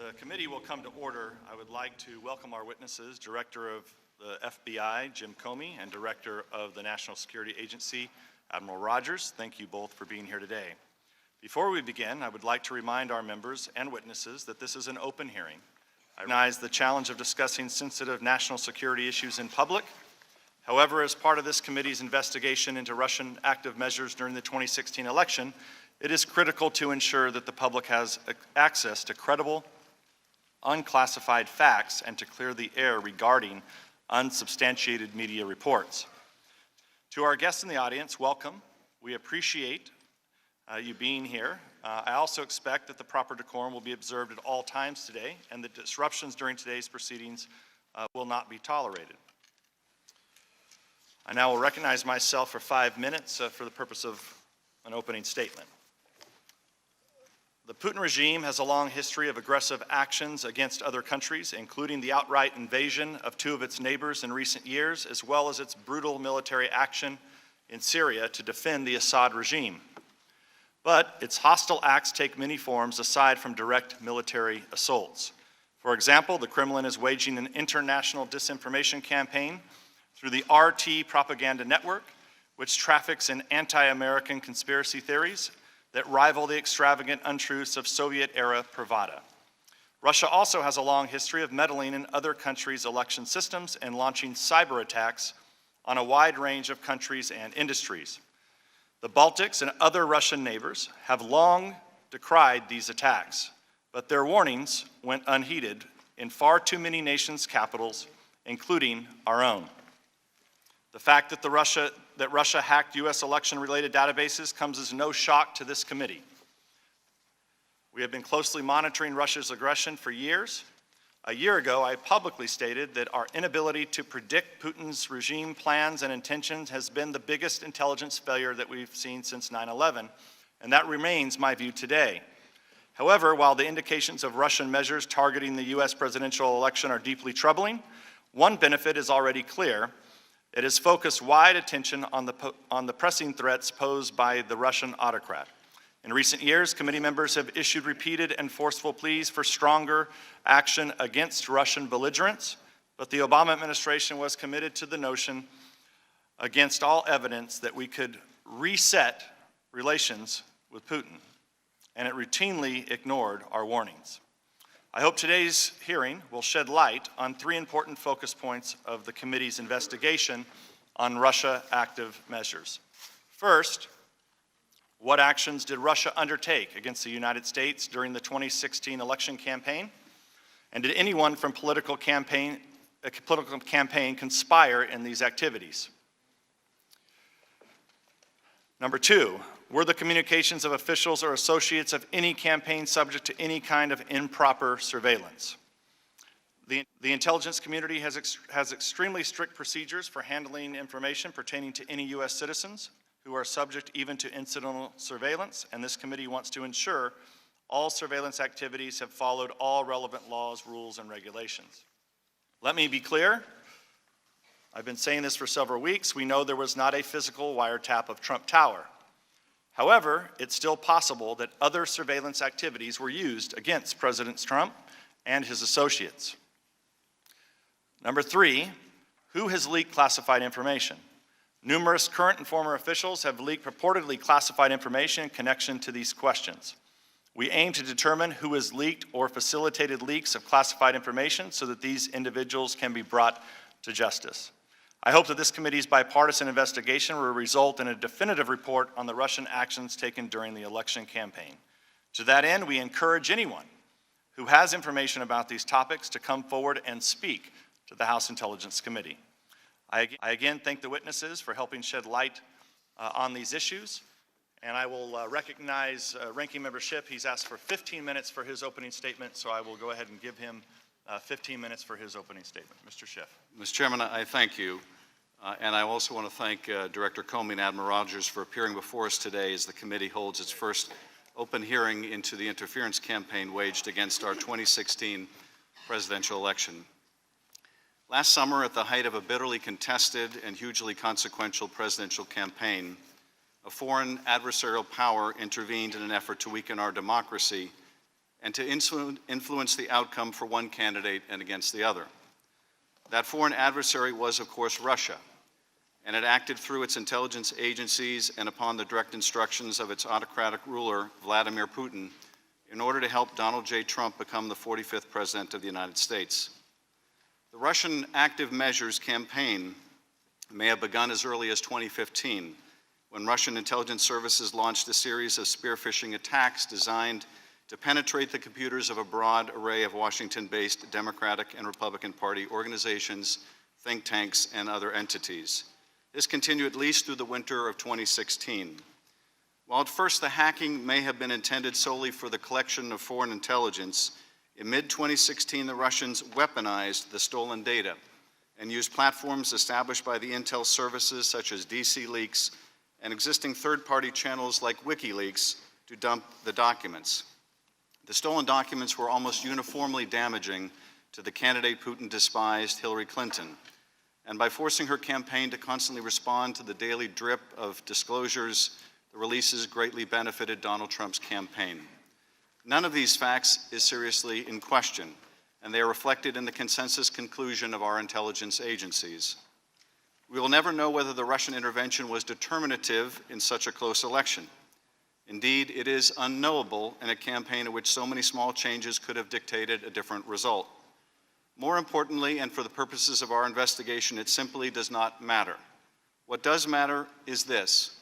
The committee will come to order. I would like to welcome our witnesses, Director of the FBI, Jim Comey, and Director of the National Security Agency, Admiral Rogers. Thank you both for being here today. Before we begin, I would like to remind our members and witnesses that this is an open hearing. I recognize the challenge of discussing sensitive national security issues in public. However, as part of this committee's investigation into Russian active measures during the 2016 election, it is critical to ensure that the public has access to credible, unclassified facts and to clear the air regarding unsubstantiated media reports. To our guests in the audience, welcome. We appreciate you being here. I also expect that the proper decorum will be observed at all times today, and that disruptions during today's proceedings will not be tolerated. I now will recognize myself for 5 minutes for the purpose of an opening statement. The Putin regime has a long history of aggressive actions against other countries, including the outright invasion of 2 of its neighbors in recent years, as well as its brutal military action in Syria to defend the Assad regime. But its hostile acts take many forms aside from direct military assaults. For example, the Kremlin is waging an international disinformation campaign through the RT propaganda network, which traffics in anti-American conspiracy theories that rival the extravagant untruths of Soviet-era bravado. Russia also has a long history of meddling in other countries' election systems and launching cyber attacks on a wide range of countries and industries. The Baltics and other Russian neighbors have long decried these attacks, but their warnings went unheeded in far too many nations' capitals, including our own. The fact that Russia hacked U.S. election-related databases comes as no shock to this committee. We have been closely monitoring Russia's aggression for years. A year ago, I publicly stated that our inability to predict Putin's regime plans and intentions has been the biggest intelligence failure that we've seen since 9/11, and that remains my view today. However, while the indications of Russian measures targeting the U.S. presidential election are deeply troubling, one benefit is already clear. It has focused wide attention on the pressing threats posed by the Russian autocrat. In recent years, committee members have issued repeated and forceful pleas for stronger action against Russian belligerents, but the Obama administration was committed to the notion, against all evidence, that we could reset relations with Putin, and it routinely ignored our warnings. I hope today's hearing will shed light on 3 important focus points of the committee's investigation on Russia active measures. First, what actions did Russia undertake against the United States during the 2016 election campaign? And did anyone from a political campaign conspire in these activities? Number 2, were the communications of officials or associates of any campaign subject to any kind of improper surveillance? The intelligence community has extremely strict procedures for handling information pertaining to any U.S. citizens who are subject even to incidental surveillance, and this committee wants to ensure all surveillance activities have followed all relevant laws, rules, and regulations. Let me be clear. I've been saying this for several weeks. We know there was not a physical wiretap of Trump Tower. However, it's still possible that other surveillance activities were used against President Trump and his associates. Number 3, who has leaked classified information? Numerous current and former officials have leaked purportedly classified information in connection to these questions. We aim to determine who has leaked or facilitated leaks of classified information so that these individuals can be brought to justice. I hope that this committee's bipartisan investigation will result in a definitive report on the Russian actions taken during the election campaign. To that end, we encourage anyone who has information about these topics to come forward and speak to the House Intelligence Committee. I again thank the witnesses for helping shed light on these issues, and I will recognize Ranking Member Schiff. He's asked for 15 minutes for his opening statement, so I will go ahead and give him 15 minutes for his opening statement. Mr. Schiff. Mr. Chairman, I thank you, and I also want to thank Director Comey and Admiral Rogers for appearing before us today as the committee holds its first open hearing into the interference campaign waged against our 2016 presidential election. Last summer, at the height of a bitterly contested and hugely consequential presidential campaign, a foreign adversarial power intervened in an effort to weaken our democracy and to influence the outcome for one candidate and against the other. That foreign adversary was, of course, Russia, and it acted through its intelligence agencies and upon the direct instructions of its autocratic ruler, Vladimir Putin, in order to help Donald J. Trump become the 45th President of the United States. The Russian Active Measures campaign may have begun as early as 2015, when Russian intelligence services launched a series of spear-phishing attacks designed to penetrate the computers of a broad array of Washington-based Democratic and Republican Party organizations, think tanks, and other entities. This continued at least through the winter of 2016. While at first the hacking may have been intended solely for the collection of foreign intelligence, in mid-2016 the Russians weaponized the stolen data and used platforms established by the intel services such as DC Leaks and existing third-party channels like WikiLeaks to dump the documents. The stolen documents were almost uniformly damaging to the candidate Putin despised, Hillary Clinton, and by forcing her campaign to constantly respond to the daily drip of disclosures, the releases greatly benefited Donald Trump's campaign. None of these facts is seriously in question, and they are reflected in the consensus conclusion of our intelligence agencies. We will never know whether the Russian intervention was determinative in such a close election. Indeed, it is unknowable in a campaign in which so many small changes could have dictated a different result. More importantly, and for the purposes of our investigation, it simply does not matter. What does matter is this: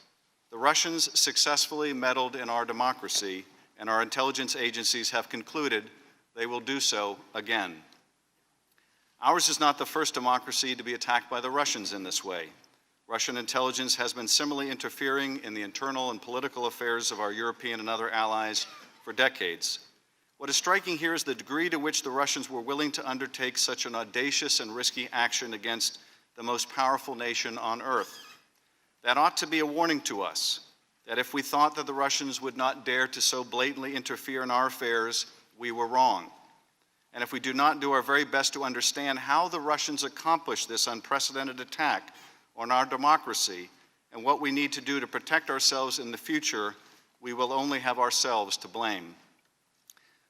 the Russians successfully meddled in our democracy, and our intelligence agencies have concluded they will do so again. Ours is not the first democracy to be attacked by the Russians in this way. Russian intelligence has been similarly interfering in the internal and political affairs of our European and other allies for decades. What is striking here is the degree to which the Russians were willing to undertake such an audacious and risky action against the most powerful nation on earth. That ought to be a warning to us, that if we thought that the Russians would not dare to so blatantly interfere in our affairs, we were wrong. And if we do not do our very best to understand how the Russians accomplished this unprecedented attack on our democracy and what we need to do to protect ourselves in the future, we will only have ourselves to blame.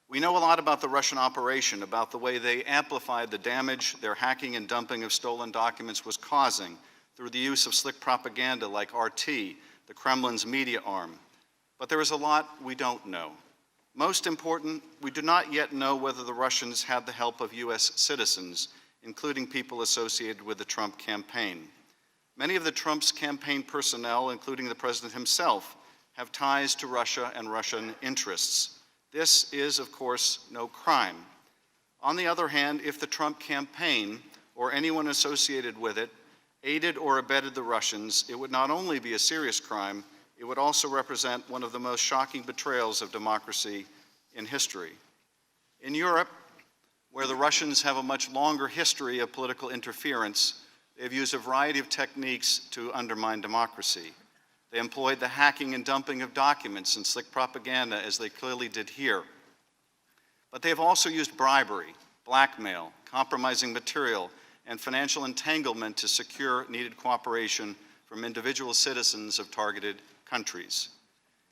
We know a lot about the Russian operation, about the way they amplified the damage their hacking and dumping of stolen documents was causing through the use of slick propaganda like RT, the Kremlin's media arm. But there is a lot we don't know. Most important, we do not yet know whether the Russians had the help of U.S. citizens, including people associated with the Trump campaign. Many of the Trump's campaign personnel, including the president himself, have ties to Russia and Russian interests. This is, of course, no crime. On the other hand, if the Trump campaign, or anyone associated with it, aided or abetted the Russians, it would not only be a serious crime, it would also represent one of the most shocking betrayals of democracy in history. In Europe, where the Russians have a much longer history of political interference, they have used a variety of techniques to undermine democracy. They employed the hacking and dumping of documents and slick propaganda, as they clearly did here. But they have also used bribery, blackmail, compromising material, and financial entanglement to secure needed cooperation from individual citizens of targeted countries.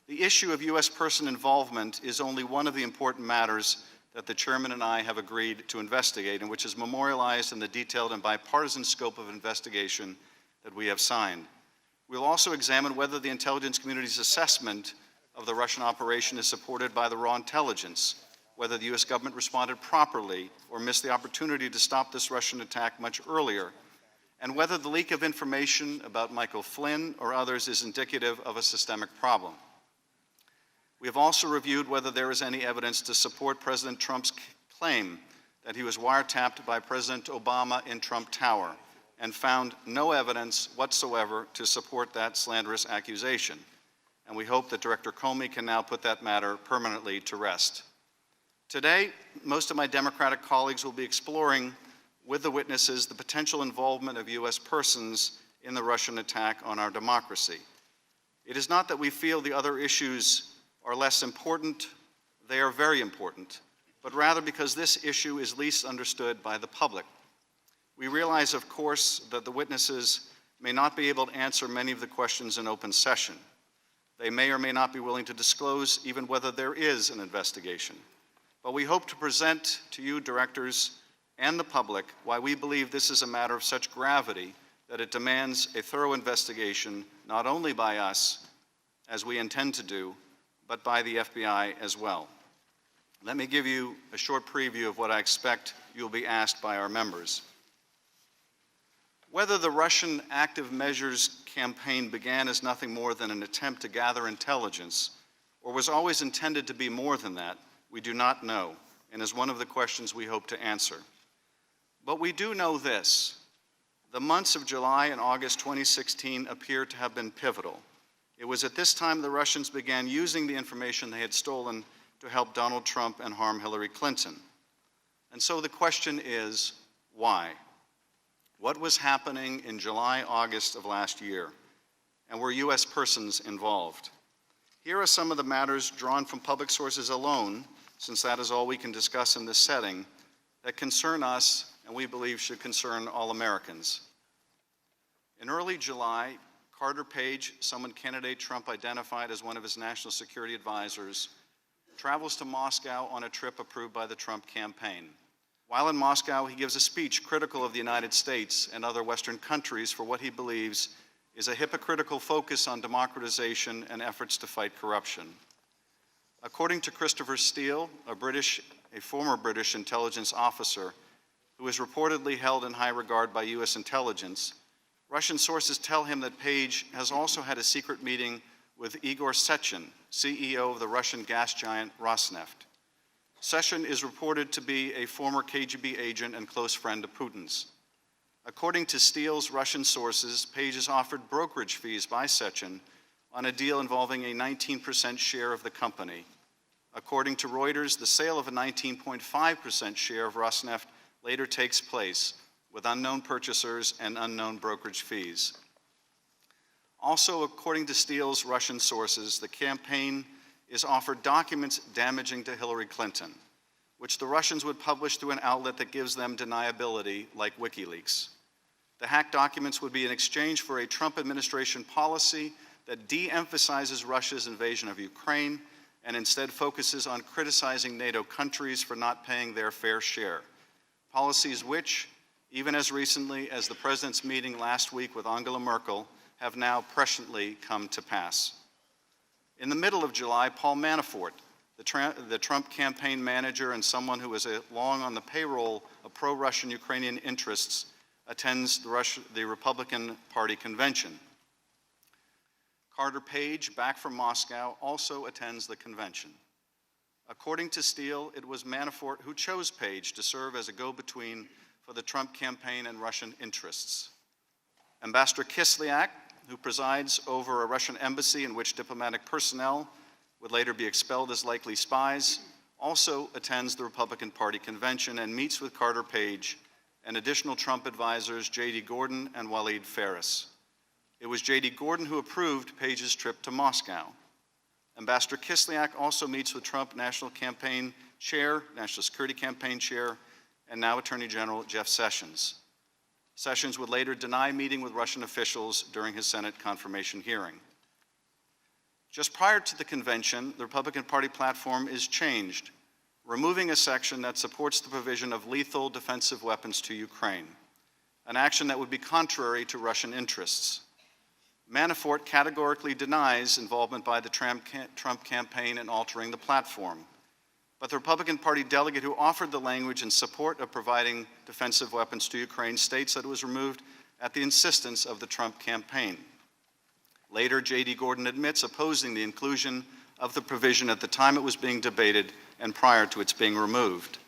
The issue of U.S. person involvement is only one of the important matters that the chairman and I have agreed to investigate, and which is memorialized in the detailed and bipartisan scope of investigation that we have signed. We'll also examine whether the intelligence community's assessment of the Russian operation is supported by the raw intelligence, whether the U.S. government responded properly or missed the opportunity to stop this Russian attack much earlier, and whether the leak of information about Michael Flynn or others is indicative of a systemic problem. We have also reviewed whether there is any evidence to support President Trump's claim that he was wiretapped by President Obama in Trump Tower, and found no evidence whatsoever to support that slanderous accusation. And we hope that Director Comey can now put that matter permanently to rest. Today, most of my Democratic colleagues will be exploring with the witnesses the potential involvement of U.S. persons in the Russian attack on our democracy. It is not that we feel the other issues are less important, they are very important, but rather because this issue is least understood by the public. We realize, of course, that the witnesses may not be able to answer many of the questions in open session. They may or may not be willing to disclose even whether there is an investigation. but we hope to present to you, directors, and the public why we believe this is a matter of such gravity that it demands a thorough investigation, not only by us, as we intend to do, but by the FBI as well. Let me give you a short preview of what I expect you'll be asked by our members. Whether the Russian active measures campaign began as nothing more than an attempt to gather intelligence, or was always intended to be more than that, we do not know, and is one of the questions we hope to answer. But we do know this: the months of July and August 2016 appear to have been pivotal. It was at this time the Russians began using the information they had stolen to help Donald Trump and harm Hillary Clinton. And so the question is, why? What was happening in July, August of last year? And were U.S. persons involved? Here are some of the matters drawn from public sources alone, since that is all we can discuss in this setting, that concern us and we believe should concern all Americans. In early July, Carter Page, someone candidate Trump identified as one of his national security advisors, travels to Moscow on a trip approved by the Trump campaign. While in Moscow, he gives a speech critical of the United States and other Western countries for what he believes is a hypocritical focus on democratization and efforts to fight corruption. According to Christopher Steele, a former British intelligence officer who is reportedly held in high regard by U.S. intelligence, Russian sources tell him that Page has also had a secret meeting with Igor Sechin, CEO of the Russian gas giant Rosneft. Sechin is reported to be a former KGB agent and close friend of Putin's. According to Steele's Russian sources, Page is offered brokerage fees by Sechin on a deal involving a 19% share of the company. According to Reuters, the sale of a 19.5% share of Rosneft later takes place, with unknown purchasers and unknown brokerage fees. Also, according to Steele's Russian sources, the campaign is offered documents damaging to Hillary Clinton, which the Russians would publish through an outlet that gives them deniability, like WikiLeaks. The hacked documents would be in exchange for a Trump administration policy that de-emphasizes Russia's invasion of Ukraine and instead focuses on criticizing NATO countries for not paying their fair share. Policies which, even as recently as the president's meeting last week with Angela Merkel, have now presciently come to pass. In the middle of July, Paul Manafort, the Trump campaign manager and someone who is long on the payroll of pro-Russian Ukrainian interests, attends the Republican Party convention. Carter Page, back from Moscow, also attends the convention. According to Steele, it was Manafort who chose Page to serve as a go-between for the Trump campaign and Russian interests. Ambassador Kislyak, who presides over a Russian embassy in which diplomatic personnel would later be expelled as likely spies, also attends the Republican Party convention and meets with Carter Page and additional Trump advisors J.D. Gordon and Walid Faris. It was J.D. Gordon who approved Page's trip to Moscow. Ambassador Kislyak also meets with Trump National Security Campaign Chair, and now Attorney General Jeff Sessions. Sessions would later deny meeting with Russian officials during his Senate confirmation hearing. Just prior to the convention, the Republican Party platform is changed, removing a section that supports the provision of lethal defensive weapons to Ukraine, an action that would be contrary to Russian interests. Manafort categorically denies involvement by the Trump campaign in altering the platform. But the Republican Party delegate who offered the language in support of providing defensive weapons to Ukraine states that it was removed at the insistence of the Trump campaign. Later, J.D. Gordon admits opposing the inclusion of the provision at the time it was being debated and prior to its being removed.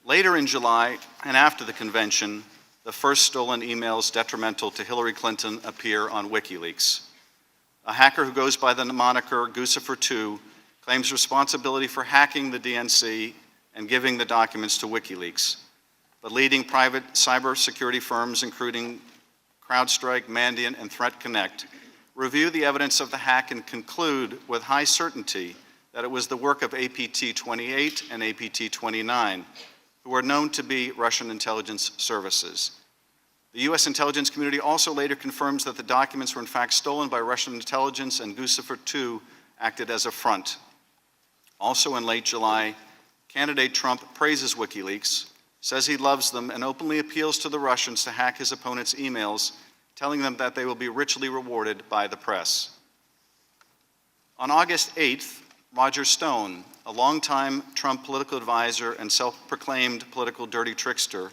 Later in July, and after the convention, the first stolen emails detrimental to Hillary Clinton appear on WikiLeaks. A hacker who goes by the moniker Guccifer2 claims responsibility for hacking the DNC and giving the documents to WikiLeaks. But leading private cybersecurity firms, including CrowdStrike, Mandiant, and ThreatConnect, review the evidence of the hack and conclude with high certainty that it was the work of APT-28 and APT-29, who are known to be Russian intelligence services. The U.S. intelligence community also later confirms that the documents were in fact stolen by Russian intelligence and Guccifer2 acted as a front. Also in late July, Candidate Trump praises WikiLeaks, says he loves them, and openly appeals to the Russians to hack his opponents' emails, telling them that they will be richly rewarded by the press. On August 8th, Roger Stone, a longtime Trump political advisor and self-proclaimed political dirty trickster,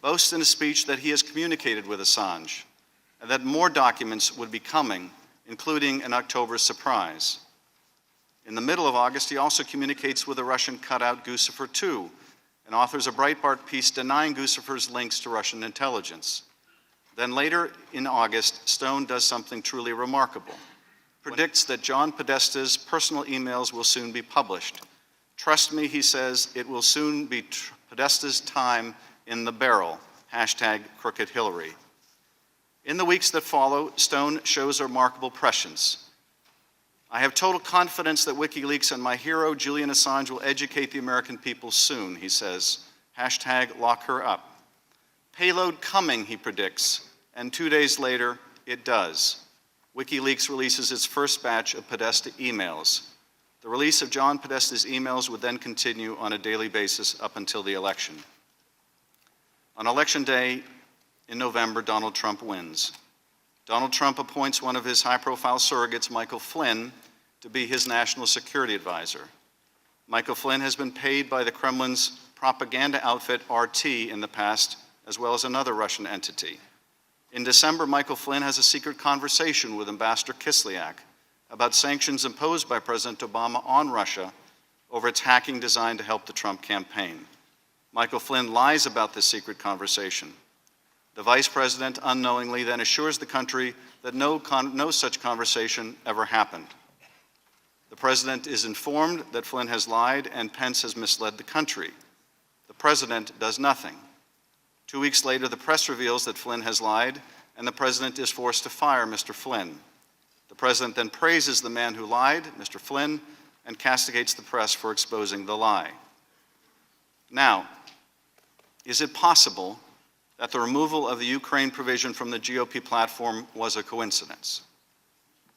boasts in a speech that he has communicated with Assange and that more documents would be coming, including an October surprise. In the middle of August, he also communicates with a Russian cutout Guccifer II and authors a Breitbart piece denying Guccifer's links to Russian intelligence. Then later in August, Stone does something truly remarkable. Predicts that John Podesta's personal emails will soon be published. Trust me, he says, it will soon be Podesta's time in the barrel, #CrookedHillary. In the weeks that follow, Stone shows a remarkable prescience. I have total confidence that WikiLeaks and my hero, Julian Assange, will educate the American people soon, he says, #LockHerUp. Payload coming, he predicts, and 2 days later, it does. WikiLeaks releases its first batch of Podesta emails. The release of John Podesta's emails would then continue on a daily basis up until the election. On Election Day in November, Donald Trump wins. Donald Trump appoints one of his high-profile surrogates, Michael Flynn, to be his national security advisor. Michael Flynn has been paid by the Kremlin's propaganda outfit RT in the past, as well as another Russian entity. In December, Michael Flynn has a secret conversation with Ambassador Kislyak about sanctions imposed by President Obama on Russia over its hacking designed to help the Trump campaign. Michael Flynn lies about this secret conversation. The vice president unknowingly then assures the country that no such conversation ever happened. The president is informed that Flynn has lied and Pence has misled the country. The president does nothing. 2 weeks later, the press reveals that Flynn has lied, and the president is forced to fire Mr. Flynn. The president then praises the man who lied, Mr. Flynn, and castigates the press for exposing the lie. Now, is it possible that the removal of the Ukraine provision from the GOP platform was a coincidence?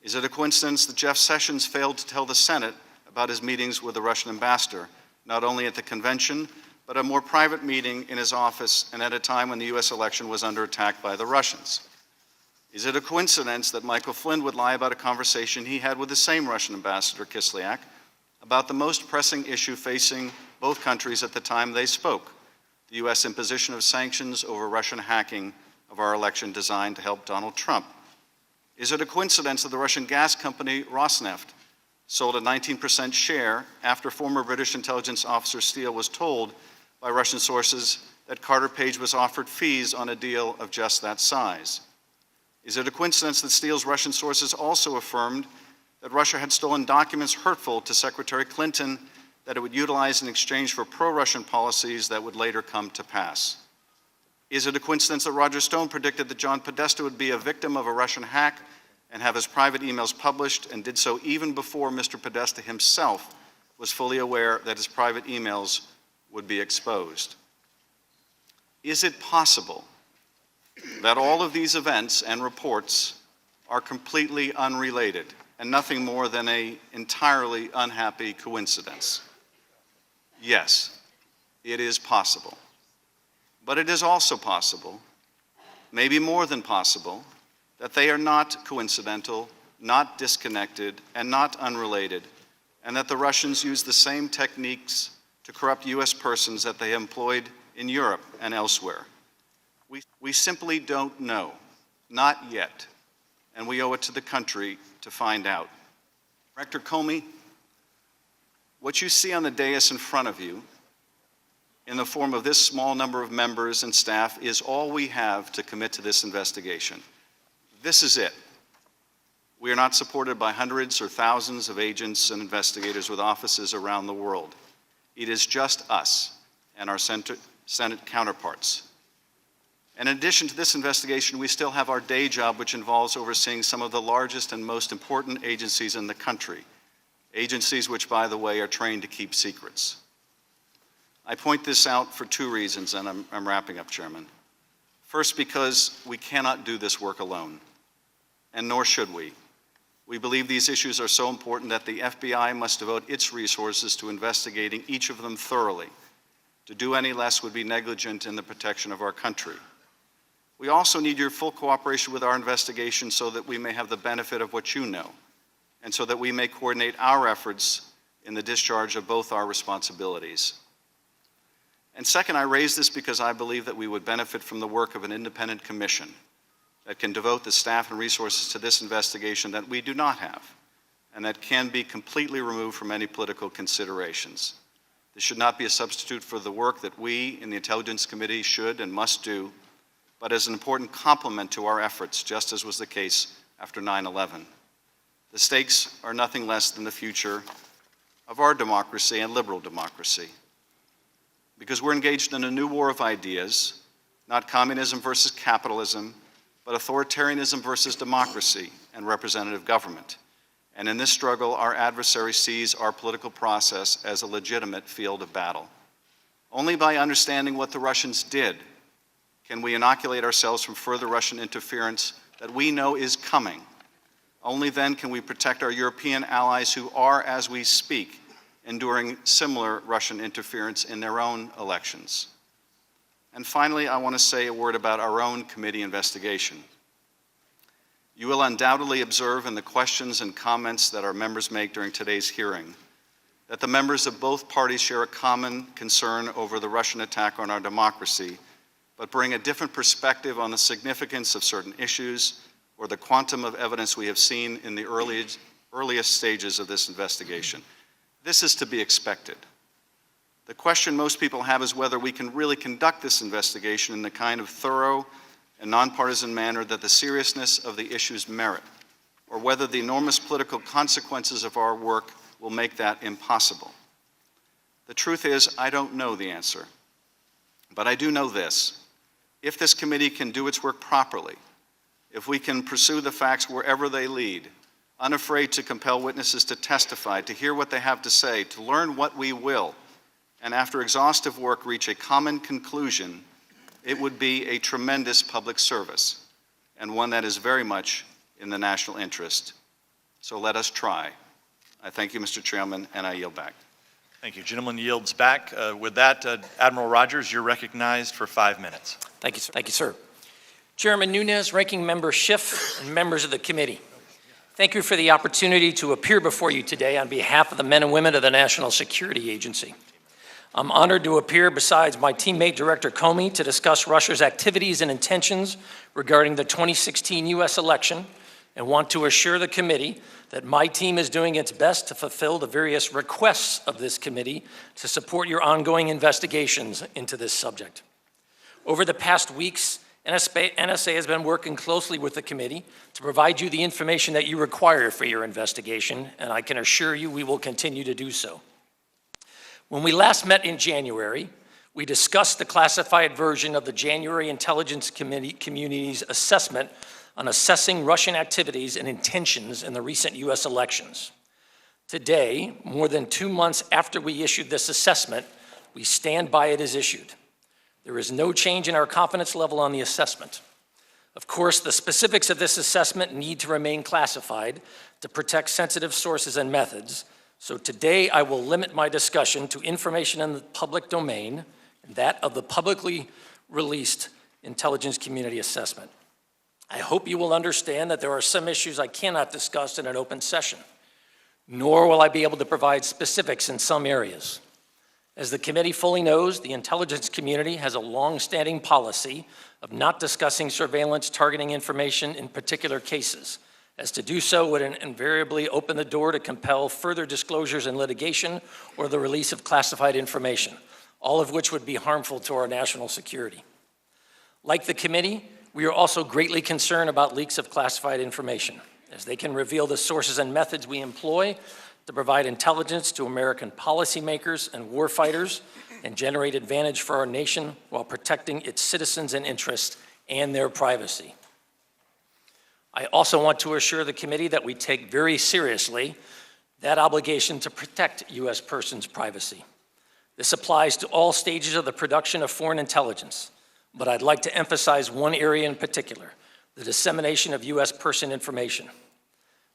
Is it a coincidence that Jeff Sessions failed to tell the Senate about his meetings with the Russian ambassador, not only at the convention, but a more private meeting in his office and at a time when the U.S. election was under attack by the Russians? Is it a coincidence that Michael Flynn would lie about a conversation he had with the same Russian ambassador, Kislyak, about the most pressing issue facing both countries at the time they spoke, the U.S. imposition of sanctions over Russian hacking of our election designed to help Donald Trump? Is it a coincidence that the Russian gas company Rosneft sold a 19% share after former British intelligence officer Steele was told by Russian sources that Carter Page was offered fees on a deal of just that size? Is it a coincidence that Steele's Russian sources also affirmed that Russia had stolen documents hurtful to Secretary Clinton that it would utilize in exchange for pro-Russian policies that would later come to pass? Is it a coincidence that Roger Stone predicted that John Podesta would be a victim of a Russian hack and have his private emails published, and did so even before Mr. Podesta himself was fully aware that his private emails would be exposed? Is it possible that all of these events and reports are completely unrelated and nothing more than an entirely unhappy coincidence? Yes, it is possible. But it is also possible, maybe more than possible, that they are not coincidental, not disconnected, and not unrelated, and that the Russians use the same techniques to corrupt U.S. persons that they employed in Europe and elsewhere. We simply don't know, not yet, and we owe it to the country to find out. Director Comey, what you see on the dais in front of you, in the form of this small number of members and staff, is all we have to commit to this investigation. This is it. We are not supported by hundreds or thousands of agents and investigators with offices around the world. It is just us and our Senate counterparts. And in addition to this investigation, we still have our day job, which involves overseeing some of the largest and most important agencies in the country, agencies which, by the way, are trained to keep secrets. I point this out for two reasons, and I'm wrapping up, Chairman. First, because we cannot do this work alone, and nor should we. We believe these issues are so important that the FBI must devote its resources to investigating each of them thoroughly. To do any less would be negligent in the protection of our country. We also need your full cooperation with our investigation so that we may have the benefit of what you know, and so that we may coordinate our efforts in the discharge of both our responsibilities. And second, I raise this because I believe that we would benefit from the work of an independent commission that can devote the staff and resources to this investigation that we do not have, and that can be completely removed from any political considerations. This should not be a substitute for the work that we in the Intelligence Committee should and must do, but as an important complement to our efforts, just as was the case after 9/11. The stakes are nothing less than the future of our democracy and liberal democracy. Because we're engaged in a new war of ideas, not communism versus capitalism, but authoritarianism versus democracy and representative government. And in this struggle, our adversary sees our political process as a legitimate field of battle. Only by understanding what the Russians did can we inoculate ourselves from further Russian interference that we know is coming. Only then can we protect our European allies who are, as we speak, enduring similar Russian interference in their own elections. And finally, I want to say a word about our own committee investigation. You will undoubtedly observe in the questions and comments that our members make during today's hearing that the members of both parties share a common concern over the Russian attack on our democracy, but bring a different perspective on the significance of certain issues or the quantum of evidence we have seen in the earliest stages of this investigation. This is to be expected. The question most people have is whether we can really conduct this investigation in the kind of thorough and nonpartisan manner that the seriousness of the issues merit, or whether the enormous political consequences of our work will make that impossible. The truth is, I don't know the answer, but I do know this. If this committee can do its work properly, if we can pursue the facts wherever they lead, unafraid to compel witnesses to testify, to hear what they have to say, to learn what we will, and after exhaustive work reach a common conclusion, it would be a tremendous public service, and one that is very much in the national interest. So let us try. I thank you, Mr. Chairman, and I yield back. Thank you. Gentleman yields back. With that, Admiral Rogers, you're recognized for 5 minutes. Thank you, sir. Thank you, sir. Chairman Nunes, Ranking Member Schiff, and members of the committee, thank you for the opportunity to appear before you today on behalf of the men and women of the National Security Agency. I'm honored to appear besides my teammate, Director Comey, to discuss Russia's activities and intentions regarding the 2016 U.S. election, and want to assure the committee that my team is doing its best to fulfill the various requests of this committee to support your ongoing investigations into this subject. Over the past weeks, NSA has been working closely with the committee to provide you the information that you require for your investigation, and I can assure you we will continue to do so. When we last met in January, we discussed the classified version of the January Intelligence Community's assessment on assessing Russian activities and intentions in the recent U.S. elections. Today, more than 2 months after we issued this assessment, we stand by it as issued. There is no change in our confidence level on the assessment. Of course, the specifics of this assessment need to remain classified to protect sensitive sources and methods. So today, I will limit my discussion to information in the public domain, and that of the publicly released intelligence community assessment. I hope you will understand that there are some issues I cannot discuss in an open session, nor will I be able to provide specifics in some areas. As the committee fully knows, the intelligence community has a long-standing policy of not discussing surveillance targeting information in particular cases, as to do so would invariably open the door to compel further disclosures in litigation or the release of classified information, all of which would be harmful to our national security. Like the committee, we are also greatly concerned about leaks of classified information, as they can reveal the sources and methods we employ to provide intelligence to American policymakers and warfighters and generate advantage for our nation while protecting its citizens and interests and their privacy. I also want to assure the committee that we take very seriously that obligation to protect U.S. persons' privacy. This applies to all stages of the production of foreign intelligence, but I'd like to emphasize one area in particular, the dissemination of U.S. person information.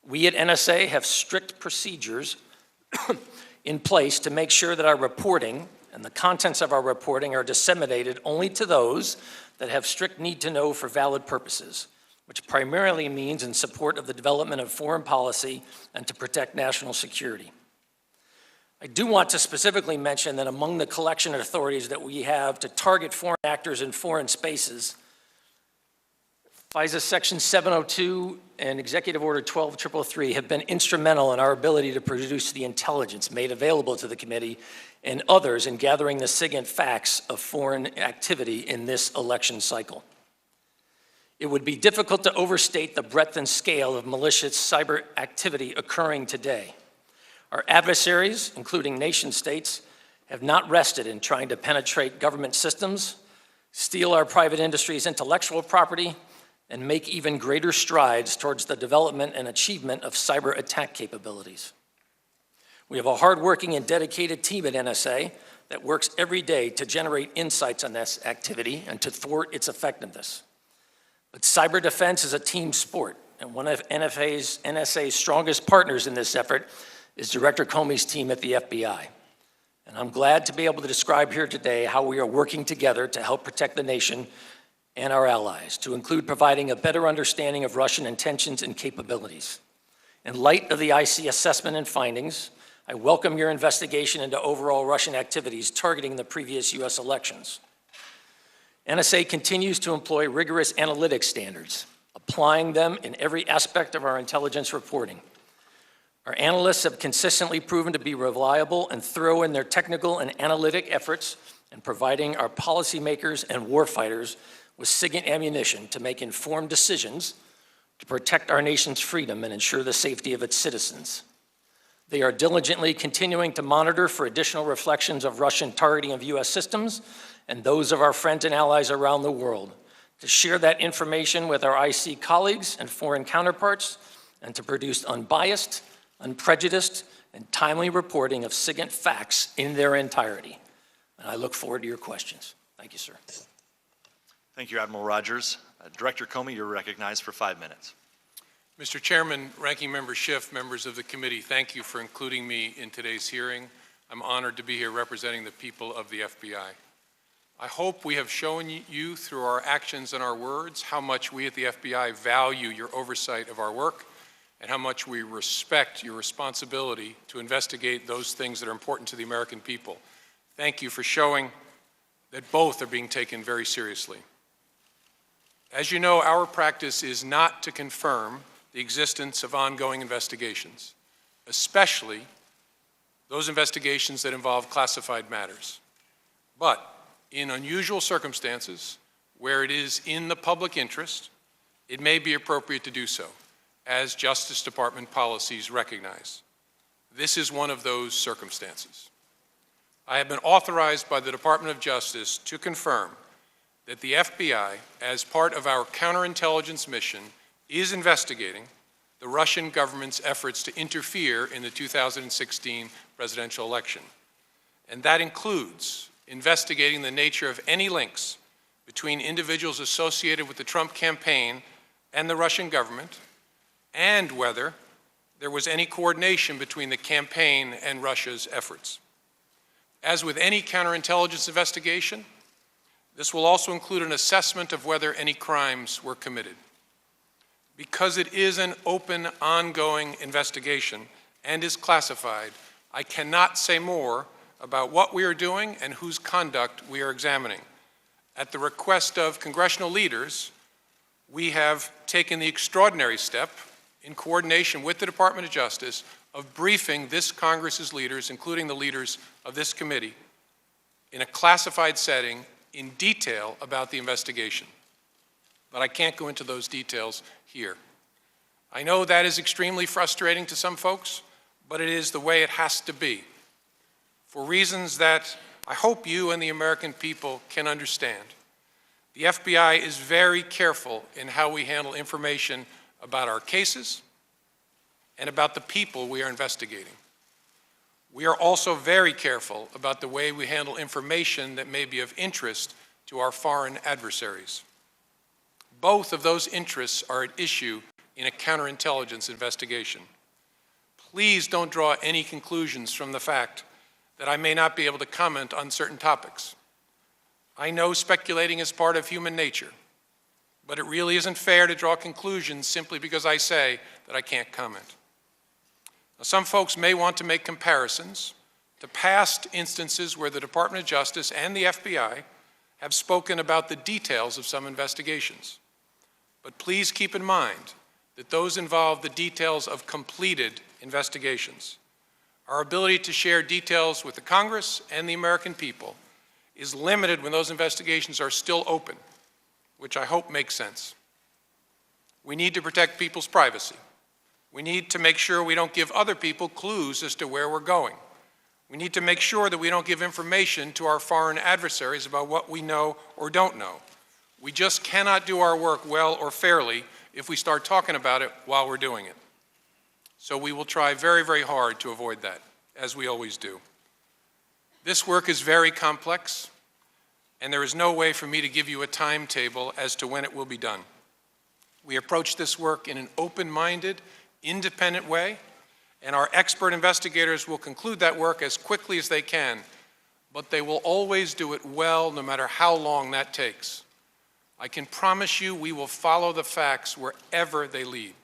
We at NSA have strict procedures in place to make sure that our reporting and the contents of our reporting are disseminated only to those that have strict need to know for valid purposes, which primarily means in support of the development of foreign policy and to protect national security. I do want to specifically mention that among the collection authorities that we have to target foreign actors in foreign spaces, FISA Section 702 and Executive Order 12333 have been instrumental in our ability to produce the intelligence made available to the committee and others in gathering the SIGINT facts of foreign activity in this election cycle. It would be difficult to overstate the breadth and scale of malicious cyber activity occurring today. Our adversaries, including nation states, have not rested in trying to penetrate government systems, steal our private industry's intellectual property, and make even greater strides towards the development and achievement of cyber attack capabilities. We have a hardworking and dedicated team at NSA that works every day to generate insights on this activity and to thwart its effectiveness. But cyber defense is a team sport, and one of NSA's strongest partners in this effort is Director Comey's team at the FBI. And I'm glad to be able to describe here today how we are working together to help protect the nation and our allies, to include providing a better understanding of Russian intentions and capabilities. In light of the IC assessment and findings, I welcome your investigation into overall Russian activities targeting the previous U.S. elections. NSA continues to employ rigorous analytic standards, applying them in every aspect of our intelligence reporting. Our analysts have consistently proven to be reliable and thorough in their technical and analytic efforts in providing our policymakers and warfighters with SIGINT ammunition to make informed decisions to protect our nation's freedom and ensure the safety of its citizens. They are diligently continuing to monitor for additional reflections of Russian targeting of U.S. systems and those of our friends and allies around the world, to share that information with our IC colleagues and foreign counterparts, and to produce unbiased, unprejudiced, and timely reporting of SIGINT facts in their entirety. And I look forward to your questions. Thank you, sir. Thank you, Admiral Rogers. Director Comey, you're recognized for 5 minutes. Mr. Chairman, Ranking Member Schiff, members of the committee, thank you for including me in today's hearing. I'm honored to be here representing the people of the FBI. I hope we have shown you through our actions and our words how much we at the FBI value your oversight of our work and how much we respect your responsibility to investigate those things that are important to the American people. Thank you for showing that both are being taken very seriously. As you know, our practice is not to confirm the existence of ongoing investigations, especially those investigations that involve classified matters. But in unusual circumstances, where it is in the public interest, it may be appropriate to do so, as Justice Department policies recognize. This is one of those circumstances. I have been authorized by the Department of Justice to confirm that the FBI, as part of our counterintelligence mission, is investigating the Russian government's efforts to interfere in the 2016 presidential election. And that includes investigating the nature of any links between individuals associated with the Trump campaign and the Russian government, and whether there was any coordination between the campaign and Russia's efforts. As with any counterintelligence investigation, this will also include an assessment of whether any crimes were committed. Because it is an open, ongoing investigation and is classified, I cannot say more about what we are doing and whose conduct we are examining. At the request of congressional leaders, we have taken the extraordinary step, in coordination with the Department of Justice, of briefing this Congress's leaders, including the leaders of this committee, in a classified setting in detail about the investigation. But I can't go into those details here. I know that is extremely frustrating to some folks, but it is the way it has to be, for reasons that I hope you and the American people can understand. The FBI is very careful in how we handle information about our cases and about the people we are investigating. We are also very careful about the way we handle information that may be of interest to our foreign adversaries. Both of those interests are at issue in a counterintelligence investigation. Please don't draw any conclusions from the fact that I may not be able to comment on certain topics. I know speculating is part of human nature, but it really isn't fair to draw conclusions simply because I say that I can't comment. Now, some folks may want to make comparisons to past instances where the Department of Justice and the FBI have spoken about the details of some investigations. But please keep in mind that those involve the details of completed investigations. Our ability to share details with the Congress and the American people is limited when those investigations are still open, which I hope makes sense. We need to protect people's privacy. We need to make sure we don't give other people clues as to where we're going. We need to make sure that we don't give information to our foreign adversaries about what we know or don't know. We just cannot do our work well or fairly if we start talking about it while we're doing it. So we will try very, very hard to avoid that, as we always do. This work is very complex, and there is no way for me to give you a timetable as to when it will be done. We approach this work in an open-minded, independent way, and our expert investigators will conclude that work as quickly as they can, but they will always do it well, no matter how long that takes. I can promise you we will follow the facts wherever they lead.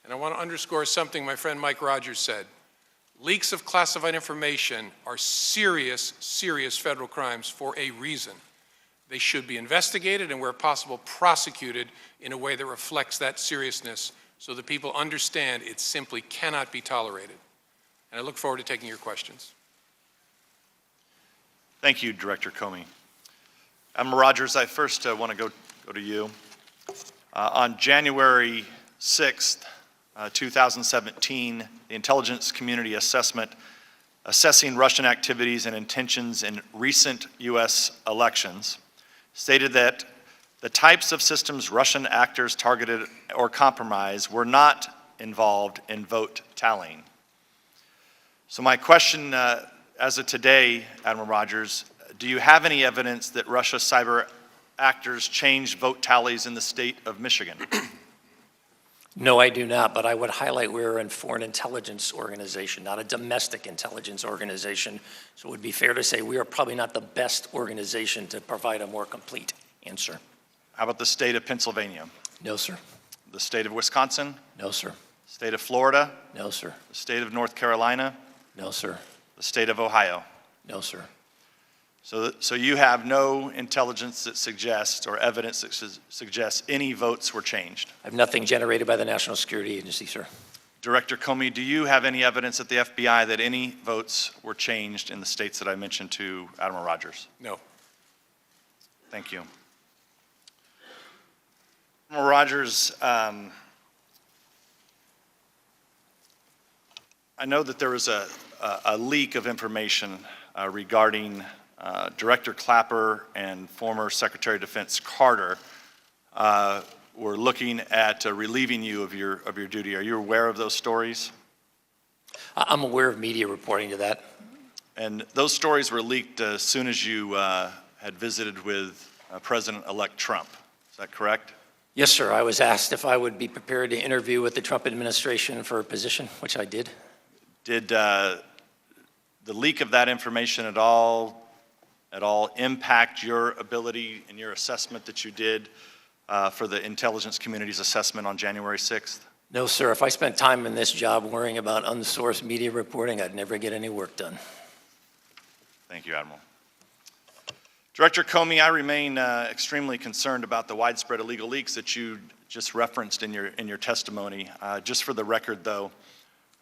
And I want to underscore something my friend Mike Rogers said. Leaks of classified information are serious, serious federal crimes for a reason. They should be investigated and, where possible, prosecuted in a way that reflects that seriousness so that people understand it simply cannot be tolerated. And I look forward to taking your questions. Thank you, Director Comey. Admiral Rogers, I first want to go to you. On January 6th, 2017, the intelligence community assessment assessing Russian activities and intentions in recent U.S. elections stated that the types of systems Russian actors targeted or compromised were not involved in vote tallying. So my question as of today, Admiral Rogers, do you have any evidence that Russia's cyber actors changed vote tallies in the state of Michigan? No, I do not, but I would highlight we're a foreign intelligence organization, not a domestic intelligence organization. So it would be fair to say we are probably not the best organization to provide a more complete answer. How about the state of Pennsylvania? No, sir. The state of Wisconsin? No, sir. State of Florida? No, sir. The state of North Carolina? No, sir. The state of Ohio? No, sir. So you have no intelligence that suggests or evidence that suggests any votes were changed? I have nothing generated by the National Security Agency, sir. Director Comey, do you have any evidence at the FBI that any votes were changed in the states that I mentioned to Admiral Rogers? No. Thank you. Admiral Rogers, I know that there was a leak of information regarding Director Clapper and former Secretary of Defense Carter were looking at relieving you of your duty. Are you aware of those stories? I'm aware of media reporting to that. And those stories were leaked as soon as you had visited with President-elect Trump. Is that correct? Yes, sir. I was asked if I would be prepared to interview with the Trump administration for a position, which I did. Did the leak of that information at all impact your ability and your assessment that you did for the intelligence community's assessment on January 6th? No, sir. If I spent time in this job worrying about unsourced media reporting, I'd never get any work done. Thank you, Admiral. Director Comey, I remain extremely concerned about the widespread illegal leaks that you just referenced in your testimony. Just for the record, though,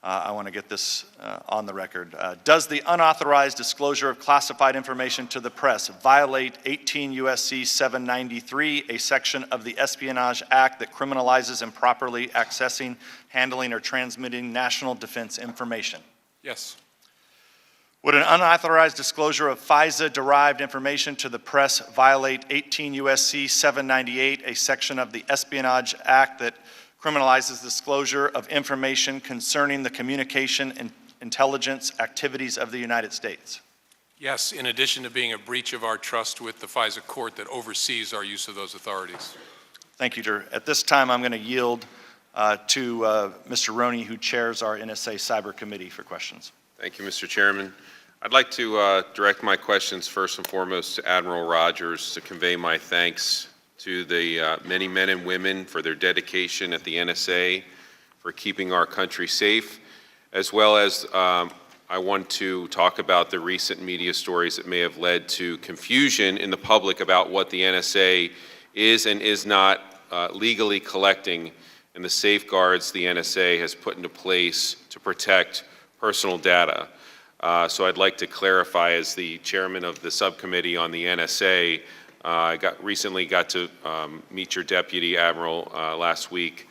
I want to get this on the record. Does the unauthorized disclosure of classified information to the press violate 18 U.S.C. 793, a section of the Espionage Act that criminalizes improperly accessing, handling, or transmitting national defense information? Yes. Would an unauthorized disclosure of FISA-derived information to the press violate 18 U.S.C. 798, a section of the Espionage Act that criminalizes disclosure of information concerning the communication and intelligence activities of the United States? Yes, in addition to being a breach of our trust with the FISA court that oversees our use of those authorities. Thank you, At this time, I'm going to yield to Mr. Roney, who chairs our NSA Cyber Committee, for questions. Thank you, Mr. Chairman. I'd like to direct my questions first and foremost to Admiral Rogers to convey my thanks to the many men and women for their dedication at the NSA for keeping our country safe, as well as I want to talk about the recent media stories that may have led to confusion in the public about what the NSA is and is not legally collecting and the safeguards the NSA has put into place to protect personal data. So I'd like to clarify, as the chairman of the subcommittee on the NSA, I recently got to meet your deputy admiral last week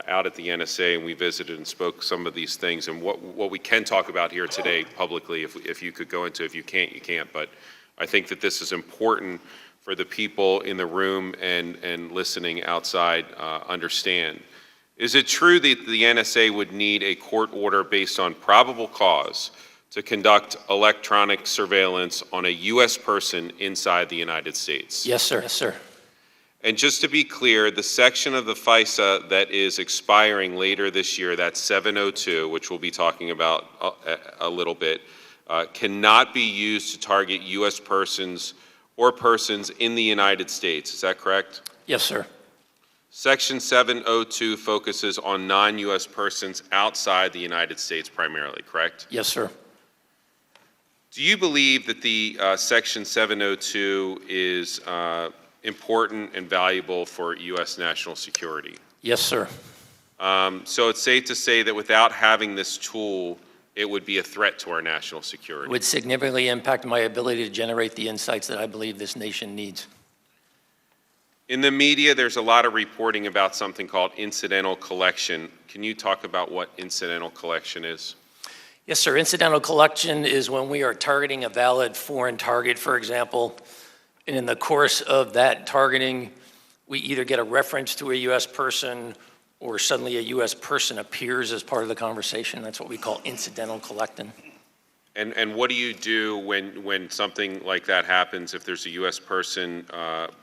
out at the NSA, and we visited and spoke some of these things. And what we can talk about here today publicly, if you could go into, if you can't, you can't. But I think that this is important for the people in the room and listening outside understand. Is it true that the NSA would need a court order based on probable cause to conduct electronic surveillance on a U.S. person inside the United States? Yes, sir. Yes, sir. And just to be clear, the section of the FISA that is expiring later this year, that's 702, which we'll be talking about a little bit, cannot be used to target U.S. persons or persons in the United States. Is that correct? Yes, sir. Section 702 focuses on non-U.S. persons outside the United States primarily, correct? Yes, sir. Do you believe that the Section 702 is important and valuable for U.S. national security? Yes, sir. So it's safe to say that without having this tool, it would be a threat to our national security. It would significantly impact my ability to generate the insights that I believe this nation needs. In the media, there's a lot of reporting about something called incidental collection. Can you talk about what incidental collection is? Yes, sir. Incidental collection is when we are targeting a valid foreign target, for example, and in the course of that targeting, we either get a reference to a U.S. person or suddenly a U.S. person appears as part of the conversation. That's what we call incidental collecting. And what do you do when something like that happens? If there's a U.S. person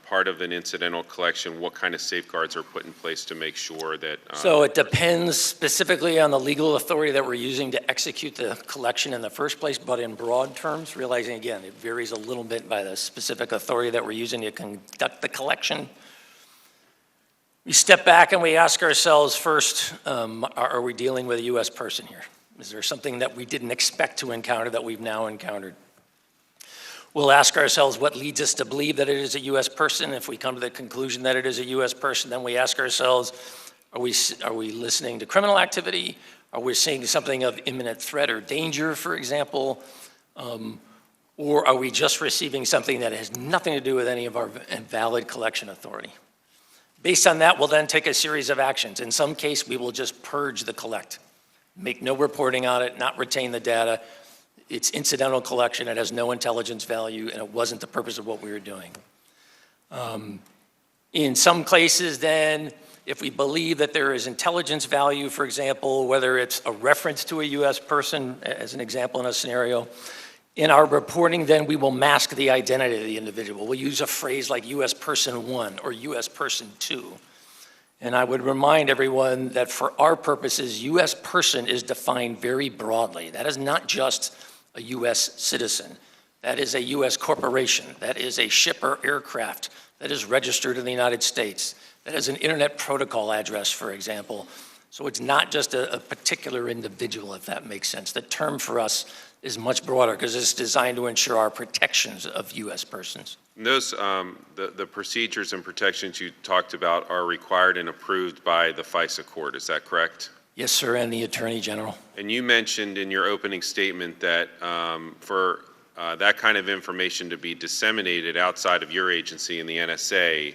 part of an incidental collection, what kind of safeguards are put in place to make sure that? So it depends specifically on the legal authority that we're using to execute the collection in the first place, but in broad terms, realizing again, it varies a little bit by the specific authority that we're using to conduct the collection. We step back and we ask ourselves first, are we dealing with a U.S. person here? Is there something that we didn't expect to encounter that we've now encountered? We'll ask ourselves what leads us to believe that it is a U.S. person. If we come to the conclusion that it is a U.S. person, then we ask ourselves, are we listening to criminal activity? Are we seeing something of imminent threat or danger, for example? Or are we just receiving something that has nothing to do with any of our valid collection authority? Based on that, we'll then take a series of actions. In some case, we will just purge the collect. Make no reporting on it, not retain the data. It's incidental collection, it has no intelligence value, and it wasn't the purpose of what we were doing. In some cases then, if we believe that there is intelligence value, for example, whether it's a reference to a U.S. person, as an example in a scenario, in our reporting then we will mask the identity of the individual. We'll use a phrase like U.S. person 1 or U.S. person 2. And I would remind everyone that for our purposes, U.S. person is defined very broadly. That is not just a U.S. citizen. That is a U.S. corporation. That is a ship or aircraft that is registered in the United States. That is an internet protocol address, for example. So it's not just a particular individual, if that makes sense. The term for us is much broader because it's designed to ensure our protections of U.S. persons. And those, the procedures and protections you talked about are required and approved by the FISA court, is that correct? Yes, sir, and the Attorney General. And you mentioned in your opening statement that for that kind of information to be disseminated outside of your agency in the NSA,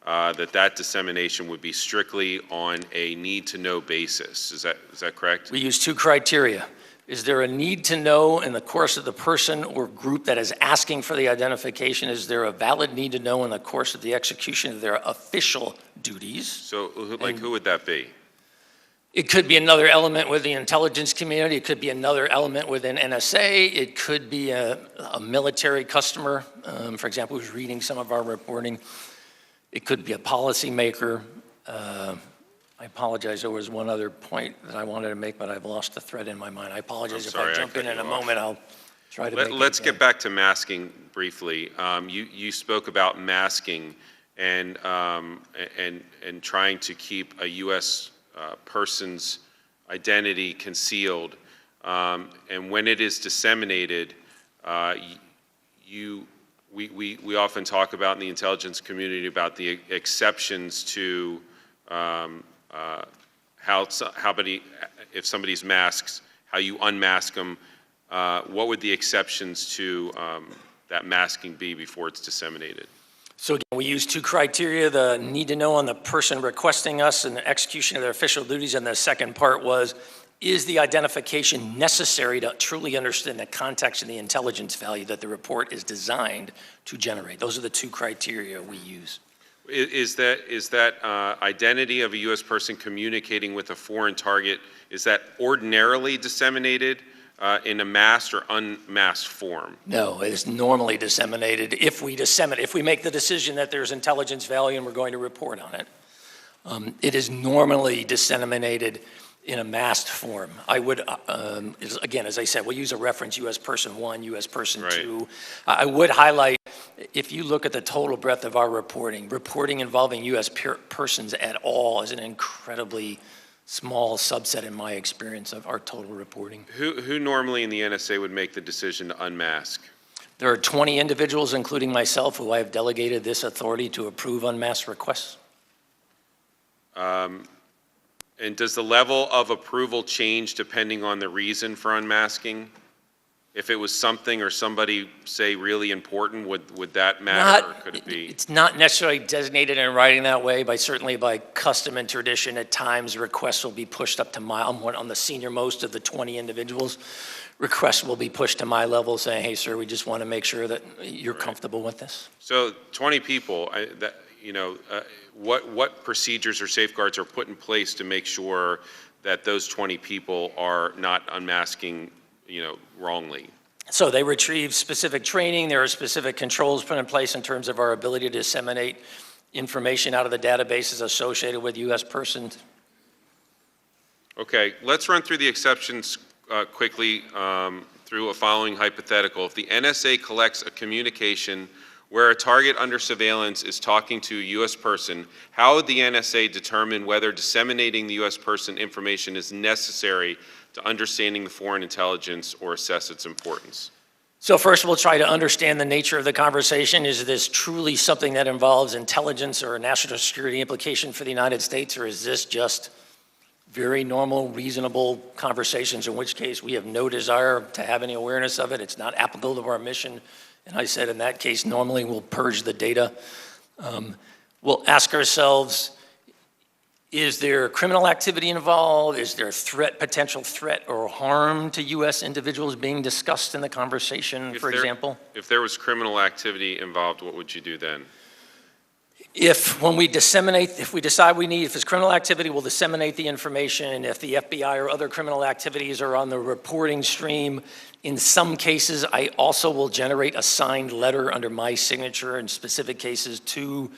that dissemination would be strictly on a need-to-know basis. Is that correct? We use two criteria. Is there a need to know in the course of the person or group that is asking for the identification? Is there a valid need to know in the course of the execution of their official duties? So, who would that be? It could be another element with the intelligence community. It could be another element within NSA. It could be a military customer, for example, who's reading some of our reporting. It could be a policymaker. I apologize. There was one other point that I wanted to make, but I've lost the thread in my mind. I apologize. If sorry, I I jump cut in you a off. moment, I'll try to make it Let's again. get back to masking briefly. You spoke about masking and trying to keep a U.S. Person's identity concealed. And when it is disseminated, we often talk about in the intelligence community about the exceptions to if somebody's masks, how you unmask them. What would the exceptions to that masking be before it's disseminated? So again, we use two criteria: the need to know on the person requesting us and the execution of their official duties. And the second part was, is the identification necessary to truly understand the context and the intelligence value that the report is designed to generate? Those are the two criteria we use. Is that identity of a U.S. person communicating with a foreign target, is that ordinarily disseminated in a masked or unmasked form? No, it is normally disseminated. If we make the decision that there's intelligence value and we're going to report on it, it is normally disseminated in a masked form. I would, again, as I said, we'll use a reference, U.S. Person 1, U.S. Person 2. I would highlight, if you look at the total breadth of our reporting involving U.S. persons at all is an incredibly small subset, in my experience, of our total reporting. Who normally in the NSA would make the decision to unmask? There are 20 individuals, including myself, who I have delegated this authority to approve unmasked requests. And does the level of approval change depending on the reason for unmasking? If it was something or somebody, say, really important, would that matter, or could it be? It's not necessarily designated in writing that way, certainly by custom and tradition. At times, requests will be pushed up to on the senior most of the 20 individuals. Requests will be pushed to my level saying, hey, sir, we just want to make sure that you're comfortable with this. So 20 people, what procedures or safeguards are put in place to make sure that those 20 people are not unmasking, wrongly? So they retrieve specific training. There are specific controls put in place in terms of our ability to disseminate information out of the databases associated with U.S. persons. Okay, let's run through the exceptions quickly through a following hypothetical. If the NSA collects a communication where a target under surveillance is talking to a U.S. person, how would the NSA determine whether disseminating the U.S. person information is necessary to understanding the foreign intelligence or assess its importance? So first, we'll try to understand the nature of the conversation. Is this truly something that involves intelligence or a national security implication for the United States, or is this just very normal, reasonable conversations, in which case we have no desire to have any awareness of it? It's not applicable to our mission. And I said, in that case, normally we'll purge the data. We'll ask ourselves, is there criminal activity involved? Is there potential threat or harm to U.S. individuals being discussed in the conversation, for example? If there was criminal activity involved, what would you do then? If we decide if it's criminal activity, we'll disseminate the information. If the FBI or other criminal activities are on the reporting stream, in some cases, I also will generate a signed letter under my signature in specific cases to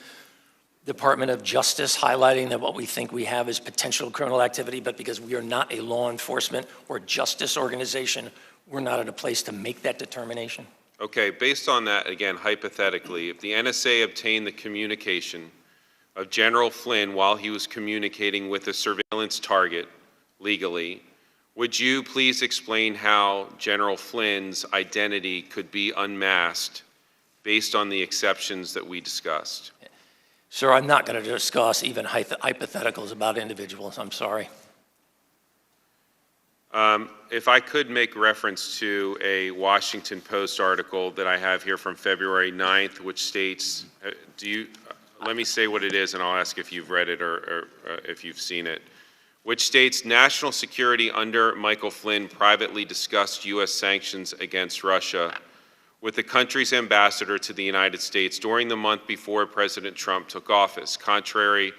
Department of Justice, highlighting that what we think we have is potential criminal activity, but because we are not a law enforcement or justice organization, we're not at a place to make that determination. Okay, based on that, again, hypothetically, if the NSA obtained the communication of General Flynn while he was communicating with a surveillance target legally, would you please explain how General Flynn's identity could be unmasked based on the exceptions that we discussed? Sir, I'm not going to discuss even hypotheticals about individuals. I'm sorry. If I could make reference to a Washington Post article that I have here from February 9th, which states, let me say what it is and I'll ask if you've read it or if you've seen it, which states national security under Michael Flynn privately discussed U.S. sanctions against Russia with the country's ambassador to the United States during the month before President Trump took office, contrary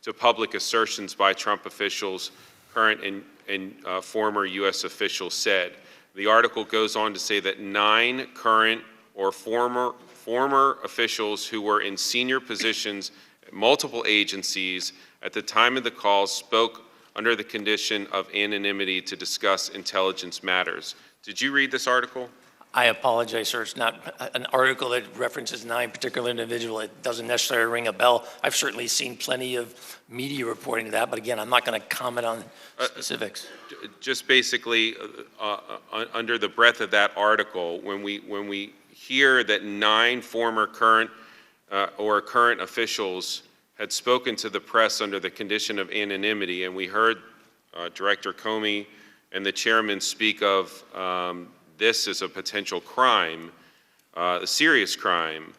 to public assertions by Trump officials, current and former U.S. officials said. The article goes on to say that 9 current or former officials who were in senior positions multiple agencies at the time of the call spoke under the condition of anonymity to discuss intelligence matters. Did you read this article? I apologize, sir. It's not an article that references 9 particular individuals. It doesn't necessarily ring a bell. I've certainly seen plenty of media reporting to that, but again, I'm not going to comment on specifics. Just basically, under the breadth of that article, when we hear that 9 former current officials had spoken to the press under the condition of anonymity, and we heard Director Comey and the chairman speak of this as a potential crime, a serious crime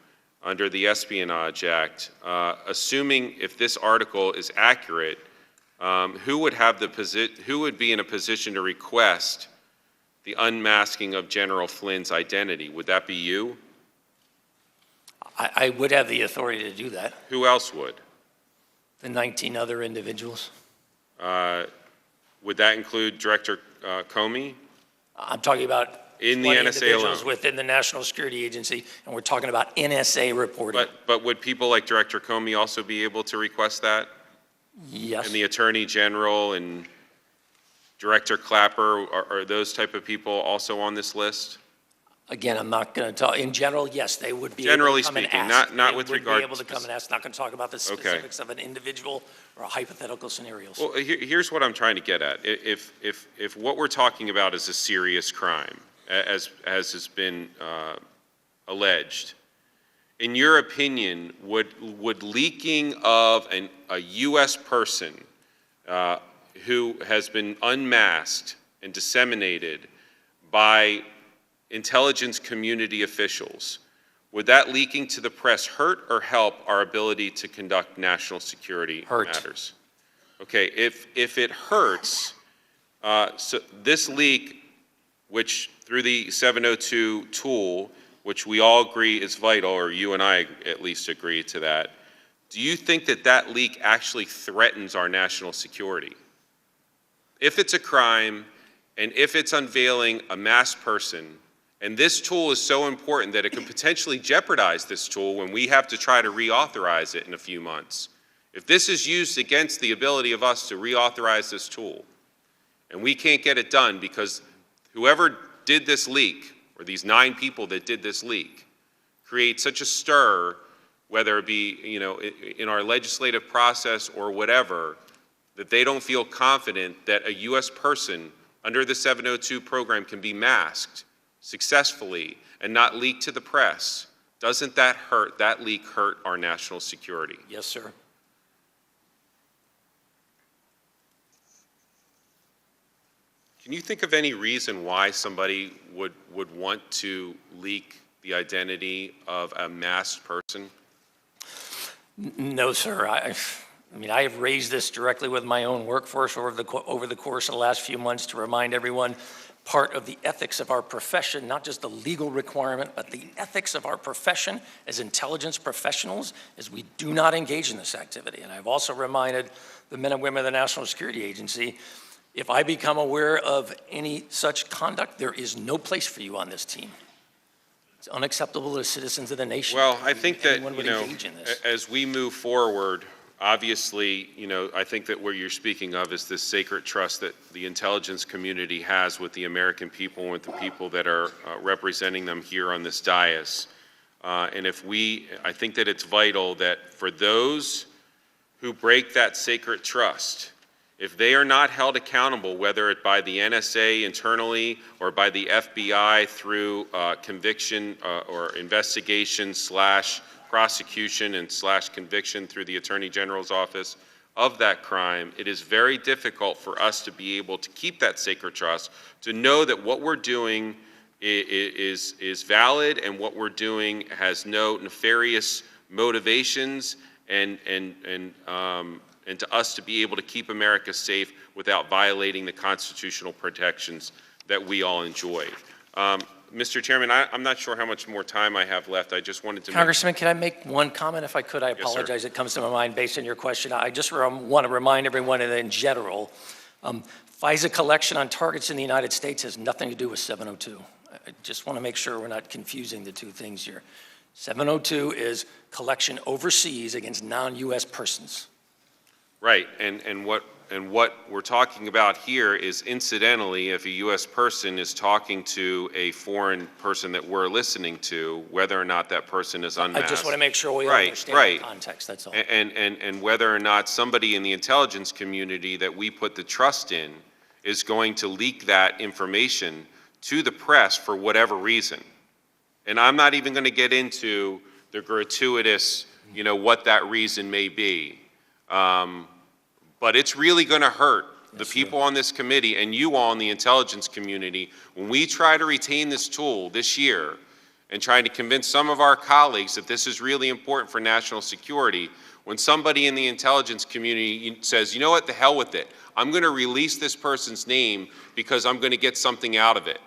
under the Espionage Act. Assuming if this article is accurate, who would be in a position to request the unmasking of General Flynn's identity? Would that be you? I would have the authority to do that. Who else would? The 19 other individuals. Would that include Director Comey? I'm talking about In the 20 NSA individuals alone? within the National Security Agency, and we're talking about NSA reporting. But would people like Director Comey also be able to request that? Yes. And the Attorney General and Director Clapper, are those type of people also on this list? Again, I'm not going to talk, in general, yes, they would be Generally able to come speaking, and ask. not with They regard would be able to come and ask, not going to talk about the Okay. specifics of an individual or hypothetical scenarios. Well, here's what I'm trying to get at. If what we're talking about is a serious crime, as has been alleged, in your opinion, would leaking of a U.S. person who has been unmasked and disseminated by intelligence community officials, would that leaking to the press hurt or help our ability to conduct national security matters? Okay, if it hurts, so this leak, which through the 702 tool, which we all agree is vital, or you and I at least agree to that, do you think that that leak actually threatens our national security? If it's a crime, and if it's unveiling a masked person, and this tool is so important that it could potentially jeopardize this tool when we have to try to reauthorize it in a few months. If this is used against the ability of us to reauthorize this tool, and we can't get it done because whoever did this leak, or these 9 people that did this leak, create such a stir, whether it be in our legislative process or whatever, that they don't feel confident that a U.S. person under the 702 program can be masked successfully and not leak to the press, doesn't that leak hurt our national security? Yes, sir. Can you think of any reason why somebody would want to leak the identity of a masked person? No, sir. I mean, I have raised this directly with my own workforce over the course of the last few months to remind everyone part of the ethics of our profession, not just the legal requirement, but the ethics of our profession as intelligence professionals, is we do not engage in this activity. And I've also reminded the men and women of the National Security Agency, if I become aware of any such conduct, there is no place for you on this team. It's unacceptable to citizens of the nation. Well, I think that, anyone would engage in this. as we move forward, obviously, I think that what you're speaking of is this sacred trust that the intelligence community has with the American people and with the people that are representing them here on this dais. And I think that it's vital that for those who break that sacred trust, if they are not held accountable, whether it by the NSA internally or by the FBI through conviction or investigation / prosecution and / conviction through the Attorney General's office of that crime, it is very difficult for us to be able to keep that sacred trust, to know that what we're doing is valid and what we're doing has no nefarious motivations, and to us to be able to keep America safe without violating the constitutional protections that we all enjoy. Mr. Chairman, I'm not sure how much more time I have left. I just wanted to Congressman, can I make one comment if I could? I apologize. It comes to my mind based on your question. I just want to remind everyone that in general, FISA collection on targets in the United States has nothing to do with 702. I just want to make sure we're not confusing the two things here. 702 is collection overseas against non-U.S. persons. Right, and what we're talking about here is incidentally, if a U.S. person is talking to a foreign person that we're listening to, whether or not that person is unmasked. I just want to make sure we Right, understand right. the context, that's all. And whether or not somebody in the intelligence community that we put the trust in is going to leak that information to the press for whatever reason. And I'm not even going to get into the gratuitous, what that reason may be. But it's really going to hurt the people on this committee and you all in the intelligence community when we try to retain this tool this year and trying to convince some of our colleagues that this is really important for national security. When somebody in the intelligence community says, you know what, the hell with it. I'm going to release this person's name because I'm going to get something out of it.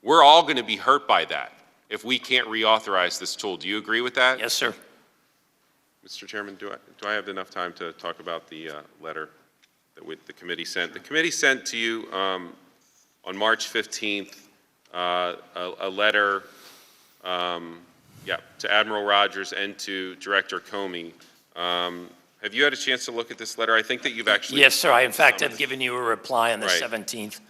We're all going to be hurt by that if we can't reauthorize this tool. Do you agree with that? Yes, sir. Mr. Chairman, do I have enough time to talk about the letter that the committee sent? The committee sent to you on March 15th a letter to Admiral Rogers and to Director Comey. Have you had a chance to look at this letter? I think that you've actually... Yes, sir. I, in fact, have given you a reply on the Right. 17th.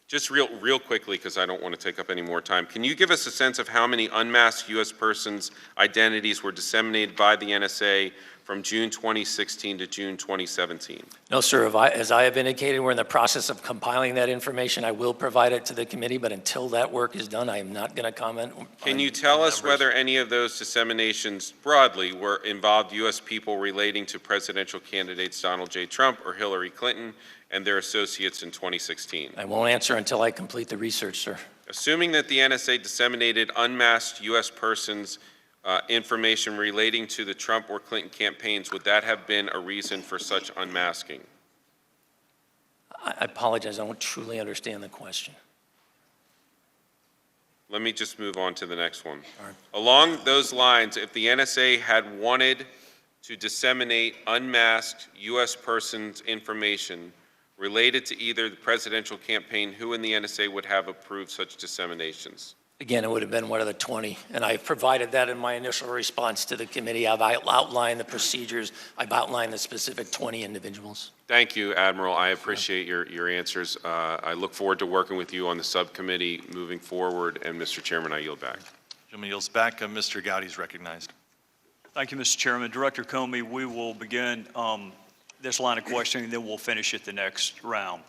Just real quickly, because I don't want to take up any more time, can you give us a sense of how many unmasked U.S. persons' identities were disseminated by the NSA from June 2016 to June 2017? No, sir. As I have indicated, we're in the process of compiling that information. I will provide it to the committee, but until that work is done, I am not going to comment. Can you tell us whether any of those disseminations broadly involved U.S. people relating to presidential candidates Donald J. Trump or Hillary Clinton and their associates in 2016? I won't answer until I complete the research, sir. Assuming that the NSA disseminated unmasked U.S. persons' information relating to the Trump or Clinton campaigns, would that have been a reason for such unmasking? I apologize. I don't truly understand the question. Let me just move on to the next one. All right. Along those lines, if the NSA had wanted to disseminate unmasked U.S. persons' information related to either the presidential campaign, who in the NSA would have approved such disseminations? Again, it would have been one of the 20, and I provided that in my initial response to the committee. I've outlined the procedures. I've outlined the specific 20 individuals. Thank you, Admiral. I appreciate your answers. I look forward to working with you on the subcommittee moving forward. And Mr. Chairman, I yield back. Gentleman yields back. Mr. Gowdy is recognized. Thank you, Mr. Chairman. Director Comey, we will begin this line of questioning, then we'll finish it the next round.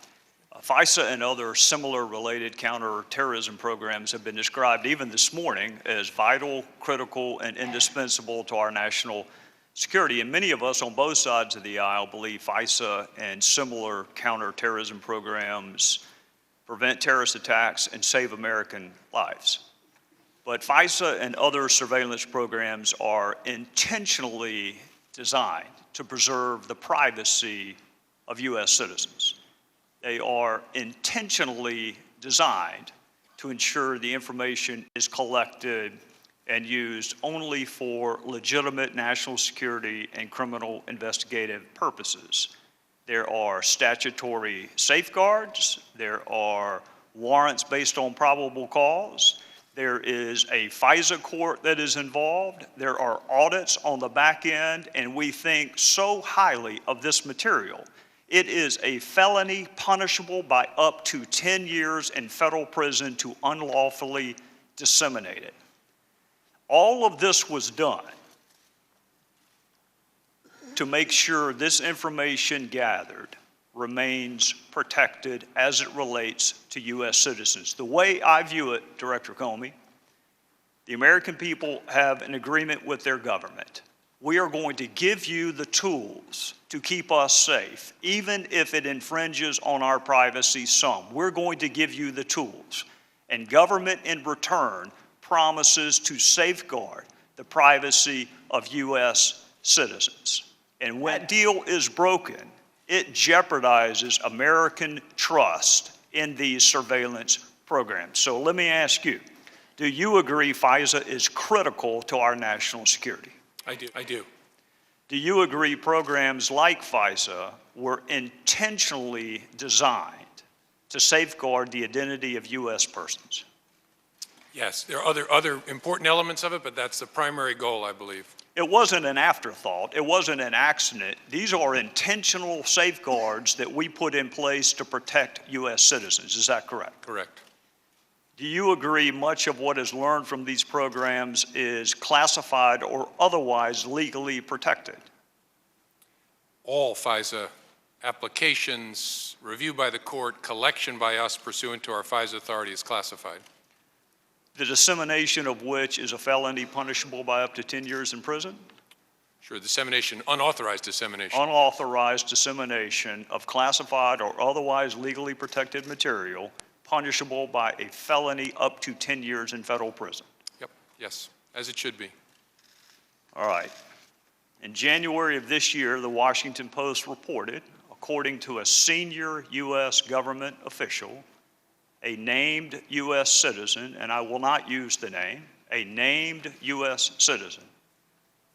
FISA and other similar related counterterrorism programs have been described even this morning as vital, critical, and indispensable to our national security. And many of us on both sides of the aisle believe FISA and similar counterterrorism programs prevent terrorist attacks and save American lives. But FISA and other surveillance programs are intentionally designed to preserve the privacy of U.S. citizens. They are intentionally designed to ensure the information is collected and used only for legitimate national security and criminal investigative purposes. There are statutory safeguards. There are warrants based on probable cause. There is a FISA court that is involved. There are audits on the back end, and we think so highly of this material. It is a felony punishable by up to 10 years in federal prison to unlawfully disseminate it. All of this was done to make sure this information gathered remains protected as it relates to U.S. citizens. The way I view it, Director Comey, the American people have an agreement with their government. We are going to give you the tools to keep us safe, even if it infringes on our privacy some. We're going to give you the tools. And government in return promises to safeguard the privacy of U.S. citizens. And when that deal is broken, it jeopardizes American trust in these surveillance programs. So let me ask you, do you agree FISA is critical to our national security? I do. Do you agree programs like FISA were intentionally designed to safeguard the identity of U.S. persons? Yes, there are other important elements of it, but that's the primary goal, I believe. It wasn't an afterthought. It wasn't an accident. These are intentional safeguards that we put in place to protect U.S. citizens. Is that correct? Correct. Do you agree much of what is learned from these programs is classified or otherwise legally protected? All FISA applications, review by the court, collection by us pursuant to our FISA authority is classified. The dissemination of which is a felony punishable by up to 10 years in prison? Sure, dissemination, unauthorized dissemination. Unauthorized dissemination of classified or otherwise legally protected material punishable by a felony up to 10 years in federal prison. Yep, yes, as it should be. All right. In January of this year, the Washington Post reported, according to a senior U.S. government official, a named U.S. citizen, and I will not use the name, a named U.S. citizen,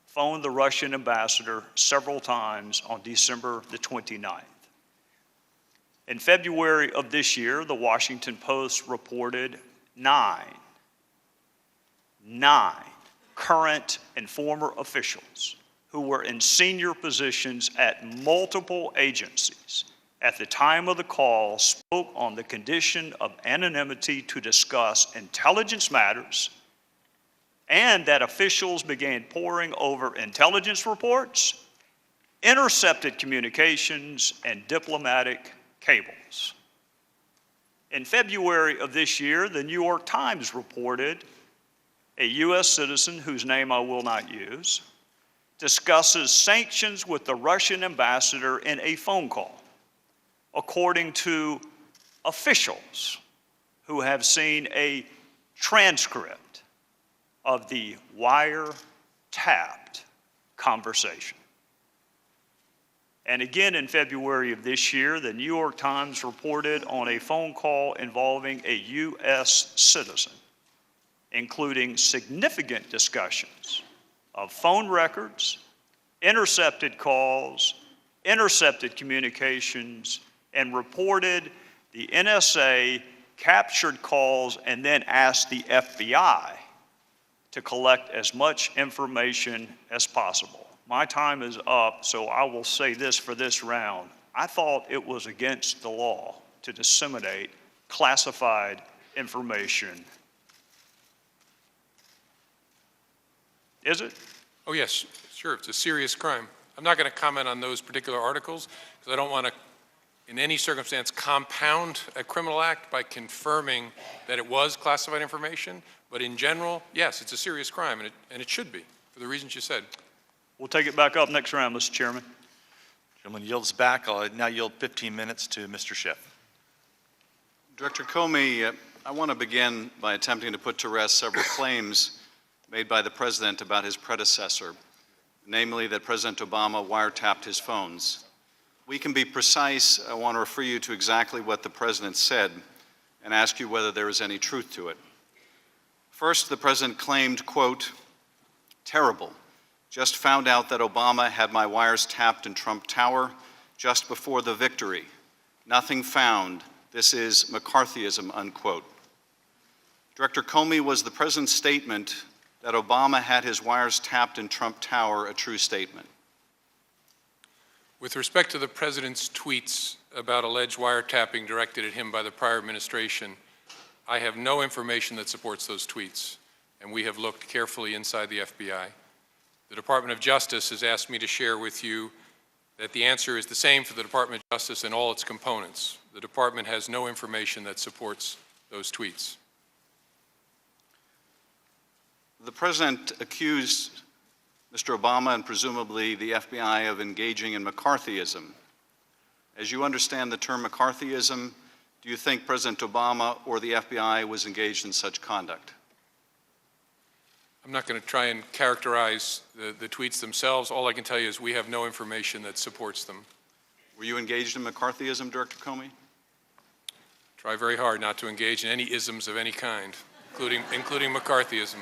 phoned the Russian ambassador several times on December the 29th. In February of this year, the Washington Post reported nine current and former officials who were in senior positions at multiple agencies at the time of the call spoke on the condition of anonymity to discuss intelligence matters, and that officials began poring over intelligence reports, intercepted communications, and diplomatic cables. In February of this year, the New York Times reported a U.S. citizen, whose name I will not use, discusses sanctions with the Russian ambassador in a phone call, according to officials who have seen a transcript of the wiretapped conversation. And again in February of this year, the New York Times reported on a phone call involving a U.S. citizen, including significant discussions of phone records, intercepted calls, intercepted communications, and reported the NSA captured calls and then asked the FBI to collect as much information as possible. My time is up, so I will say this for this round. I thought it was against the law to disseminate classified information. Is it? Oh, yes, sure, it's a serious crime. I'm not going to comment on those particular articles because I don't want to, in any circumstance, compound a criminal act by confirming that it was classified information. But in general, yes, it's a serious crime, and it should be, for the reasons you said. We'll take it back up next round, Mr. Chairman. Gentleman yields back. I'll now yield 15 minutes to Mr. Schiff. Director Comey, I want to begin by attempting to put to rest several claims made by the President about his predecessor, namely that President Obama wiretapped his phones. We can be precise. I want to refer you to exactly what the President said and ask you whether there is any truth to it. First, the President claimed, quote, "Terrible. Just found out that Obama had my wires tapped in Trump Tower just before the victory. Nothing found. This is McCarthyism," unquote. Director Comey, was the President's statement that Obama had his wires tapped in Trump Tower a true statement? With respect to the President's tweets about alleged wiretapping directed at him by the prior administration, I have no information that supports those tweets, and we have looked carefully inside the FBI. The Department of Justice has asked me to share with you that the answer is the same for the Department of Justice and all its components. The Department has no information that supports those tweets. The President accused Mr. Obama and presumably the FBI of engaging in McCarthyism. As you understand the term McCarthyism, do you think President Obama or the FBI was engaged in such conduct? I'm not going to try and characterize the tweets themselves. All I can tell you is we have no information that supports them. Were you engaged in McCarthyism, Director Comey? Try very hard not to engage in any isms of any kind, including McCarthyism.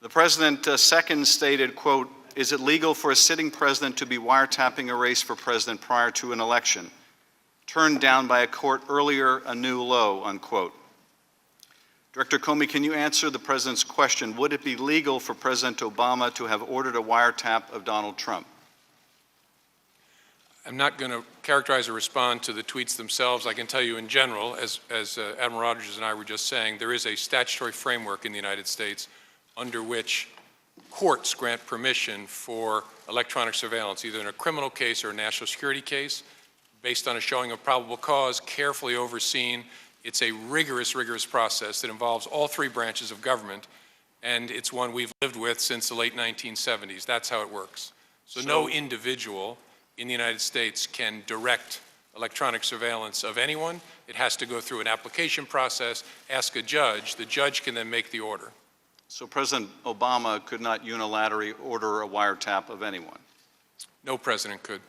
The President second stated, quote, "Is it legal for a sitting president to be wiretapping a race for president prior to an election? Turned down by a court earlier, a new low," unquote. Director Comey, can you answer the President's question? Would it be legal for President Obama to have ordered a wiretap of Donald Trump? I'm not going to characterize or respond to the tweets themselves. I can tell you in general, as Admiral Rogers and I were just saying, there is a statutory framework in the United States under which courts grant permission for electronic surveillance, either in a criminal case or a national security case, based on a showing of probable cause, carefully overseen. It's a rigorous process that involves all three branches of government, and it's one we've lived with since the late 1970s. That's how it works. So no individual in the United States can direct electronic surveillance of anyone. It has to go through an application process, ask a judge. The judge can then make the order. So President Obama could not unilaterally order a wiretap of anyone? No president could.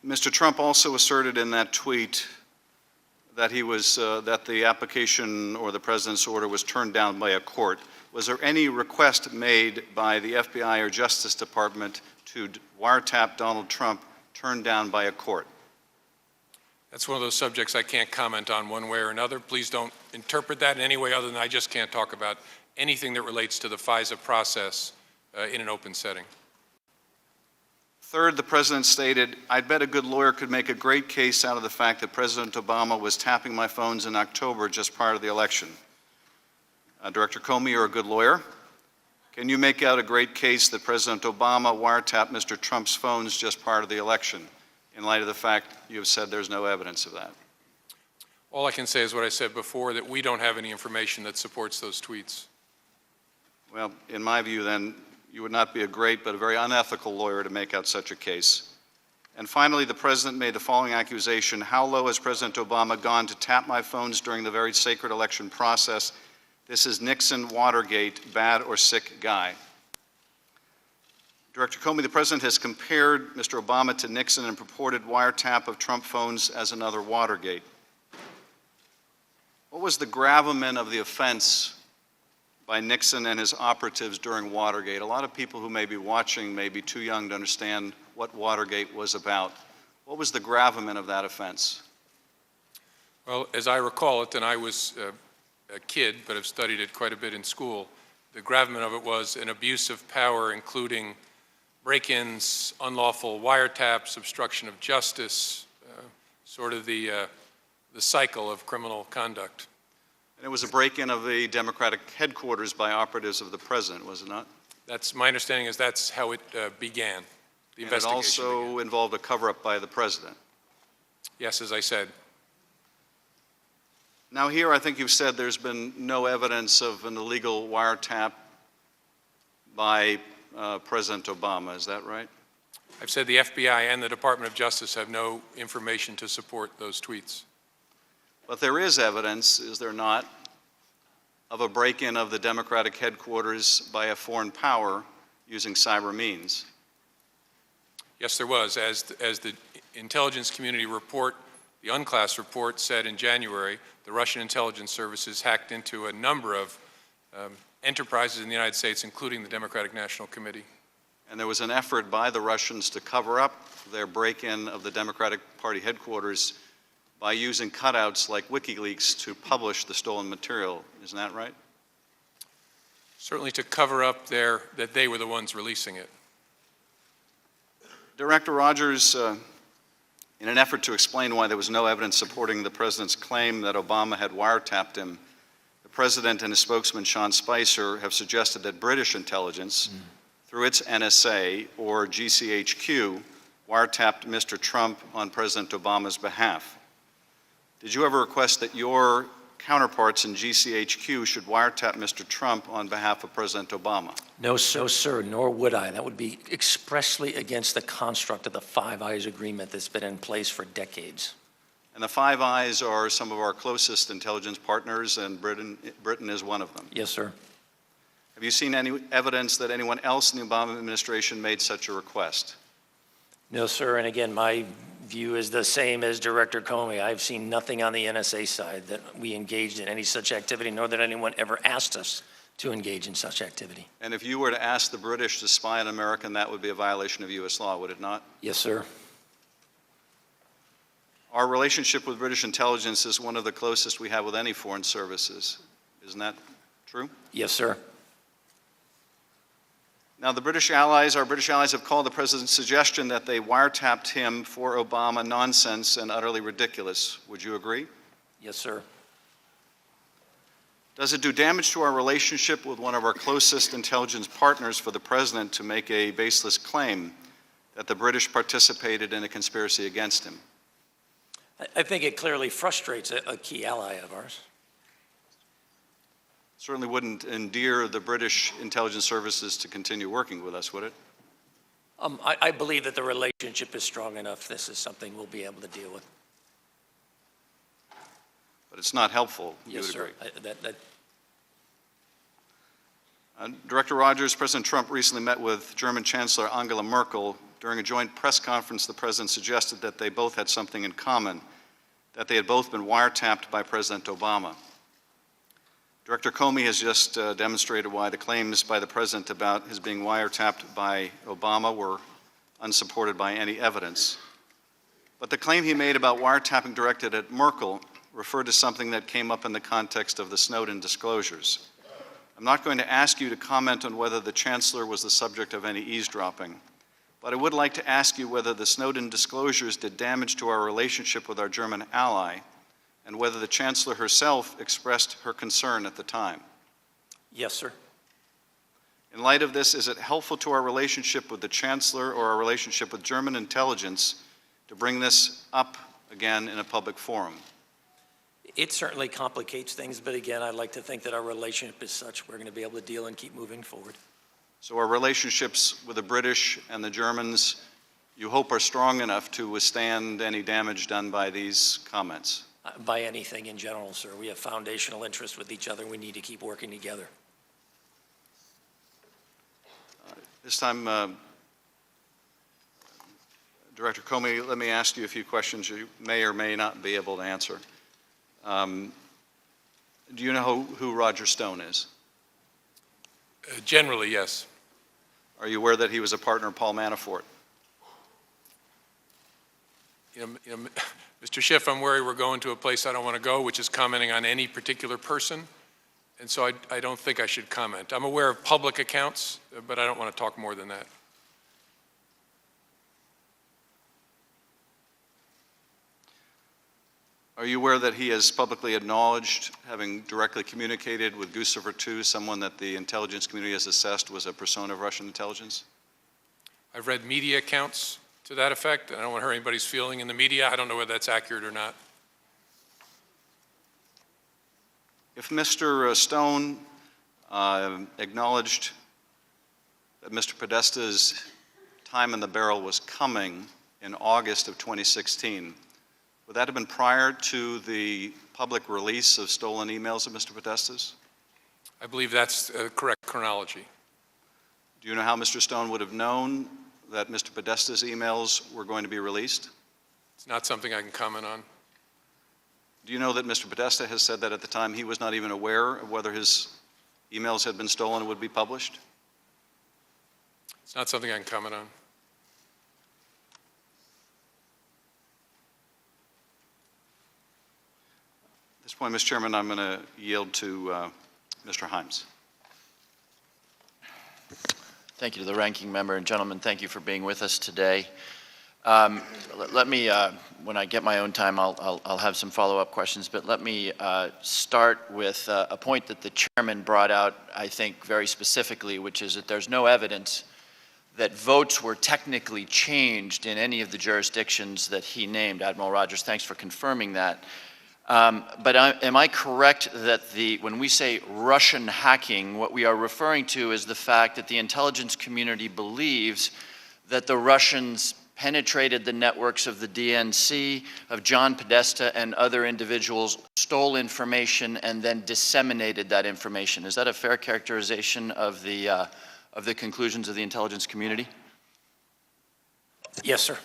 Mr. Trump also asserted in that tweet that that the application or the president's order was turned down by a court. Was there any request made by the FBI or Justice Department to wiretap Donald Trump turned down by a court? That's one of those subjects I can't comment on one way or another. Please don't interpret that in any way other than I just can't talk about anything that relates to the FISA process in an open setting. Third, the president stated, "I'd bet a good lawyer could make a great case out of the fact that President Obama was tapping my phones in October just prior to the election." Director Comey, you're a good lawyer. Can you make out a great case that President Obama wiretapped Mr. Trump's phones just prior to the election, in light of the fact you have said there's no evidence of that? All I can say is what I said before, that we don't have any information that supports those tweets. Well, in my view, then, you would not be a great but a very unethical lawyer to make out such a case. And finally, the president made the following accusation: "How low has President Obama gone to tap my phones during the very sacred election process? This is Nixon, Watergate, bad or sick guy." Director Comey, the president has compared Mr. Obama to Nixon and purported wiretap of Trump phones as another Watergate. What was the gravamen of the offense by Nixon and his operatives during Watergate? A lot of people who may be watching may be too young to understand what Watergate was about. What was the gravamen of that offense? Well, as I recall it, and I was a kid, but have studied it quite a bit in school, the gravamen of it was an abuse of power, including break-ins, unlawful wiretaps, obstruction of justice, sort of the cycle of criminal conduct. And it was a break-in of the Democratic headquarters by operatives of the president, was it not? That's my understanding, is that's how it began. The And it investigation also began. involved a cover-up by the president. Yes, as I said. Now here, I think you've said there's been no evidence of an illegal wiretap by President Obama. Is that right? I've said the FBI and the Department of Justice have no information to support those tweets. But there is evidence, is there not, of a break-in of the Democratic headquarters by a foreign power using cyber means. Yes, there was. As the intelligence community report, the unclassed report said in January, the Russian intelligence services hacked into a number of enterprises in the United States, including the Democratic National Committee. And there was an effort by the Russians to cover up their break-in of the Democratic Party headquarters by using cutouts like WikiLeaks to publish the stolen material. Isn't that right? Certainly to cover up that they were the ones releasing it. Director Rogers, in an effort to explain why there was no evidence supporting the president's claim that Obama had wiretapped him, the president and his spokesman, Sean Spicer, have suggested that British intelligence, through its NSA or GCHQ, wiretapped Mr. Trump on President Obama's behalf. Did you ever request that your counterparts in GCHQ should wiretap Mr. Trump on behalf of President Obama? No, sir, nor would I. That would be expressly against the construct of the Five Eyes agreement that's been in place for decades. And the Five Eyes are some of our closest intelligence partners, and Britain is one of them. Yes, sir. Have you seen any evidence that anyone else in the Obama administration made such a request? No, sir, and again, my view is the same as Director Comey. I've seen nothing on the NSA side that we engaged in any such activity, nor that anyone ever asked us to engage in such activity. And if you were to ask the British to spy on America, that would be a violation of U.S. law, would it not? Yes, sir. Our relationship with British intelligence is one of the closest we have with any foreign services. Isn't that true? Yes, sir. Now, our British allies have called the President's suggestion that they wiretapped him for Obama nonsense and utterly ridiculous. Would you agree? Yes, sir. Does it do damage to our relationship with one of our closest intelligence partners for the President to make a baseless claim that the British participated in a conspiracy against him? I think it clearly frustrates a key ally of ours. Certainly wouldn't endear the British intelligence services to continue working with us, would it? I believe that the relationship is strong enough. This is something we'll be able to deal with. But it's not helpful, you Yes, would sir. agree. Director Rogers, President Trump recently met with German Chancellor Angela Merkel. During a joint press conference, the President suggested that they both had something in common, that they had both been wiretapped by President Obama. Director Comey has just demonstrated why the claims by the President about his being wiretapped by Obama were unsupported by any evidence. But the claim he made about wiretapping directed at Merkel referred to something that came up in the context of the Snowden disclosures. I'm not going to ask you to comment on whether the Chancellor was the subject of any eavesdropping, but I would like to ask you whether the Snowden disclosures did damage to our relationship with our German ally, and whether the Chancellor herself expressed her concern at the time. Yes, sir. In light of this, is it helpful to our relationship with the Chancellor or our relationship with German intelligence to bring this up again in a public forum? It certainly complicates things, but again, I'd like to think that our relationship is such we're going to be able to deal and keep moving forward. So our relationships with the British and the Germans, you hope, are strong enough to withstand any damage done by these comments? By anything in general, sir. We have foundational interest with each other, and we need to keep working together. This time, Director Comey, let me ask you a few questions you may or may not be able to answer. Do you know who Roger Stone is? Generally, yes. Are you aware that he was a partner of Paul Manafort? Mr. Schiff, I'm worried we're going to a place I don't want to go, which is commenting on any particular person, and so I don't think I should comment. I'm aware of public accounts, but I don't want to talk more than that. Are you aware that he has publicly acknowledged having directly communicated with Guccifer II, someone that the intelligence community has assessed was a persona of Russian intelligence? I've read media accounts to that effect. I don't want to hurt anybody's feeling in the media. I don't know whether that's accurate or not. If Mr. Stone acknowledged that Mr. Podesta's time in the barrel was coming in August of 2016, would that have been prior to the public release of stolen emails of Mr. Podesta's? I believe that's a correct chronology. Do you know how Mr. Stone would have known that Mr. Podesta's emails were going to be released? It's not something I can comment on. Do you know that Mr. Podesta has said that at the time he was not even aware of whether his emails had been stolen and would be published? It's not something I can comment on. At this point, Mr. Chairman, I'm going to yield to Mr. Himes. Thank you to the ranking member, and gentlemen, thank you for being with us today. Let me, when I get my own time, I'll have some follow-up questions, but let me start with a point that the chairman brought out, I think, very specifically, which is that there's no evidence that votes were technically changed in any of the jurisdictions that he named. Admiral Rogers, thanks for confirming that. But am I correct that when we say Russian hacking, what we are referring to is the fact that the intelligence community believes that the Russians penetrated the networks of the DNC, of John Podesta and other individuals, stole information, and then disseminated that information? Is that a fair characterization of the conclusions of the intelligence community? Yes, sir.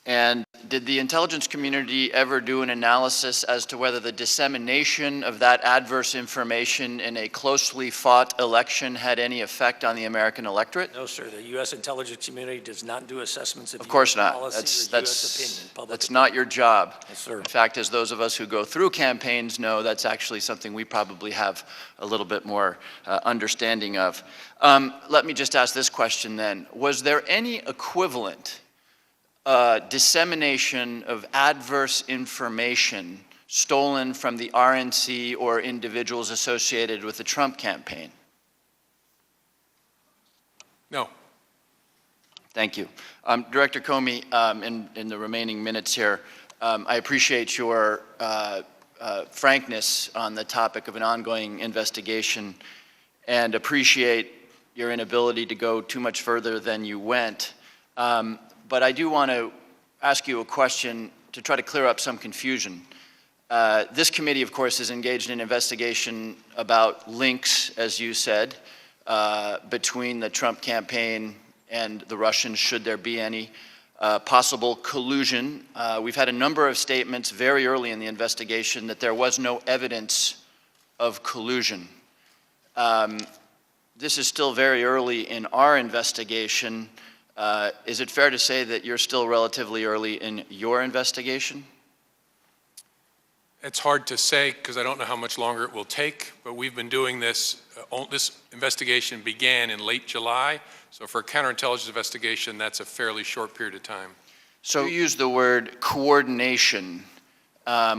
And did the intelligence community ever do an analysis as to whether the dissemination of that adverse information in a closely fought election had any effect on the American electorate? No, sir. The U.S. intelligence community does not do assessments of Of course US not. policy or U.S. opinion. Public That's not your job. Yes, sir. In fact, as those of us who go through campaigns know, that's actually something we probably have a little bit more understanding of. Let me just ask this question then. Was there any equivalent dissemination of adverse information stolen from the RNC or individuals associated with the Trump campaign? No. Thank you. Director Comey, in the remaining minutes here, I appreciate your frankness on the topic of an ongoing investigation and appreciate your inability to go too much further than you went. But I do want to ask you a question to try to clear up some confusion. This committee, of course, is engaged in an investigation about links, as you said, between the Trump campaign and the Russians, should there be any possible collusion. We've had a number of statements very early in the investigation that there was no evidence of collusion. This is still very early in our investigation. Is it fair to say that you're still relatively early in your investigation? It's hard to say because I don't know how much longer it will take, but we've been doing this. This investigation began in late July, so for a counterintelligence investigation, that's a fairly short period of time. So you use the word coordination,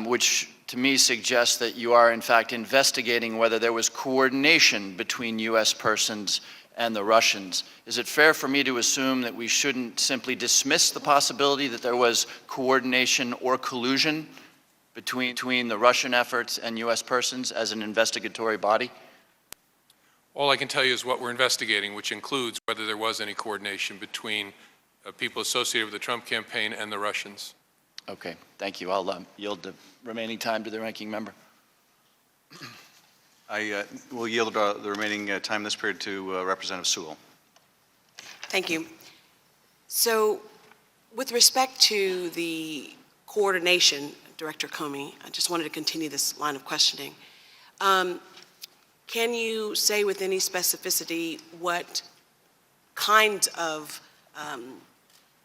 which to me suggests that you are in fact investigating whether there was coordination between U.S. persons and the Russians. Is it fair for me to assume that we shouldn't simply dismiss the possibility that there was coordination or collusion between the Russian efforts and U.S. persons as an investigatory body? All I can tell you is what we're investigating, which includes whether there was any coordination between people associated with the Trump campaign and the Russians. Okay, thank you. I'll yield the remaining time to the ranking member. I will yield the remaining time in this period to Representative Sewell. Thank you. So with respect to the coordination, Director Comey, I just wanted to continue this line of questioning. Can you say with any specificity what kinds of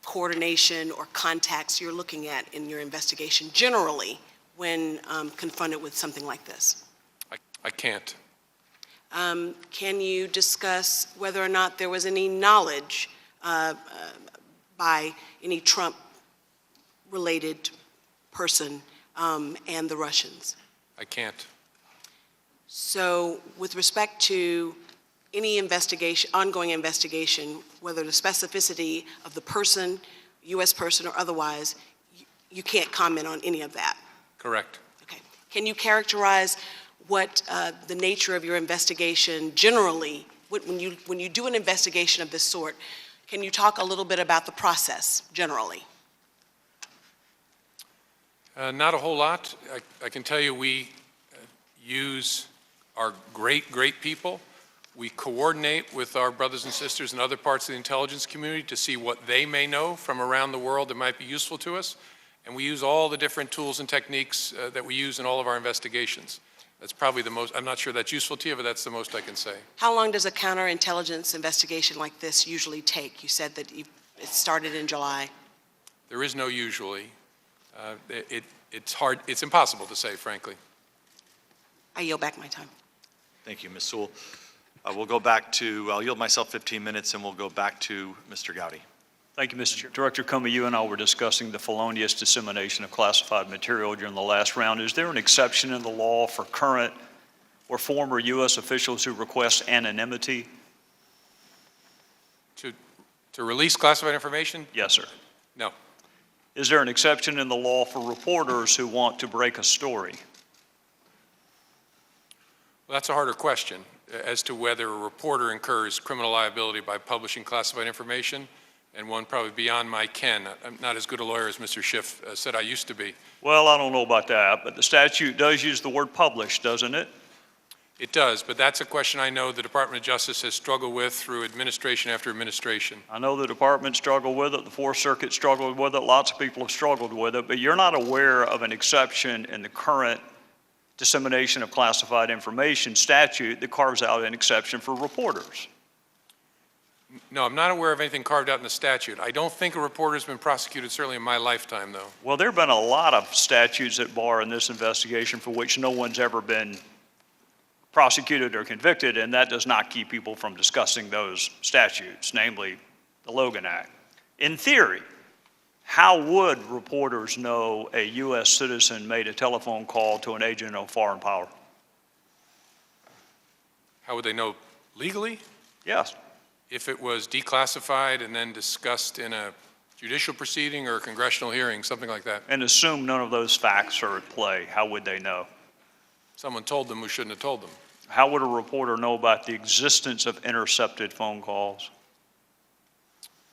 coordination or contacts you're looking at in your investigation generally when confronted with something like this? I can't. Can you discuss whether or not there was any knowledge by any Trump-related person and the Russians? I can't. So with respect to any investigation, ongoing investigation, whether the specificity of the person, U.S. person or otherwise, you can't comment on any of that? Correct. Okay. Can you characterize what the nature of your investigation generally, when you do an investigation of this sort, can you talk a little bit about the process generally? Not a whole lot. I can tell you we use our great people. We coordinate with our brothers and sisters in other parts of the intelligence community to see what they may know from around the world that might be useful to us. And we use all the different tools and techniques that we use in all of our investigations. That's probably the most, I'm not sure that's useful to you, but that's the most I can say. How long does a counterintelligence investigation like this usually take? You said that it started in July. There is no usually. It's hard, it's impossible to say, frankly. I yield back my time. Thank you, Ms. Sewell. We'll go back to, I'll yield myself 15 minutes and we'll go back to Mr. Gowdy. Thank you, Mr. Chair. Director Comey, you and I were discussing the felonious dissemination of classified material during the last round. Is there an exception in the law for current or former U.S. officials who request anonymity? To release classified information? Yes, sir. No. Is there an exception in the law for reporters who want to break a story? Well, that's a harder question as to whether a reporter incurs criminal liability by publishing classified information, and one probably beyond my ken. I'm not as good a lawyer as Mr. Schiff said I used to be. Well, I don't know about that, but the statute does use the word published, doesn't it? It does, but that's a question I know the Department of Justice has struggled with through administration after administration. I know the department struggled with it, the Fourth Circuit struggled with it, lots of people have struggled with it, but you're not aware of an exception in the current dissemination of classified information statute that carves out an exception for reporters. No, I'm not aware of anything carved out in the statute. I don't think a reporter's been prosecuted, certainly in my lifetime, though. Well, there have been a lot of statutes at bar in this investigation for which no one's ever been prosecuted or convicted, and that does not keep people from discussing those statutes, namely the Logan Act. In theory, how would reporters know a U.S. citizen made a telephone call to an agent of foreign power? How would they know legally? Yes. If it was declassified and then discussed in a judicial proceeding or a congressional hearing, something like that. And assume none of those facts are at play, how would they know? Someone told them who shouldn't have told them. How would a reporter know about the existence of intercepted phone calls?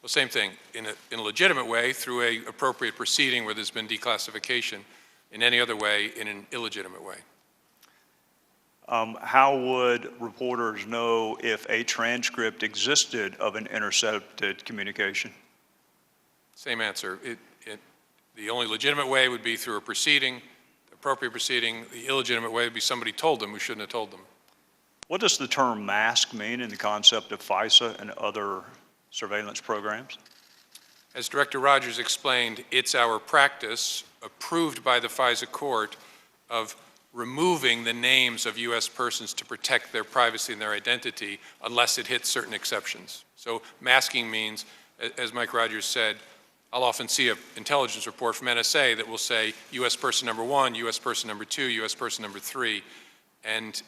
Well, same thing, in a legitimate way, through a appropriate proceeding where there's been declassification. In any other way, in an illegitimate way. How would reporters know if a transcript existed of an intercepted communication? Same answer. The only legitimate way would be through a proceeding, appropriate proceeding. The illegitimate way would be somebody told them who shouldn't have told them. What does the term mask mean in the concept of FISA and other surveillance programs? As Director Rogers explained, it's our practice, approved by the FISA court, of removing the names of U.S. persons to protect their privacy and their identity unless it hits certain exceptions. So masking means, as Mike Rogers said, I'll often see an intelligence report from NSA that will say U.S. person number 1, U.S. person number 2, U.S. person number 3, and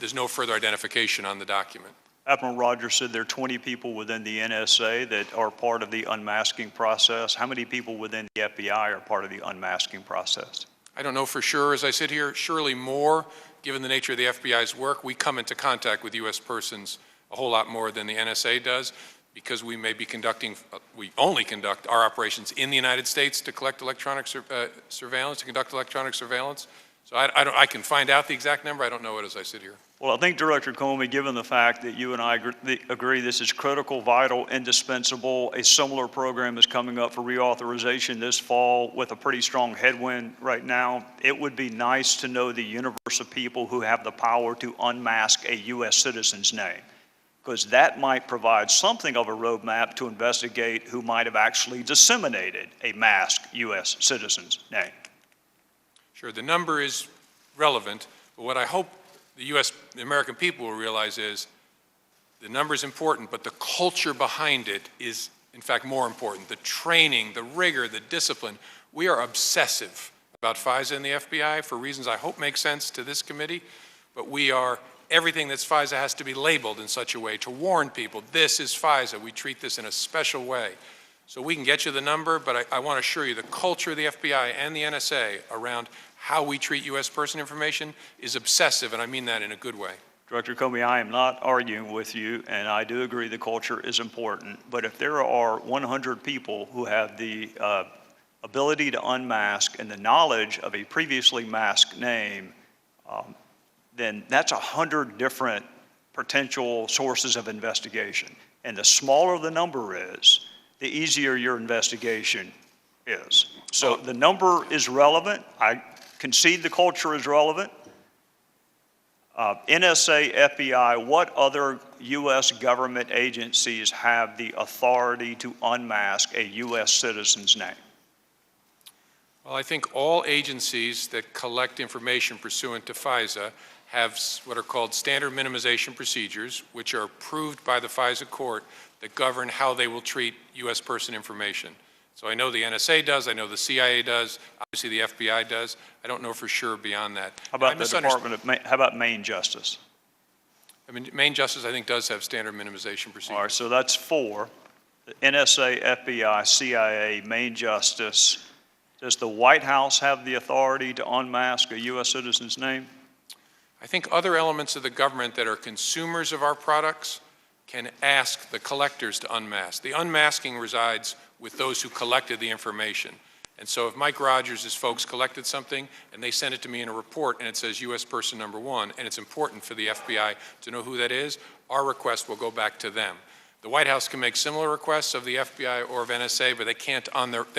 there's no further identification on the document. Admiral Rogers said there are 20 people within the NSA that are part of the unmasking process. How many people within the FBI are part of the unmasking process? I don't know for sure as I sit here, surely more, given the nature of the FBI's work. We come into contact with U.S. persons a whole lot more than the NSA does, because we may be conducting, we only conduct our operations in the United States to collect electronic surveillance, to conduct electronic surveillance. So I can find out the exact number. I don't know it as I sit here. Well, I think, Director Comey, given the fact that you and I agree this is critical, vital, indispensable, a similar program is coming up for reauthorization this fall with a pretty strong headwind right now, it would be nice to know the universe of people who have the power to unmask a U.S. citizen's name, because that might provide something of a roadmap to investigate who might have actually disseminated a masked U.S. citizen's name. Sure, the number is relevant, but what I hope the American people will realize is the number is important, but the culture behind it is, in fact, more important. The training, the rigor, the discipline. We are obsessive about FISA and the FBI for reasons I hope make sense to this committee, but everything that's FISA has to be labeled in such a way to warn people, this is FISA. We treat this in a special way. So we can get you the number, but I want to assure you the culture of the FBI and the NSA around how we treat U.S. person information is obsessive, and I mean that in a good way. Director Comey, I am not arguing with you, and I do agree the culture is important, but if there are 100 people who have the ability to unmask and the knowledge of a previously masked name, then that's 100 different potential sources of investigation. And the smaller the number is, the easier your investigation is. So the number is relevant. I concede the culture is relevant. NSA, FBI, what other U.S. government agencies have the authority to unmask a U.S. citizen's name? Well, I think all agencies that collect information pursuant to FISA have what are called standard minimization procedures, which are approved by the FISA court that govern how they will treat U.S. person information. So I know the NSA does, I know the CIA does, obviously the FBI does. I don't know for sure beyond that. How about the Department of how about Maine Justice? I mean, Maine Justice, I think, does have standard minimization procedures. All right, so that's 4. The NSA, FBI, CIA, Maine Justice. Does the White House have the authority to unmask a U.S. citizen's name? I think other elements of the government that are consumers of our products can ask the collectors to unmask. The unmasking resides with those who collected the information. And so if Mike Rogers' folks collected something and they send it to me in a report and it says U.S. person number 1, and it's important for the FBI to know who that is, our request will go back to them. The White House can make similar requests of the FBI or of NSA, but they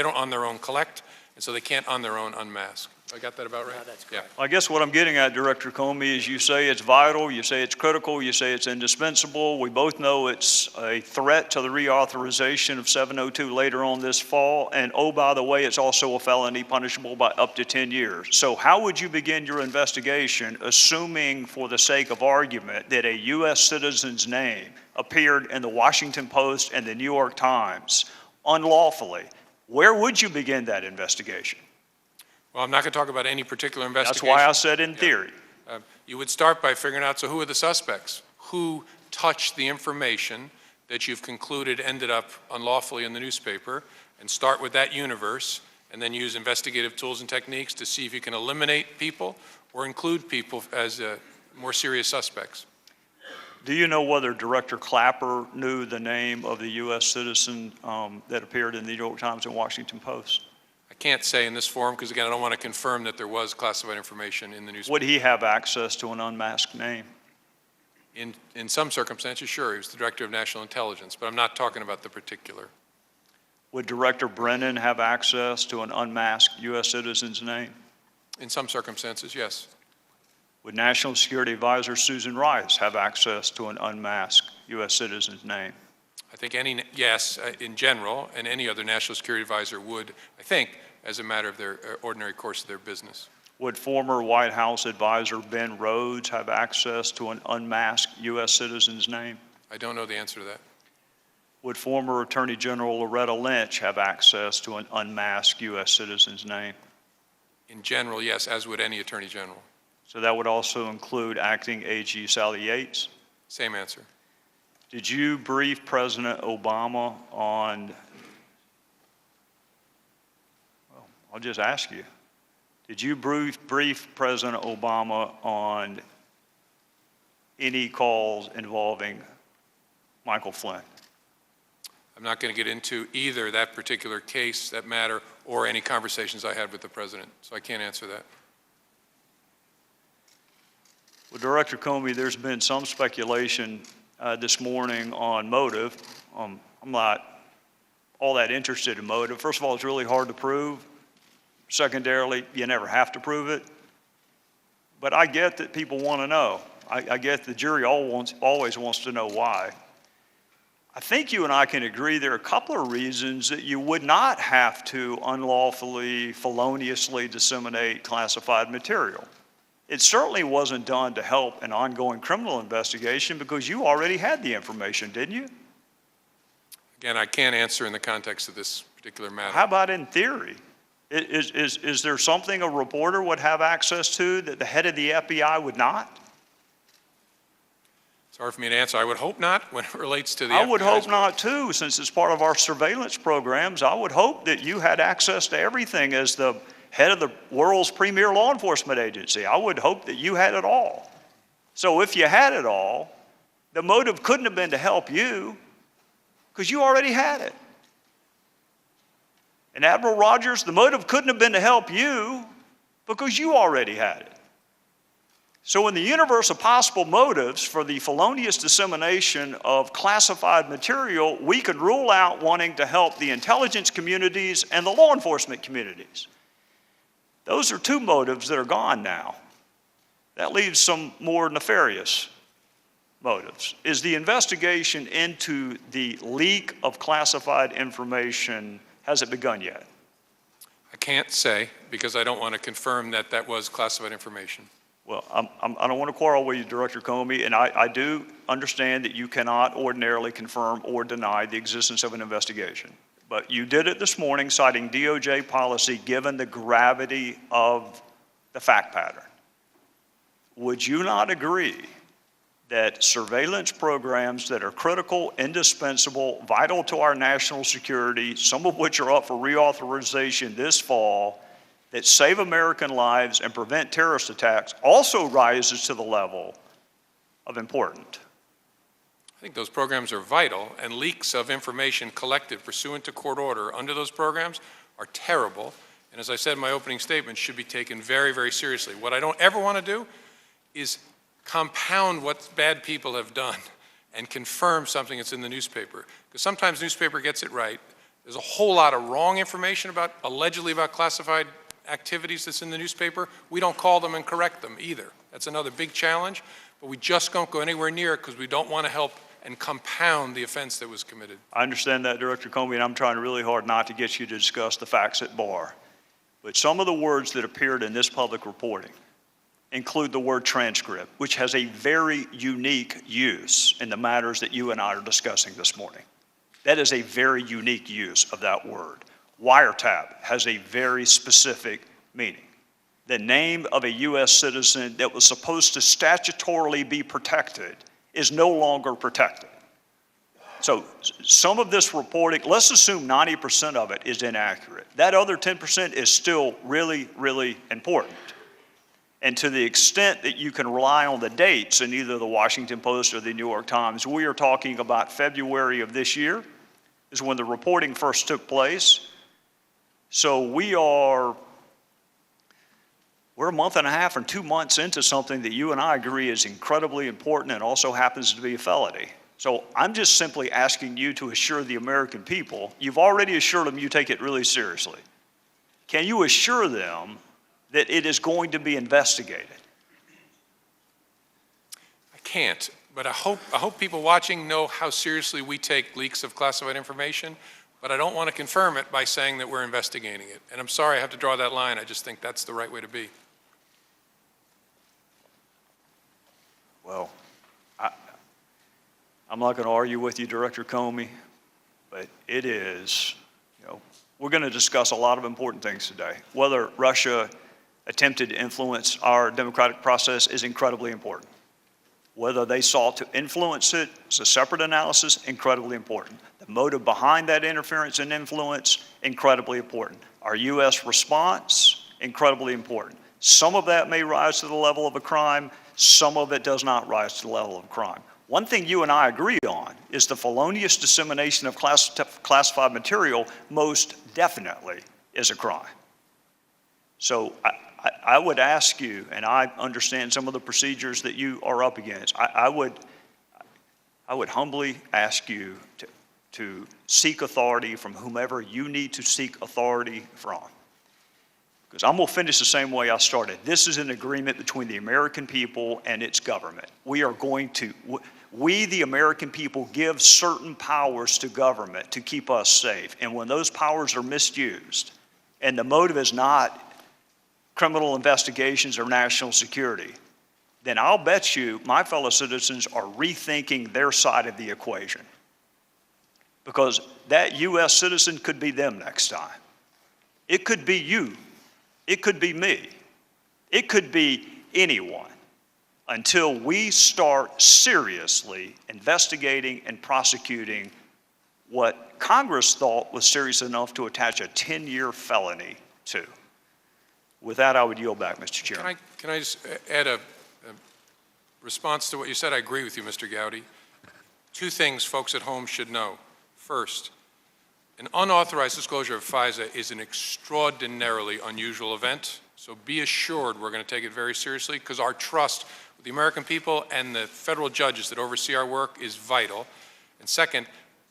don't on their own collect, and so they can't on their own unmask. I got that about right? No, that's correct. I guess what I'm getting at, Director Comey, is you say it's vital, you say it's critical, you say it's indispensable. We both know it's a threat to the reauthorization of 702 later on this fall. And oh, by the way, it's also a felony punishable by up to 10 years. So how would you begin your investigation, assuming for the sake of argument that a U.S. citizen's name appeared in the Washington Post and the New York Times unlawfully? Where would you begin that investigation? Well, I'm not going to talk about any particular investigation. That's why I said in theory. You would start by figuring out, so who are the suspects? Who touched the information that you've concluded ended up unlawfully in the newspaper, and start with that universe, and then use investigative tools and techniques to see if you can eliminate people or include people as more serious suspects. Do you know whether Director Clapper knew the name of the U.S. citizen that appeared in the New York Times and Washington Post? I can't say in this forum because, again, I don't want to confirm that there was classified information in the newspaper. Would he have access to an unmasked name? In some circumstances, sure. He was the Director of National Intelligence, but I'm not talking about the particular. Would Director Brennan have access to an unmasked U.S. citizen's name? In some circumstances, yes. Would National Security Advisor Susan Rice have access to an unmasked U.S. citizen's name? I think yes, in general, and any other national security advisor would, I think, as a matter of their ordinary course of their business. Would former White House advisor Ben Rhodes have access to an unmasked U.S. citizen's name? I don't know the answer to that. Would former Attorney General Loretta Lynch have access to an unmasked U.S. citizen's name? In general, yes, as would any Attorney General. So that would also include acting AG Sally Yates? Same answer. Did you brief President Obama on, well, I'll just ask you, did you brief President Obama on any calls involving Michael Flynn? I'm not going to get into either that particular case, that matter, or any conversations I had with the President, so I can't answer that. Well, Director Comey, there's been some speculation this morning on motive. I'm not all that interested in motive. First of all, it's really hard to prove. Secondarily, you never have to prove it. But I get that people want to know. I get the jury always wants to know why. I think you and I can agree there are a couple of reasons that you would not have to unlawfully, feloniously disseminate classified material. It certainly wasn't done to help an ongoing criminal investigation because you already had the information, didn't you? Again, I can't answer in the context of this particular matter. How about in theory? Is there something a reporter would have access to that the head of the FBI would not? It's hard for me to answer. I would hope not when it relates to the I would FBI's hope not too, since it's part of our surveillance programs. I would hope that you had access to everything as the head of the world's premier law enforcement agency. I would hope that you had it all. So if you had it all, the motive couldn't have been to help you because you already had it. And Admiral Rogers, the motive couldn't have been to help you because you already had it. So in the universe of possible motives for the felonious dissemination of classified material, we could rule out wanting to help the intelligence communities and the law enforcement communities. Those are two motives that are gone now. That leaves some more nefarious motives. Is the investigation into the leak of classified information, has it begun yet? I can't say because I don't want to confirm that that was classified information. Well, I don't want to quarrel with you, Director Comey, and I do understand that you cannot ordinarily confirm or deny the existence of an investigation. But you did it this morning citing DOJ policy given the gravity of the fact pattern. Would you not agree that surveillance programs that are critical, indispensable, vital to our national security, some of which are up for reauthorization this fall, that save American lives and prevent terrorist attacks also rises to the level of important? I think those programs are vital, and leaks of information collected pursuant to court order under those programs are terrible and as I said in my opening statement, should be taken very, very seriously. What I don't ever want to do is compound what bad people have done and confirm something that's in the newspaper. Because sometimes newspaper gets it right. There's a whole lot of wrong information allegedly about classified activities that's in the newspaper. We don't call them and correct them either. That's another big challenge, but we just don't go anywhere near it because we don't want to help and compound the offense that was committed. I understand that, Director Comey, and I'm trying really hard not to get you to discuss the facts at bar. But some of the words that appeared in this public reporting include the word transcript, which has a very unique use in the matters that you and I are discussing this morning. That is a very unique use of that word. Wiretap has a very specific meaning. The name of a U.S. citizen that was supposed to statutorily be protected is no longer protected. So some of this reporting, let's assume 90% of it is inaccurate. That other 10% is still really, really important. And to the extent that you can rely on the dates in either the Washington Post or the New York Times, we are talking about February of this year is when the reporting first took place. So we're a month and a half or 2 months into something that you and I agree is incredibly important and also happens to be a felony. So I'm just simply asking you to assure the American people, you've already assured them you take it really seriously. Can you assure them that it is going to be investigated? I can't, but I hope people watching know how seriously we take leaks of classified information, but I don't want to confirm it by saying that we're investigating it. And I'm sorry I have to draw that line. I just think that's the right way to be. Well, I'm not going to argue with you, Director Comey, but it is, we're going to discuss a lot of important things today. Whether Russia attempted to influence our democratic process is incredibly important. Whether they sought to influence it is a separate analysis, incredibly important. The motive behind that interference and influence, incredibly important. Our U.S. response, incredibly important. Some of that may rise to the level of a crime, some of it does not rise to the level of a crime. One thing you and I agree on is the felonious dissemination of classified material most definitely is a crime. So I would ask you, and I understand some of the procedures that you are up against, I would humbly ask you to seek authority from whomever you need to seek authority from. Because I'm going to finish the same way I started. This is an agreement between the American people and its government. We, the American people, give certain powers to government to keep us safe. And when those powers are misused, and the motive is not criminal investigations or national security, then I'll bet you my fellow citizens are rethinking their side of the equation. Because that U.S. citizen could be them next time. It could be you. It could be me. It could be anyone until we start seriously investigating and prosecuting what Congress thought was serious enough to attach a 10-year felony to. With that, I would yield back, Mr. Chairman. Can I just add a response to what you said? I agree with you, Mr. Gowdy. Two things folks at home should know. First, an unauthorized disclosure of FISA is an extraordinarily unusual event, so be assured we're going to take it very seriously because our trust with the American people and the federal judges that oversee our work is vital. And second,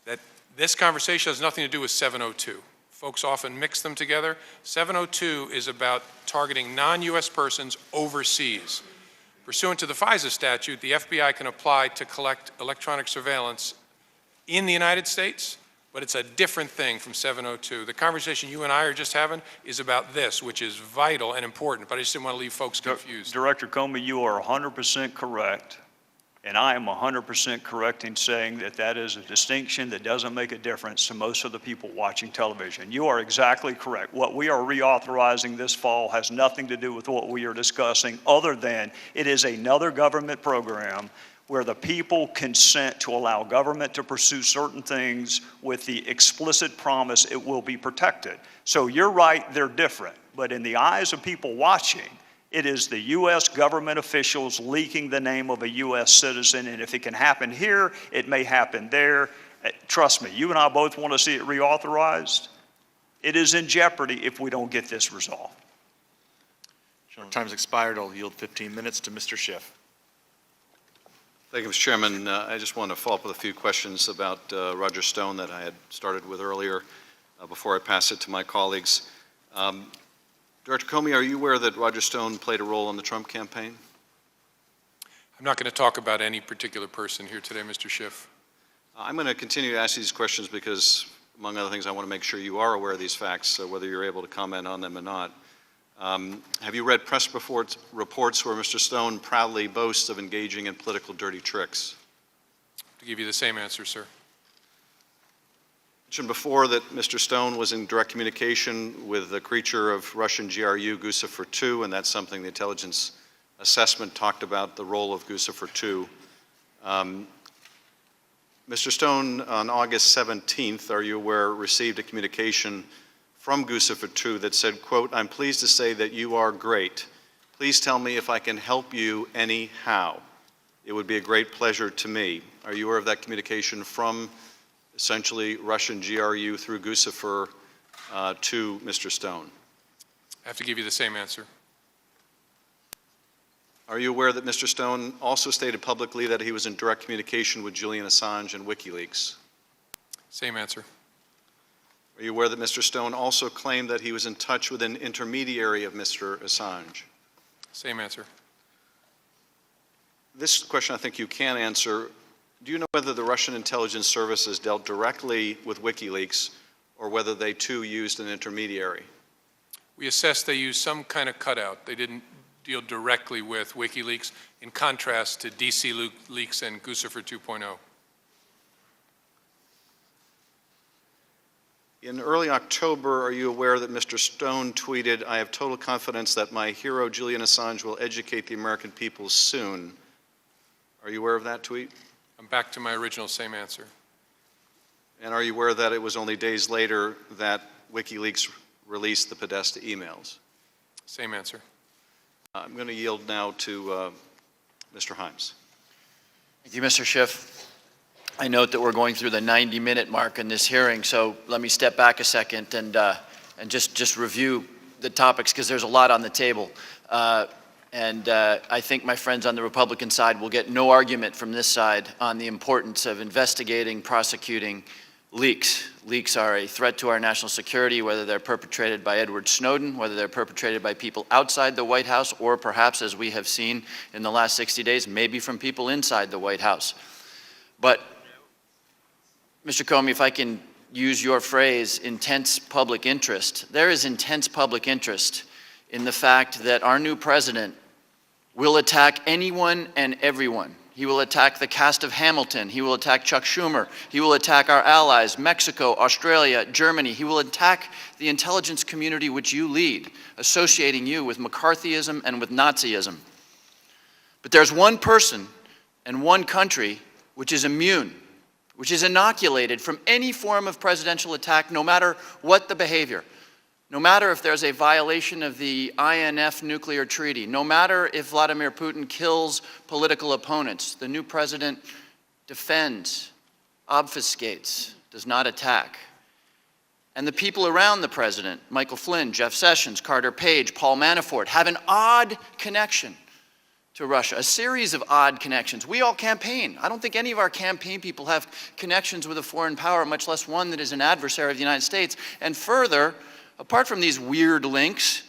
that this conversation has nothing to do with 702. Folks often mix them together. 702 is about targeting non-U.S. persons overseas. Pursuant to the FISA statute, the FBI can apply to collect electronic surveillance in the United States, but it's a different thing from 702. The conversation you and I are just having is about this, which is vital and important, but I just didn't want to leave folks confused. Director Comey, you are 100% correct, and I am 100% correct in saying that that is a distinction that doesn't make a difference to most of the people watching television. You are exactly correct. What we are reauthorizing this fall has nothing to do with what we are discussing, other than it is another government program where the people consent to allow government to pursue certain things with the explicit promise it will be protected. So you're right, they're different. But in the eyes of people watching, it is the U.S. government officials leaking the name of a U.S. citizen, and if it can happen here, it may happen there. Trust me, you and I both want to see it reauthorized, It is in jeopardy if we don't get this resolved. Time's expired. I'll yield 15 minutes to Mr. Schiff. Thank you, Mr. Chairman. I just want to follow up with a few questions about Roger Stone that I had started with earlier before I pass it to my colleagues. Director Comey, are you aware that Roger Stone played a role in the Trump campaign? I'm not going to talk about any particular person here today, Mr. Schiff. I'm going to continue to ask these questions because, among other things, I want to make sure you are aware of these facts, whether you're able to comment on them or not. Have you read press reports where Mr. Stone proudly boasts of engaging in political dirty tricks? To give you the same answer, sir. I mentioned before that Mr. Stone was in direct communication with the creature of Russian GRU, Guccifer II, and that's something the intelligence assessment talked about, the role of Guccifer II. Mr. Stone, on August 17th, are you aware, received a communication from Guccifer II that said, quote, "I'm pleased to say that you are great. Please tell me if I can help you anyhow. It would be a great pleasure to me." Are you aware of that communication from essentially Russian GRU through Guccifer to Mr. Stone? I have to give you the same answer. Are you aware that Mr. Stone also stated publicly that he was in direct communication with Julian Assange and WikiLeaks? Same answer. Are you aware that Mr. Stone also claimed that he was in touch with an intermediary of Mr. Assange? Same answer. This question I think you can answer. Do you know whether the Russian intelligence services dealt directly with WikiLeaks or whether they too used an intermediary? We assessed they used some kind of cutout. They didn't deal directly with WikiLeaks, in contrast to DC Leaks and Guccifer 2.0. In early October, are you aware that Mr. Stone tweeted, "I have total confidence that my hero Julian Assange will educate the American people soon"? Are you aware of that tweet? I'm back to my original same answer. And are you aware that it was only days later that WikiLeaks released the Podesta emails? Same answer. I'm going to yield now to Mr. Himes. Thank you, Mr. Schiff. I note that we're going through the 90-minute mark in this hearing, so let me step back a second and just review the topics, because there's a lot on the table. I think my friends on the Republican side will get no argument from this side on the importance of investigating, prosecuting leaks. Leaks are a threat to our national security, whether they're perpetrated by Edward Snowden, whether they're perpetrated by people outside the White House, or perhaps, as we have seen in the last 60 days, maybe from people inside the White House. But Mr. Comey, if I can use your phrase, intense public interest, there is intense public interest in the fact that our new president will attack anyone and everyone. He will attack the cast of Hamilton. He will attack Chuck Schumer. He will attack our allies, Mexico, Australia, Germany. He will attack the intelligence community which you lead, associating you with McCarthyism and with Nazism. But there's one person and one country which is immune, which is inoculated from any form of presidential attack, no matter what the behavior, no matter if there's a violation of the INF nuclear treaty, no matter if Vladimir Putin kills political opponents. The new president defends, obfuscates, does not attack. And the people around the president, Michael Flynn, Jeff Sessions, Carter Page, Paul Manafort, have an odd connection to Russia, a series of odd connections. We all campaign. I don't think any of our campaign people have connections with a foreign power, much less one that is an adversary of the United States. And further, apart from these weird links,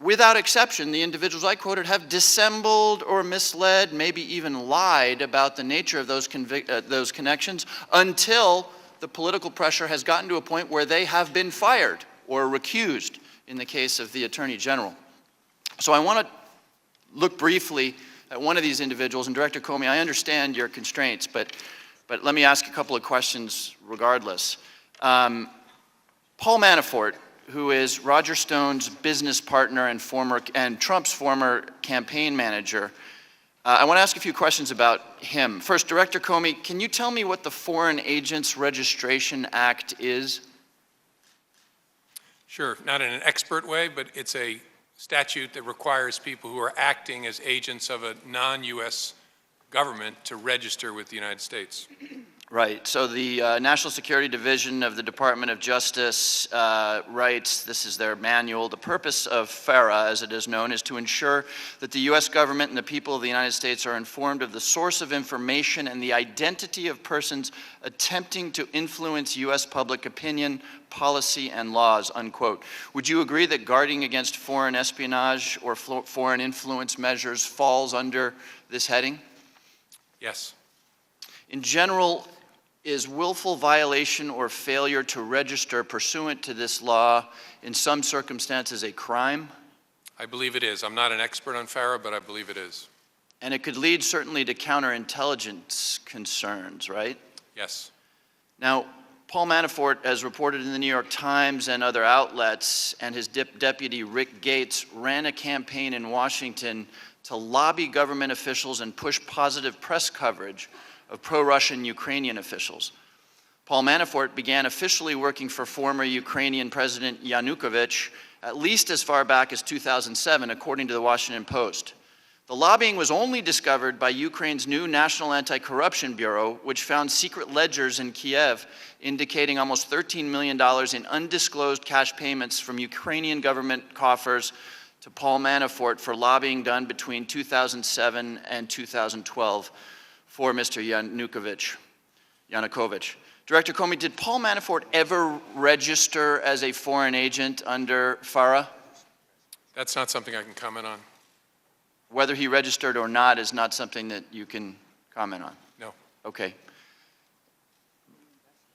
without exception, the individuals I quoted have dissembled or misled, maybe even lied about the nature of those connections until the political pressure has gotten to a point where they have been fired or recused in the case of the Attorney General. So I want to look briefly at one of these individuals. And Director Comey, I understand your constraints, but let me ask a couple of questions regardless. Paul Manafort, who is Roger Stone's business partner and Trump's former campaign manager, I want to ask a few questions about him. First, Director Comey, can you tell me what the Foreign Agents Registration Act is? Sure, not in an expert way, but it's a statute that requires people who are acting as agents of a non-U.S. government to register with the United States. Right. So the National Security Division of the Department of Justice writes, this is their manual, the purpose of FARA, as it is known, is to ensure that the U.S. government and the people of the United States are informed of the source of information and the identity of persons attempting to influence U.S. public opinion, policy, and laws, unquote. Would you agree that guarding against foreign espionage or foreign influence measures falls under this heading? Yes. In general, is willful violation or failure to register pursuant to this law in some circumstances a crime? I believe it is. I'm not an expert on FARA, but I believe it is. And it could lead certainly to counterintelligence concerns, right? Yes. Now, Paul Manafort, as reported in the New York Times and other outlets, and his deputy Rick Gates ran a campaign in Washington to lobby government officials and push positive press coverage of pro-Russian Ukrainian officials. Paul Manafort began officially working for former Ukrainian President Yanukovych at least as far back as 2007, according to the Washington Post. The lobbying was only discovered by Ukraine's new National Anti-Corruption Bureau, which found secret ledgers in Kiev indicating almost $13 million in undisclosed cash payments from Ukrainian government coffers to Paul Manafort for lobbying done between 2007 and 2012. For Mr. Yanukovych. Director Comey, did Paul Manafort ever register as a foreign agent under FARA? That's not something I can comment on. Whether he registered or not is not something that you can comment on? No. Okay.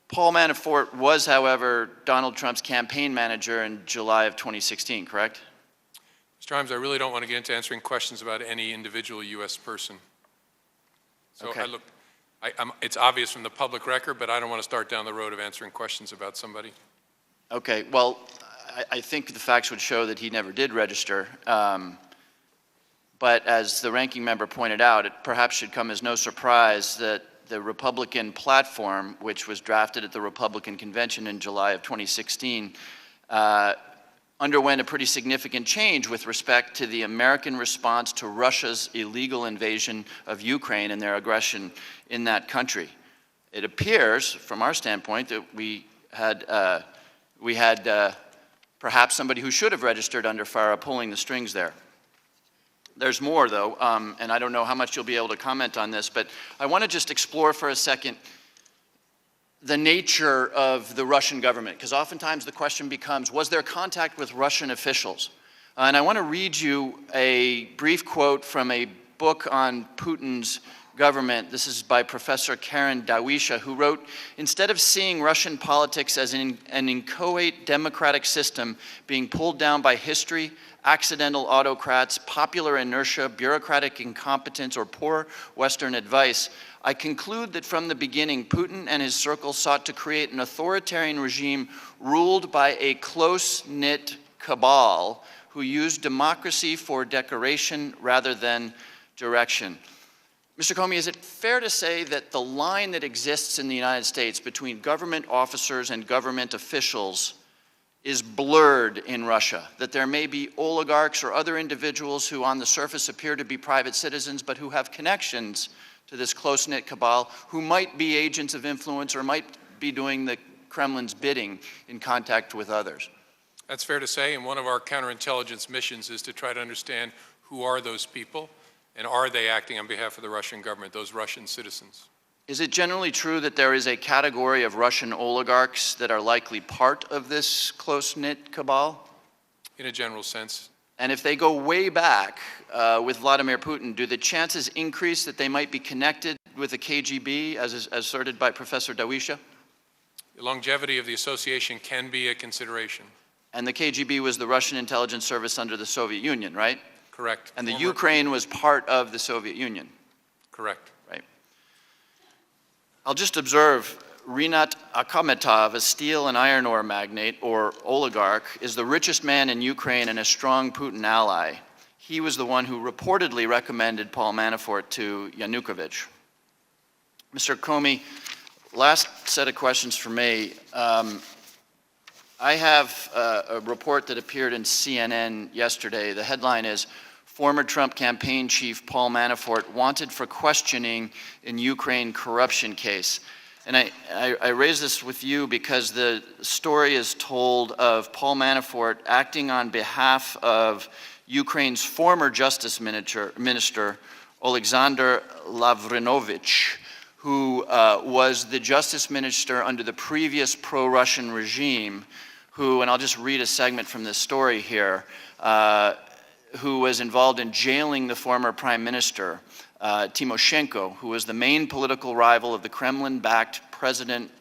Paul Manafort was, however, Donald Trump's campaign manager in July of 2016, correct? Mr. Himes, I really don't want to get into answering questions about any individual U.S. person. So Okay. it's obvious from the public record, but I don't want to start down the road of answering questions about somebody. Okay, well, I think the facts would show that he never did register. But as the ranking member pointed out, it perhaps should come as no surprise that the Republican platform, which was drafted at the Republican convention in July of 2016, underwent a pretty significant change with respect to the American response to Russia's illegal invasion of Ukraine and their aggression in that country. It appears, from our standpoint, that we had perhaps somebody who should have registered under FARA pulling the strings there. There's more, though, and I don't know how much you'll be able to comment on this, but I want to just explore for a second the nature of the Russian government, because oftentimes the question becomes, was there contact with Russian officials? And I want to read you a brief quote from a book on Putin's government. This is by Professor Karen Dawisha, who wrote, "Instead of seeing Russian politics as an inchoate democratic system being pulled down by history, accidental autocrats, popular inertia, bureaucratic incompetence, or poor Western advice, I conclude that from the beginning, Putin and his circle sought to create an authoritarian regime ruled by a close-knit cabal who used democracy for decoration rather than direction." Mr. Comey, is it fair to say that the line that exists in the United States between government officers and government officials is blurred in Russia, that there may be oligarchs or other individuals who on the surface appear to be private citizens but who have connections to this close-knit cabal, who might be agents of influence or might be doing the Kremlin's bidding in contact with others? That's fair to say, and one of our counterintelligence missions is to try to understand who are those people and are they acting on behalf of the Russian government, those Russian citizens. Is it generally true that there is a category of Russian oligarchs that are likely part of this close-knit cabal? In a general sense. And if they go way back with Vladimir Putin, do the chances increase that they might be connected with the KGB, as asserted by Professor Dawisha? The longevity of the association can be a consideration. And the KGB was the Russian intelligence service under the Soviet Union, right? Correct. And the Ukraine was part of the Soviet Union. Correct. Right. I'll just observe, Rinat Akhmetov, a steel and iron ore magnate or oligarch, is the richest man in Ukraine and a strong Putin ally. He was the one who reportedly recommended Paul Manafort to Yanukovych. Mr. Comey, last set of questions for me. I have a report that appeared in CNN yesterday. The headline is, "Former Trump campaign chief Paul Manafort wanted for questioning in Ukraine corruption case." And I raise this with you because the story is told of Paul Manafort acting on behalf of Ukraine's former justice minister, Alexander Lavrinovich, who was the justice minister under the previous pro-Russian regime, who, and I'll just read a segment from this story here, who was involved in jailing the former prime minister, Timoshenko, who was the main political rival of the Kremlin-backed President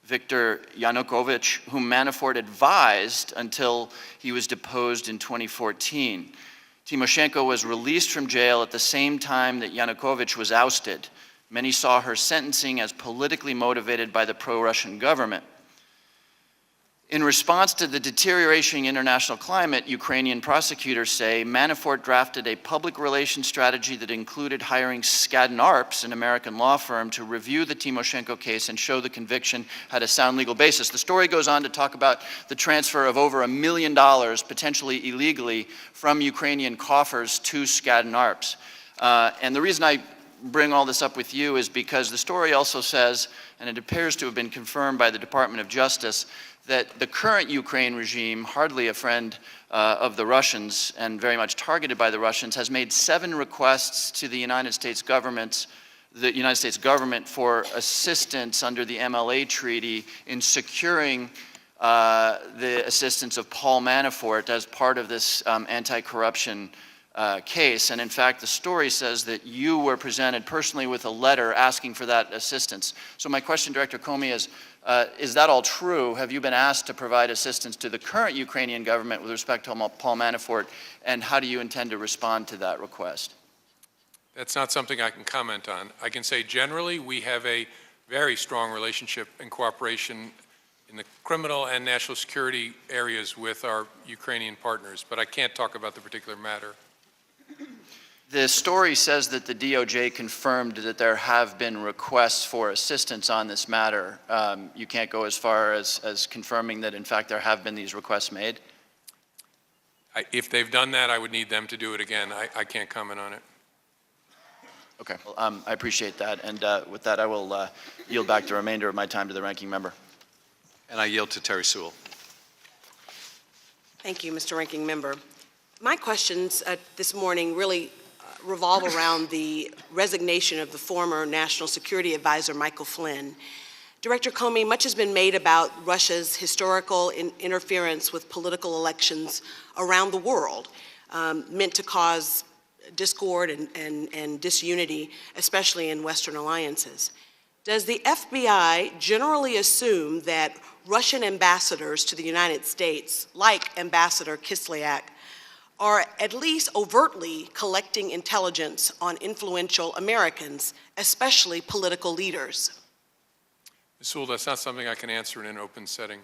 Viktor Yanukovych, whom Manafort advised until he was deposed in 2014. Timoshenko was released from jail at the same time that Yanukovych was ousted. Many saw her sentencing as politically motivated by the pro-Russian government. In response to the deteriorating international climate, Ukrainian prosecutors say Manafort drafted a public relations strategy that included hiring Skadden Arps, an American law firm, to review the Timoshenko case and show the conviction had a sound legal basis. The story goes on to talk about the transfer of over $1 million, potentially illegally, from Ukrainian coffers to Skadden Arps. And the reason I bring all this up with you is because the story also says, and it appears to have been confirmed by the Department of Justice, that the current Ukraine regime, hardly a friend of the Russians and very much targeted by the Russians, has made 7 requests to the United States government for assistance under the MLA treaty in securing the assistance of Paul Manafort as part of this anti-corruption case. And in fact, the story says that you were presented personally with a letter asking for that assistance. So my question, Director Comey, is that all true? Have you been asked to provide assistance to the current Ukrainian government with respect to Paul Manafort, and how do you intend to respond to that request? That's not something I can comment on. I can say generally we have a very strong relationship and cooperation in the criminal and national security areas with our Ukrainian partners, but I can't talk about the particular matter. The story says that the DOJ confirmed that there have been requests for assistance on this matter. You can't go as far as confirming that, in fact, there have been these requests made? If they've done that, I would need them to do it again. I can't comment on it. Okay, well, I appreciate that. And with that, I will yield back the remainder of my time to the ranking member. And I yield to Terry Sewell. Thank you, Mr. Ranking Member. My questions this morning really revolve around the resignation of the former National Security Advisor, Michael Flynn. Director Comey, much has been made about Russia's historical interference with political elections around the world, meant to cause discord and disunity, especially in Western alliances. Does the FBI generally assume that Russian ambassadors to the United States, like Ambassador Kislyak, are at least overtly collecting intelligence on influential Americans, especially political leaders? Ms. Sewell, that's not something I can answer in an open setting.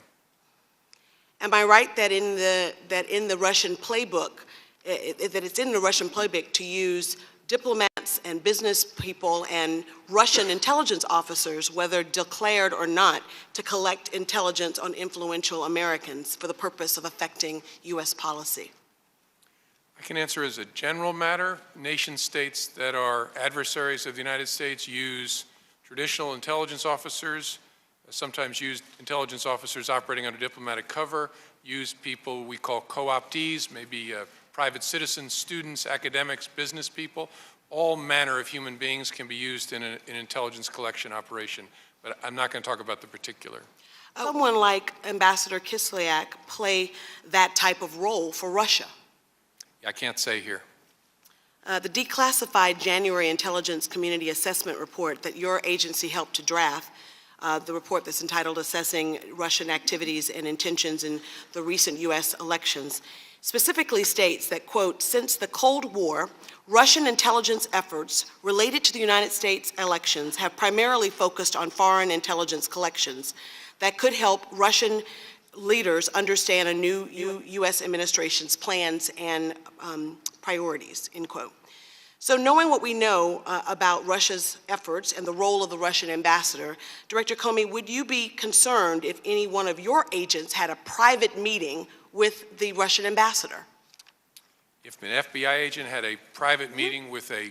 Am I right that in the Russian playbook, that it's in the Russian playbook to use diplomats and business people and Russian intelligence officers, whether declared or not, to collect intelligence on influential Americans for the purpose of affecting U.S. policy? I can answer as a general matter. Nation states that are adversaries of the United States use traditional intelligence officers, sometimes use intelligence officers operating under diplomatic cover, use people we call co-optees, maybe private citizens, students, academics, business people. All manner of human beings can be used in an intelligence collection operation, but I'm not going to talk about the particular. Someone like Ambassador Kislyak play that type of role for Russia? I can't say here. The declassified January Intelligence Community Assessment Report that your agency helped to draft, the report that's entitled Assessing Russian Activities and Intentions in the Recent U.S. Elections, specifically states that, quote, since the Cold War, Russian intelligence efforts related to the United States elections have primarily focused on foreign intelligence collections that could help Russian leaders understand a new U.S. administration's plans and priorities, end quote. So knowing what we know about Russia's efforts and the role of the Russian ambassador, Director Comey, would you be concerned if any one of your agents had a private meeting with the Russian ambassador? If an FBI agent had a private meeting with a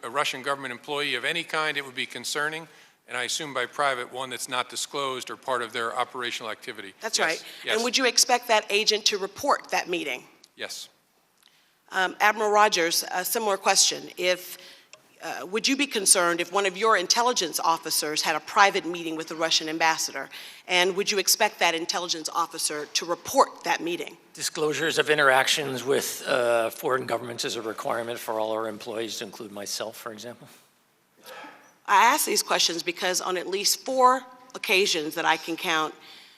Russian government employee of any kind, it would be concerning, and I assume by private, one that's not disclosed or part of their operational activity. That's Yes, right. Yes. And would you expect that agent to report that meeting? Yes. Admiral Rogers, a similar question. Would you be concerned if one of your intelligence officers had a private meeting with the Russian ambassador? And would you expect that intelligence officer to report that meeting? Disclosures of interactions with foreign governments is a requirement for all our employees, to include myself, for example. I ask these questions because on at least 4 occasions that I can count,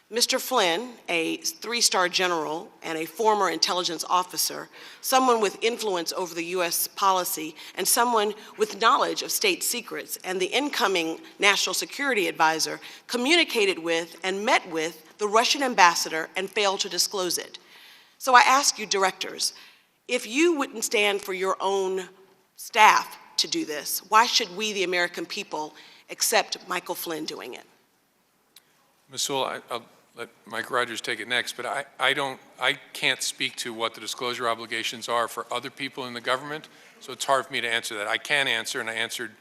Mr. Flynn, a 3-star general and a former intelligence officer, someone with influence over the U.S. policy, and someone with knowledge of state secrets, and the incoming national security advisor communicated with and met with the Russian ambassador and failed to disclose it. So I ask you, directors, if you wouldn't stand for your own staff to do this, why should we, the American people, accept Michael Flynn doing it? Ms. Sewell, I'll let Mike Rogers take it next, but I can't speak to what the disclosure obligations are for other people in the government, so it's hard for me to answer that. I can answer, and I answered,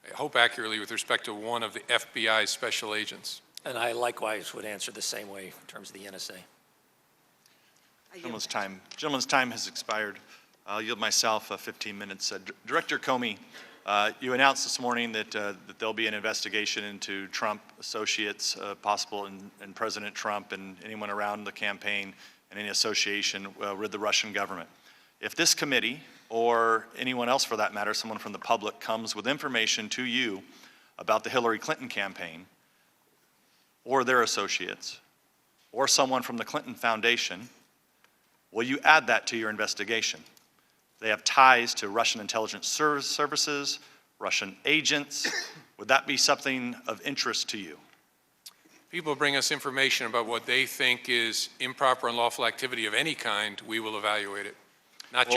I hope accurately, with respect to one of the FBI's special agents. And I likewise would answer the same way in terms of the NSA. Gentleman's time has expired. I'll yield myself 15 minutes. Director Comey, you announced this morning that there'll be an investigation into Trump associates, possible, and President Trump and anyone around the campaign and any association with the Russian government. If this committee, or anyone else for that matter, someone from the public, comes with information to you about the Hillary Clinton campaign, or their associates, or someone from the Clinton Foundation, will you add that to your investigation? They have ties to Russian intelligence services, Russian agents. Would that be something of interest to you? People bring us information about what they think is improper and unlawful activity of any kind, we will evaluate it. Not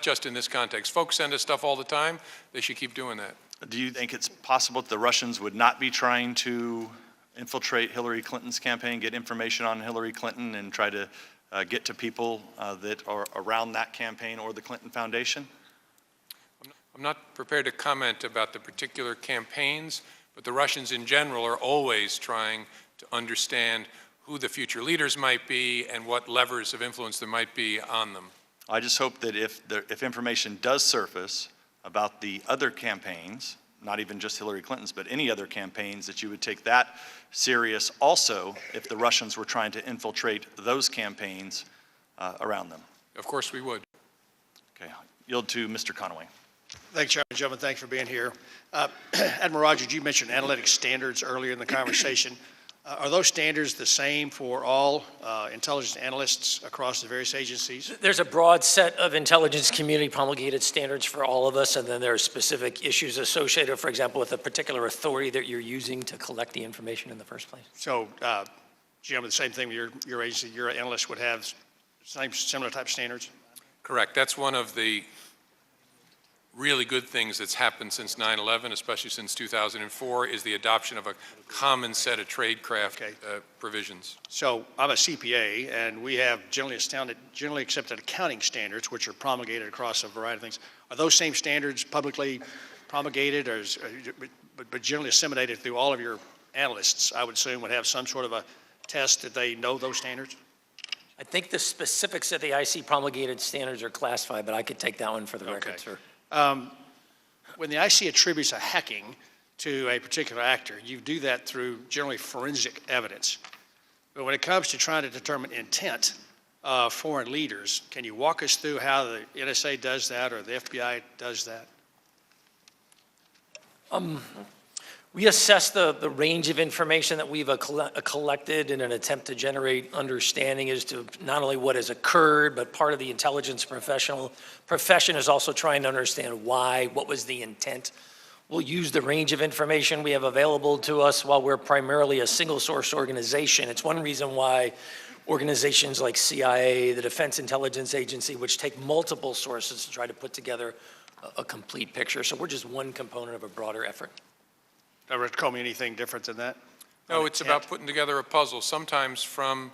just in this context. Folks send us stuff all the time. They should keep doing that. Do you think it's possible that the Russians would not be trying to infiltrate Hillary Clinton's campaign, get information on Hillary Clinton, and try to get to people that are around that campaign or the Clinton Foundation? I'm not prepared to comment about the particular campaigns, but the Russians in general are always trying to understand who the future leaders might be and what levers of influence there might be on them. I just hope that if information does surface about the other campaigns, not even just Hillary Clinton's, but any other campaigns, that you would take that serious also if the Russians were trying to infiltrate those campaigns around them. Of course we would. Okay, yield to Mr. Conaway. Thanks, Chairman. Gentlemen, thanks for being here. Admiral Rogers, you mentioned analytic standards earlier in the conversation. Are those standards the same for all intelligence analysts across the various agencies? There's a broad set of intelligence community promulgated standards for all of us, and then there are specific issues associated, for example, with a particular authority that you're using to collect the information in the first place. So, Jim, the same thing with your agency, your analysts would have similar type standards? Correct. That's one of the really good things that's happened since 9/11, especially since 2004, is the adoption of a common set of tradecraft provisions. So I'm a CPA, and we have generally accepted accounting standards, which are promulgated across a variety of things. Are those same standards publicly promulgated, or but generally disseminated through all of your analysts, I would assume, would have some sort of a test that they know those standards? I think the specifics of the IC promulgated standards are classified, but I could take that one for the record, sir. When the IC attributes a hacking to a particular actor, you do that through generally forensic evidence. But when it comes to trying to determine intent of foreign leaders, can you walk us through how the NSA does that or the FBI does that? We assess the range of information that we've collected in an attempt to generate understanding as to not only what has occurred, but part of the intelligence profession is also trying to understand why, what was the intent. We'll use the range of information we have available to us. While we're primarily a single source organization, it's one reason why organizations like CIA, the Defense Intelligence Agency, which take multiple sources to try to put together a complete picture. So we're just one component of a broader effort. Director Comey, anything different than that? No, it's about putting together a puzzle. Sometimes from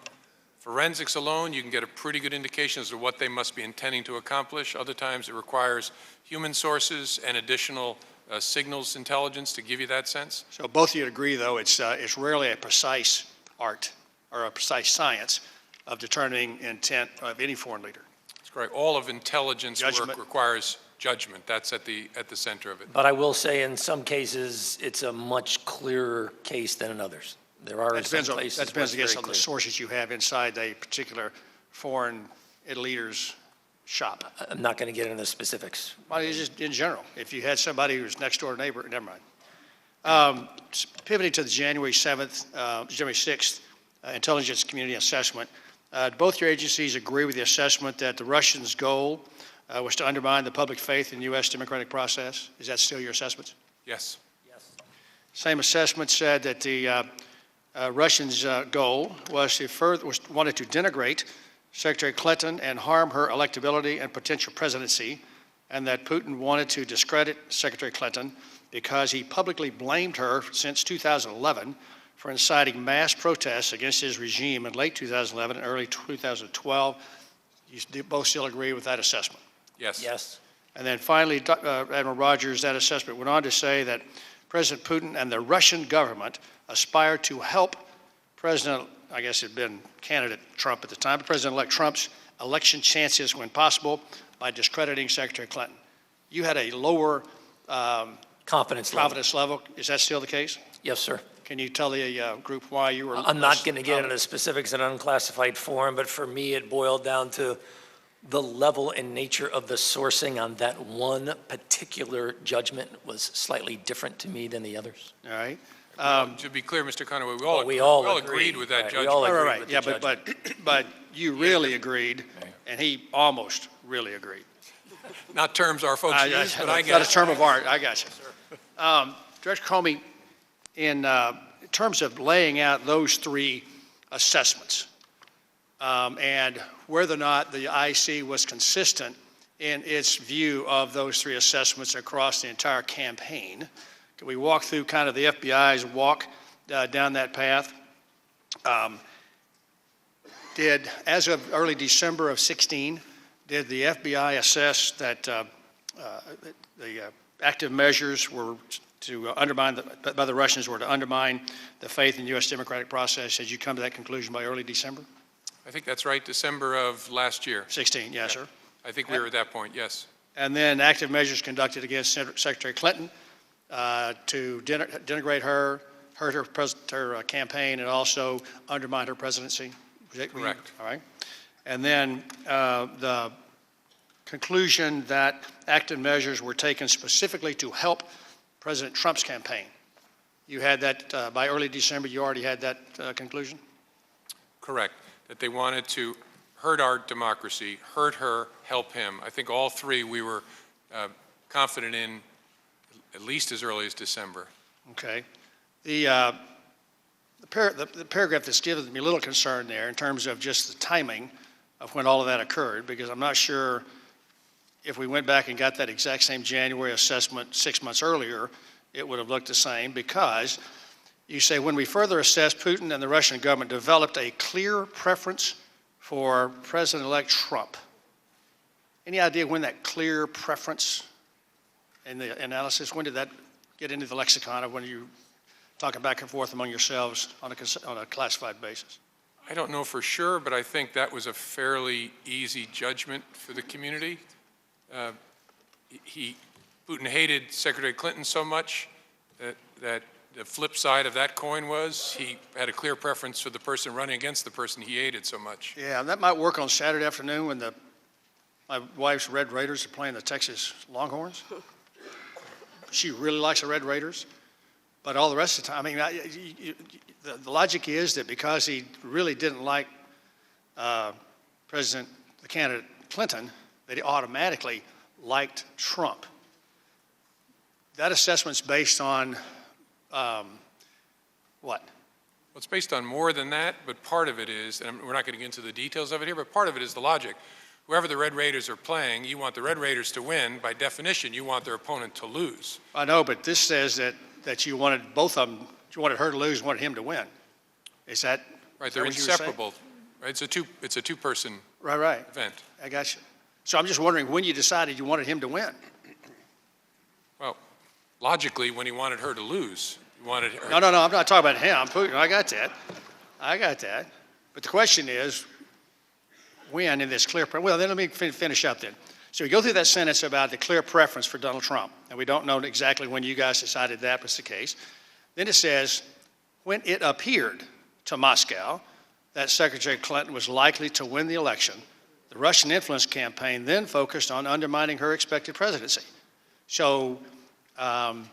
forensics alone, you can get a pretty good indication as to what they must be intending to accomplish. Other times it requires human sources and additional signals intelligence to give you that sense. So both of you agree, though, it's rarely a precise art or a precise science of determining intent of any foreign leader. That's correct. All of intelligence Judgment. work requires judgment. That's at the center of it. But I will say in some cases, it's a much clearer case than in others. There are That some depends on, places that where depends, it's I guess, very on the clear. sources you have inside a particular foreign leader's shop. I'm not going to get into the specifics. Well, it's just in general, if you had somebody who's next door neighbor, never mind. Pivoting to the January 6th intelligence community assessment, both your agencies agree with the assessment that the Russians' goal was to undermine the public faith in the U.S. democratic process. Is that still your assessment? Yes. Same assessment said that the Russians' goal was wanted to denigrate Secretary Clinton and harm her electability and potential presidency, and that Putin wanted to discredit Secretary Clinton because he publicly blamed her since 2011 for inciting mass protests against his regime in late 2011 and early 2012. You both still agree with that assessment? Yes. Yes. And then finally, Admiral Rogers, that assessment went on to say that President Putin and the Russian government aspire to help President, I guess it had been candidate Trump at the time, but President-elect Trump's election chances when possible by discrediting Secretary Clinton. You had a lower Confidence level. confidence level. Is that still the case? Yes, sir. Can you tell the group why you were? I'm not going to get into the specifics in unclassified form, but for me, it boiled down to the level and nature of the sourcing on that one particular judgment was slightly different to me than the others. All right. To be clear, Mr. Conaway, We all agreed with that right, judgment. We all agreed Right. with Yeah, the judgment. but you really agreed, and he almost really agreed. Not terms our folks use, but I Not get a it. term of art, I got you. Director Comey, in terms of laying out those three assessments and whether or not the IC was consistent in its view of those three assessments across the entire campaign, can we walk through kind of the FBI's walk down that path? As of early December of 16, did the FBI assess that the active measures were to undermine, by the Russians were to undermine the faith in U.S. democratic process? Did you come to that conclusion by early December? I think that's right, December of last year. 16, yes, sir. I think we were at that point, yes. And then active measures conducted against Secretary Clinton to denigrate her, hurt her campaign, and also undermine her presidency? Correct. All right. And then the conclusion that active measures were taken specifically to help President Trump's campaign. You had that by early December, you already had that conclusion? Correct, that they wanted to hurt our democracy, hurt her, help him. I think all three we were confident in at least as early as December. Okay. The paragraph that's given me a little concern there in terms of just the timing of when all of that occurred, because I'm not sure if we went back and got that exact same January assessment 6 months earlier, it would have looked the same, because you say, when we further assessed, Putin and the Russian government developed a clear preference for President-elect Trump. Any idea when that clear preference in the analysis, when did that get into the lexicon of when you talking back and forth among yourselves on a classified basis? I don't know for sure, but I think that was a fairly easy judgment for the community. Putin hated Secretary Clinton so much that the flip side of that coin was he had a clear preference for the person running against the person he hated so much. Yeah, and that might work on Saturday afternoon when my wife's Red Raiders are playing the Texas Longhorns. She really likes the Red Raiders, but all the rest of the time, I mean, the logic is that because he really didn't like the candidate Clinton, that he automatically liked Trump. That assessment's based on what? Well, it's based on more than that, but part of it is, and we're not going to get into the details of it here, but part of it is the logic. Whoever the Red Raiders are playing, you want the Red Raiders to win. By definition, you want their opponent to lose. I know, but this says that you wanted both of them, you wanted her to lose and wanted him to win. Is that Right, is that they're what you were saying? inseparable. Right, it's a two-person Right. event. I got you. So I'm just wondering when you decided you wanted him to win. Well, logically when he wanted her to lose. He wanted her. No, I'm not talking about him. Putin, I got that. But the question is, when in this clear, well, then let me finish up then. So we go through that sentence about the clear preference for Donald Trump, and we don't know exactly when you guys decided that was the case. Then it says, when it appeared to Moscow that Secretary Clinton was likely to win the election, the Russian influence campaign then focused on undermining her expected presidency. So, and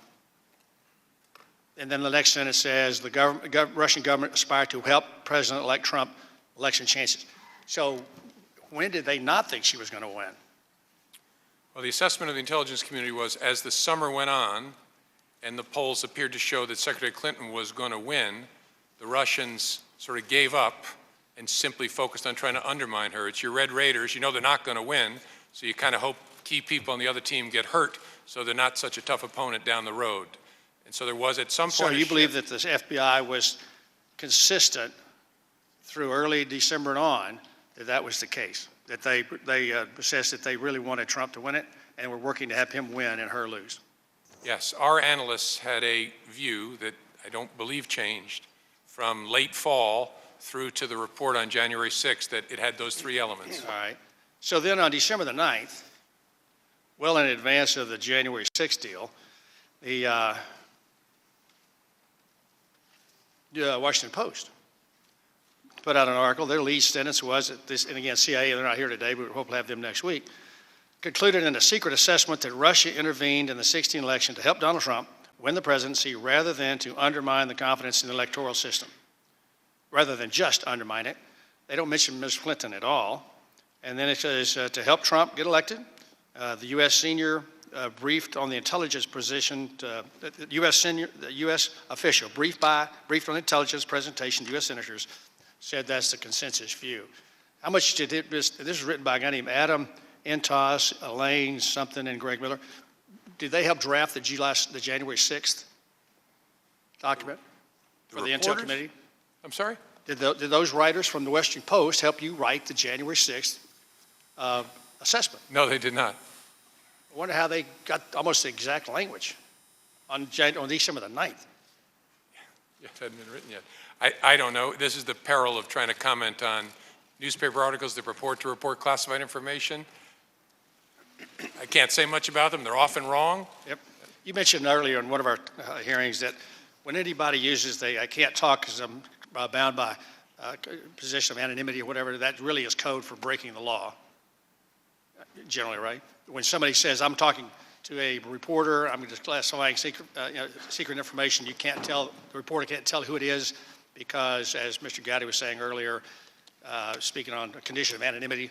then the next sentence says, the Russian government aspired to help President-elect Trump election chances. So when did they not think she was going to win? Well, the assessment of the intelligence community was as the summer went on and the polls appeared to show that Secretary Clinton was going to win, the Russians sort of gave up and simply focused on trying to undermine her. It's your Red Raiders. You know they're not going to win, so you kind of hope key people on the other team get hurt so they're not such a tough opponent down the road. And so there was at some point. So you believe that the FBI was consistent through early December and on that was the case, that they assessed that they really wanted Trump to win it and were working to have him win and her lose? Yes, our analysts had a view that I don't believe changed from late fall through to the report on January 6th that it had those three elements. All right. So then on December the 9th, well in advance of the January 6th deal, the Washington Post put out an article. Their lead sentence was that this, and again, CIA, they're not here today, but we hope to have them next week, concluded in a secret assessment that Russia intervened in the 2016 election to help Donald Trump win the presidency rather than to undermine the confidence in the electoral system. Rather than just undermine it. They don't mention Ms. Clinton at all. And then it says to help Trump get elected, the U.S. senior briefed on the intelligence position, the U.S. official briefed on the intelligence presentation to U.S. senators, said that's the consensus view. How much did this is written by a guy named Adam Entos, Elaine something, and Greg Miller. Did they help draft the January 6th document for the Intel Committee? I'm sorry? Did those writers from the Washington Post help you write the January 6th assessment? No, they did not. I wonder how they got almost the exact language on December the 9th. It hadn't been written yet. I don't know. This is the peril of trying to comment on newspaper articles that purport to report classified information. I can't say much about them. They're often wrong. Yep. You mentioned earlier in one of our hearings that when anybody uses I can't talk because I'm bound by position of anonymity or whatever, that really is code for breaking the law, generally, right? When somebody says, I'm talking to a reporter, I'm classifying secret information, you can't tell, the reporter can't tell who it is because, as Mr. Gowdy was saying earlier, speaking on a condition of anonymity,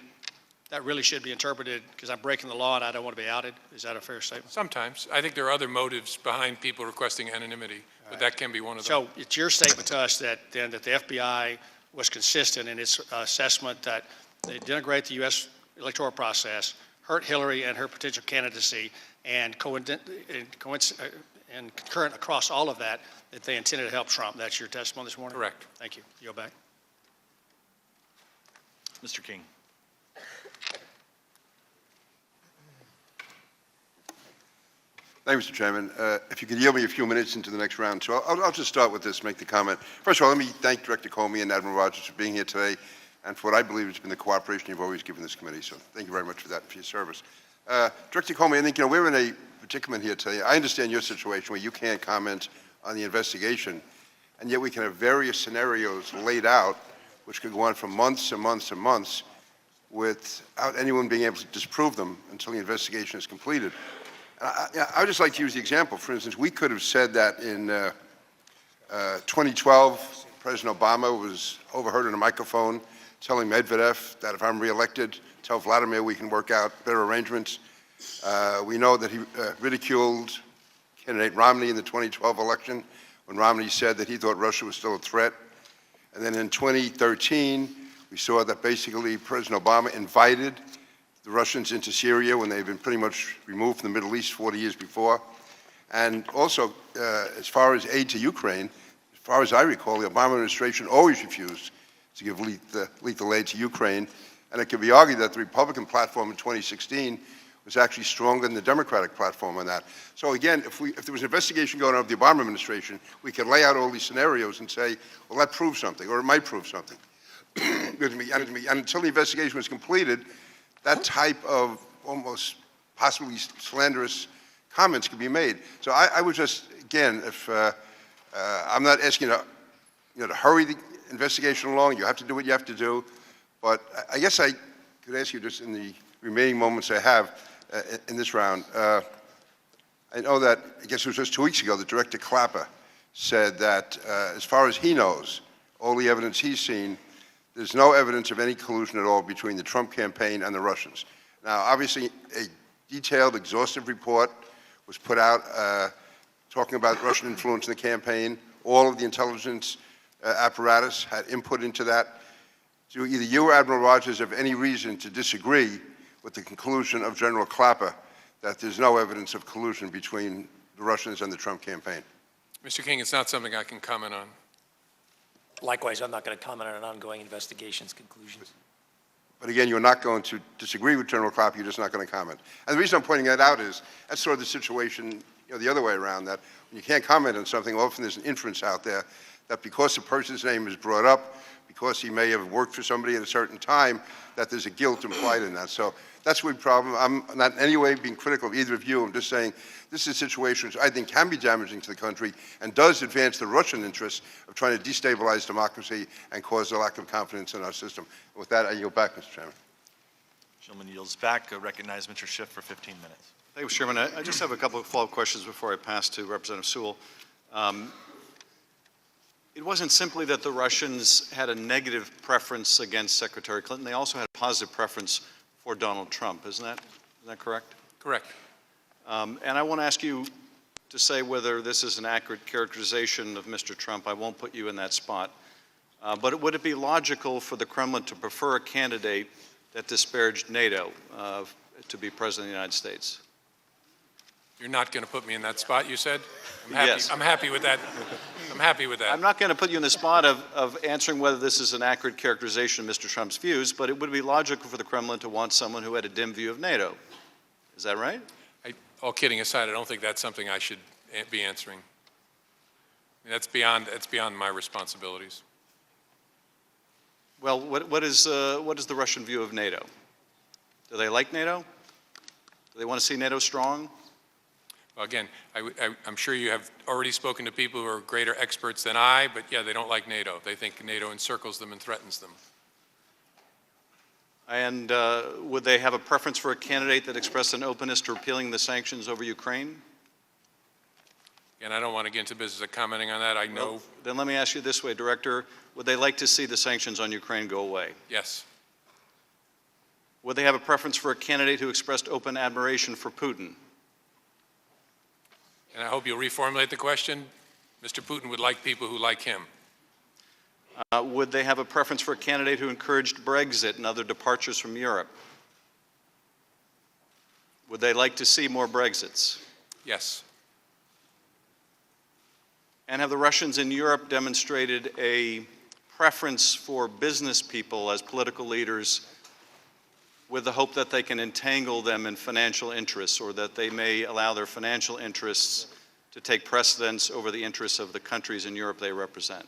that really should be interpreted because I'm breaking the law and I don't want to be outed. Is that a fair statement? Sometimes. I think there are other motives behind people requesting anonymity, but that can be one of them. So it's your statement to us that then that the FBI was consistent in its assessment that they denigrate the U.S. electoral process, hurt Hillary and her potential candidacy, and concurrent across all of that, that they intended to help Trump. That's your testimony this morning? Correct. Thank you. You go back. Mr. King. Thank you, Mr. Chairman. If you could yield me a few minutes into the next round. So I'll just start with this, make the comment. First of all, let me thank Director Comey and Admiral Rogers for being here today and for what I believe has been the cooperation you've always given this committee. So thank you very much for that and for your service. Director Comey, I think, we're in a predicament here today. I understand your situation where you can't comment on the investigation, and yet we can have various scenarios laid out which could go on for months and months and months without anyone being able to disprove them until the investigation is completed. I would just like to use the example. For instance, we could have said that in 2012, President Obama was overheard on a microphone telling Medvedev that if I'm reelected, tell Vladimir we can work out better arrangements. We know that he ridiculed candidate Romney in the 2012 election when Romney said that he thought Russia was still a threat. And then in 2013, we saw that basically President Obama invited the Russians into Syria when they've been pretty much removed from the Middle East 40 years before. And also, as far as aid to Ukraine, as far as I recall, the Obama administration always refused to give lethal aid to Ukraine. And it can be argued that the Republican platform in 2016 was actually stronger than the Democratic platform on that. So again, if there was an investigation going on of the Obama administration, we could lay out all these scenarios and say, well, that proves something, or it might prove something. And until the investigation was completed, that type of almost possibly slanderous comments could be made. So I would just, again, if I'm not asking you to hurry the investigation along, you have to do what you have to do, but I guess I could ask you just in the remaining moments I have in this round. I know that, I guess it was just 2 weeks ago, that Director Clapper said that as far as he knows, all the evidence he's seen, there's no evidence of any collusion at all between the Trump campaign and the Russians. Now, obviously, a detailed, exhaustive report was put out talking about Russian influence in the campaign. All of the intelligence apparatus had input into that. Do either you or Admiral Rogers have any reason to disagree with the conclusion of General Clapper that there's no evidence of collusion between the Russians and the Trump campaign? Mr. King, it's not something I can comment on. Likewise, I'm not going to comment on an ongoing investigation's conclusions. But again, you're not going to disagree with General Clapper, you're just not going to comment. And the reason I'm pointing that out is that's sort of the situation, the other way around, that when you can't comment on something, often there's an inference out there that because a person's name is brought up, because he may have worked for somebody at a certain time, that there's a guilt implied in that. So that's the problem. I'm not in any way being critical of either of you. I'm just saying this is a situation which I think can be damaging to the country and does advance the Russian interests of trying to destabilize democracy and cause a lack of confidence in our system. And with that, I yield back, Mr. Chairman. Gentleman yields back. Recognize Mr. Schiff for 15 minutes. Thank you, Mr. Chairman. I just have a couple of follow-up questions before I pass to Representative Sewell. It wasn't simply that the Russians had a negative preference against Secretary Clinton. They also had a positive preference for Donald Trump. Isn't that correct? Correct. And I want to ask you to say whether this is an accurate characterization of Mr. Trump. I won't put you in that spot. But would it be logical for the Kremlin to prefer a candidate that disparaged NATO to be President of the United States? You're not going to put me in that spot, you said? I'm happy, Yes. I'm happy with that. I'm happy with that. I'm not going to put you in the spot of answering whether this is an accurate characterization of Mr. Trump's views, but it would be logical for the Kremlin to want someone who had a dim view of NATO. Is that right? All kidding aside, I don't think that's something I should be answering. I mean, that's beyond my responsibilities. Well, what is the Russian view of NATO? Do they like NATO? Do they want to see NATO strong? Well, again, I'm sure you have already spoken to people who are greater experts than I, but yeah, they don't like NATO. They think NATO encircles them and threatens them. And would they have a preference for a candidate that expressed an openness to repealing the sanctions over Ukraine? And I don't want to get into business of commenting on that. I know. Well, then let me ask you this way, Director. Would they like to see the sanctions on Ukraine go away? Yes. Would they have a preference for a candidate who expressed open admiration for Putin? And I hope you'll reformulate the question. Mr. Putin would like people who like him. Would they have a preference for a candidate who encouraged Brexit and other departures from Europe? Would they like to see more Brexits? Yes. And have the Russians in Europe demonstrated a preference for business people as political leaders with the hope that they can entangle them in financial interests, or that they may allow their financial interests to take precedence over the interests of the countries in Europe they represent?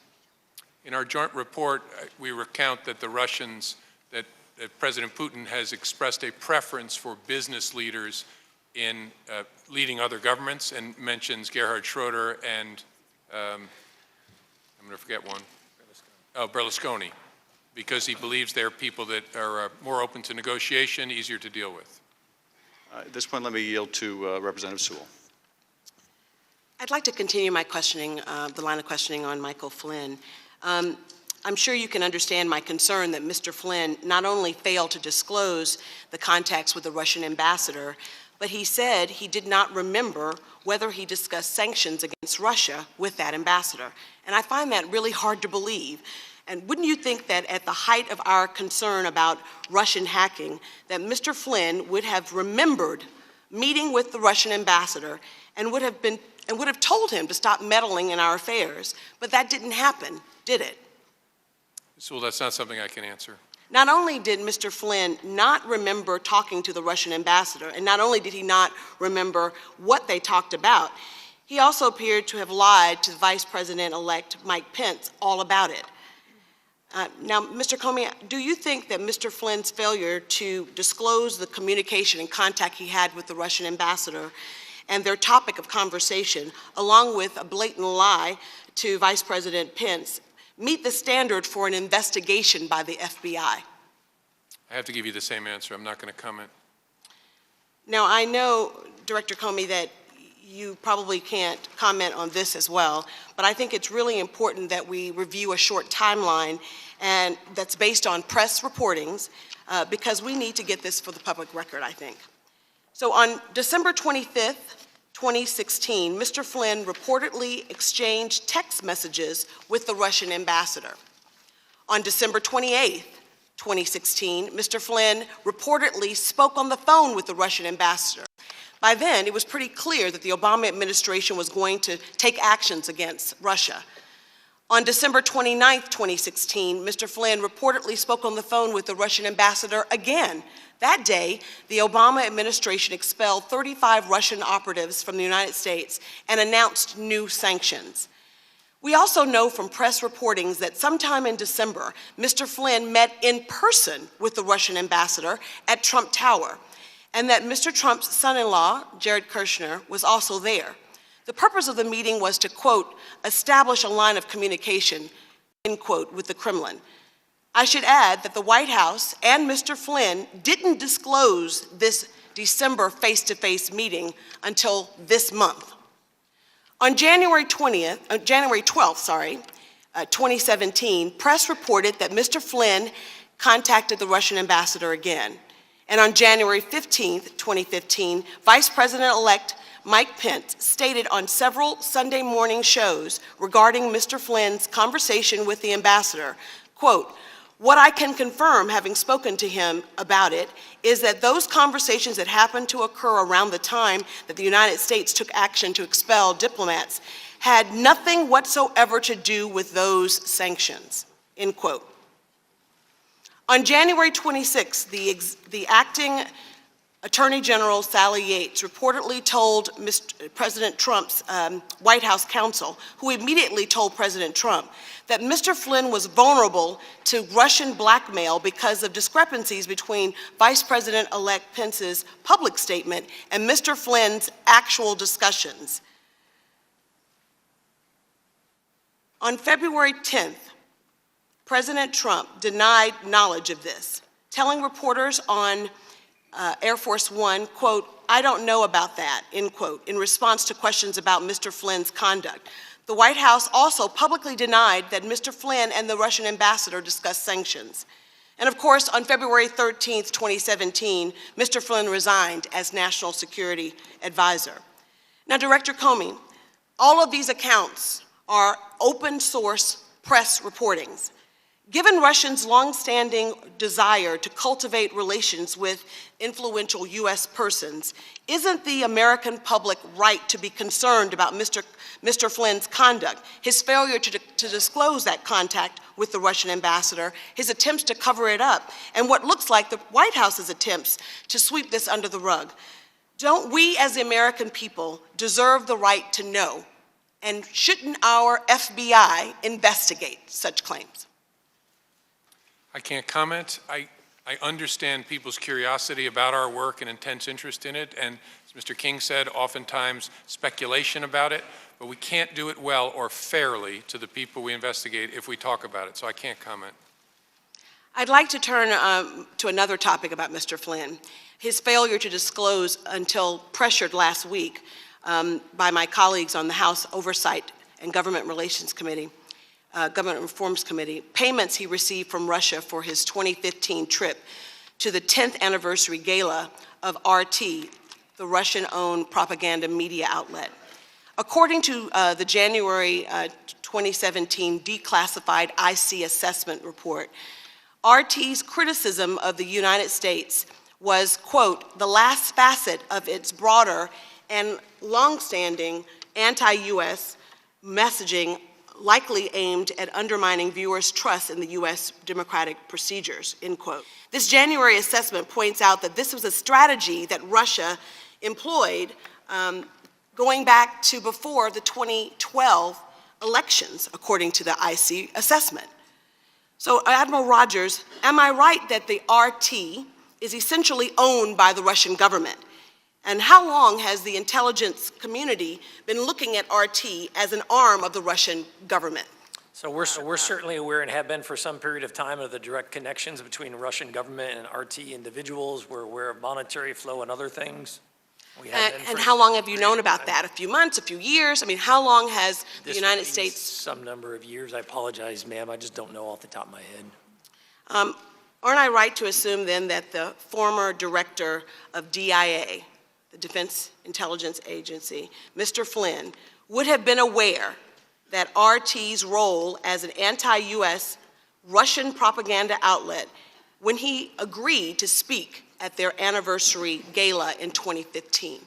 In our joint report, we recount that the Russians, that President Putin has expressed a preference for business leaders in leading other governments, and mentions Gerhard Schroeder and, I'm going to forget one, Berlusconi, because he believes they're people that are more open to negotiation, easier to deal with. At this point, let me yield to Representative Sewell. I'd like to continue my questioning, the line of questioning on Michael Flynn. I'm sure you can understand my concern that Mr. Flynn not only failed to disclose the contacts with the Russian ambassador, but he said he did not remember whether he discussed sanctions against Russia with that ambassador. And I find that really hard to believe. And wouldn't you think that at the height of our concern about Russian hacking, that Mr. Flynn would have remembered meeting with the Russian ambassador and would have told him to stop meddling in our affairs? But that didn't happen, did it? So that's not something I can answer. Not only did Mr. Flynn not remember talking to the Russian ambassador, and not only did he not remember what they talked about, he also appeared to have lied to Vice President-elect Mike Pence all about it. Now, Mr. Comey, do you think that Mr. Flynn's failure to disclose the communication and contact he had with the Russian ambassador and their topic of conversation, along with a blatant lie to Vice President Pence, meet the standard for an investigation by the FBI? I have to give you the same answer. I'm not going to comment. Now, I know, Director Comey, that you probably can't comment on this as well, but I think it's really important that we review a short timeline and that's based on press reportings because we need to get this for the public record, I think. So on December 25th, 2016, Mr. Flynn reportedly exchanged text messages with the Russian ambassador. On December 28th, 2016, Mr. Flynn reportedly spoke on the phone with the Russian ambassador. By then, it was pretty clear that the Obama administration was going to take actions against Russia. On December 29th, 2016, Mr. Flynn reportedly spoke on the phone with the Russian ambassador again. That day, the Obama administration expelled 35 Russian operatives from the United States and announced new sanctions. We also know from press reportings that sometime in December, Mr. Flynn met in person with the Russian ambassador at Trump Tower, and that Mr. Trump's son-in-law, Jared Kushner, was also there. The purpose of the meeting was to, quote, establish a line of communication, end quote, with the Kremlin. I should add that the White House and Mr. Flynn didn't disclose this December face-to-face meeting until this month. On January 12th, 2017, press reported that Mr. Flynn contacted the Russian ambassador again. And on January 15th, 2015, Vice President-elect Mike Pence stated on several Sunday morning shows regarding Mr. Flynn's conversation with the ambassador, quote, what I can confirm, having spoken to him about it, is that those conversations that happened to occur around the time that the United States took action to expel diplomats had nothing whatsoever to do with those sanctions, end quote. On January 26th, the acting Attorney General Sally Yates reportedly told President Trump's White House counsel, who immediately told President Trump, that Mr. Flynn was vulnerable to Russian blackmail because of discrepancies between Vice President-elect Pence's public statement and Mr. Flynn's actual discussions. On February 10th, President Trump denied knowledge of this, telling reporters on Air Force One, quote, I don't know about that, end quote, in response to questions about Mr. Flynn's conduct. The White House also publicly denied that Mr. Flynn and the Russian ambassador discussed sanctions. And of course, on February 13th, 2017, Mr. Flynn resigned as National Security Advisor. Now, Director Comey, all of these accounts are open source press reportings. Given Russians' longstanding desire to cultivate relations with influential U.S. persons, isn't the American public right to be concerned about Mr. Flynn's conduct, his failure to disclose that contact with the Russian ambassador, his attempts to cover it up, and what looks like the White House's attempts to sweep this under the rug? Don't we as the American people deserve the right to know? And shouldn't our FBI investigate such claims? I can't comment. I understand people's curiosity about our work and intense interest in it, and as Mr. King said, oftentimes speculation about it, but we can't do it well or fairly to the people we investigate if we talk about it, so I can't comment. I'd like to turn to another topic about Mr. Flynn. His failure to disclose until pressured last week by my colleagues on the House Oversight and Government Relations Committee, Government Reforms Committee, payments he received from Russia for his 2015 trip to the 10th anniversary gala of RT, the Russian-owned propaganda media outlet. According to the January 2017 declassified IC assessment report, RT's criticism of the United States was, quote, the last facet of its broader and longstanding anti-U.S. messaging likely aimed at undermining viewers' trust in the U.S. democratic procedures, end quote. This January assessment points out that this was a strategy that Russia employed going back to before the 2012 elections, according to the IC assessment. So, Admiral Rogers, am I right that the RT is essentially owned by the Russian government? And how long has the intelligence community been looking at RT as an arm of the Russian government? So we're certainly aware and have been for some period of time of the direct connections between Russian government and RT individuals. We're aware of monetary flow and other things. And how long have you known about that? A few months, a few years? I mean, how long has the United States? Some number of years. I apologize, ma'am. I just don't know off the top of my head. Aren't I right to assume then that the former director of DIA, the Defense Intelligence Agency, Mr. Flynn, would have been aware that RT's role as an anti-U.S. Russian propaganda outlet when he agreed to speak at their anniversary gala in 2015?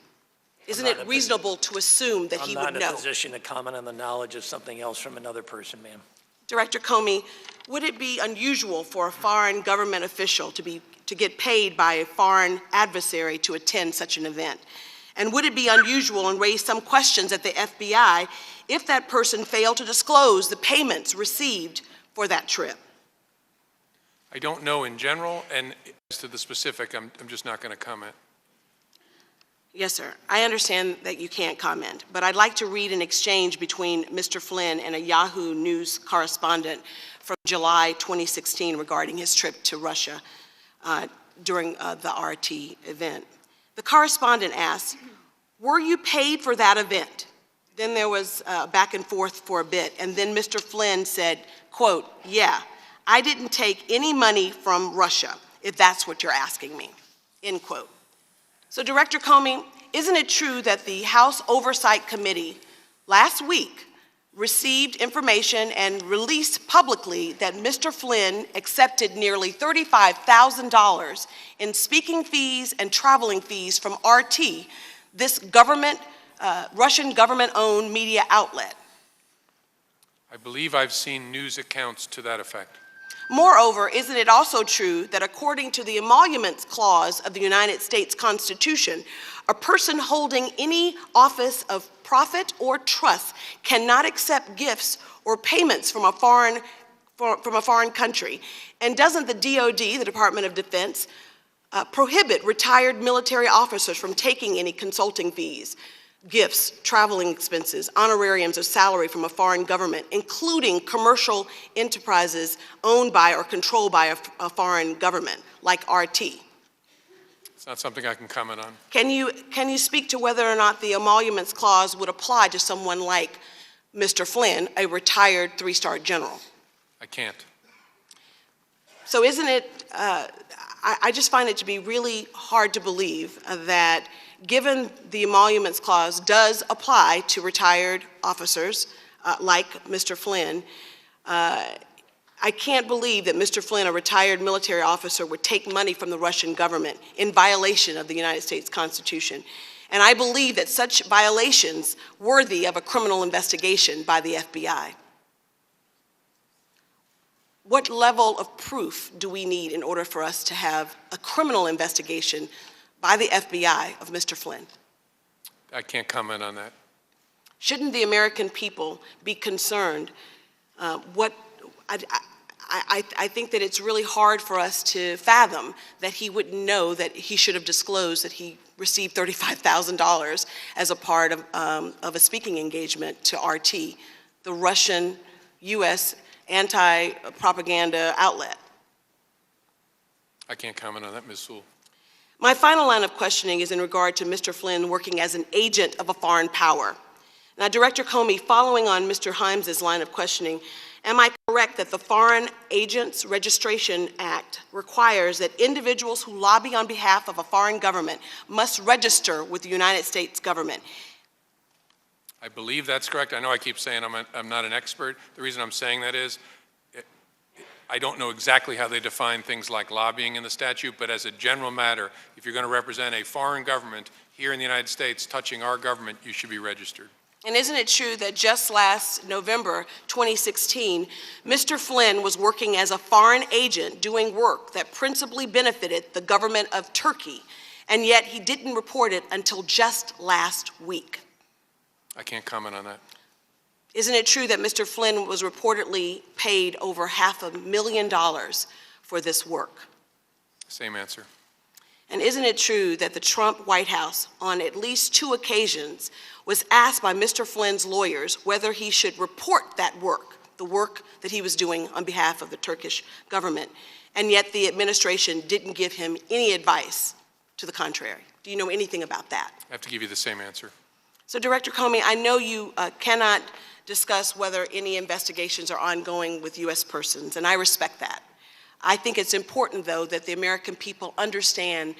Isn't it reasonable to assume that he would know? I'm not in a position to comment on the knowledge of something else from another person, ma'am. Director Comey, would it be unusual for a foreign government official to get paid by a foreign adversary to attend such an event? And would it be unusual and raise some questions at the FBI if that person failed to disclose the payments received for that trip? I don't know in general, and as to the specific, I'm just not going to comment. Yes, sir. I understand that you can't comment, but I'd like to read an exchange between Mr. Flynn and a Yahoo News correspondent from July 2016 regarding his trip to Russia during the RT event. The correspondent asked, "Were you paid for that event?" Then there was back and forth for a bit, and then Mr. Flynn said, quote, "Yeah, I didn't take any money from Russia, if that's what you're asking me," end quote. So, Director Comey, isn't it true that the House Oversight Committee last week received information and released publicly that Mr. Flynn accepted nearly $35,000 in speaking fees and traveling fees from RT, this government, Russian government-owned media outlet? I believe I've seen news accounts to that effect. Moreover, isn't it also true that according to the Emoluments Clause of the United States Constitution, a person holding any office of profit or trust cannot accept gifts or payments from a foreign country? And doesn't the DoD, the Department of Defense, prohibit retired military officers from taking any consulting fees, gifts, traveling expenses, honorariums, or salary from a foreign government, including commercial enterprises owned by or controlled by a foreign government, like RT? It's not something I can comment on. Can you speak to whether or not the Emoluments Clause would apply to someone like Mr. Flynn, a retired three-star general? I can't. So isn't it, I just find it to be really hard to believe that given the Emoluments Clause does apply to retired officers like Mr. Flynn, I can't believe that Mr. Flynn, a retired military officer, would take money from the Russian government in violation of the United States Constitution. And I believe that such violations worthy of a criminal investigation by the FBI. What level of proof do we need in order for us to have a criminal investigation by the FBI of Mr. Flynn? I can't comment on that. Shouldn't the American people be concerned? I think that it's really hard for us to fathom that he wouldn't know that he should have disclosed that he received $35,000 as a part of a speaking engagement to RT, the Russian U.S. anti-propaganda outlet. I can't comment on that, Ms. Sewell. My final line of questioning is in regard to Mr. Flynn working as an agent of a foreign power. Now, Director Comey, following on Mr. Himes's line of questioning, am I correct that the Foreign Agents Registration Act requires that individuals who lobby on behalf of a foreign government must register with the United States government? I believe that's correct. I know I keep saying I'm not an expert. The reason I'm saying that is I don't know exactly how they define things like lobbying in the statute, but as a general matter, if you're going to represent a foreign government here in the United States touching our government, you should be registered. And isn't it true that just last November 2016, Mr. Flynn was working as a foreign agent doing work that principally benefited the government of Turkey, and yet he didn't report it until just last week? I can't comment on that. Isn't it true that Mr. Flynn was reportedly paid over $500,000 for this work? Same answer. And isn't it true that the Trump White House, on at least 2 occasions, was asked by Mr. Flynn's lawyers whether he should report that work, the work that he was doing on behalf of the Turkish government, and yet the administration didn't give him any advice to the contrary? Do you know anything about that? I have to give you the same answer. So, Director Comey, I know you cannot discuss whether any investigations are ongoing with U.S. persons, and I respect that. I think it's important, though, that the American people understand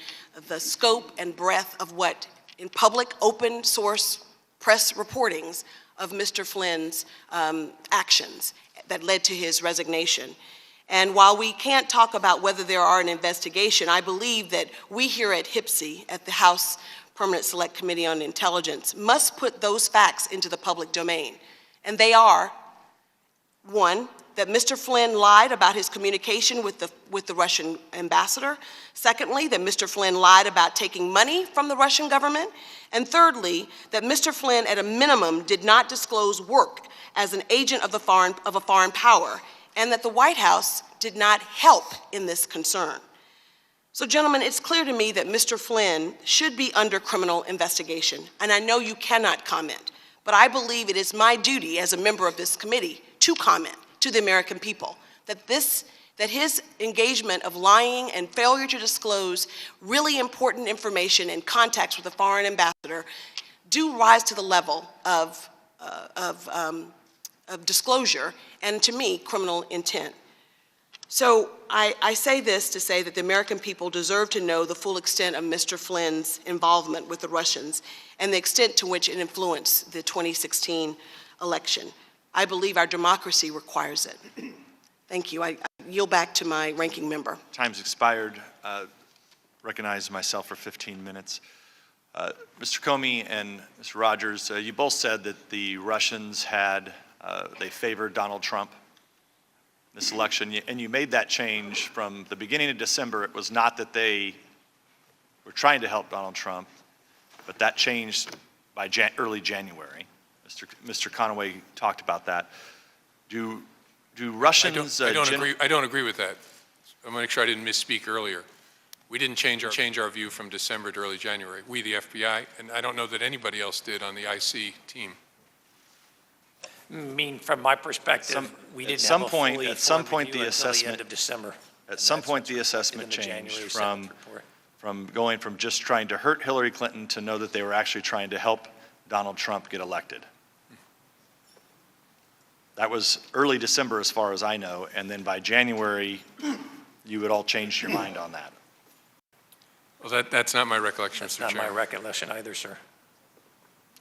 the scope and breadth of what, in public, open source press reportings of Mr. Flynn's actions that led to his resignation. And while we can't talk about whether there are an investigation, I believe that we here at HPSI, at the House Permanent Select Committee on Intelligence, must put those facts into the public domain. And they are, 1, that Mr. Flynn lied about his communication with the Russian ambassador. Secondly, that Mr. Flynn lied about taking money from the Russian government. And thirdly, that Mr. Flynn, at a minimum, did not disclose work as an agent of a foreign power, and that the White House did not help in this concern. So, gentlemen, it's clear to me that Mr. Flynn should be under criminal investigation, and I know you cannot comment, but I believe it is my duty as a member of this committee to comment to the American people that his engagement of lying and failure to disclose really important information and contacts with a foreign ambassador do rise to the level of disclosure and, to me, criminal intent. So I say this to say that the American people deserve to know the full extent of Mr. Flynn's involvement with the Russians and the extent to which it influenced the 2016 election. I believe our democracy requires it. Thank you. I yield back to my ranking member. Time's expired. Recognize myself for 15 minutes. Mr. Comey and Mr. Rogers, you both said that the Russians they favored Donald Trump this election, and you made that change from the beginning of December. It was not that they were trying to help Donald Trump, but that changed by early January. Mr. Conaway talked about that. Do Russians? I don't agree with that. I'm going to make sure I didn't misspeak earlier. We didn't change our view from December to early January. We, the FBI, and I don't know that anybody else did on the IC team. I mean, from my perspective, we didn't have a fully informed review until the end of December. At some point, the assessment changed from going from just trying to hurt Hillary Clinton to know that they were actually trying to help Donald Trump get elected. That was early December as far as I know, and then by January, you had all changed your mind on that. Well, that's not my recollection, That's Mr. not Chairman. my recollection either, sir.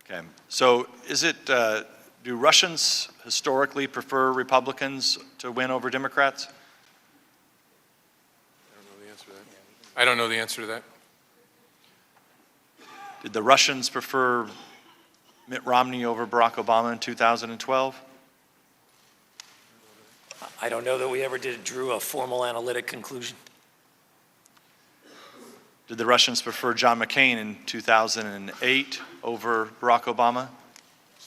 Okay, so is it, do Russians historically prefer Republicans to win over Democrats? I don't know the answer to that. Did the Russians prefer Mitt Romney over Barack Obama in 2012? I don't know that we ever drew a formal analytic conclusion. Did the Russians prefer John McCain in 2008 over Barack Obama?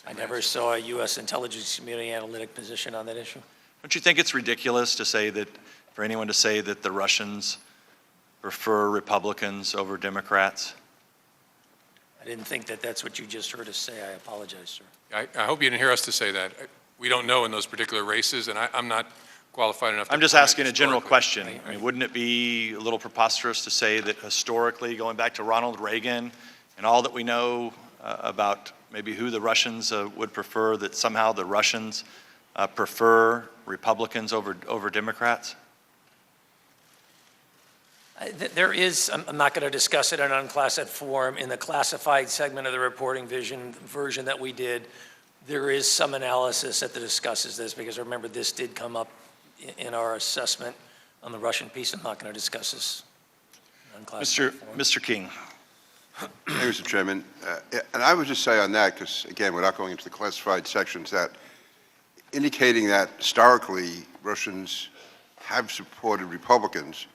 I never saw a U.S. intelligence community analytic position on that issue. Don't you think it's ridiculous to say that, for anyone to say that the Russians prefer Republicans over Democrats? I didn't think that that's what you just heard us say. I apologize, sir. I hope you didn't hear us to say that. We don't know in those particular races, and I'm not qualified enough to I'm just comment asking a general historically. question. I mean, wouldn't it be a little preposterous to say that historically, going back to Ronald Reagan and all that we know about maybe who the Russians would prefer, that somehow the Russians prefer Republicans over Democrats? There is, I'm not going to discuss it in an unclassified form, in the classified segment of the reporting version that we did, there is some analysis that discusses this, because remember, this did come up in our assessment on the Russian piece. I'm not going to discuss this in unclassified form. Mr. King. Thank you, Mr. Chairman. And I would just say on that, because again, without going into the classified sections, that indicating that historically Russians have supported Republicans,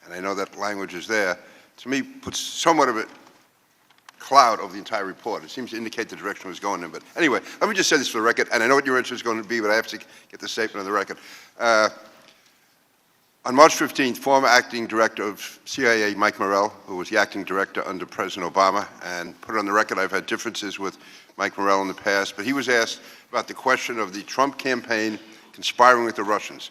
and I know that language is there, to me puts somewhat of a cloud over the entire report. It seems to indicate the direction it was going in. But anyway, let me just say this for the record, and I know what your answer is going to be, but I have to get the statement on the record. On March 15th, former acting director of CIA, Mike Morell, who was the acting director under President Obama, and put it on the record, I've had differences with Mike Morell in the past, but he was asked about the question of the Trump campaign conspiring with the Russians.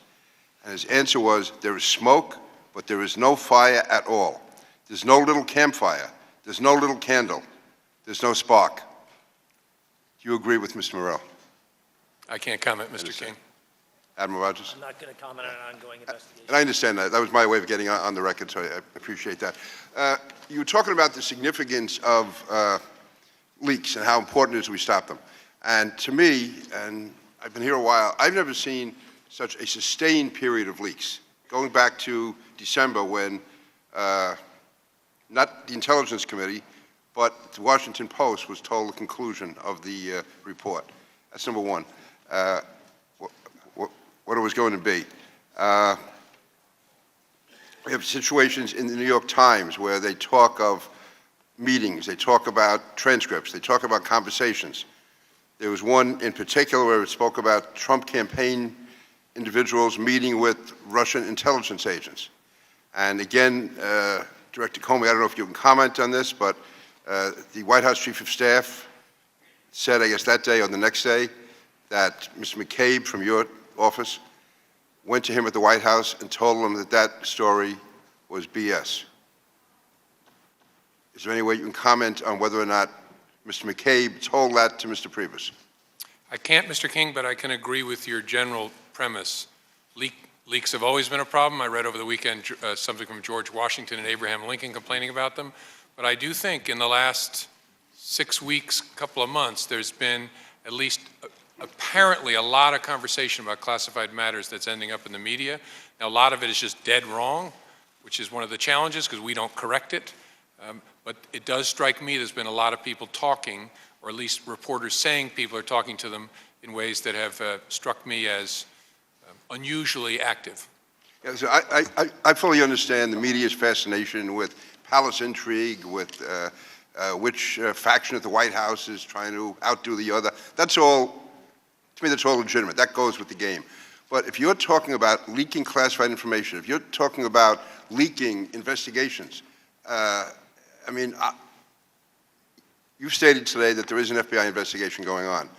And his answer was, there is smoke, but there is no fire at all. There's no little campfire. There's no little candle. There's no spark. Do you agree with Mr. Morell? I can't comment, Mr. King. Admiral Rogers? I'm not going to comment on an ongoing investigation. And I understand that. That was my way of getting on the record, so I appreciate that. You were talking about the significance of leaks and how important it is we stop them. And to me, and I've been here a while, I've never seen such a sustained period of leaks. Going back to December when not the Intelligence Committee, but the Washington Post was told the conclusion of the report. That's number one. What it was going to be. We have situations in the New York Times where they talk of meetings, they talk about transcripts, they talk about conversations. There was one in particular where it spoke about Trump campaign individuals meeting with Russian intelligence agents. And again, Director Comey, I don't know if you can comment on this, but the White House Chief of Staff said, I guess that day or the next day, that Mr. McCabe from your office went to him at the White House and told him that that story was BS. Is there any way you can comment on whether or not Mr. McCabe told that to Mr. Priebus? I can't, Mr. King, but I can agree with your general premise. Leaks have always been a problem. I read over the weekend something from George Washington and Abraham Lincoln complaining about them. But I do think in the last 6 weeks, couple of months, there's been at least apparently a lot of conversation about classified matters that's ending up in the media. Now, a lot of it is just dead wrong, which is one of the challenges because we don't correct it. But it does strike me there's been a lot of people talking, or at least reporters saying people are talking to them in ways that have struck me as unusually active. Yeah, so I fully understand the media's fascination with palace intrigue, with which faction at the White House is trying to outdo the other. That's all, to me, that's all legitimate. That goes with the game. But if you're talking about leaking classified information, if you're talking about leaking investigations, I mean, you've stated today that there is an FBI investigation going on.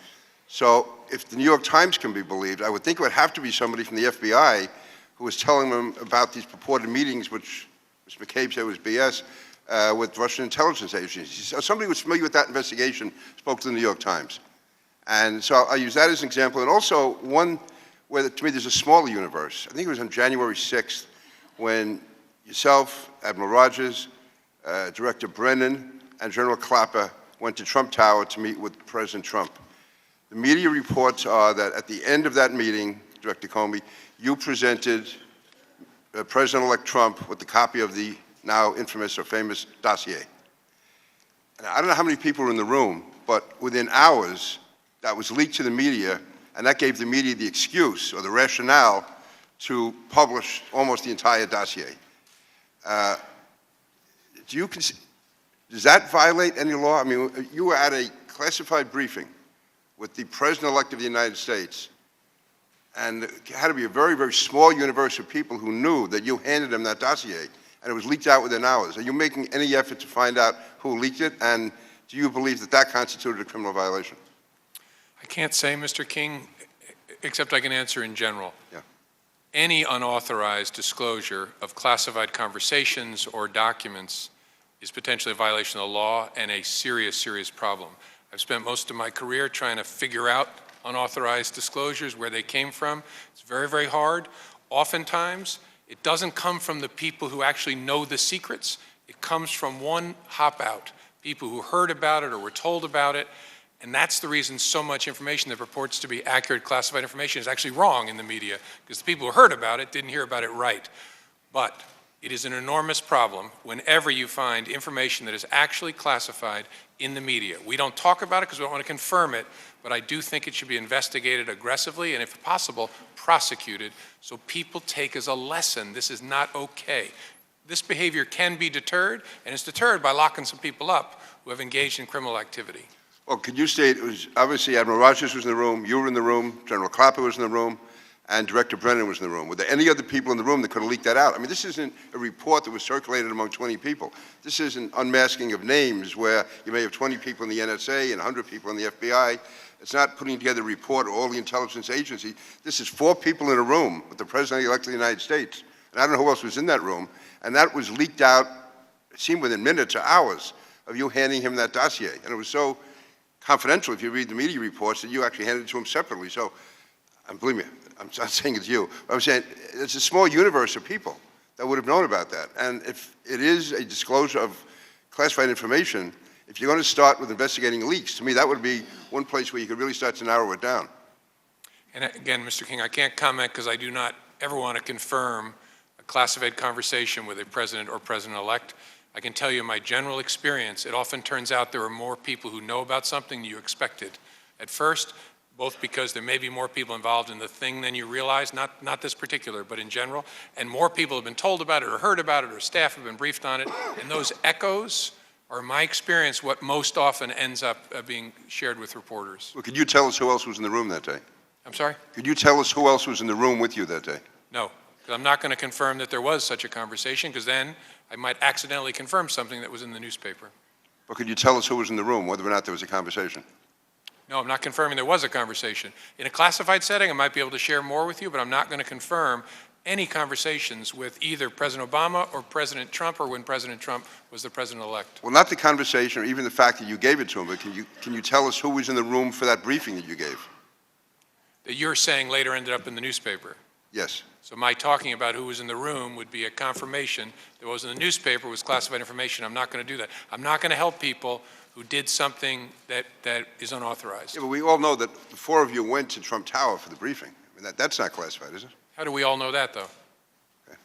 So if the New York Times can be believed, I would think it would have to be somebody from the FBI who was telling them about these purported meetings, which Mr. McCabe said was BS, with Russian intelligence agencies. So somebody who was familiar with that investigation spoke to the New York Times. And so I'll use that as an example. And also one where, to me, there's a smaller universe. I think it was on January 6th when yourself, Admiral Rogers, Director Brennan, and General Clapper went to Trump Tower to meet with President Trump. The media reports are that at the end of that meeting, Director Comey, you presented President-elect Trump with the copy of the now infamous or famous dossier. And I don't know how many people were in the room, but within hours, that was leaked to the media, and that gave the media the excuse or the rationale to publish almost the entire dossier. Does that violate any law? I mean, you were at a classified briefing with the President-elect of the United States, and it had to be a very, very small universe of people who knew that you handed them that dossier, and it was leaked out within hours. Are you making any effort to find out who leaked it, and do you believe that that constituted a criminal violation? I can't say, Mr. King, except I can answer in general. Yeah. Any unauthorized disclosure of classified conversations or documents is potentially a violation of the law and a serious, serious problem. I've spent most of my career trying to figure out unauthorized disclosures, where they came from. It's very, very hard. Oftentimes, it doesn't come from the people who actually know the secrets. It comes from one hop out, people who heard about it or were told about it. And that's the reason so much information that purports to be accurate classified information is actually wrong in the media, because the people who heard about it didn't hear about it right. But It is an enormous problem whenever you find information that is actually classified in the media. We don't talk about it because we don't want to confirm it, but I do think it should be investigated aggressively and, if possible, prosecuted so people take as a lesson this is not okay. This behavior can be deterred, and it's deterred by locking some people up who have engaged in criminal activity. Well, could you state, it was obviously Admiral Rogers was in the room, you were in the room, General Clapper was in the room, and Director Brennan was in the room. Were there any other people in the room that could have leaked that out? I mean, this isn't a report that was circulated among 20 people. This isn't unmasking of names where you may have 20 people in the NSA and 100 people in the FBI. It's not putting together a report of all the intelligence agency. This is 4 people in a room with the President-elect of the United States. And I don't know who else was in that room. And that was leaked out, it seemed within minutes or hours of you handing him that dossier. And it was so confidential, if you read the media reports, that you actually handed it to him separately. So, and believe me, I'm not saying it's you, but I'm saying it's a small universe of people that would have known about that. And if it is a disclosure of classified information, if you're going to start with investigating leaks, to me that would be one place where you could really start to narrow it down. And again, Mr. King, I can't comment because I do not ever want to confirm a classified conversation with a president or president-elect. I can tell you my general experience, it often turns out there are more people who know about something than you expected at first, both because there may be more people involved in the thing than you realize, not this particular, but in general, and more people have been told about it or heard about it or staff have been briefed on it, and those echoes are, in my experience, what most often ends up being shared with reporters. Well, could you tell us who else was in the room that day? I'm sorry? Could you tell us who else was in the room with you that day? No, because I'm not going to confirm that there was such a conversation, because then I might accidentally confirm something that was in the newspaper. Or could you tell us who was in the room, whether or not there was a conversation? No, I'm not confirming there was a conversation. In a classified setting, I might be able to share more with you, but I'm not going to confirm any conversations with either President Obama or President Trump, or when President Trump was the president-elect. Well, not the conversation or even the fact that you gave it to him, but can you tell us who was in the room for that briefing that you gave? That you're saying later ended up in the newspaper. Yes. So my talking about who was in the room would be a confirmation that what was in the newspaper was classified information. I'm not going to do that. I'm not going to help people who did something that is unauthorized. Yeah, but we all know that the 4 of you went to Trump Tower for the briefing. I mean, that's not classified, is it? How do we all know that, though? Okay.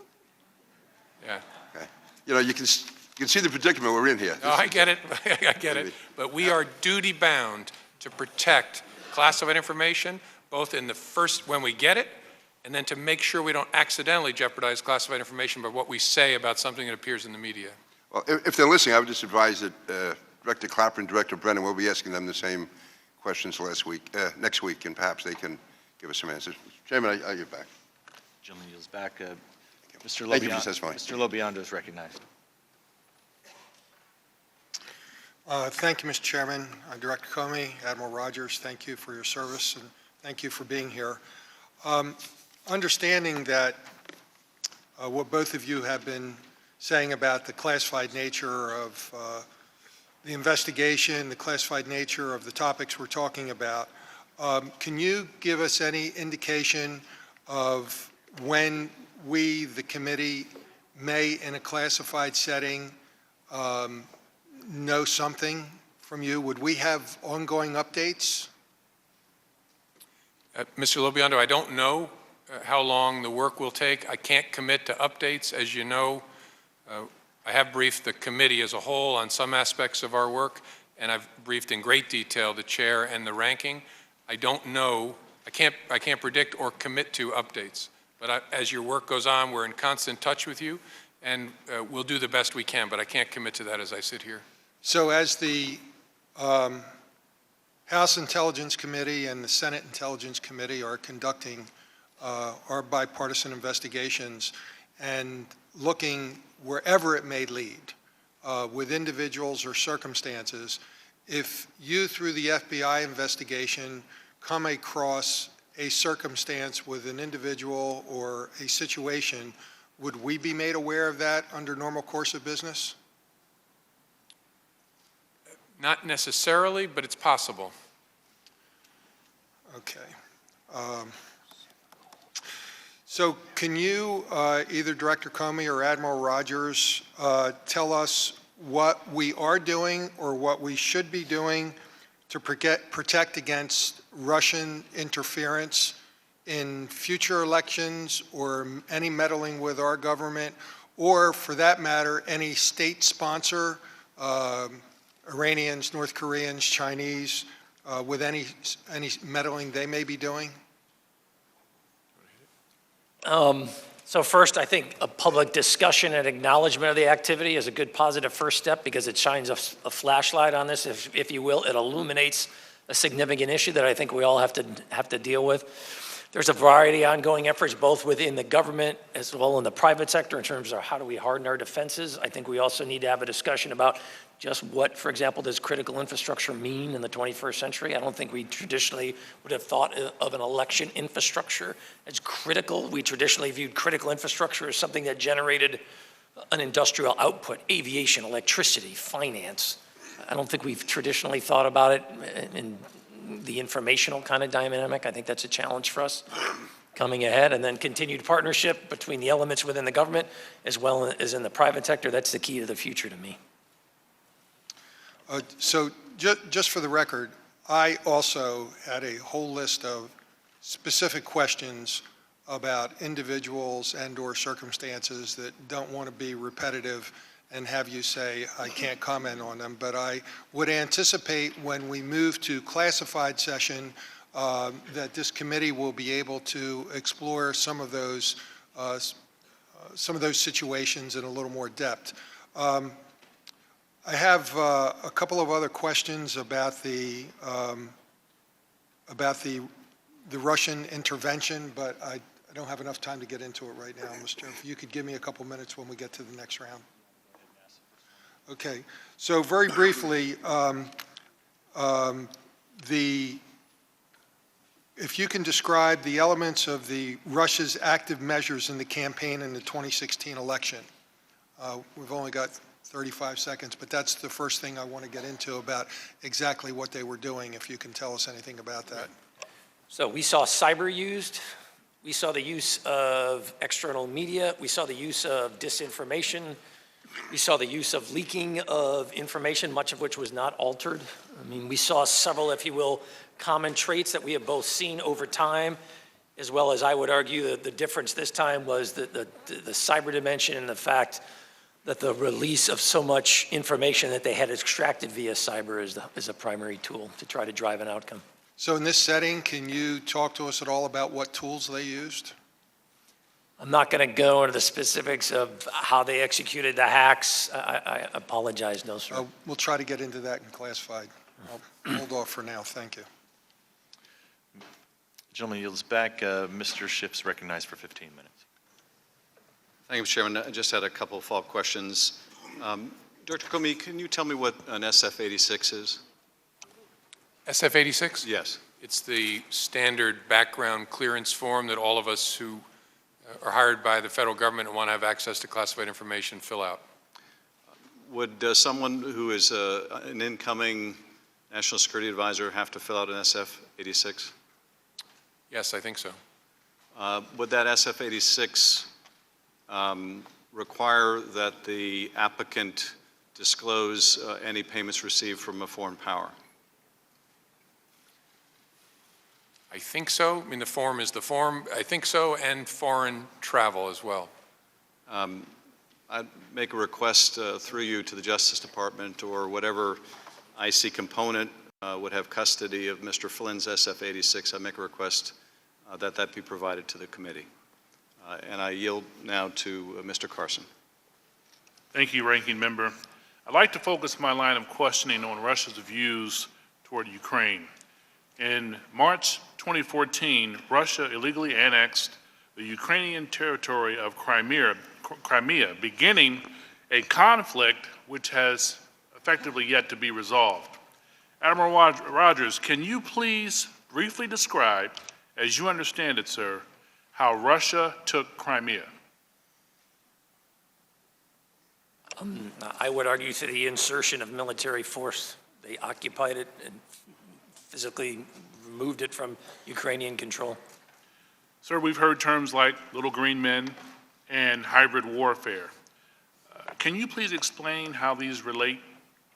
Yeah. Okay. You know, you can see the predicament we're in here. No, I get it. I get it. But we are duty-bound to protect classified information, both in the first, when we get it, and then to make sure we don't accidentally jeopardize classified information by what we say about something that appears in the media. Well, if they're listening, I would just advise that Director Clapper and Director Brennan will be asking them the same questions next week, and perhaps they can give us some answers. Mr. Chairman, I yield back. Gentleman yields back. Mr. Thank you for testifying. Mr. Lobiondo is recognized. Thank you, Mr. Chairman. Director Comey, Admiral Rogers, thank you for your service, and thank you for being here. Understanding that what both of you have been saying about the classified nature of the investigation, the classified nature of the topics we're talking about, can you give us any indication of when we, the committee, may, in a classified setting, know something from you? Would we have ongoing updates? Mr. Lobiondo, I don't know how long the work will take. I can't commit to updates. As you know, I have briefed the committee as a whole on some aspects of our work, and I've briefed in great detail the chair and the ranking. I don't know, I can't predict or commit to updates. But as your work goes on, we're in constant touch with you, and we'll do the best we can, but I can't commit to that as I sit here. So as the House Intelligence Committee and the Senate Intelligence Committee are conducting our bipartisan investigations and looking wherever it may lead with individuals or circumstances, if you, through the FBI investigation, come across a circumstance with an individual or a situation, would we be made aware of that under normal course of business? Not necessarily, but it's possible. Okay. So can you, either Director Comey or Admiral Rogers, tell us what we are doing or what we should be doing to protect against Russian interference in future elections or any meddling with our government or for that matter, any state sponsor, Iranians, North Koreans, Chinese, with any meddling they may be doing? So first, I think a public discussion and acknowledgement of the activity is a good positive first step because it shines a flashlight on this, if you will. It illuminates a significant issue that I think we all have to deal with. There's a variety of ongoing efforts, both within the government as well in the private sector in terms of how do we harden our defenses. I think we also need to have a discussion about just what, for example, does critical infrastructure mean in the 21st century? I don't think we traditionally would have thought of an election infrastructure as critical. We traditionally viewed critical infrastructure as something that generated an industrial output, aviation, electricity, finance. I don't think we've traditionally thought about it in the informational kind of dynamic. I think that's a challenge for us coming ahead. And then continued partnership between the elements within the government as well as in the private sector. That's the key to the future to me. So just for the record, I also had a whole list of specific questions about individuals and/or circumstances that don't want to be repetitive and have you say, I can't comment on them, but I would anticipate when we move to classified session that this committee will be able to explore some of those situations in a little more depth. I have a couple of other questions about the Russian intervention, but I don't have enough time to get into it right now, Mr. If you could give me a couple minutes when we get to the next round. Okay, so very briefly, if you can describe the elements of the Russia's active measures in the campaign in the 2016 election. We've only got 35 seconds, but that's the first thing I want to get into about exactly what they were doing, if you can tell us anything about that. So we saw cyber used. We saw the use of external media. We saw the use of disinformation. We saw the use of leaking of information, much of which was not altered. I mean, we saw several, if you will, common traits that we have both seen over time, as well as I would argue that the difference this time was the cyber dimension and the fact that the release of so much information that they had extracted via cyber is a primary tool to try to drive an outcome. So in this setting, can you talk to us at all about what tools they used? I'm not going to go into the specifics of how they executed the hacks. I apologize, no, sir. We'll try to get into that in classified. I'll hold off for now. Thank you. Gentleman yields back. Mr. Schiff's recognized for 15 minutes. Thank you, Mr. Chairman. I just had a couple of follow-up questions. Director Comey, can you tell me what an SF-86 is? SF-86? Yes. It's the standard background clearance form that all of us who are hired by the federal government and want to have access to classified information fill out. Would someone who is an incoming national security advisor have to fill out an SF-86? Yes, I think so. Would that SF-86 require that the applicant disclose any payments received from a foreign power? I think so. I mean, the form is the form. I think so, and foreign travel as well. I'd make a request through you to the Justice Department or whatever IC component would have custody of Mr. Flynn's SF-86. I'd make a request that that be provided to the committee. And I yield now to Mr. Carson. Thank you, Ranking Member. I'd like to focus my line of questioning on Russia's views toward Ukraine. In March 2014, Russia illegally annexed the Ukrainian territory of Crimea, beginning a conflict which has effectively yet to be resolved. Admiral Rogers, can you please briefly describe, as you understand it, sir, how Russia took Crimea? I would argue through the insertion of military force. They occupied it and physically removed it from Ukrainian control. Sir, we've heard terms like little green men and hybrid warfare. Can you please explain how these relate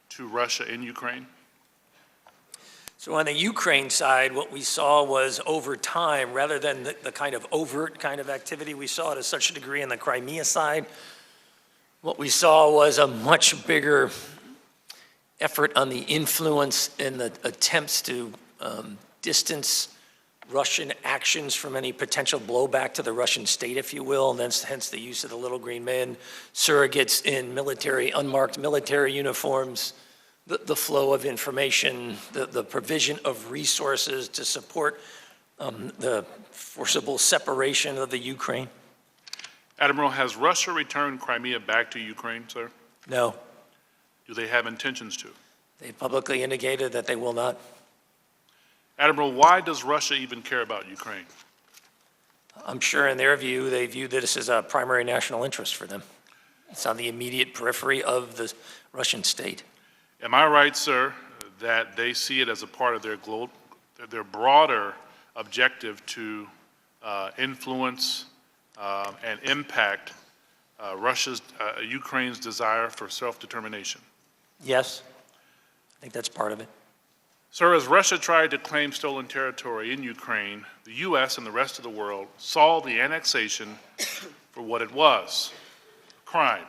to Russia in Ukraine? So on the Ukraine side, what we saw was over time, rather than the kind of overt kind of activity we saw to such a degree on the Crimea side, What we saw was a much bigger effort on the influence and the attempts to distance Russian actions from any potential blowback to the Russian state, if you will, and hence the use of the little green men, surrogates in unmarked military uniforms, the flow of information, the provision of resources to support the forcible separation of the Ukraine. Admiral, has Russia returned Crimea back to Ukraine, sir? No, Do they have intentions to? they publicly indicated that they will not. Admiral, why does Russia even care about Ukraine? I'm sure in their view, they view this as a primary national interest for them. It's on the immediate periphery of the Russian state. Am I right, sir, that they see it as a part of their broader objective to influence and impact Ukraine's desire for self-determination? Yes, I think that's part of it. Sir, as Russia tried to claim stolen territory in Ukraine, the U.S. and the rest of the world saw the annexation for what it was, a crime.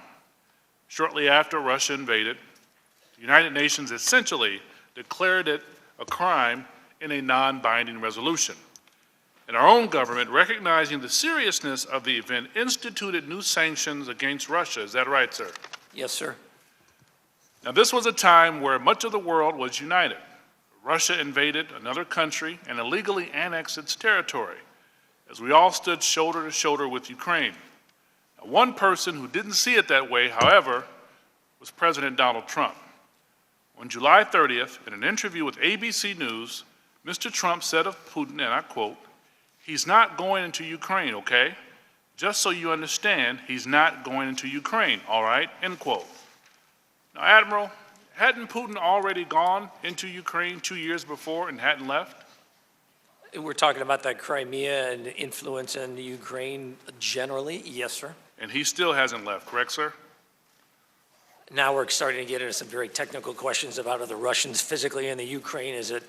Shortly after Russia invaded, the United Nations essentially declared it a crime in a non-binding resolution. And our own government, recognizing the seriousness of the event, instituted new sanctions against Russia. Is that right, sir? Yes, sir. Now, this was a time where much of the world was united. Russia invaded another country and illegally annexed its territory, as we all stood shoulder to shoulder with Ukraine. Now, one person who didn't see it that way, however, was President Donald Trump. On July 30th, in an interview with ABC News, Mr. Trump said of Putin, and I quote, "He's not going into Ukraine, okay? Just so you understand, he's not going into Ukraine, all right?" End quote. Now, Admiral, hadn't Putin already gone into Ukraine 2 years before and hadn't left? We're talking about that Crimea and influence in the Ukraine generally. Yes, sir. And he still hasn't left, correct, sir? Now we're starting to get into some very technical questions about are the Russians physically in the Ukraine? Is it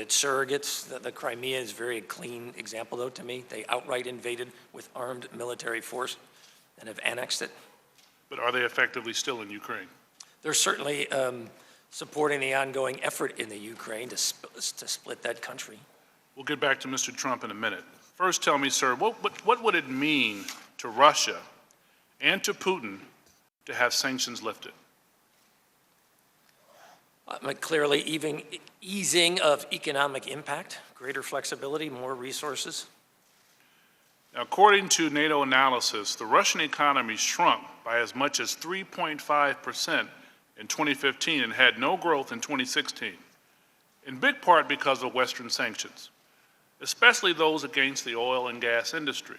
surrogates? The Crimea is a very clean example, though, to me. They outright invaded with armed military force and have annexed it. But are they effectively still in Ukraine? They're certainly supporting the ongoing effort in the Ukraine to split that country. We'll get back to Mr. Trump in a minute. First, tell me, sir, what would it mean to Russia and to Putin to have sanctions lifted? Clearly, even easing of economic impact, greater flexibility, more resources. Now, according to NATO analysis, the Russian economy shrunk by as much as 3.5% in 2015 and had no growth in 2016, in big part because of Western sanctions, especially those against the oil and gas industry.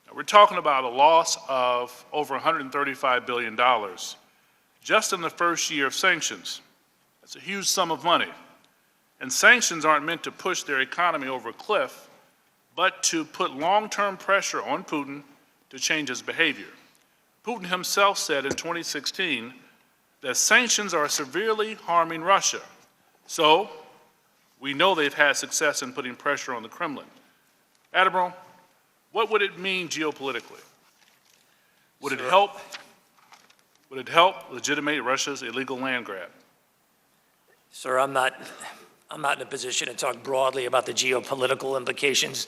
Now, we're talking about a loss of over $135 billion just in the first year of sanctions. That's a huge sum of money. And sanctions aren't meant to push their economy over a cliff, but to put long-term pressure on Putin to change his behavior. Putin himself said in 2016 that sanctions are severely harming Russia. So we know they've had success in putting pressure on the Kremlin. Admiral, what would it mean geopolitically? Would it help legitimate Russia's illegal land grab? Sir, I'm not in a position to talk broadly about the geopolitical implications.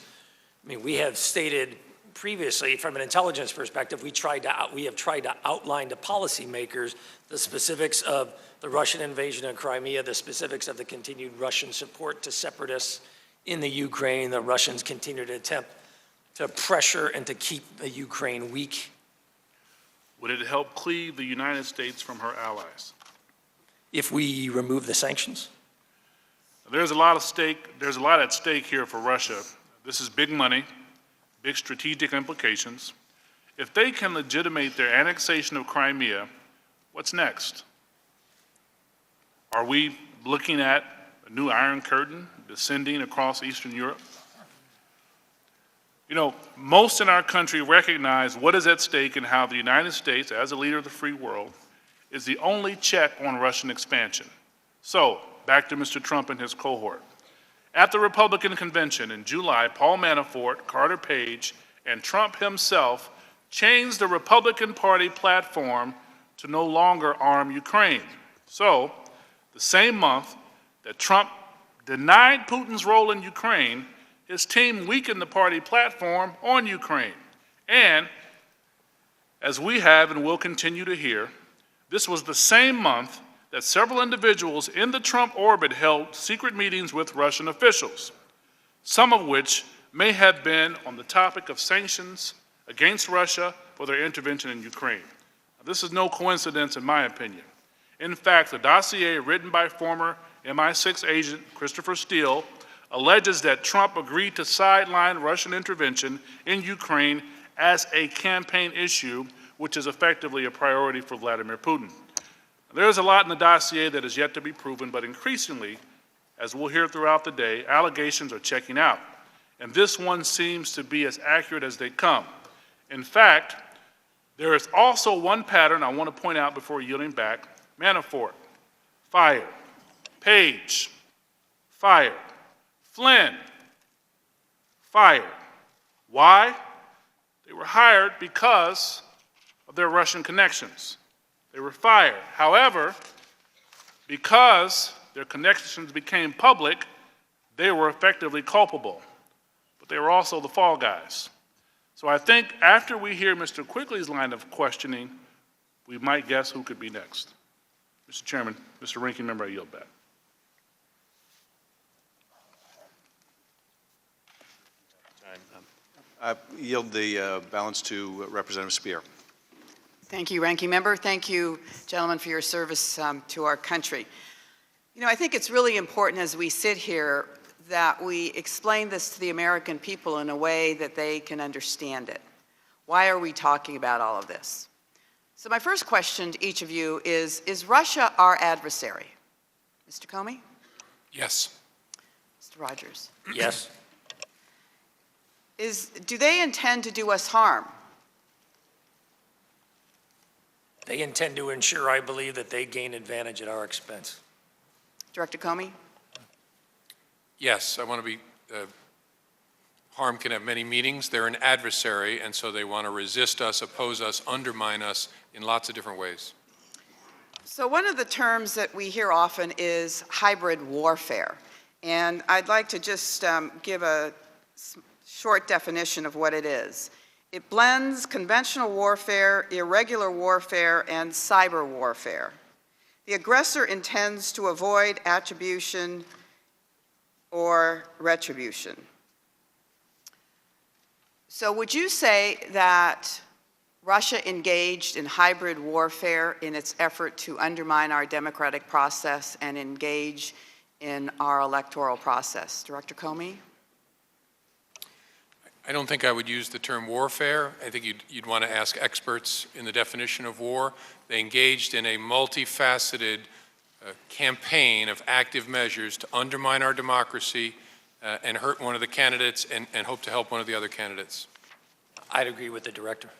I mean, we have stated previously, from an intelligence perspective, we have tried to outline to policymakers the specifics of the Russian invasion of Crimea, the specifics of the continued Russian support to separatists in the Ukraine. The Russians continue to attempt to pressure and to keep the Ukraine weak. Would it help cleave the United States from her allies? If we remove the sanctions? There's a lot at stake here for Russia. This is big money, big strategic implications. If they can legitimate their annexation of Crimea, what's next? Are we looking at a new Iron Curtain descending across Eastern Europe? You know, most in our country recognize what is at stake and how the United States, as a leader of the free world, is the only check on Russian expansion. So, back to Mr. Trump and his cohort. At the Republican convention in July, Paul Manafort, Carter Page, and Trump himself changed the Republican Party platform to no longer arm Ukraine. So, the same month that Trump denied Putin's role in Ukraine, his team weakened the party platform on Ukraine. And, as we have and will continue to hear, this was the same month that several individuals in the Trump orbit held secret meetings with Russian officials, some of which may have been on the topic of sanctions against Russia for their intervention in Ukraine. Now, this is no coincidence, in my opinion. In fact, the dossier written by former MI6 agent Christopher Steele alleges that Trump agreed to sideline Russian intervention in Ukraine as a campaign issue, which is effectively a priority for Vladimir Putin. There's a lot in the dossier that is yet to be proven, but increasingly, as we'll hear throughout the day, allegations are checking out. And this one seems to be as accurate as they come. In fact, there is also one pattern I want to point out before yielding back. Manafort, fired. Page, fired. Flynn, fired. Why? They were hired because of their Russian connections. They were fired. However, because their connections became public, they were effectively culpable. But they were also the fall guys. So I think after we hear Mr. Quigley's line of questioning, we might guess who could be next. Mr. Chairman, Mr. Ranking Member, I yield back. I yield the balance to Representative Speer. Thank you, Ranking Member. Thank you, gentlemen, for your service to our country. You know, I think it's really important as we sit here that we explain this to the American people in a way that they can understand it. Why are we talking about all of this? So my first question to each of you is Russia our adversary? Mr. Comey? Yes. Mr. Rogers? Yes. Do they intend to do us harm? They intend to ensure, I believe, that they gain advantage at our expense. Director Comey? Yes, I want to be, harm can have many meanings. They're an adversary, and so they want to resist us, oppose us, undermine us in lots of different ways. So one of the terms that we hear often is hybrid warfare. And I'd like to just give a short definition of what it is. It blends conventional warfare, irregular warfare, and cyber warfare. The aggressor intends to avoid attribution or retribution. So would you say that Russia engaged in hybrid warfare in its effort to undermine our democratic process and engage in our electoral process? Director Comey? I don't think I would use the term warfare. I think you'd want to ask experts in the definition of war. They engaged in a multifaceted campaign of active measures to undermine our democracy and hurt one of the candidates and hope to help one of the other candidates. I'd agree with the director.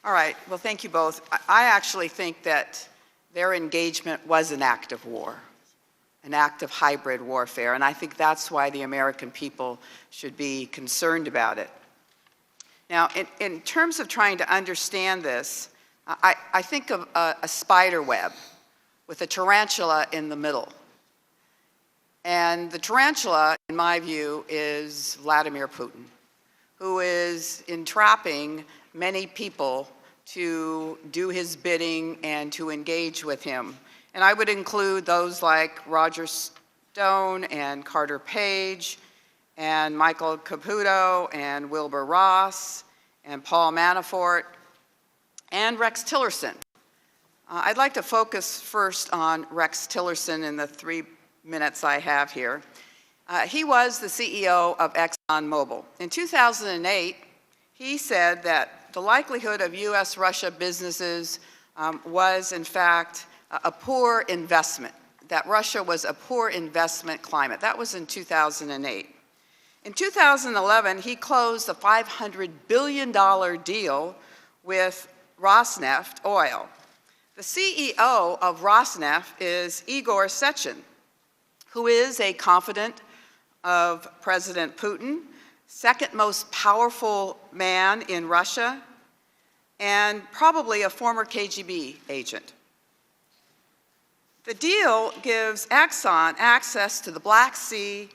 All right. Well, thank you both. I actually think that their engagement was an act of war, an act of hybrid warfare, and I think that's why the American people should be concerned about it. Now, in terms of trying to understand this, I think of a spider web with a tarantula in the middle. And the tarantula, in my view, is Vladimir Putin, who is entrapping many people to do his bidding and to engage with him. And I would include those like Roger Stone and Carter Page and Michael Caputo and Wilbur Ross and Paul Manafort and Rex Tillerson. I'd like to focus first on Rex Tillerson in the 3 minutes I have here. He was the CEO of ExxonMobil. In 2008, he said that the likelihood of U.S.-Russia businesses was, in fact, a poor investment, that Russia was a poor investment climate. That was in 2008. In 2011, he closed a $500 billion deal with Rosneft Oil. The CEO of Rosneft is Igor Sechin, who is a confidant of President Putin, second most powerful man in Russia, and probably a former KGB agent. The deal gives Exxon access to the Black Sea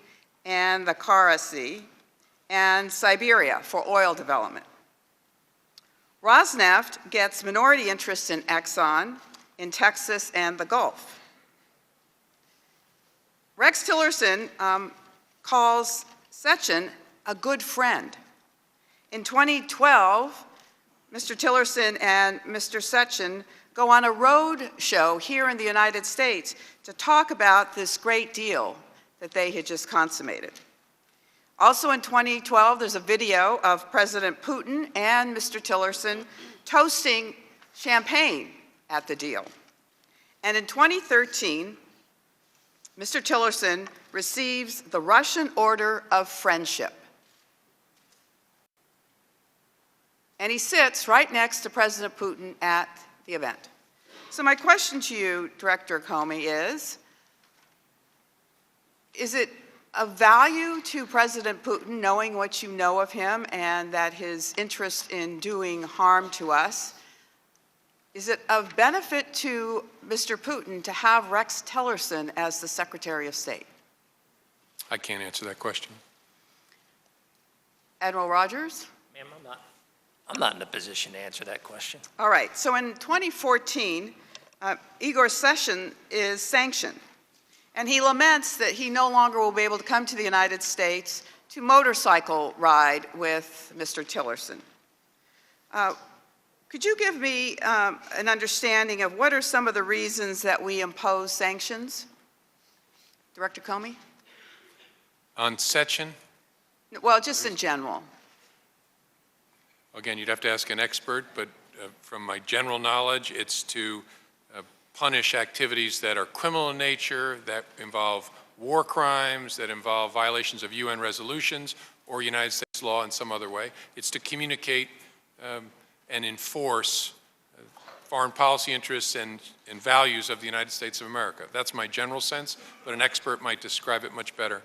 and the Kara Sea and Siberia for oil development. Rosneft gets minority interests in Exxon, in Texas, and the Gulf. Rex Tillerson calls Sechin a good friend. In 2012, Mr. Tillerson and Mr. Sechin go on a road show here in the United States to talk about this great deal that they had just consummated. Also in 2012, there's a video of President Putin and Mr. Tillerson toasting champagne at the deal. And in 2013, Mr. Tillerson receives the Russian Order of Friendship. And he sits right next to President Putin at the event. So my question to you, Director Comey, is it of value to President Putin, knowing what you know of him and that his interest in doing harm to us, is it of benefit to Mr. Putin to have Rex Tillerson as the Secretary of State? I can't answer that question. Admiral Rogers? Ma'am, I'm not in a position to answer that question. All right, so in 2014, Igor Sechin is sanctioned, and he laments that he no longer will be able to come to the United States to motorcycle ride with Mr. Tillerson. Could you give me an understanding of what are some of the reasons that we impose sanctions? Director Comey? On Sechin, Well, just in general. again, you'd have to ask an expert, but from my general knowledge, it's to punish activities that are criminal in nature, that involve war crimes, that involve violations of UN resolutions or United States law in some other way. It's to communicate and enforce foreign policy interests and values of the United States of America. That's my general sense, but an expert might describe it much better.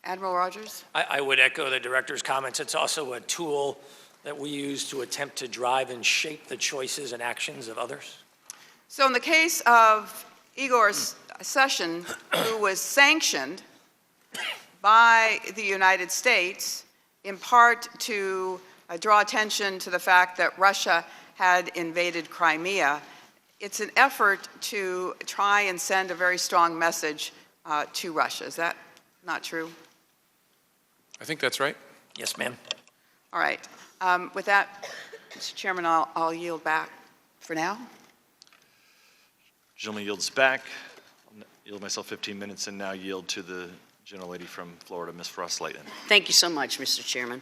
Admiral Rogers? I would echo the director's comments. It's also a tool that we use to attempt to drive and shape the choices and actions of others. So in the case of Igor Sechin, who was sanctioned by the United States, in part to draw attention to the fact that Russia had invaded Crimea, it's an effort to try and send a very strong message to Russia. Is that not true? I think that's right. Yes, ma'am. All right. With that, Mr. Chairman, I'll yield back for now. Gentleman yields back. I'll yield myself 15 minutes and now yield to the gentlelady from Florida, Ms. Frost-Layton. Thank you so much, Mr. Chairman.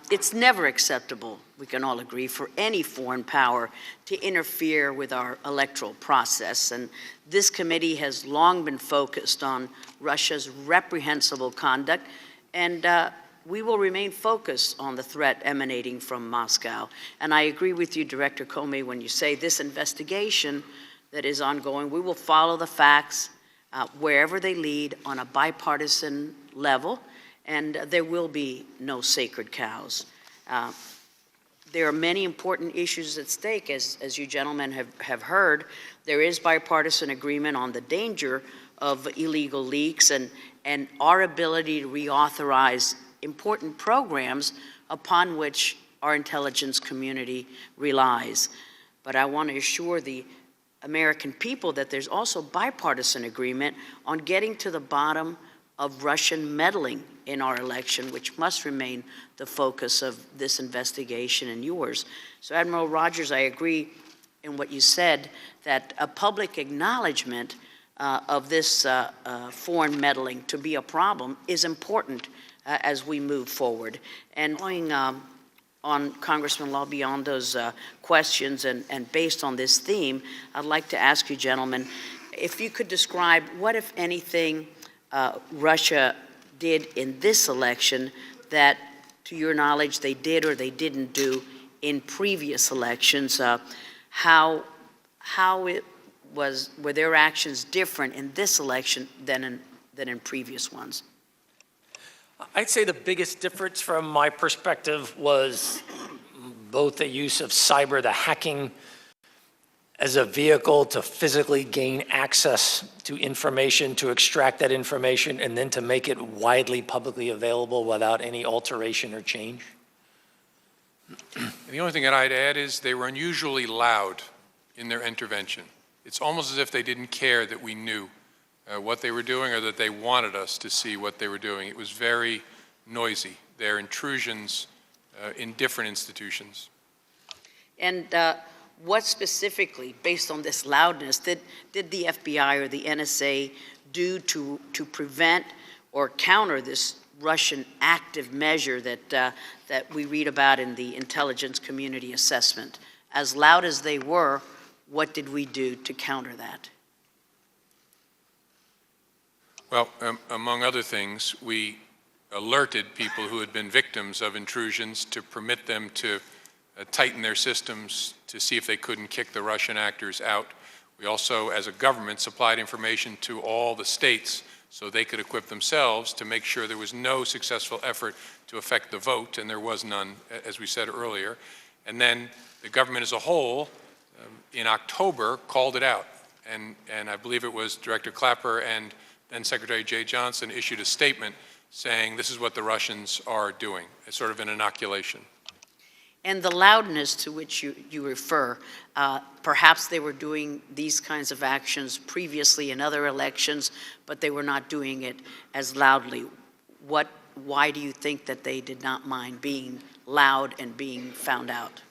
It's never acceptable, we can all agree, for any foreign power to interfere with our electoral process. And this committee has long been focused on Russia's reprehensible conduct, and we will remain focused on the threat emanating from Moscow. And I agree with you, Director Comey, when you say this investigation that is ongoing, we will follow the facts wherever they lead on a bipartisan level, and there will be no sacred cows. There are many important issues at stake, as you gentlemen have heard. There is bipartisan agreement on the danger of illegal leaks and our ability to reauthorize important programs upon which our intelligence community relies. But I want to assure the American people that there's also bipartisan agreement on getting to the bottom of Russian meddling in our election, which must remain the focus of this investigation and yours. So, Admiral Rogers, I agree in what you said, that a public acknowledgement of this foreign meddling to be a problem is important as we move forward. And going on Congressman LaBiondo's questions and based on this theme, I'd like to ask you, gentlemen, if you could describe what, if anything, Russia did in this election that, to your knowledge, they did or they didn't do in previous elections. How it was, were their actions different in this election than in previous ones? I'd say the biggest difference from my perspective was both the use of cyber, the hacking, as a vehicle to physically gain access to information, to extract that information, and then to make it widely publicly available without any alteration or change? And the only thing that I'd add is they were unusually loud in their intervention. It's almost as if they didn't care that we knew what they were doing or that they wanted us to see what they were doing. It was very noisy, their intrusions in different institutions. And what specifically, based on this loudness, did the FBI or the NSA do to prevent or counter this Russian active measure that we read about in the intelligence community assessment? As loud as they were, what did we do to counter that? Well, among other things, we alerted people who had been victims of intrusions to permit them to tighten their systems to see if they couldn't kick the Russian actors out. We also, as a government, supplied information to all the states so they could equip themselves to make sure there was no successful effort to affect the vote, and there was none, as we said earlier. And then the government as a whole, in October, called it out. And I believe it was Director Clapper and then Secretary Jay Johnson issued a statement saying this is what the Russians are doing. It's sort of an inoculation. And the loudness to which you refer, perhaps they were doing these kinds of actions previously in other elections, but they were not doing it as loudly. Why do you think that they did not mind being loud and being found out?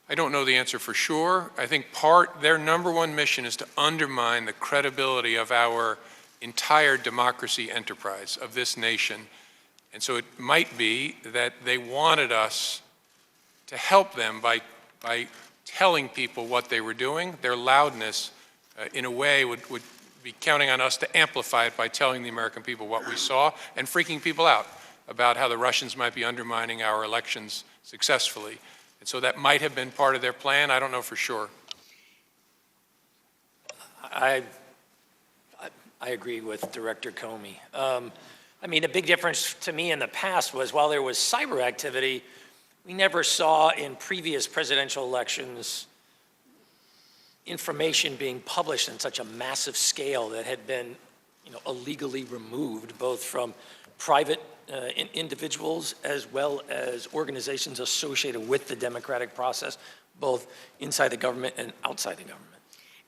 I don't know the answer for sure. I think their number one mission is to undermine the credibility of our entire democracy enterprise of this nation. And so it might be that they wanted us to help them by telling people what they were doing. Their loudness, in a way, would be counting on us to amplify it by telling the American people what we saw and freaking people out about how the Russians might be undermining our elections successfully. And so that might have been part of their plan. I don't know for sure. I agree with Director Comey. I mean, a big difference to me in the past was while there was cyber activity, we never saw in previous presidential elections information being published on such a massive scale that had been, illegally removed, both from private individuals as well as organizations associated with the democratic process, both inside the government and outside the government.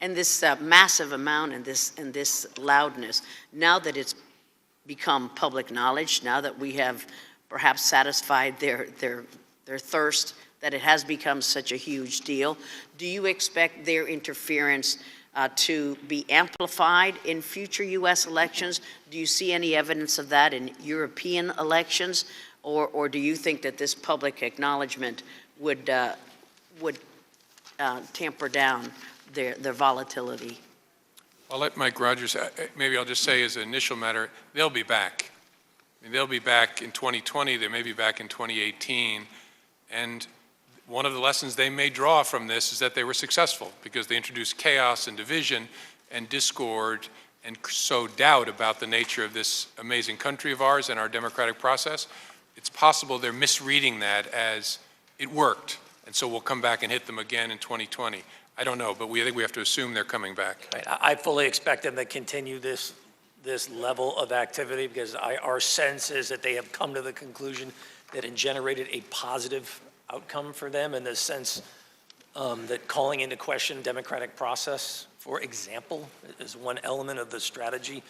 And this massive amount and this loudness, now that it's become public knowledge, now that we have perhaps satisfied their thirst, that it has become such a huge deal, do you expect their interference to be amplified in future U.S. elections? Do you see any evidence of that in European elections? Or do you think that this public acknowledgement would tamper down their volatility? I'll let Mike Rogers, maybe I'll just say as an initial matter, they'll be back. I mean, they'll be back in 2020, they may be back in 2018, and one of the lessons they may draw from this is that they were successful because they introduced chaos and division and discord and sowed doubt about the nature of this amazing country of ours and our democratic process. It's possible they're misreading that as it worked, and so we'll come back and hit them again in 2020. I don't know, but I think we have to assume they're coming back. Right. I fully expect them to continue this level of activity because our sense is that they have come to the conclusion that it generated a positive outcome for them in the sense that calling into question democratic process, for example, is one element of the strategy.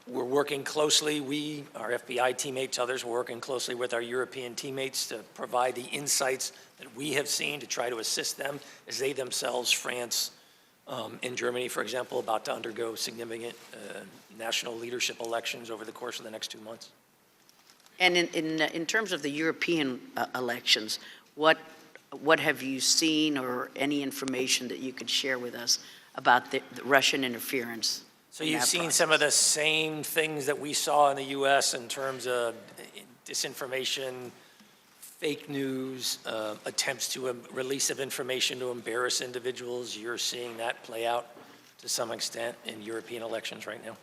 We're working closely, our FBI teammates, others, we're working closely with our European teammates to provide the insights that we have seen to try to assist them as they themselves, France and Germany, for example, about to undergo significant national leadership elections over the course of the next 2 months. And in terms of the European elections, what have you seen or any information that you could share with us about the Russian interference? So you've seen some of the same things that we saw in the U.S. in terms of disinformation, fake news, attempts to release of information to embarrass individuals. You're seeing that play out to some extent in European elections right now.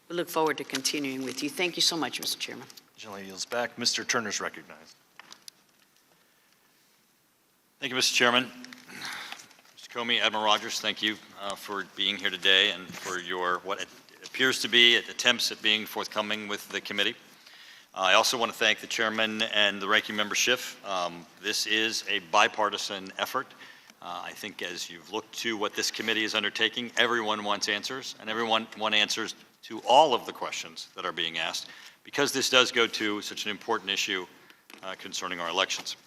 We look forward to continuing with you. Thank you so much, Mr. Chairman. General yields back. Mr. Turner's recognized. Thank you, Mr. Chairman. Mr. Comey, Admiral Rogers, thank you for being here today and for your, what it appears to be, attempts at being forthcoming with the committee. I also want to thank the chairman and the ranking member Schiff. This is a bipartisan effort. I think as you've looked to what this committee is undertaking, everyone wants answers, and everyone wants answers to all of the questions that are being asked, because this does go to such an important issue concerning our elections.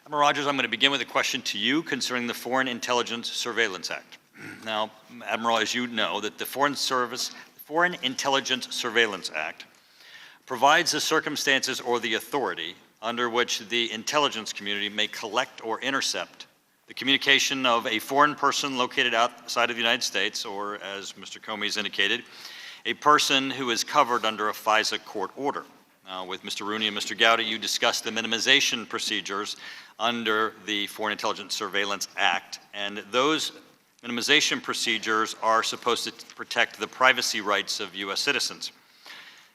Admiral Rogers, I'm going to begin with a question to you concerning the Foreign Intelligence Surveillance Act. Now, Admiral, as you know, that the Foreign Intelligence Surveillance Act provides the circumstances or the authority under which the intelligence community may collect or intercept the communication of a foreign person located outside of the United States, or as Mr. Comey has indicated, a person who is covered under a FISA court order. With Mr. Rooney and Mr. Gowdy, you discussed the minimization procedures under the Foreign Intelligence Surveillance Act, and those minimization procedures are supposed to protect the privacy rights of U.S. citizens.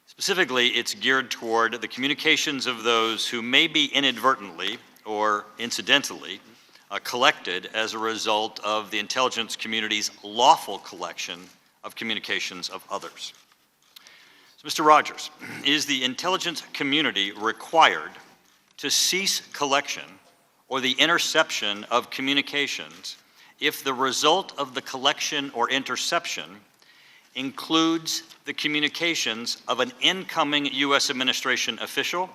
Specifically, it's geared toward the communications of those who may be inadvertently or incidentally collected as a result of the intelligence community's lawful collection of communications of others. So, Mr. Rogers, is the intelligence community required to cease collection or the interception of communications if the result of the collection or interception includes the communications of an incoming U.S. administration official,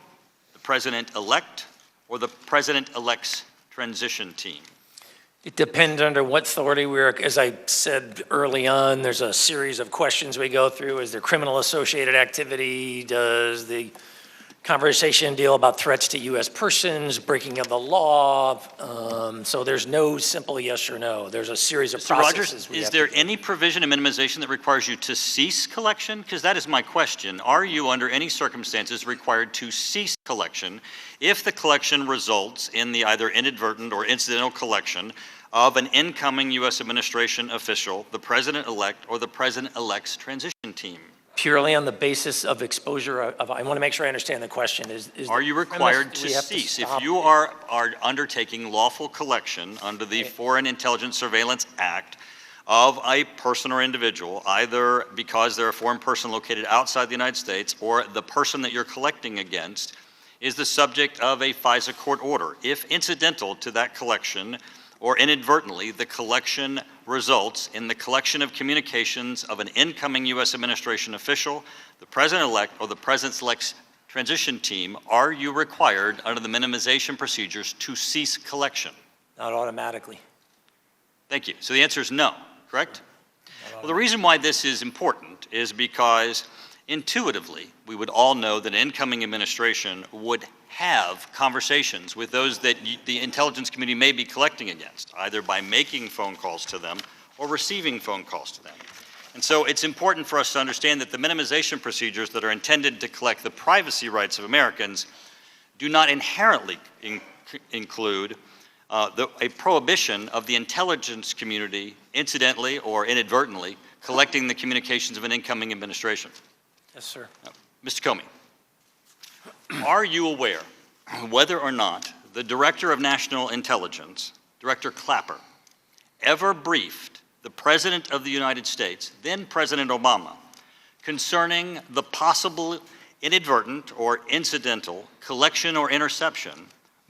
the President-elect, or the President-elect's transition team? It depends under what authority we're, as I said early on, there's a series of questions we go through. Is there criminal associated activity? Does the conversation deal about threats to U.S. persons, breaking of the law? So there's no simple yes or no. There's a series of processes. Mr. Rogers, is there any provision of minimization that requires you to cease collection? Because that is my question. Are you, under any circumstances, required to cease collection if the collection results in the either inadvertent or incidental collection of an incoming U.S. administration official, the President-elect, or the President-elect's transition team? Purely on the basis of exposure of, I want to make sure I understand the question. Are you required to cease? If you are undertaking lawful collection under the Foreign Intelligence Surveillance Act of a person or individual, either because they're a foreign person located outside the United States or the person that you're collecting against is the subject of a FISA court order, if incidental to that collection or inadvertently the collection results in the collection of communications of an incoming U.S. administration official, the President-elect, or the President-elect's transition team, are you required under the minimization procedures to cease collection? Not automatically. Thank you. So the answer is no, correct? Well, the reason why this is important is because intuitively we would all know that an incoming administration would have conversations with those that the intelligence community may be collecting against, either by making phone calls to them or receiving phone calls to them. And so it's important for us to understand that the minimization procedures that are intended to collect the privacy rights of Americans do not inherently include a prohibition of the intelligence community incidentally or inadvertently collecting the communications of an incoming administration. Yes, sir. Mr. Comey, are you aware whether or not the Director of National Intelligence, Director Clapper, ever briefed the President of the United States, then President Obama, concerning the possible inadvertent or incidental collection or interception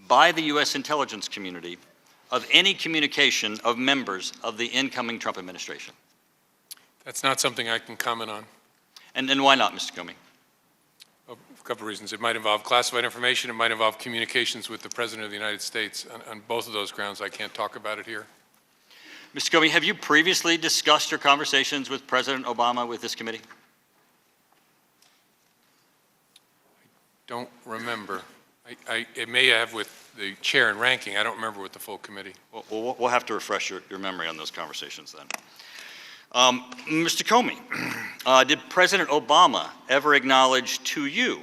by the U.S. intelligence community of any communication of members of the incoming Trump administration? That's not something I can comment on. And why not, Mr. Comey? A couple of reasons. It might involve classified information. It might involve communications with the President of the United States. On both of those grounds, I can't talk about it here. Mr. Comey, have you previously discussed your conversations with President Obama with this committee? Don't remember. It may have with the chair and ranking. I don't remember with the full committee. Well, we'll have to refresh your memory on those conversations then. Mr. Comey, did President Obama ever acknowledge to you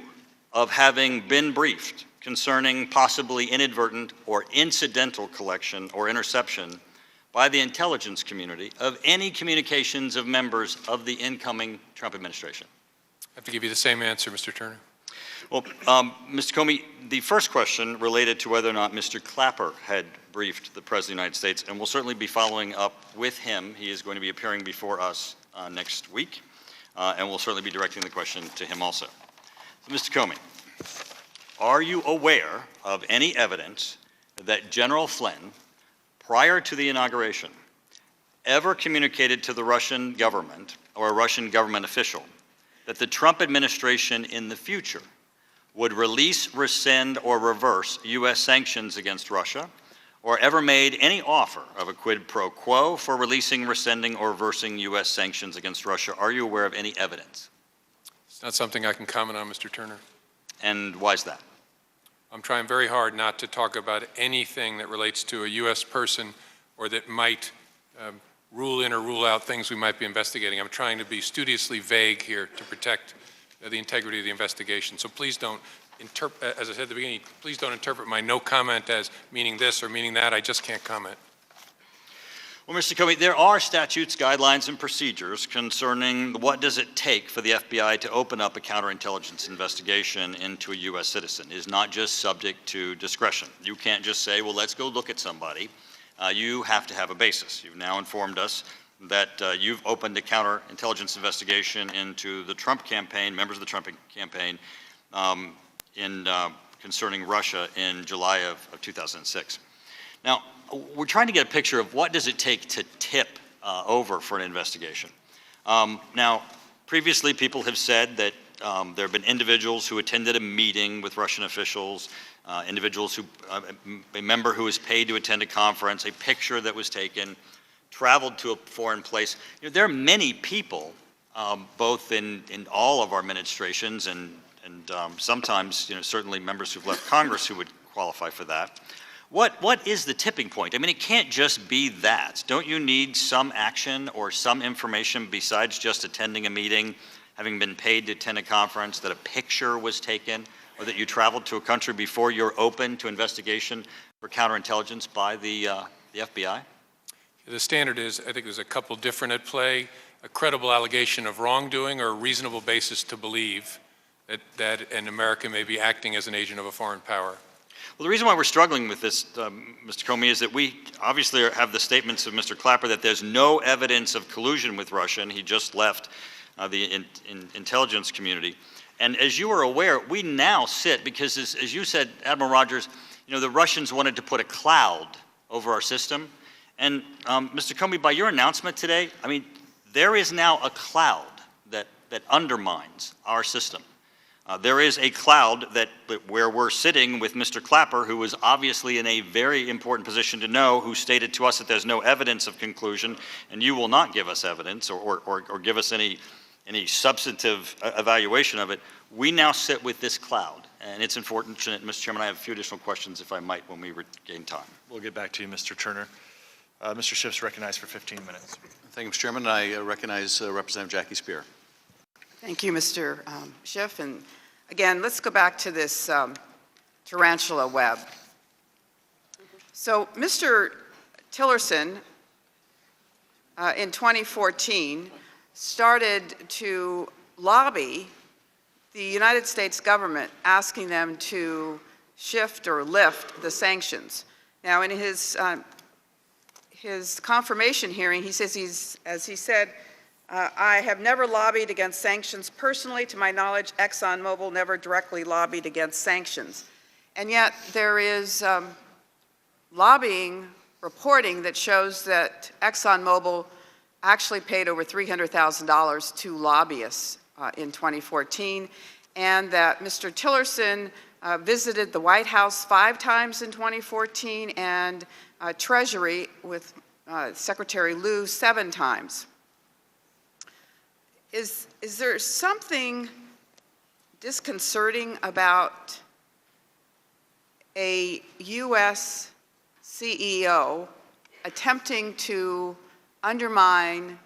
of having been briefed concerning possibly inadvertent or incidental collection or interception by the intelligence community of any communications of members of the incoming Trump administration? I have to give you the same answer, Mr. Turner. Well, Mr. Comey, the first question related to whether or not Mr. Clapper had briefed the President of the United States, and we'll certainly be following up with him. He is going to be appearing before us next week, and we'll certainly be directing the question to him also. So, Mr. Comey, are you aware of any evidence that General Flynn, prior to the inauguration, ever communicated to the Russian government or a Russian government official that the Trump administration in the future would release, rescind, or reverse U.S. sanctions against Russia, or ever made any offer of a quid pro quo for releasing, rescinding, or reversing U.S. sanctions against Russia? Are you aware of any evidence? It's not something I can comment on, Mr. Turner. And why is that? I'm trying very hard not to talk about anything that relates to a U.S. person or that might rule in or rule out things we might be investigating. I'm trying to be studiously vague here to protect the integrity of the investigation. So please don't interpret, as I said at the beginning, please don't interpret my no comment as meaning this or meaning that. I just can't comment. Well, Mr. Comey, there are statutes, guidelines, and procedures concerning what does it take for the FBI to open up a counterintelligence investigation into a U.S. citizen. It is not just subject to discretion. You can't just say, well, let's go look at somebody. You have to have a basis. You've now informed us that you've opened a counterintelligence investigation into the Trump campaign, members of the Trump campaign, concerning Russia in July of 2006. Now, we're trying to get a picture of what does it take to tip over for an investigation. Now, previously people have said that there have been individuals who attended a meeting with Russian officials, individuals who, a member who was paid to attend a conference, a picture that was taken, traveled to a foreign place. You know, there are many people, both in all of our administrations and sometimes, certainly members who've left Congress who would qualify for that. What is the tipping point? I mean, it can't just be that. Don't you need some action or some information besides just attending a meeting, having been paid to attend a conference, that a picture was taken, or that you traveled to a country before you're open to investigation for counterintelligence by the FBI? The standard is, I think there's a couple different at play, a credible allegation of wrongdoing or a reasonable basis to believe that an American may be acting as an agent of a foreign power. Well, the reason why we're struggling with this, Mr. Comey, is that we obviously have the statements of Mr. Clapper that there's no evidence of collusion with Russia, and he just left the intelligence community. And as you are aware, we now sit, because as you said, Admiral Rogers, the Russians wanted to put a cloud over our system. And Mr. Comey, by your announcement today, I mean, there is now a cloud that undermines our system. There is a cloud where we're sitting with Mr. Clapper, who is obviously in a very important position to know, who stated to us that there's no evidence of conclusion, and you will not give us evidence or give us any substantive evaluation of it. We now sit with this cloud, and it's unfortunate. Mr. Chairman, I have a few additional questions, if I might, when we regain time. We'll get back to you, Mr. Turner. Mr. Schiff's recognized for 15 minutes. Thank you, Mr. Chairman. I recognize Representative Jackie Spear. Thank you, Mr. Schiff. And again, let's go back to this tarantula web. So Mr. Tillerson, in 2014, started to lobby the United States government, asking them to shift or lift the sanctions. Now, in his confirmation hearing, he says as he said, I have never lobbied against sanctions personally. To my knowledge, ExxonMobil never directly lobbied against sanctions. And yet there is lobbying reporting that shows that ExxonMobil actually paid over $300,000 to lobbyists in 2014, and that Mr. Tillerson visited the White House 5 times in 2014 and Treasury with Secretary Lew 7 times. Is there something disconcerting about a U.S. CEO attempting to undermine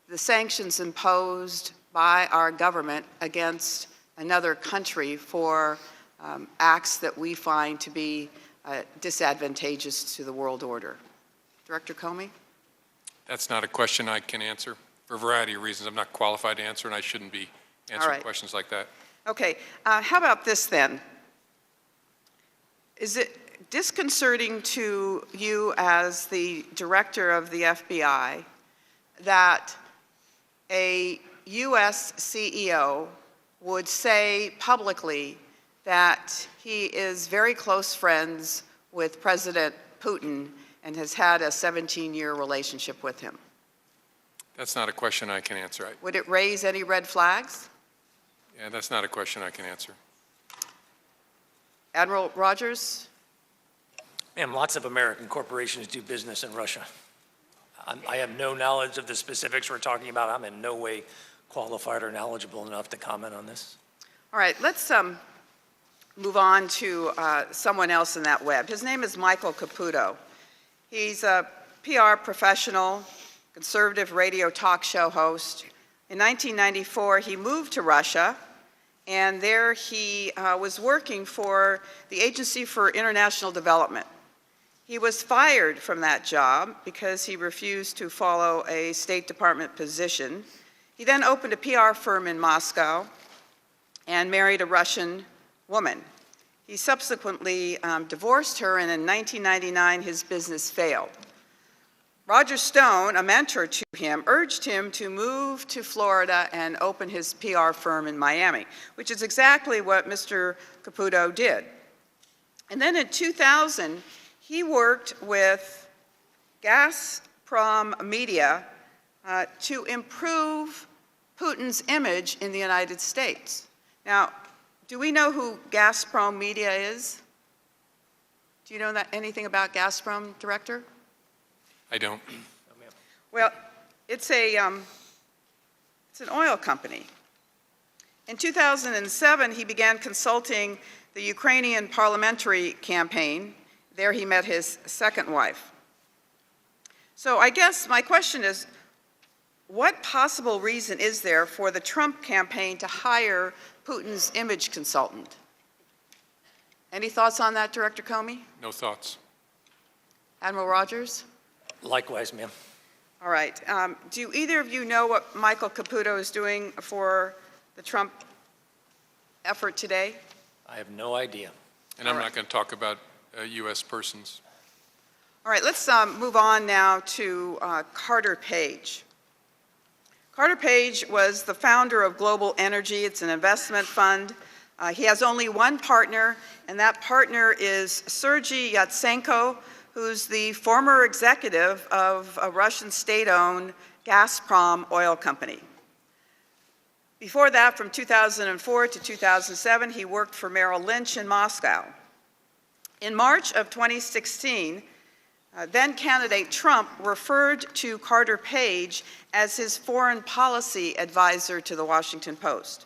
the sanctions imposed by our government against another country for acts that we find to be disadvantageous to the world order? Director Comey? That's not a question I can answer for a variety of reasons. I'm not qualified to answer, and I shouldn't be answering questions like that. Okay, how about this then? Is it disconcerting to you as the director of the FBI that a U.S. CEO would say publicly that he is very close friends with President Putin and has had a 17-year relationship with him? That's not a question I can answer. Would it raise any red flags? Yeah, that's not a question I can answer. Admiral Rogers? Ma'am, lots of American corporations do business in Russia. I have no knowledge of the specifics we're talking about. I'm in no way qualified or knowledgeable enough to comment on this. All right, let's move on to someone else in that web. His name is Michael Caputo. He's a PR professional, conservative radio talk show host. In 1994, he moved to Russia, and there he was working for the Agency for International Development. He was fired from that job because he refused to follow a State Department position. He then opened a PR firm in Moscow and married a Russian woman. He subsequently divorced her, and in 1999, his business failed. Roger Stone, a mentor to him, urged him to move to Florida and open his PR firm in Miami, which is exactly what Mr. Caputo did. And then in 2000, he worked with Gazprom Media to improve Putin's image in the United States. Now, do we know who Gazprom Media is? Do you know anything about Gazprom, Director? I don't. Well, it's an oil company. In 2007, he began consulting the Ukrainian parliamentary campaign. There he met his second wife. So I guess my question is, what possible reason is there for the Trump campaign to hire Putin's image consultant? Any thoughts on that, Director Comey? No thoughts. Admiral Rogers? Likewise, ma'am. All right. Do either of you know what Michael Caputo is doing for the Trump effort today? I have no idea. And I'm not going to talk about U.S. persons. All right, let's move on now to Carter Page. Carter Page was the founder of Global Energy. It's an investment fund. He has only one partner, and that partner is Sergei Yatsenko, who's the former executive of a Russian state-owned Gazprom oil company. Before that, from 2004 to 2007, he worked for Merrill Lynch in Moscow. In March of 2016, then-candidate Trump referred to Carter Page as his foreign policy advisor to the Washington Post.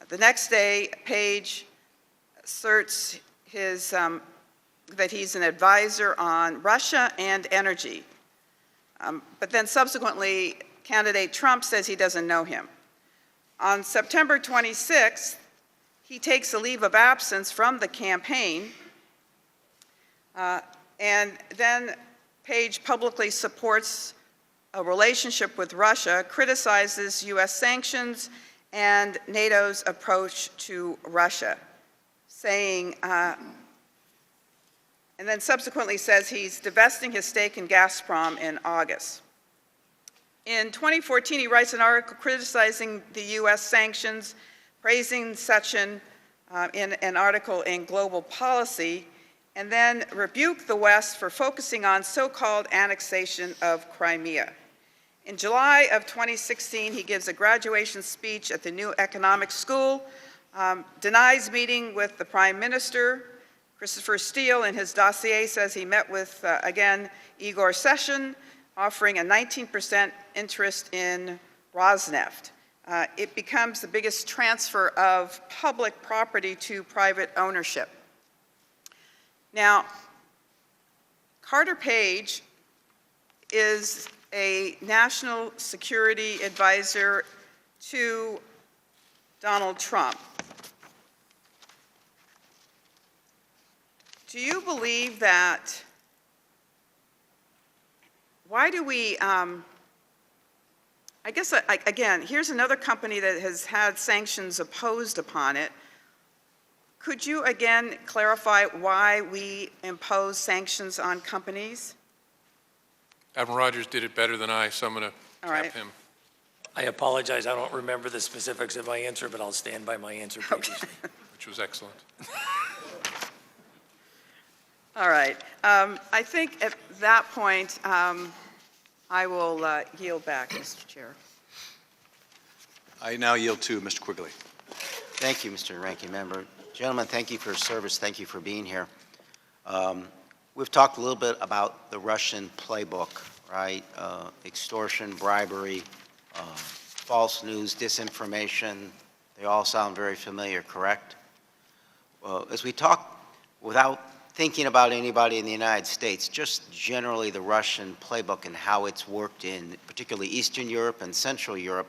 The next day, Page asserts that he's an advisor on Russia and energy. But then subsequently, candidate Trump says he doesn't know him. On September 26th, he takes a leave of absence from the campaign, and then Page publicly supports a relationship with Russia, criticizes U.S. sanctions and NATO's approach to Russia, saying, and then subsequently says he's divesting his stake in Gazprom in August. In 2014, he writes an article criticizing the U.S. sanctions, praising Sechin in an article in Global Policy, and then rebuked the West for focusing on so-called annexation of Crimea. In July of 2016, he gives a graduation speech at the New Economic School, denies meeting with the Prime Minister. Christopher Steele, in his dossier, says he met with, again, Igor Sechin, offering a 19% interest in Rosneft. It becomes the biggest transfer of public property to private ownership. Now, Carter Page is a national security advisor to Donald Trump. Do you believe that, why do we I guess, again, here's another company that has had sanctions imposed upon it. Could you again clarify why we impose sanctions on companies? Admiral Rogers did it better than I, so I'm going to All tap him. I apologize, I don't remember the specifics of my answer, but I'll stand by my answer previously. Which was excellent. All right. I think at that point, I will yield back, Mr. Chair. I now yield to Mr. Quigley. Thank you, Mr. Ranking Member. Gentlemen, thank you for your service. Thank you for being here. We've talked a little bit about the Russian playbook, right? Extortion, bribery, false news, disinformation. They all sound very familiar, correct? As we talk, without thinking about anybody in the United States, just generally the Russian playbook and how it's worked in particularly Eastern Europe and Central Europe,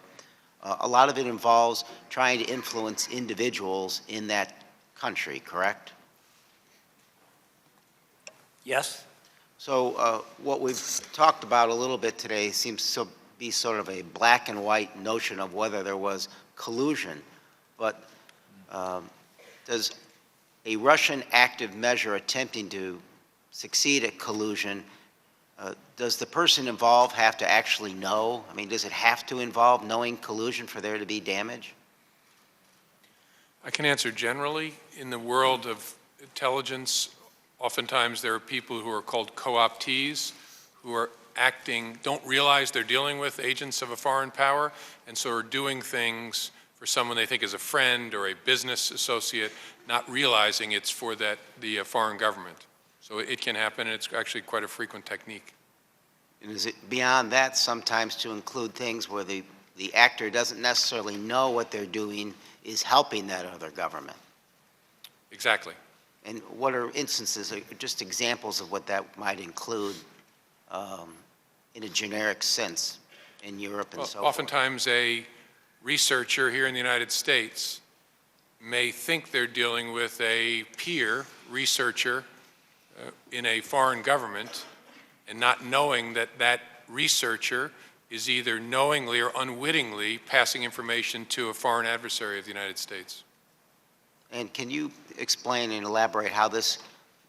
a lot of it involves trying to influence individuals in that country, correct? Yes? So what we've talked about a little bit today seems to be sort of a black and white notion of whether there was collusion. But does a Russian active measure attempting to succeed at collusion, does the person involved have to actually know? I mean, does it have to involve knowing collusion for there to be damage? I can answer generally. In the world of intelligence, oftentimes there are people who are called co-optees, who are acting, don't realize they're dealing with agents of a foreign power, and so are doing things for someone they think is a friend or a business associate, not realizing it's for the foreign government. So it can happen, and it's actually quite a frequent technique. And is it beyond that sometimes to include things where the actor doesn't necessarily know what they're doing is helping that other government? Exactly. And what are instances, just examples of what that might include in a generic sense in Europe and so forth? Oftentimes a researcher here in the United States may think they're dealing with a peer researcher in a foreign government and not knowing that that researcher is either knowingly or unwittingly passing information to a foreign adversary of the United States. And can you explain and elaborate how this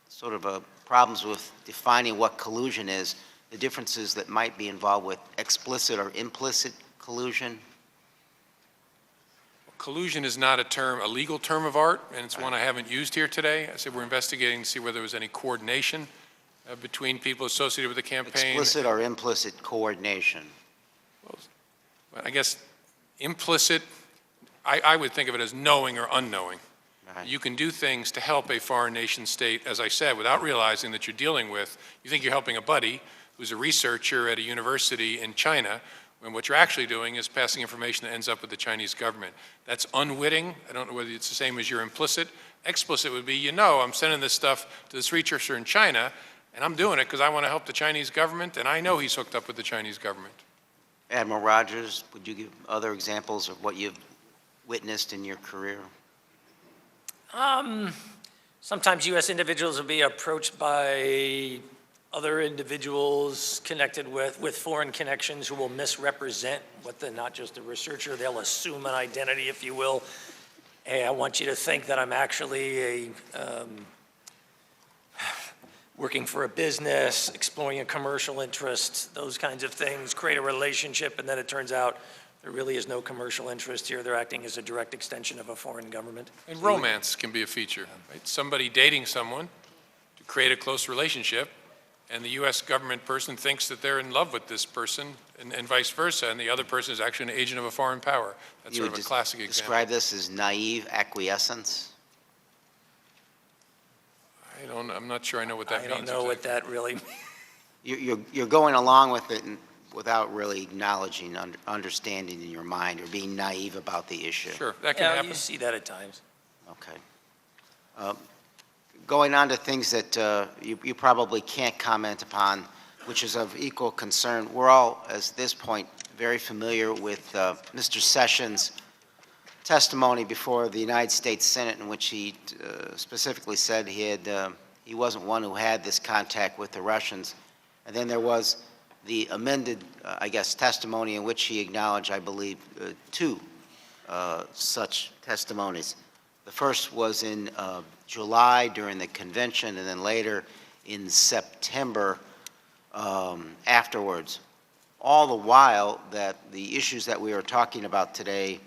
sort of problems with defining what collusion is, the differences that might be involved with explicit or implicit collusion? Collusion is not a legal term of art, and it's one I haven't used here today. I said we're investigating to see whether there was any coordination between people associated with the campaign. Explicit or implicit coordination? Well, I guess implicit, I would think of it as knowing or unknowing. Right. You can do things to help a foreign nation state, as I said, without realizing that you're dealing with, you think you're helping a buddy who's a researcher at a university in China, when what you're actually doing is passing information that ends up with the Chinese government. That's unwitting. I don't know whether it's the same as your implicit. Explicit would be, I'm sending this stuff to this researcher in China, and I'm doing it because I want to help the Chinese government, and I know he's hooked up with the Chinese government. Admiral Rogers, would you give other examples of what you've witnessed in your career? Sometimes U.S. individuals will be approached by other individuals connected with foreign connections who will misrepresent not just a researcher, they'll assume an identity, if you will. Hey, I want you to think that I'm actually working for a business, exploring a commercial interest, those kinds of things, create a relationship, and then it turns out there really is no commercial interest here. They're acting as a direct extension of a foreign government. And romance can be a feature, right? Somebody dating someone to create a close relationship, and the U.S. government person thinks that they're in love with this person, and vice versa, and the other person is actually an agent of a foreign power. That's sort of a classic example. Describe this as naive acquiescence? I'm not sure I know what that means. I don't know what that really means. You're going along with it without really acknowledging, understanding in your mind, or being naive about the issue. Sure, that can happen. You see that at times. Okay. Going on to things that you probably can't comment upon, which is of equal concern. We're all, at this point, very familiar with Mr. Sessions' testimony before the United States Senate, in which he specifically said he wasn't one who had this contact with the Russians. And then there was the amended, I guess, testimony in which he acknowledged, I believe, two such testimonies. The first was in July during the convention, and then later in September afterwards. All the while that the issues that we are talking about today,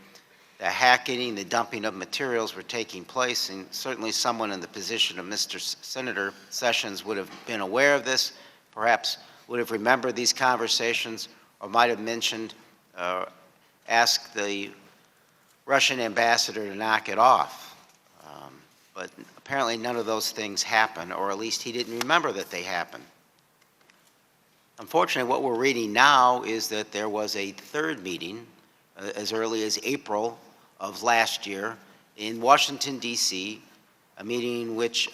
the hacking, the dumping of materials were taking place, and certainly someone in the position of Mr. Senator Sessions would have been aware of this, perhaps would have remembered these conversations, or might have mentioned, asked the Russian ambassador to knock it off. But apparently none of those things happened, or at least he didn't remember that they happened. Unfortunately, what we're reading now is that there was a third meeting as early as April of last year in Washington, D.C., a meeting in which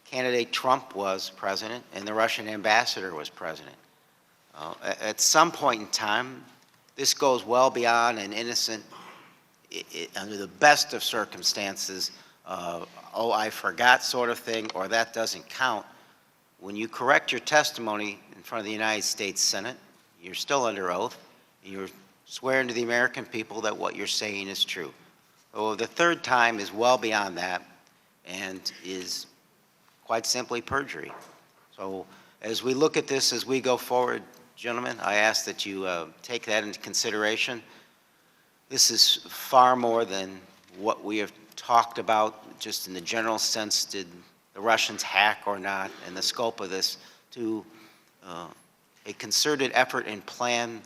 candidate Trump was president and the Russian ambassador was president. At some point in time, this goes well beyond an innocent, under the best of circumstances, oh, I forgot sort of thing, or that doesn't count. When you correct your testimony in front of the United States Senate, you're still under oath, and you're swearing to the American people that what you're saying is true. So the third time is well beyond that and is quite simply perjury. So as we look at this, as we go forward, gentlemen, I ask that you take that into consideration. This is far more than what we have talked about, just in the general sense, did the Russians hack or not, and the scope of this, to a concerted effort and plan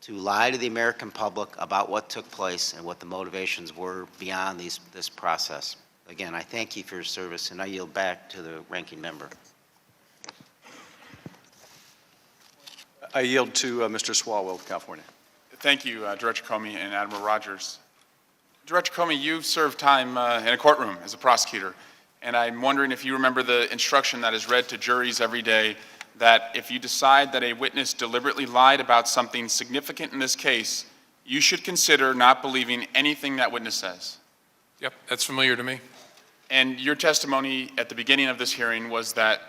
to lie to the American public about what took place and what the motivations were beyond this process. Again, I thank you for your service, and I yield back to the ranking member. I yield to Mr. Swalwell, California. Thank you, Director Comey and Admiral Rogers. Director Comey, you've served time in a courtroom as a prosecutor, and I'm wondering if you remember the instruction that is read to juries every day that if you decide that a witness deliberately lied about something significant in this case, you should consider not believing anything that witness says. Yep, that's familiar to me. And your testimony at the beginning of this hearing was that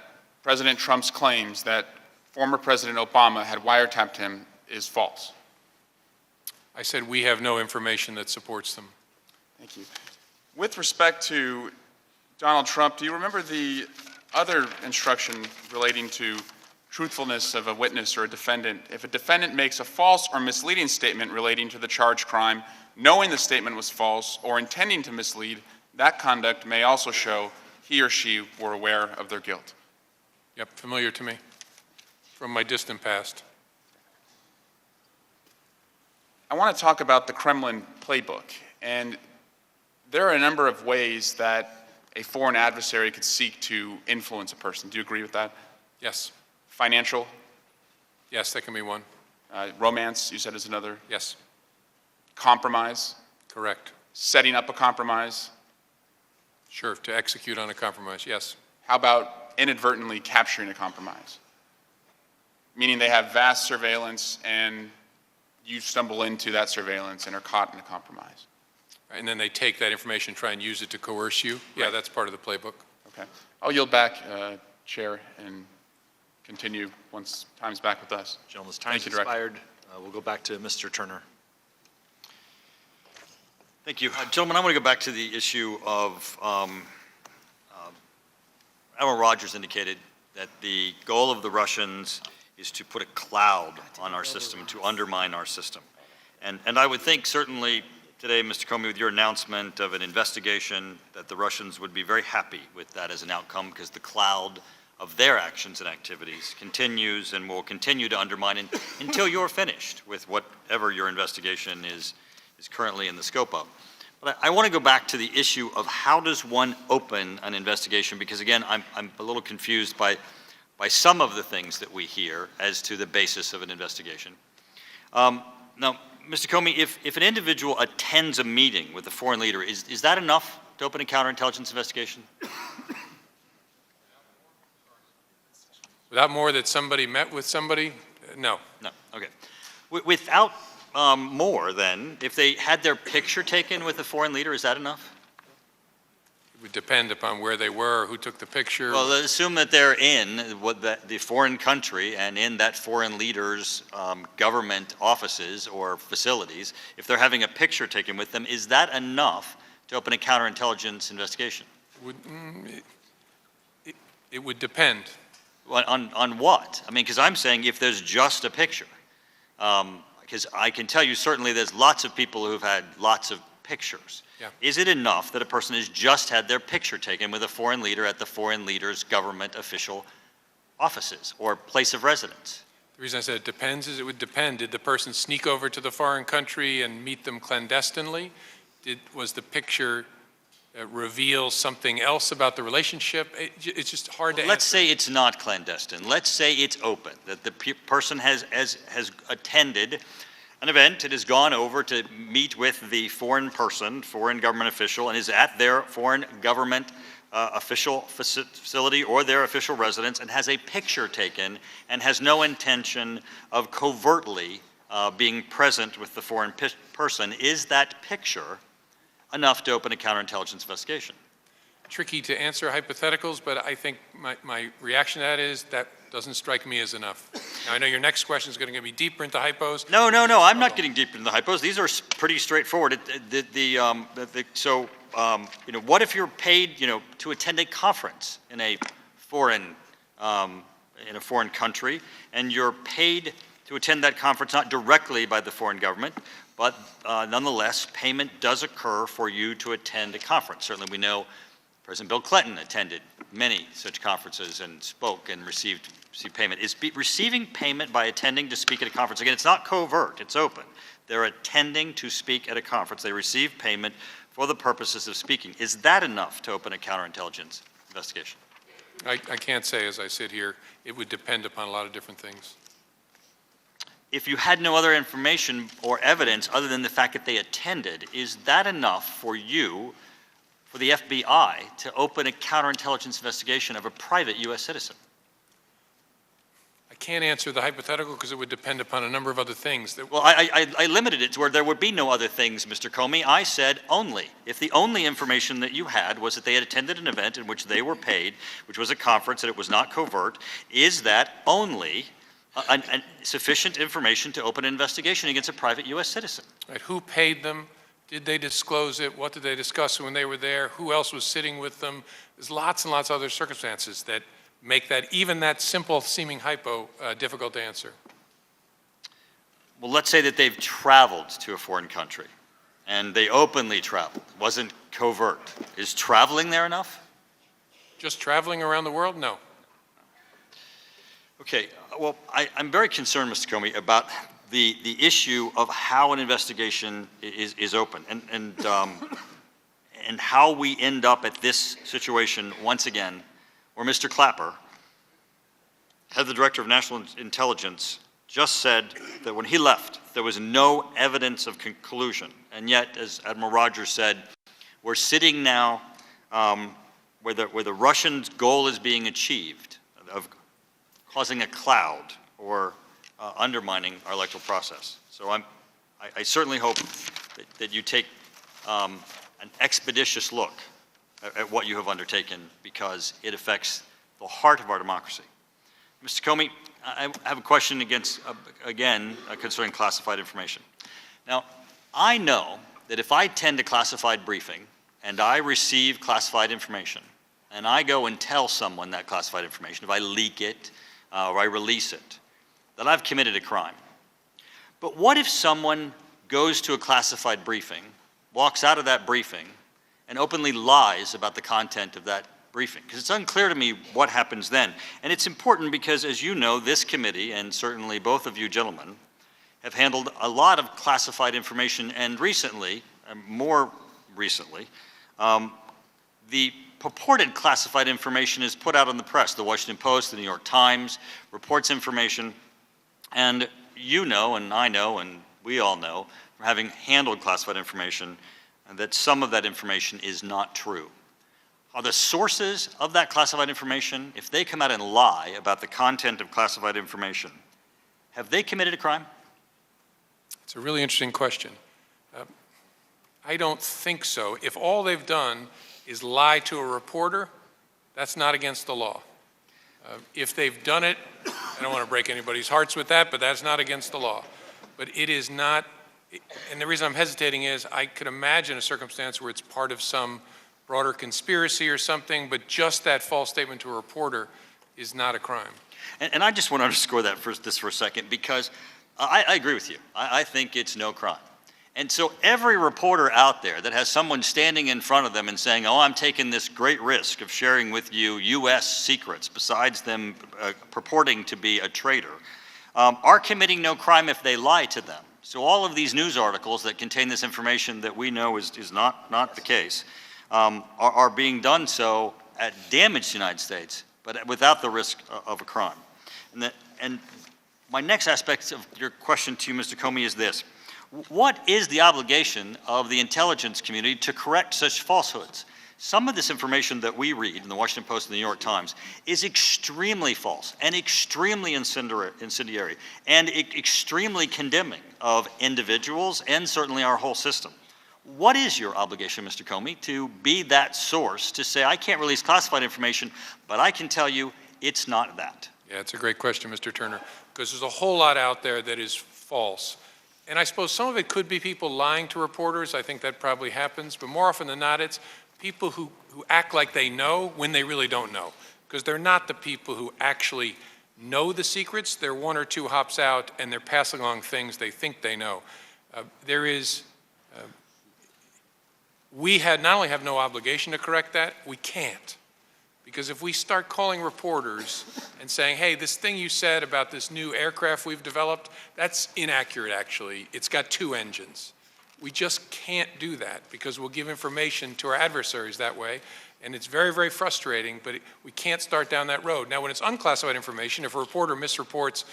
President Trump's claims that former President Obama had wiretapped him is false. I said we have no information that supports them. Thank you. With respect to Donald Trump, do you remember the other instruction relating to truthfulness of a witness or a defendant? If a defendant makes a false or misleading statement relating to the charged crime, knowing the statement was false or intending to mislead, that conduct may also show he or she were aware of their guilt. Yep, familiar to me from my distant past. I want to talk about the Kremlin playbook, and there are a number of ways that a foreign adversary could seek to influence a person. Do you agree with that? Yes. Financial? Yes, that can be one. Romance, you said, is another? Yes. Compromise? Correct. Setting up a compromise? Sure, to execute on a compromise, yes. How about inadvertently capturing a compromise? Meaning they have vast surveillance and you stumble into that surveillance and are caught in a compromise. And then they take that information, try and use it to coerce you? Yeah, that's part of the playbook. Okay. I'll yield back, Chair, and continue once time's back with us. Gentleman's time has expired. We'll go back to Mr. Turner. Thank you. Gentlemen, I want to go back to the issue of Admiral Rogers indicated that the goal of the Russians is to put a cloud on our system, to undermine our system. And I would think certainly today, Mr. Comey, with your announcement of an investigation, that the Russians would be very happy with that as an outcome, because the cloud of their actions and activities continues and will continue to undermine until you're finished with whatever your investigation is currently in the scope of. But I want to go back to the issue of how does one open an investigation, because again, I'm a little confused by some of the things that we hear as to the basis of an investigation. Now, Mr. Comey, if an individual attends a meeting with a foreign leader, is that enough to open a counterintelligence investigation? Without more that somebody met with somebody? No. No, okay. Without more, then, if they had their picture taken with a foreign leader, is that enough? It would depend upon where they were, who took the picture. Well, assume that they're in the foreign country and in that foreign leader's government offices or facilities. If they're having a picture taken with them, is that enough to open a counterintelligence investigation? It would depend. On what? I mean, because I'm saying if there's just a picture. Because I can tell you certainly there's lots of people who've had lots of pictures. Yeah. Is it enough that a person has just had their picture taken with a foreign leader at the foreign leader's government official offices or place of residence? The reason I said it depends is it would depend. Did the person sneak over to the foreign country and meet them clandestinely? Was the picture reveal something else about the relationship? It's just hard to answer. Let's say it's not clandestine. Let's say it's open, that the person has attended an event and has gone over to meet with the foreign person, foreign government official, and is at their foreign government official facility or their official residence and has a picture taken and has no intention of covertly being present with the foreign person. Is that picture enough to open a counterintelligence investigation? Tricky to answer hypotheticals, but I think my reaction to that is that doesn't strike me as enough. Now, I know your next question is going to be deeper into hypos. No, I'm not getting deeper into the hypos. These are pretty straightforward. What if you're paid, to attend a conference in a foreign country, and you're paid to attend that conference not directly by the foreign government, but nonetheless, payment does occur for you to attend a conference. Certainly, we know President Bill Clinton attended many such conferences and spoke and received payment. Is receiving payment by attending to speak at a conference, again, it's not covert, it's open. They're attending to speak at a conference. They receive payment for the purposes of speaking. Is that enough to open a counterintelligence investigation? I can't say as I sit here. It would depend upon a lot of different things. If you had no other information or evidence other than the fact that they attended, is that enough for you, for the FBI, to open a counterintelligence investigation of a private U.S. citizen? I can't answer the hypothetical because it would depend upon a number of other things. Well, I limited it to where there would be no other things, Mr. Comey. I said only. If the only information that you had was that they had attended an event in which they were paid, which was a conference, and it was not covert, is that only sufficient information to open an investigation against a private U.S. citizen? Right. Who paid them? Did they disclose it? What did they discuss when they were there? Who else was sitting with them? There's lots and lots of other circumstances that make that, even that simple seeming hypo, difficult to answer. Well, let's say that they've traveled to a foreign country and they openly traveled. It wasn't covert. Is traveling there enough? Just traveling around the world? No. Okay, well, I'm very concerned, Mr. Comey, about the issue of how an investigation is open and how we end up at this situation once again where Mr. Clapper, head of the Director of National Intelligence, just said that when he left, there was no evidence of collusion. And yet, as Admiral Rogers said, we're sitting now where the Russians' goal is being achieved of causing a cloud or undermining our electoral process. So I certainly hope that you take an expeditious look at what you have undertaken, because it affects the heart of our democracy. Mr. Comey, I have a question again concerning classified information. Now, I know that if I attend a classified briefing and I receive classified information and I go and tell someone that classified information, if I leak it or I release it, that I've committed a crime. But what if someone goes to a classified briefing, walks out of that briefing, and openly lies about the content of that briefing? Because it's unclear to me what happens then. And it's important because, as you know, this committee, and certainly both of you gentlemen, have handled a lot of classified information, and recently, more recently, the purported classified information is put out in the press. The Washington Post, the New York Times reports information, and you know, and I know, and we all know, from having handled classified information, that some of that information is not true. Are the sources of that classified information, if they come out and lie about the content of classified information, have they committed a crime? It's a really interesting question. I don't think so. If all they've done is lie to a reporter, that's not against the law. If they've done it, I don't want to break anybody's hearts with that, but that's not against the law. But it is not, and the reason I'm hesitating is I could imagine a circumstance where it's part of some broader conspiracy or something, but just that false statement to a reporter is not a crime. And I just want to underscore that for a second, because I agree with you. I think it's no crime. And so every reporter out there that has someone standing in front of them and saying, oh, I'm taking this great risk of sharing with you U.S. secrets, besides them purporting to be a traitor, are committing no crime if they lie to them. So all of these news articles that contain this information that we know is not the case are being done so at damage to the United States, but without the risk of a crime. And my next aspect of your question to you, Mr. Comey, is this. What is the obligation of the intelligence community to correct such falsehoods? Some of this information that we read in the Washington Post and the New York Times is extremely false and extremely incendiary and extremely condemning of individuals and certainly our whole system. What is your obligation, Mr. Comey, to be that source to say, I can't release classified information, but I can tell you it's not that? Yeah, it's a great question, Mr. Turner, because there's a whole lot out there that is false. And I suppose some of it could be people lying to reporters. I think that probably happens. But more often than not, it's people who act like they know when they really don't know. Because they're not the people who actually know the secrets. They're one or two hops out, and they're passing along things they think they know. We not only have no obligation to correct that, we can't. Because if we start calling reporters and saying, hey, this thing you said about this new aircraft we've developed, that's inaccurate, actually. It's got 2 engines. We just can't do that because we'll give information to our adversaries that way. And it's very, very frustrating, but we can't start down that road. Now, when it's unclassified information, if a reporter misreports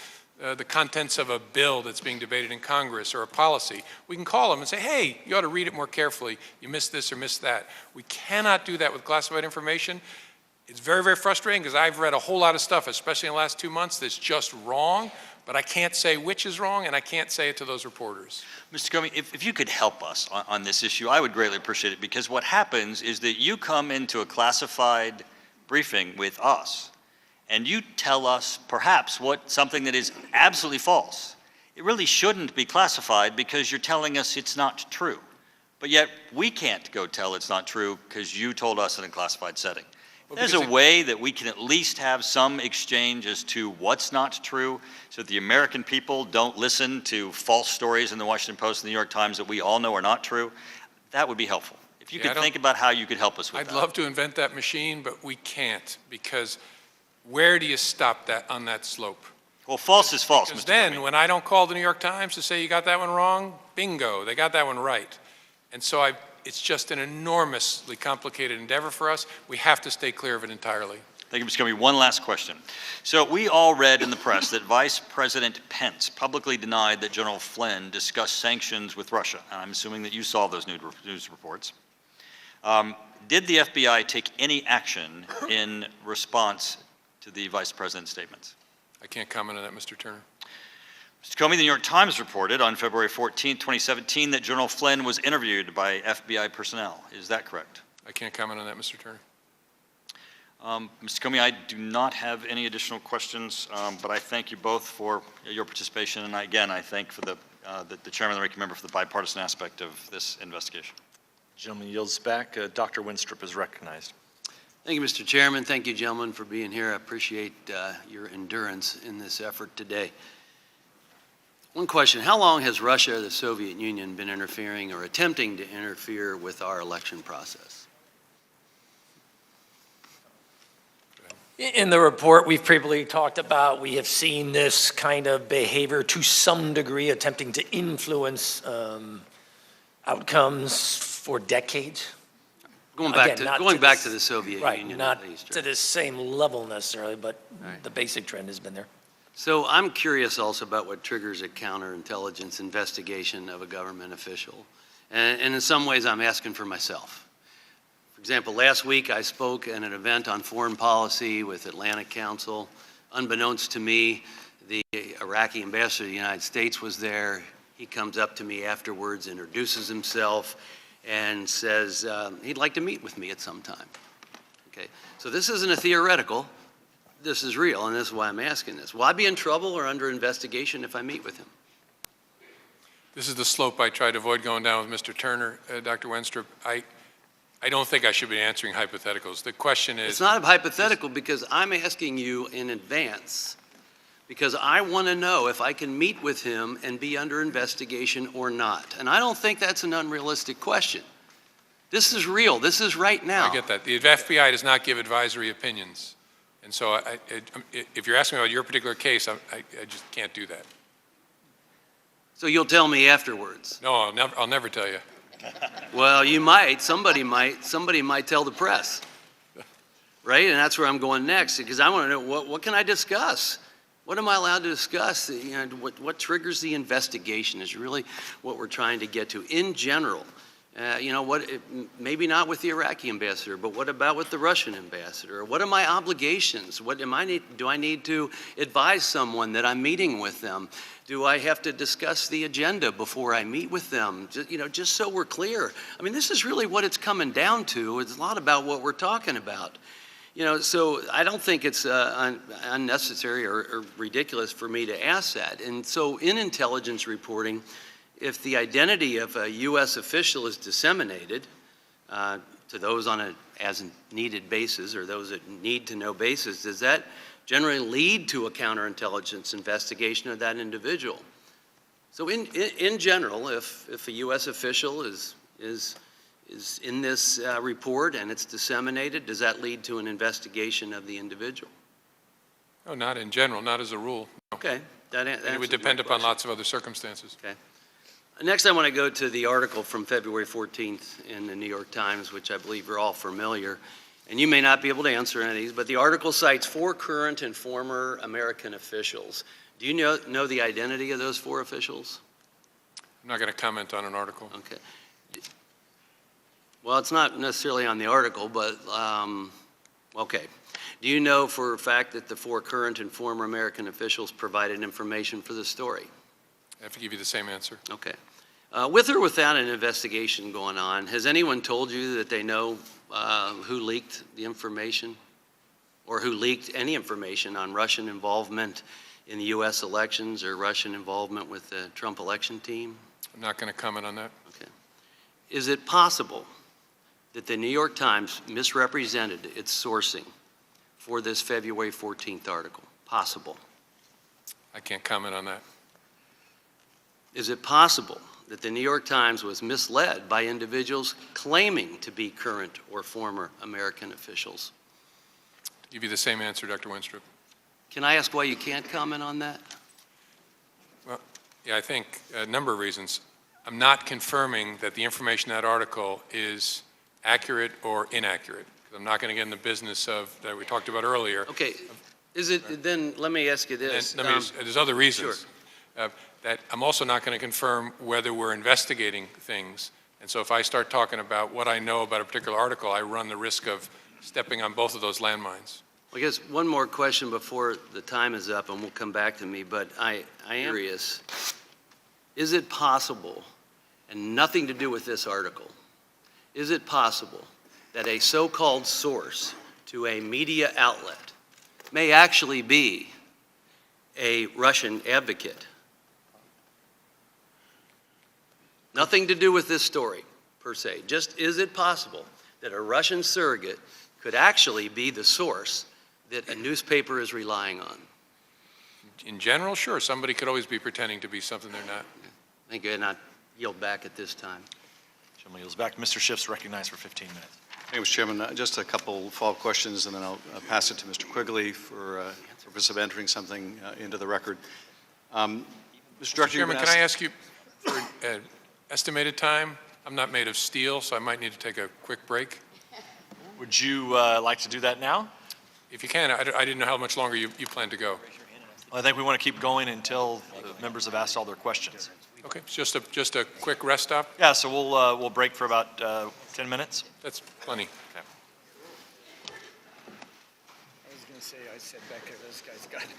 the contents of a bill that's being debated in Congress or a policy, we can call them and say, hey, you ought to read it more carefully. You missed this or missed that. We cannot do that with classified information. It's very, very frustrating because I've read a whole lot of stuff, especially in the last 2 months, that's just wrong, but I can't say which is wrong, and I can't say it to those reporters. Mr. Comey, if you could help us on this issue, I would greatly appreciate it, because what happens is that you come into a classified briefing with us, and you tell us perhaps something that is absolutely false. It really shouldn't be classified because you're telling us it's not true. But yet we can't go tell it's not true because you told us in a classified setting. There's a way that we can at least have some exchange as to what's not true so that the American people don't listen to false stories in the Washington Post and the New York Times that we all know are not true. That would be helpful. If you could think about how you could help us with that. I'd love to invent that machine, but we can't, because where do you stop that on that slope? Well, false is false, Because Mr. then, Comey. when I don't call the New York Times to say you got that one wrong, bingo, they got that one right. And so it's just an enormously complicated endeavor for us. We have to stay clear of it entirely. Thank you, Mr. Comey. One last question. So we all read in the press that Vice President Pence publicly denied that General Flynn discussed sanctions with Russia. And I'm assuming that you saw those news reports. Did the FBI take any action in response to the Vice President's statements? I can't comment on that, Mr. Turner. Mr. Comey, the New York Times reported on February 14, 2017, that General Flynn was interviewed by FBI personnel. Is that correct? I can't comment on that, Mr. Turner. Mr. Comey, I do not have any additional questions, but I thank you both for your participation, and again, I thank for the chairman and the ranking member for the bipartisan aspect of this investigation. The gentleman yields back. Dr. Winstrup is recognized. Thank you, Mr. Chairman. Thank you, gentlemen, for being here. I appreciate your endurance in this effort today. One question: how long has Russia or the Soviet Union been interfering or attempting to interfere with our election process? In the report we've previously talked about, we have seen this kind of behavior to some degree, attempting to influence outcomes for decades. Going back to the Soviet Union, not at least, to the same level necessarily, but the basic trend has been there. So I'm curious also about what triggers a counterintelligence investigation of a government official. And in some ways, I'm asking for myself. For example, last week I spoke at an event on foreign policy with Atlantic Council. Unbeknownst to me, the Iraqi ambassador to the United States was there. He comes up to me afterwards, introduces himself, and says he'd like to meet with me at some time. Okay, so this isn't a theoretical. This is real, and this is why I'm asking this. Will I be in trouble or under investigation if I meet with him? This is the slope I try to avoid going down with Mr. Turner, Dr. Wenstrup. I don't think I should be answering hypotheticals. The question is... It's not a hypothetical because I'm asking you in advance because I want to know if I can meet with him and be under investigation or not. And I don't think that's an unrealistic question. This is real. This is right now. I get that. The FBI does not give advisory opinions. And so if you're asking about your particular case, I just can't do that. So you'll tell me afterwards? No, I'll never tell you. Well, you might. Somebody might tell the press. Right? And that's where I'm going next because I want to know what can I discuss? What am I allowed to discuss? You know, what triggers the investigation is really what we're trying to get to in general. You know, maybe not with the Iraqi ambassador, but what about with the Russian ambassador? What are my obligations? Do I need to advise someone that I'm meeting with them? Do I have to discuss the agenda before I meet with them? Just so we're clear. I mean, this is really what it's coming down to. It's a lot about what we're talking about. So I don't think it's unnecessary or ridiculous for me to ask that. And so in intelligence reporting, if the identity of a U.S. official is disseminated to those on an as-needed basis or those that need to know basis, does that generally lead to a counterintelligence investigation of that individual? So in general, if a U.S. official is in this report and it's disseminated, does that lead to an investigation of the individual? No, not in general, not as a rule. Okay. It would depend upon lots of other circumstances. Okay. Next, I want to go to the article from February 14th in the New York Times, which I believe you're all familiar. And you may not be able to answer any of these, but the article cites 4 current and former American officials. Do you know the identity of those 4 officials? I'm not going to comment on an article. Okay. Well, it's not necessarily on the article, but okay. Do you know for a fact that the 4 current and former American officials provided information for the story? I have to give you the same answer. Okay. With or without an investigation going on, has anyone told you that they know who leaked the information or who leaked any information on Russian involvement in the U.S. elections or Russian involvement with the Trump election team? I'm not going to comment on that. Okay. Is it possible that the New York Times misrepresented its sourcing for this February 14th article? Possible. I can't comment on that. Is it possible that the New York Times was misled by individuals claiming to be current or former American officials? I'll give you the same answer, Dr. Wenstrup. Can I ask why you can't comment on that? Well, yeah, I think a number of reasons. I'm not confirming that the information in that article is accurate or inaccurate. I'm not going to get in the business of that we talked about earlier. Okay. Is it, then let me ask you this. There's other reasons. Sure. That I'm also not going to confirm whether we're investigating things. And so if I start talking about what I know about a particular article, I run the risk of stepping on both of those landmines. I guess one more question before the time is up and we'll come back to me, but I am curious. Is it possible, and nothing to do with this article, is it possible that a so-called source to a media outlet may actually be a Russian advocate? Nothing to do with this story, per se. Just is it possible that a Russian surrogate could actually be the source that a newspaper is relying on? In general, sure. Somebody could always be pretending to be something they're not. Thank you, and I yield back at this time. Gentleman yields back. Mr. Schiff's recognized for 15 minutes. Thank you, Mr. Chairman. Just a couple follow-up questions, and then I'll pass it to Mr. Quigley for the purpose of entering something into the record. Mr. Director, Chairman, can I ask you for estimated time? I'm not made of steel, so I might need to take a quick break. Would you like to do that now? If you can, I didn't know how much longer you plan to go. Well, I think we want to keep going until the members have asked all their questions. Okay, just a quick rest stop? Yeah, so we'll break for about 10 minutes. That's plenty. Okay. I was going to say, I said back there, those guys got to be,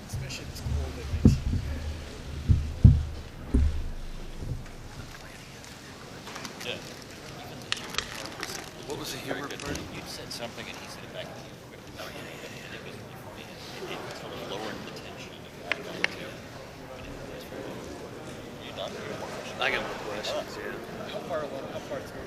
especially this cold that makes. 10 What was the humor part? You said something and he said it back to you quick. Oh, yeah. And it was really funny. It sort of lowered the tension. You done? I got more questions, yeah. How far through?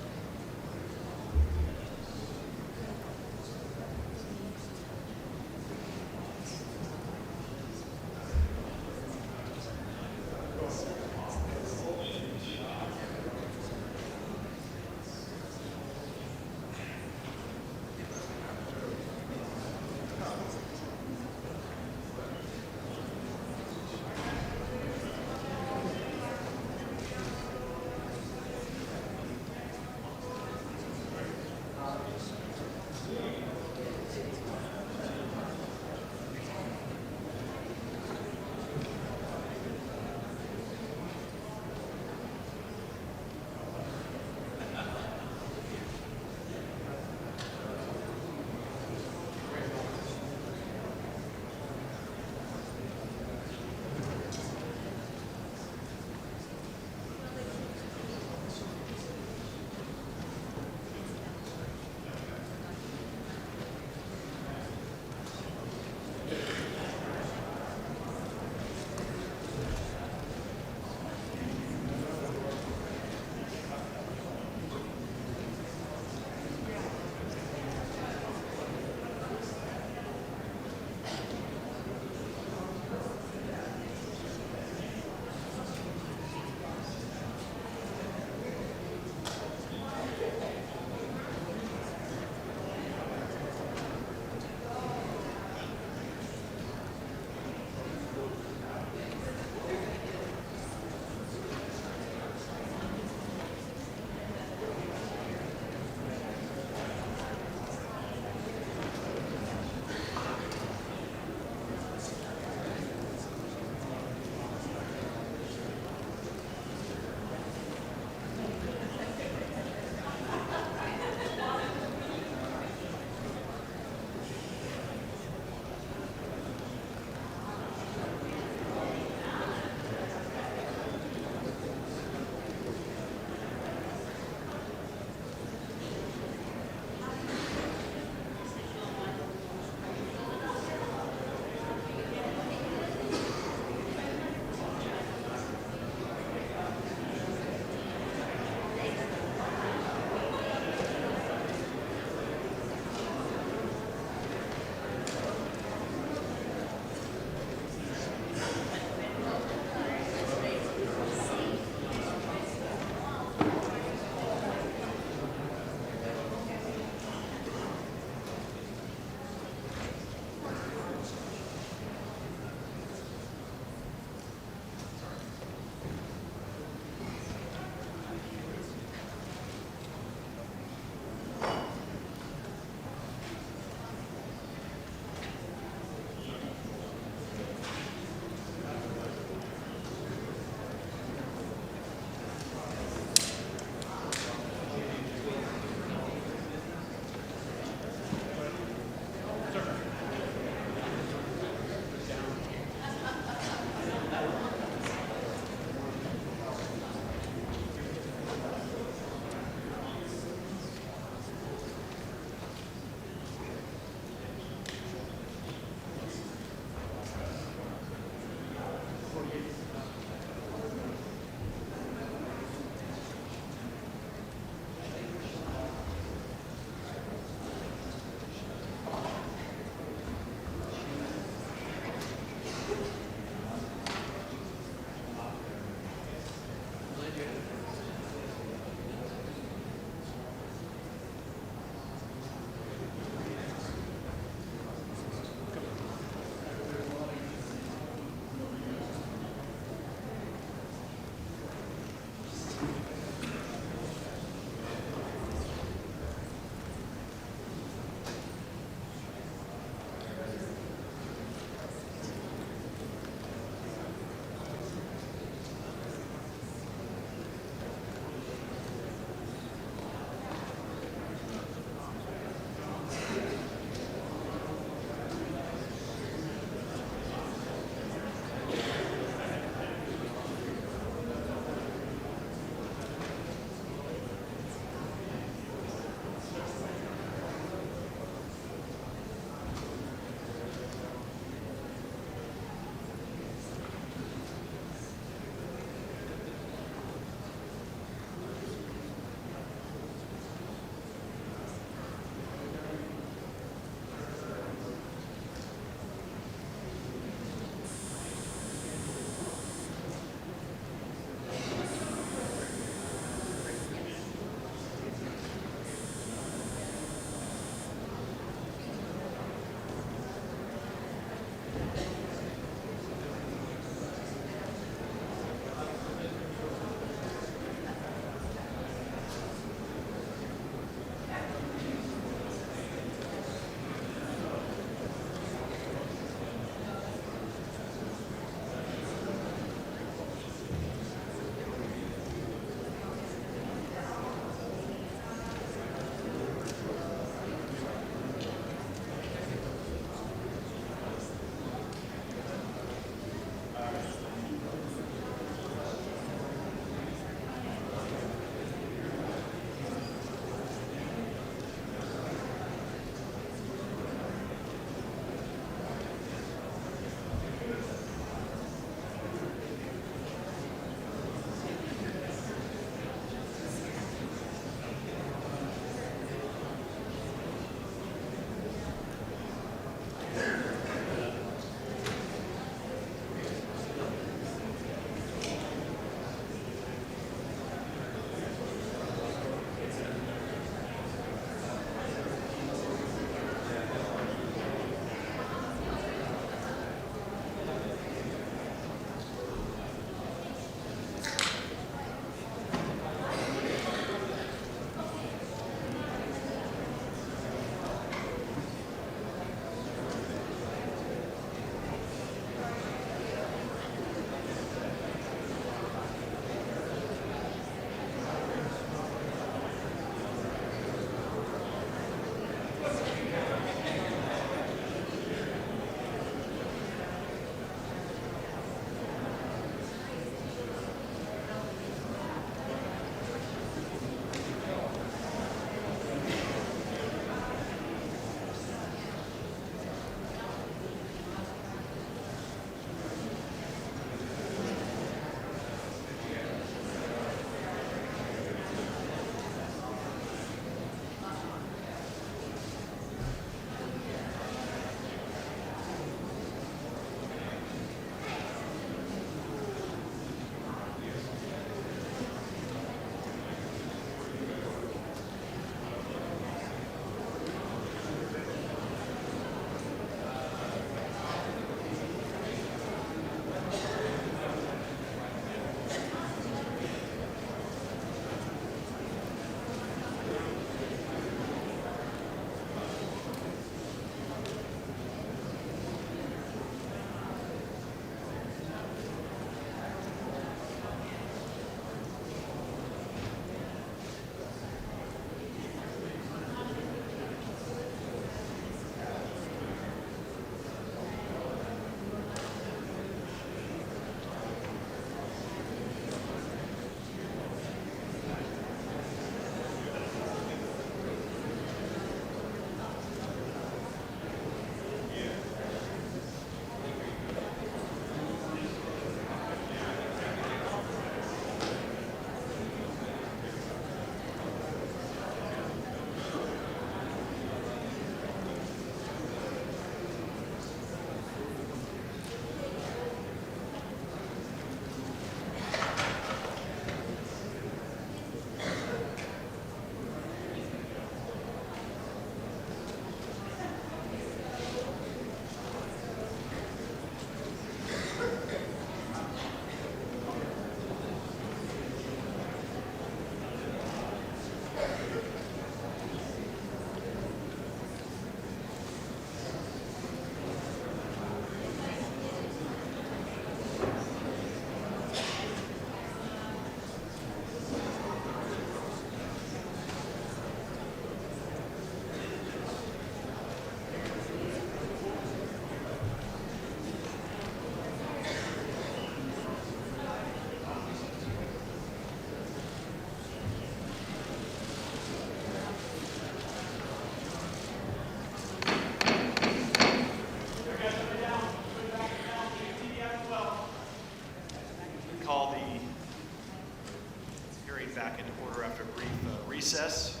back into order after a brief recess.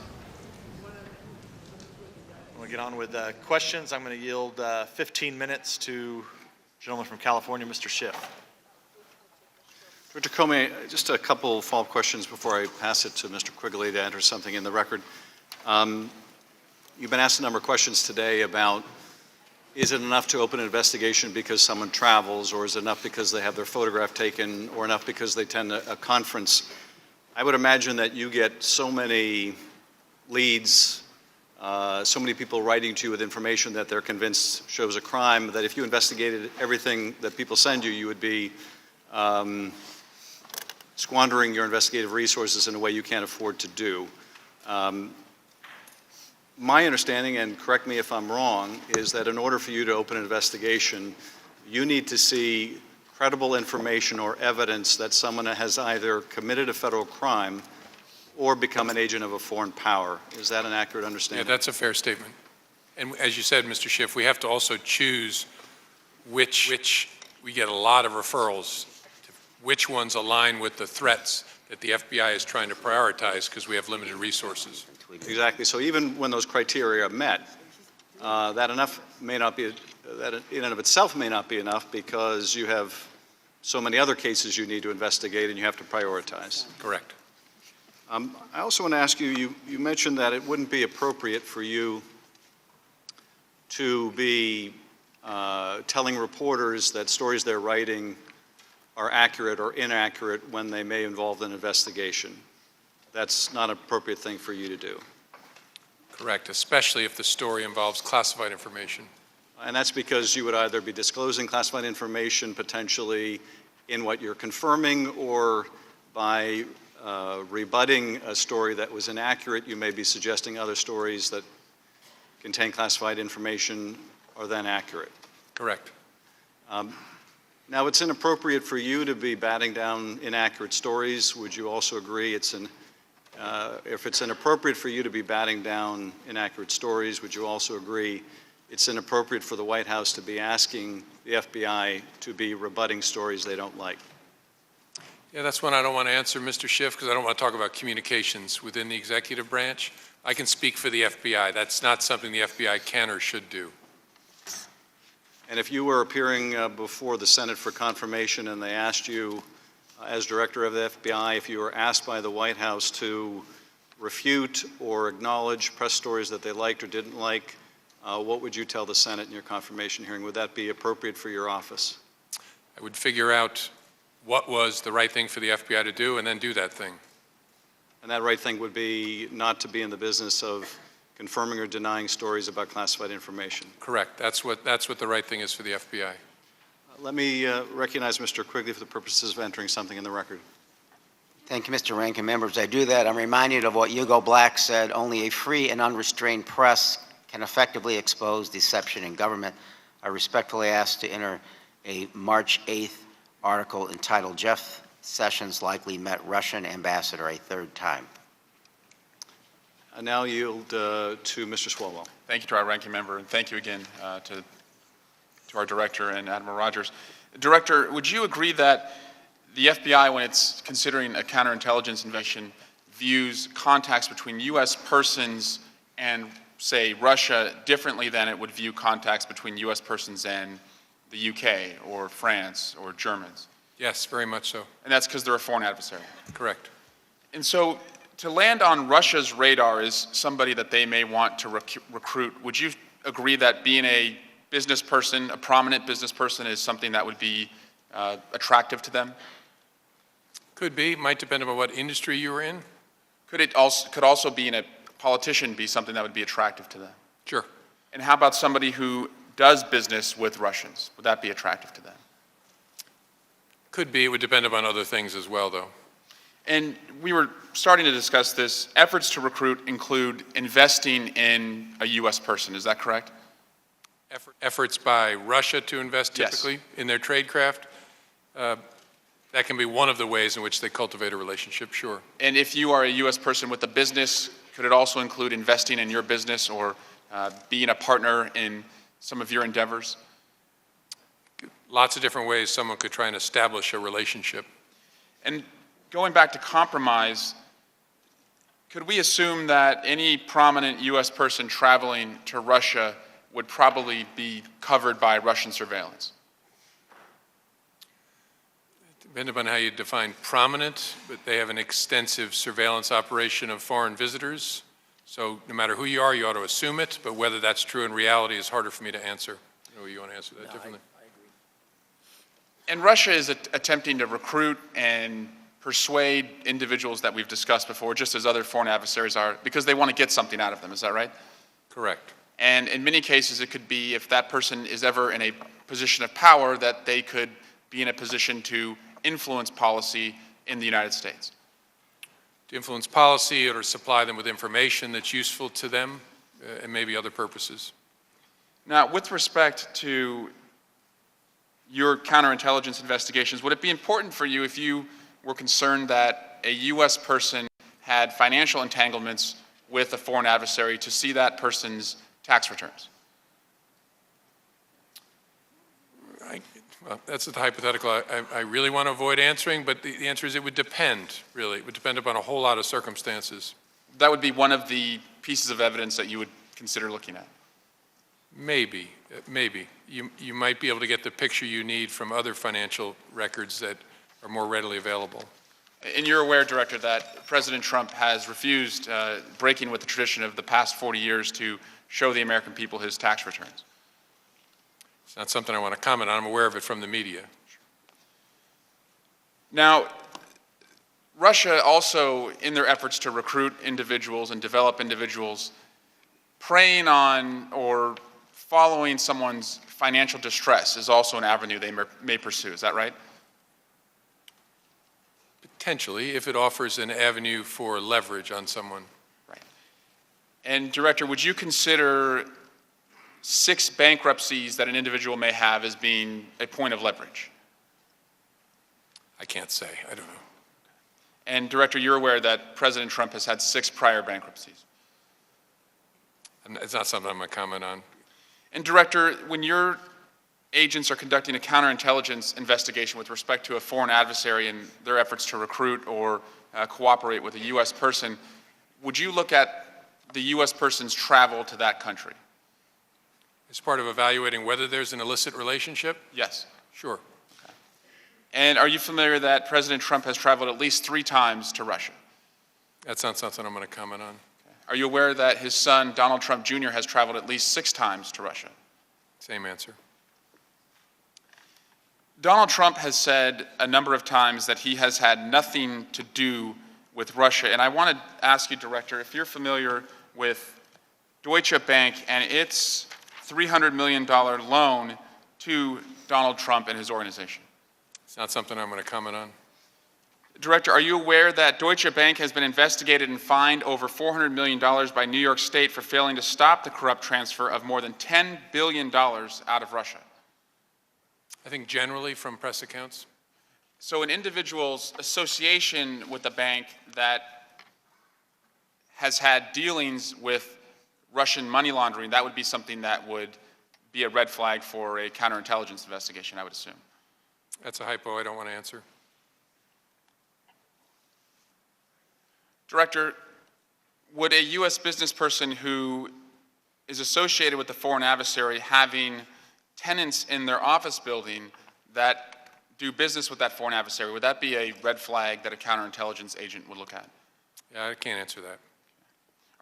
We'll get on with questions. I'm going to yield 15 minutes to the gentleman from California, Mr. Schiff. Director Comey, just a couple follow-up questions before I pass it to Mr. Quigley to enter something in the record. You've been asked a number of questions today about, is it enough to open an investigation because someone travels, or is it enough because they have their photograph taken, or enough because they attend a conference? I would imagine that you get so many leads, so many people writing to you with information that they're convinced shows a crime, that if you investigated everything that people send you, you would be squandering your investigative resources in a way you can't afford to do. My understanding, and correct me if I'm wrong, is that in order for you to open an investigation, you need to see credible information or evidence that someone has either committed a federal crime or become an agent of a foreign power. Is that an accurate understanding? Yeah, that's a fair statement. And as you said, Mr. Schiff, we have to also choose which we get a lot of referrals, to which ones align with the threats that the FBI is trying to prioritize because we have limited resources. Exactly. So even when those criteria are met, that enough may not be, that in and of itself may not be enough because you have so many other cases you need to investigate and you have to prioritize. Correct. I also want to ask you, you mentioned that it wouldn't be appropriate for you to be telling reporters that stories they're writing are accurate or inaccurate when they may involve an investigation. That's not an appropriate thing for you to do. Correct, especially if the story involves classified information. And that's because you would either be disclosing classified information potentially in what you're confirming, or by rebutting a story that was inaccurate, you may be suggesting other stories that contain classified information are then accurate. Correct. Now, it's inappropriate for you to be batting down inaccurate stories. Would you also agree if it's inappropriate for you to be batting down inaccurate stories, would you also agree it's inappropriate for the White House to be asking the FBI to be rebutting stories they don't like? Yeah, that's one I don't want to answer, Mr. Schiff, because I don't want to talk about communications within the executive branch. I can speak for the FBI. That's not something the FBI can or should do. And if you were appearing before the Senate for confirmation and they asked you, as director of the FBI, if you were asked by the White House to refute or acknowledge press stories that they liked or didn't like, what would you tell the Senate in your confirmation hearing? Would that be appropriate for your office? I would figure out what was the right thing for the FBI to do and then do that thing. And that right thing would be not to be in the business of confirming or denying stories about classified information. Correct. That's what the right thing is for the FBI. Let me recognize Mr. Quigley for the purposes of entering something in the record. Thank you, Mr. Ranking Member. As I do that, I'm reminded of what Hugo Black said: only a free and unrestrained press can effectively expose deception in government. I respectfully ask to enter a March 8th article entitled "Jeff Sessions Likely Met Russian Ambassador a Third Time." I now yield to Mr. Swalwell. Thank you to our ranking member, and thank you again to our director and Admiral Rogers. Director, would you agree that the FBI, when it's considering a counterintelligence investigation, views contacts between U.S. persons and, say, Russia differently than it would view contacts between U.S. persons and the U.K. or France or Germans? Yes, very much so. And that's because they're a foreign adversary? Correct. And so to land on Russia's radar as somebody that they may want to recruit, would you agree that being a business person, a prominent business person, is something that would be attractive to them? Could be. Might depend on what industry you were in. Could also being a politician be something that would be attractive to them? Sure. And how about somebody who does business with Russians? Would that be attractive to them? Could be. It would depend upon other things as well, though. And we were starting to discuss this. Efforts to recruit include investing in a U.S. person. Is that correct? Efforts by Russia to invest Yes. typically in their tradecraft. That can be one of the ways in which they cultivate a relationship, sure. And if you are a U.S. person with a business, could it also include investing in your business or being a partner in some of your endeavors? Lots of different ways someone could try and establish a relationship. And going back to compromise, Could we assume that any prominent U.S. person traveling to Russia would probably be covered by Russian surveillance? Depending upon how you define prominent, but they have an extensive surveillance operation of foreign visitors. So no matter who you are, you ought to assume it, but whether that's true in reality is harder for me to answer. Or you want to answer that differently? And Russia is attempting to recruit and persuade individuals that we've discussed before, just as other foreign adversaries are, because they want to get something out of them. Is that right? Correct. And in many cases, it could be, if that person is ever in a position of power, that they could be in a position to influence policy in the United States. To influence policy or supply them with information that's useful to them and maybe other purposes. Now, with respect to your counterintelligence investigations, would it be important for you if you were concerned that a U.S. person had financial entanglements with a foreign adversary to see that person's tax returns? Well, that's the hypothetical I really want to avoid answering, but the answer is it would depend, really. It would depend upon a whole lot of circumstances. That would be one of the pieces of evidence that you would consider looking at. Maybe. You might be able to get the picture you need from other financial records that are more readily available. And you're aware, Director, that President Trump has refused, breaking with the tradition of the past 40 years, to show the American people his tax returns. It's not something I want to comment on. I'm aware of it from the media. Now, Russia also, in their efforts to recruit individuals and develop individuals, preying on or following someone's financial distress is also an avenue they may pursue. Is that right? Potentially, if it offers an avenue for leverage on someone. Right. And Director, would you consider 6 bankruptcies that an individual may have as being a point of leverage? I can't say. I don't know. And Director, you're aware that President Trump has had 6 prior bankruptcies. It's not something I'm going to comment on. And Director, when your agents are conducting a counterintelligence investigation with respect to a foreign adversary and their efforts to recruit or cooperate with a U.S. person, would you look at the U.S. person's travel to that country? As part of evaluating whether there's an illicit relationship? Yes. Sure. Okay. And are you familiar that President Trump has traveled at least 3 times to Russia? That's not something I'm going to comment on. Okay. Are you aware that his son, Donald Trump Jr., has traveled at least 6 times to Russia? Same answer. Donald Trump has said a number of times that he has had nothing to do with Russia. And I want to ask you, Director, if you're familiar with Deutsche Bank and its $300 million loan to Donald Trump and his organization. It's not something I'm going to comment on. Director, are you aware that Deutsche Bank has been investigated and fined over $400 million by New York State for failing to stop the corrupt transfer of more than $10 billion out of Russia? I think generally from press accounts. So an individual's association with a bank that has had dealings with Russian money laundering, that would be something that would be a red flag for a counterintelligence investigation, I would assume. That's a hypo I don't want to answer. Director, would a U.S. business person who is associated with the foreign adversary having tenants in their office building that do business with that foreign adversary, would that be a red flag that a counterintelligence agent would look at? Yeah, I can't answer that.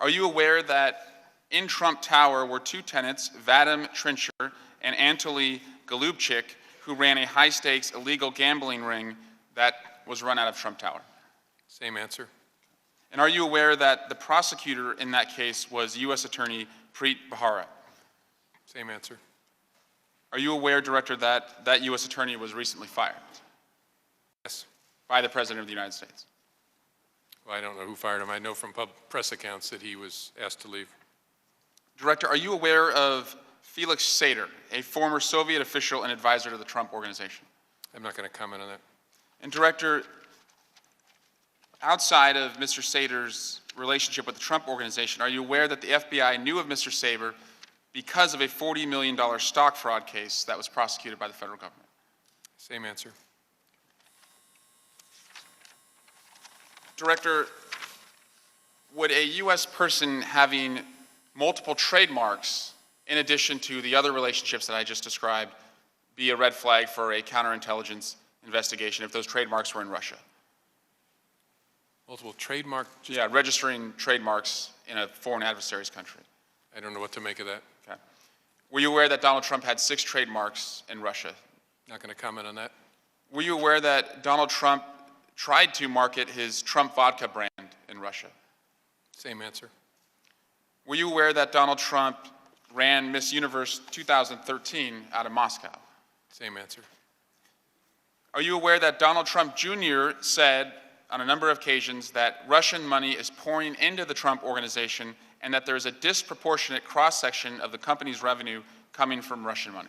Are you aware that in Trump Tower were 2 tenants, Vadim Trincher and Anatoly Golubchik, who ran a high-stakes illegal gambling ring that was run out of Trump Tower? Same answer. And are you aware that the prosecutor in that case was U.S. Attorney Preet Bharara? Same answer. Are you aware, Director, that that U.S. Attorney was recently fired? Yes. By the President of the United States? Well, I don't know who fired him. I know from press accounts that he was asked to leave. Director, are you aware of Felix Sater, a former Soviet official and advisor to the Trump Organization? I'm not going to comment on that. And Director, outside of Mr. Sater's relationship with the Trump Organization, are you aware that the FBI knew of Mr. Sater because of a $40 million stock fraud case that was prosecuted by the federal government? Same answer. Director, would a U.S. person having multiple trademarks, in addition to the other relationships that I just described, be a red flag for a counterintelligence investigation if those trademarks were in Russia? Multiple trademark? Yeah, registering trademarks in a foreign adversary's country. I don't know what to make of that. Okay. Were you aware that Donald Trump had 6 trademarks in Russia? Not going to comment on that. Were you aware that Donald Trump tried to market his Trump vodka brand in Russia? Same answer. Were you aware that Donald Trump ran Miss Universe 2013 out of Moscow? Same answer. Are you aware that Donald Trump Jr. said on a number of occasions that Russian money is pouring into the Trump organization and that there's a disproportionate cross-section of the company's revenue coming from Russian money?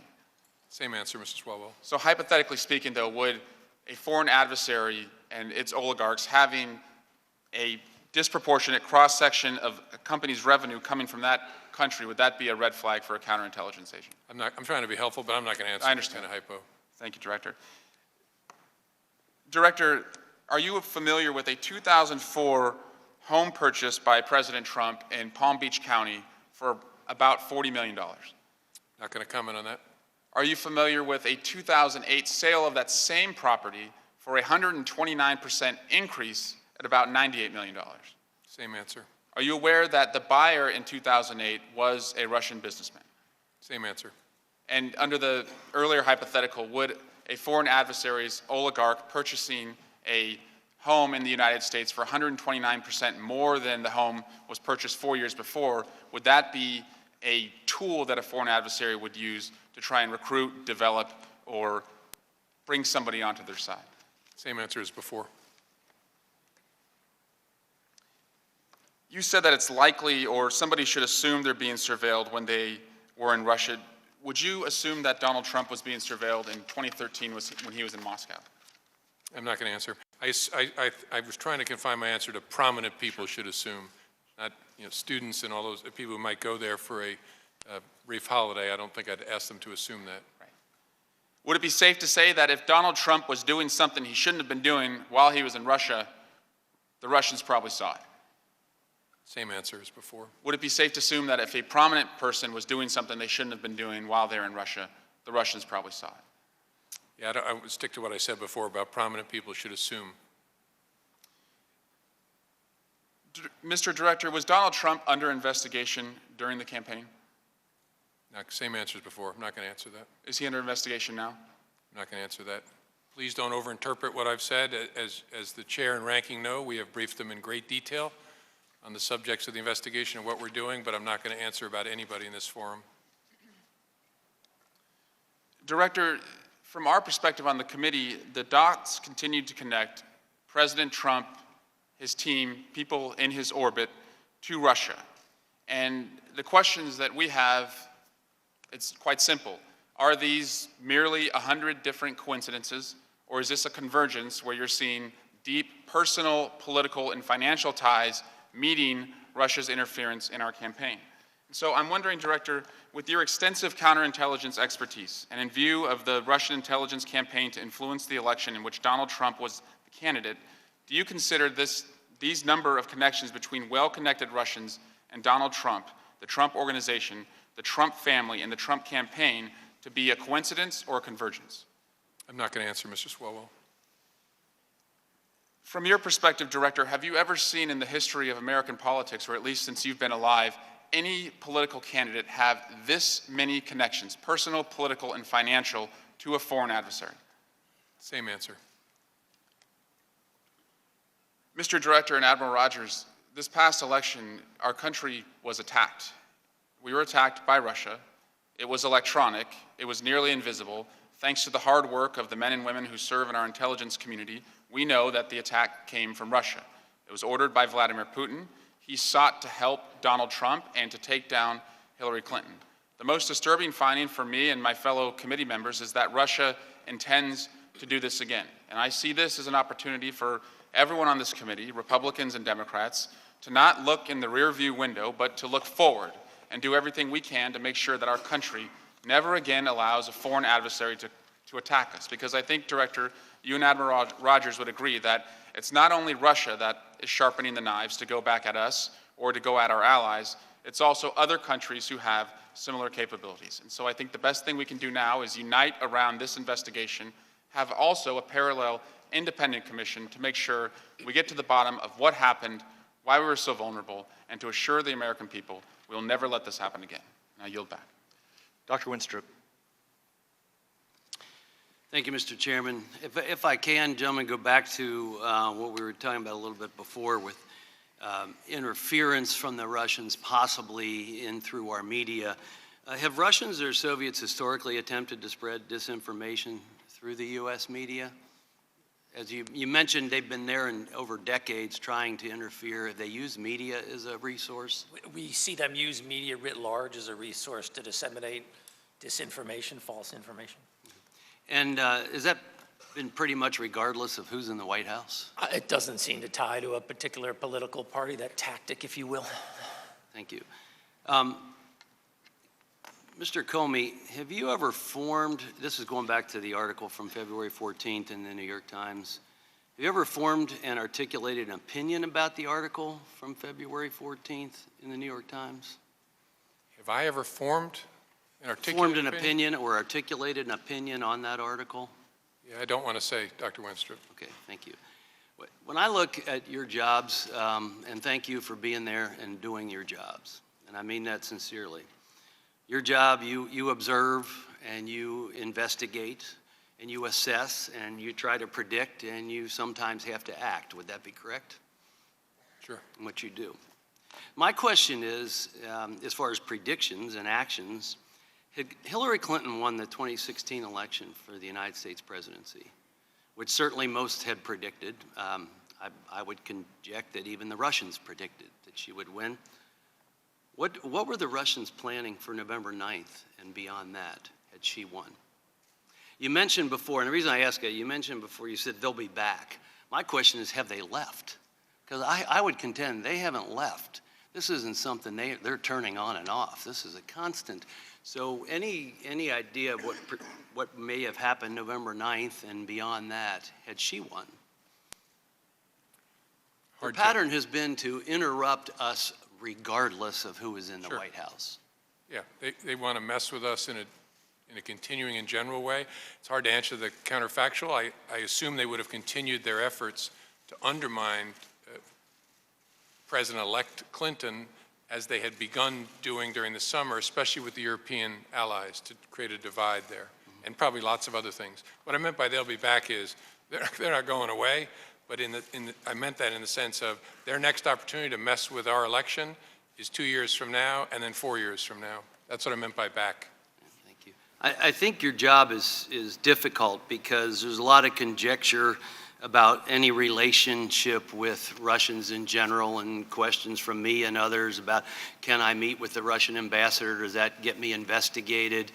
Same answer, Mr. Swalwell. So hypothetically speaking, though, would a foreign adversary and its oligarchs having a disproportionate cross-section of a company's revenue coming from that country, would that be a red flag for a counterintelligence agent? I'm trying to be helpful, but I'm not going to answer I understand. this kind of hypo. Thank you, Director. Director, are you familiar with a 2004 home purchase by President Trump in Palm Beach County for about $40 million? Not going to comment on that. Are you familiar with a 2008 sale of that same property for a 129% increase at about $98 million? Same answer. Are you aware that the buyer in 2008 was a Russian businessman? Same answer. And under the earlier hypothetical, would a foreign adversary's oligarch purchasing a home in the United States for 129% more than the home was purchased 4 years before, would that be a tool that a foreign adversary would use to try and recruit, develop, or bring somebody onto their side? Same answer as before. You said that it's likely or somebody should assume they're being surveilled when they were in Russia. Would you assume that Donald Trump was being surveilled in 2013 when he was in Moscow? I'm not going to answer. I was trying to confine my answer to prominent people should assume, not students and all those people who might go there for a brief holiday. I don't think I'd ask them to assume that. Right. Would it be safe to say that if Donald Trump was doing something he shouldn't have been doing while he was in Russia, the Russians probably saw it? Same answer as before. Would it be safe to assume that if a prominent person was doing something they shouldn't have been doing while they're in Russia, the Russians probably saw it? Yeah, I would stick to what I said before about prominent people should assume. Mr. Director, was Donald Trump under investigation during the campaign? Same answer as before. I'm not going to answer that. Is he under investigation now? I'm not going to answer that. Please don't overinterpret what I've said. As the chair and ranking know, we have briefed them in great detail on the subjects of the investigation and what we're doing, but I'm not going to answer about anybody in this forum. Director, from our perspective on the committee, the dots continued to connect President Trump, his team, people in his orbit, to Russia. And the questions that we have, it's quite simple. Are these merely 100 different coincidences, or is this a convergence where you're seeing deep personal, political, and financial ties meeting Russia's interference in our campaign? And so I'm wondering, Director, with your extensive counterintelligence expertise and in view of the Russian intelligence campaign to influence the election in which Donald Trump was the candidate, do you consider these number of connections between well-connected Russians and Donald Trump, the Trump organization, the Trump family, and the Trump campaign to be a coincidence or a convergence? I'm not going to answer, Mr. Swalwell. From your perspective, Director, have you ever seen in the history of American politics, or at least since you've been alive, any political candidate have this many connections, personal, political, and financial, to a foreign adversary? Same answer. Mr. Director and Admiral Rogers, this past election, our country was attacked. We were attacked by Russia. It was electronic. It was nearly invisible. Thanks to the hard work of the men and women who serve in our intelligence community, we know that the attack came from Russia. It was ordered by Vladimir Putin. He sought to help Donald Trump and to take down Hillary Clinton. The most disturbing finding for me and my fellow committee members is that Russia intends to do this again. And I see this as an opportunity for everyone on this committee, Republicans and Democrats, to not look in the rearview window, but to look forward and do everything we can to make sure that our country never again allows a foreign adversary to attack us. Because I think, Director, you and Admiral Rogers would agree that it's not only Russia that is sharpening the knives to go back at us or to go at our allies. It's also other countries who have similar capabilities. And so I think the best thing we can do now is unite around this investigation, have also a parallel independent commission to make sure we get to the bottom of what happened, why we were so vulnerable, and to assure the American people we will never let this happen again. And I yield back. Dr. Winstrup. Thank you, Mr. Chairman. If I can, gentlemen, go back to what we were talking about a little bit before with interference from the Russians possibly in through our media. Have Russians or Soviets historically attempted to spread disinformation through the U.S. media? As you mentioned, they've been there over decades trying to interfere. They use media as a resource? We see them use media writ large as a resource to disseminate disinformation, false information. And has that been pretty much regardless of who's in the White House? It doesn't seem to tie to a particular political party, that tactic, if you will. Thank you. Mr. Comey, have you ever formed, this is going back to the article from February 14th in the New York Times, have you ever formed and articulated an opinion about the article from February 14th in the New York Times? Have I ever formed an articulated opinion or articulated an opinion on that article? Yeah, I don't want to say, Dr. Winstrup. Okay, thank you. When I look at your jobs, and thank you for being there and doing your jobs, and I mean that sincerely. Your job, you observe and you investigate and you assess and you try to predict and you sometimes have to act. Would that be correct? Sure. In what you do. My question is, as far as predictions and actions, Hillary Clinton won the 2016 election for the United States presidency, which certainly most had predicted. I would conject that even the Russians predicted that she would win. What were the Russians planning for November 9th and beyond that had she won? You mentioned before, and the reason I ask it, you mentioned before, you said they'll be back. My question is, have they left? Because I would contend they haven't left. This isn't something they're turning on and off. This is a constant. So any idea of what may have happened November 9th and beyond that had she won? The pattern has been to interrupt us regardless of who is in the White House. Yeah, they want to mess with us in a continuing and general way. It's hard to answer the counterfactual. I assume they would have continued their efforts to undermine President-elect Clinton as they had begun doing during the summer, especially with the European allies, to create a divide there, and probably lots of other things. What I meant by they'll be back is they're not going away, but I meant that in the sense of their next opportunity to mess with our election is 2 years from now and then 4 years from now. That's what I meant by back. Thank you. I think your job is difficult because there's a lot of conjecture about any relationship with Russians in general and questions from me and others about can I meet with the Russian ambassador, does that get me investigated,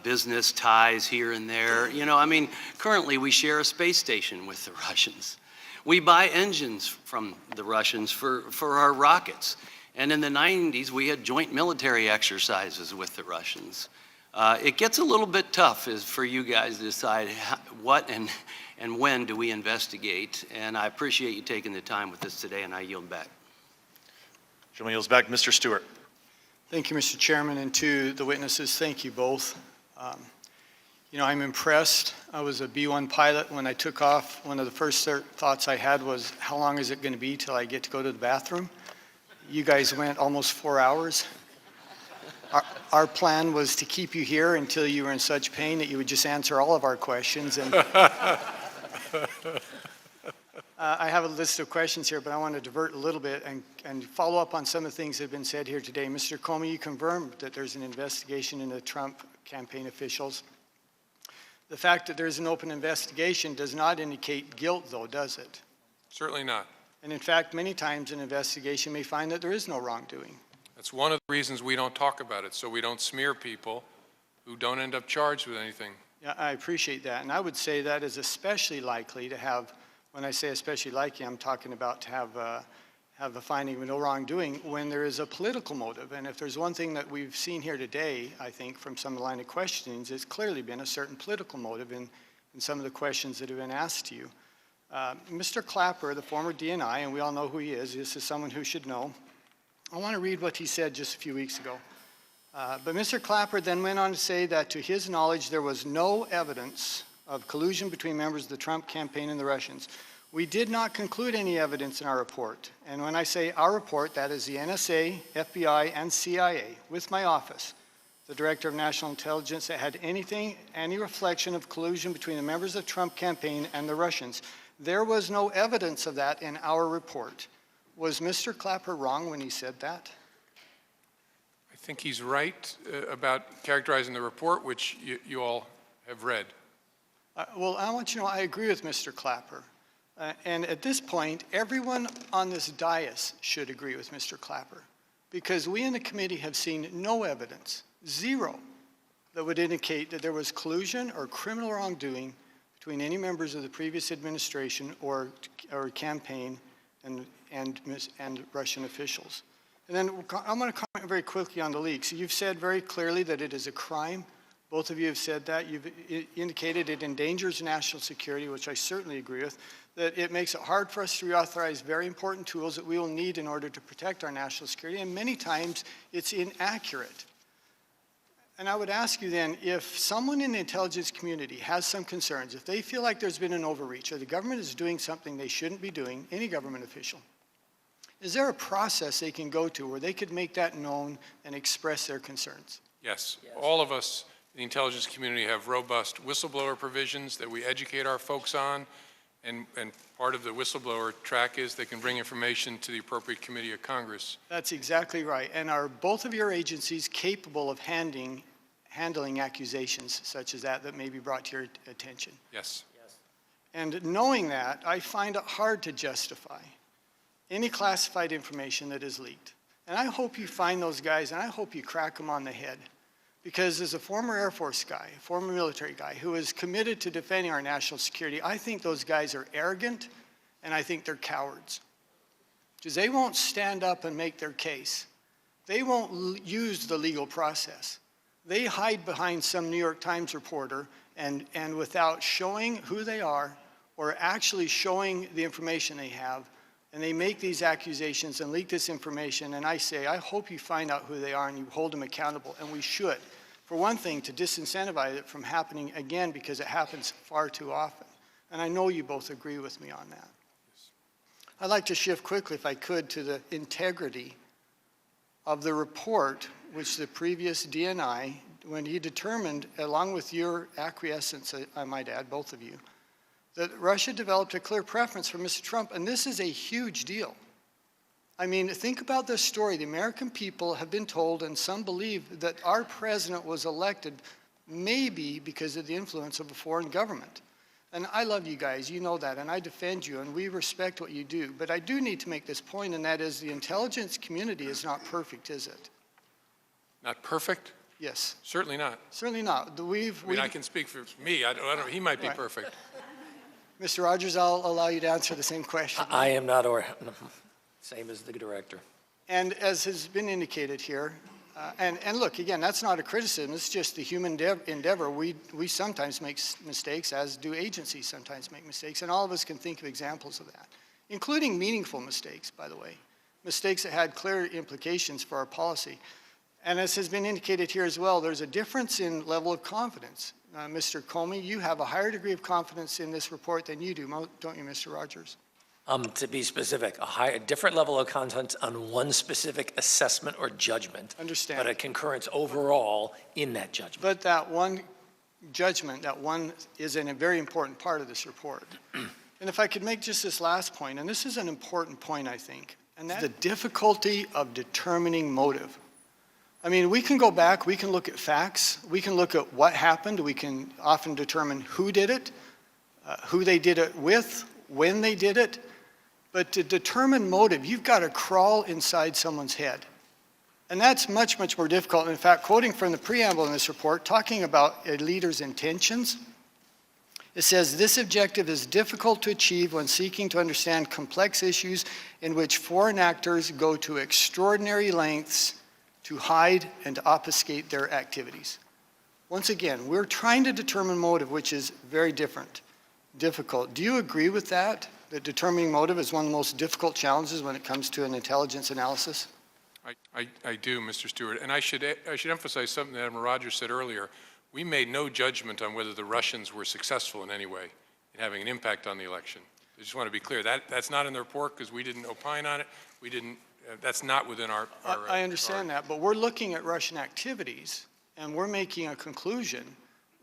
business ties here and there. You know, I mean, currently we share a space station with the Russians. We buy engines from the Russians for our rockets. And in the 90s, we had joint military exercises with the Russians. It gets a little bit tough for you guys to decide what and when do we investigate. And I appreciate you taking the time with us today, and I yield back. Gentleman yields back. Mr. Stewart. Thank you, Mr. Chairman, and to the witnesses, thank you both. You know, I'm impressed. I was a B-1 pilot when I took off. One of the first thoughts I had was, how long is it going to be till I get to go to the bathroom? You guys went almost 4 hours. Our plan was to keep you here until you were in such pain that you would just answer all of our questions. And I have a list of questions here, but I want to divert a little bit and follow up on some of the things that have been said here today. Mr. Comey, you confirmed that there's an investigation into Trump campaign officials. The fact that there's an open investigation does not indicate guilt, though, does it? Certainly not. And in fact, many times an investigation may find that there is no wrongdoing. That's one of the reasons we don't talk about it, so we don't smear people who don't end up charged with anything. Yeah, I appreciate that. And I would say that is especially likely to have, when I say especially likely, I'm talking about to have a finding of no wrongdoing when there is a political motive. And if there's one thing that we've seen here today, I think, from some of the line of questionings, it's clearly been a certain political motive in some of the questions that have been asked to you. Mr. Clapper, the former DNI, and we all know who he is. This is someone who should know. I want to read what he said just a few weeks ago. But Mr. Clapper then went on to say that to his knowledge, there was no evidence of collusion between members of the Trump campaign and the Russians. We did not conclude any evidence in our report. And when I say our report, that is the NSA, FBI, and CIA, with my office, the Director of National Intelligence, that had any reflection of collusion between the members of the Trump campaign and the Russians. There was no evidence of that in our report. Was Mr. Clapper wrong when he said that? I think he's right about characterizing the report, which you all have read. Well, I want you to know I agree with Mr. Clapper. And at this point, everyone on this dais should agree with Mr. Clapper, because we in the committee have seen no evidence, zero, that would indicate that there was collusion or criminal wrongdoing between any members of the previous administration or campaign and Russian officials. And then I'm going to comment very quickly on the leaks. You've said very clearly that it is a crime. Both of you have said that. You've indicated it endangers national security, which I certainly agree with, that it makes it hard for us to reauthorize very important tools that we will need in order to protect our national security, and many times it's inaccurate. And I would ask you then, if someone in the intelligence community has some concerns, if they feel like there's been an overreach or the government is doing something they shouldn't be doing, any government official, is there a process they can go to where they could make that known and express their concerns? Yes. All of us in the intelligence community have robust whistleblower provisions that we educate our folks on, and part of the whistleblower track is they can bring information to the appropriate committee of Congress. That's exactly right. And are both of your agencies capable of handling accusations such as that may be brought to your attention? Yes. And knowing that, I find it hard to justify any classified information that is leaked. And I hope you find those guys, and I hope you crack them on the head. Because as a former Air Force guy, former military guy, who is committed to defending our national security, I think those guys are arrogant, and I think they're cowards. Because they won't stand up and make their case. They won't use the legal process. They hide behind some New York Times reporter, and without showing who they are, or actually showing the information they have, and they make these accusations and leak this information, and I say, I hope you find out who they are and you hold them accountable, and we should. For one thing, to disincentivize it from happening again, because it happens far too often. And I know you both agree with me on that. I'd like to shift quickly, if I could, to the integrity of the report which the previous DNI, when he determined, along with your acquiescence, I might add, both of you, that Russia developed a clear preference for Mr. Trump, and this is a huge deal. I mean, think about this story. The American people have been told, and some believe, that our president was elected maybe because of the influence of a foreign government. And I love you guys, you know that, and I defend you, and we respect what you do. But I do need to make this point, and that is the intelligence community is not perfect, is it? Not perfect? Yes. Certainly not. Certainly not. I can speak for me. I don't, he might be perfect. Mr. Rogers, I'll allow you to answer the same question. I am not, same as the director. And as has been indicated here, and look, again, that's not a criticism, it's just the human endeavor. We sometimes make mistakes, as do agencies sometimes make mistakes, and all of us can think of examples of that, including meaningful mistakes, by the way, mistakes that had clear implications for our policy. And as has been indicated here as well, there's a difference in level of confidence. Mr. Comey, you have a higher degree of confidence in this report than you do, don't you, Mr. Rogers? To be specific, a different level of content on one specific assessment or judgment. Understand. But a concurrence overall in that judgment. But that one judgment, that one is a very important part of this report. And if I could make just this last point, and this is an important point, I think, and that's the difficulty of determining motive. I mean, we can go back, we can look at facts, we can look at what happened, we can often determine who did it, who they did it with, when they did it, but to determine motive, you've got to crawl inside someone's head. And that's much, much more difficult. In fact, quoting from the preamble in this report, talking about a leader's intentions, it says, this objective is difficult to achieve when seeking to understand complex issues in which foreign actors go to extraordinary lengths to hide and to obfuscate their activities. Once again, we're trying to determine motive, which is very different. difficult. Do you agree with that? That determining motive is one of the most difficult challenges when it comes to an intelligence analysis? I do, Mr. Stewart. And I should emphasize something that Admiral Rogers said earlier. We made no judgment on whether the Russians were successful in any way in having an impact on the election. I just want to be clear. That's not in the report because we didn't opine on it. We didn't, that's not within our I understand that, but we're looking at Russian activities and we're making a conclusion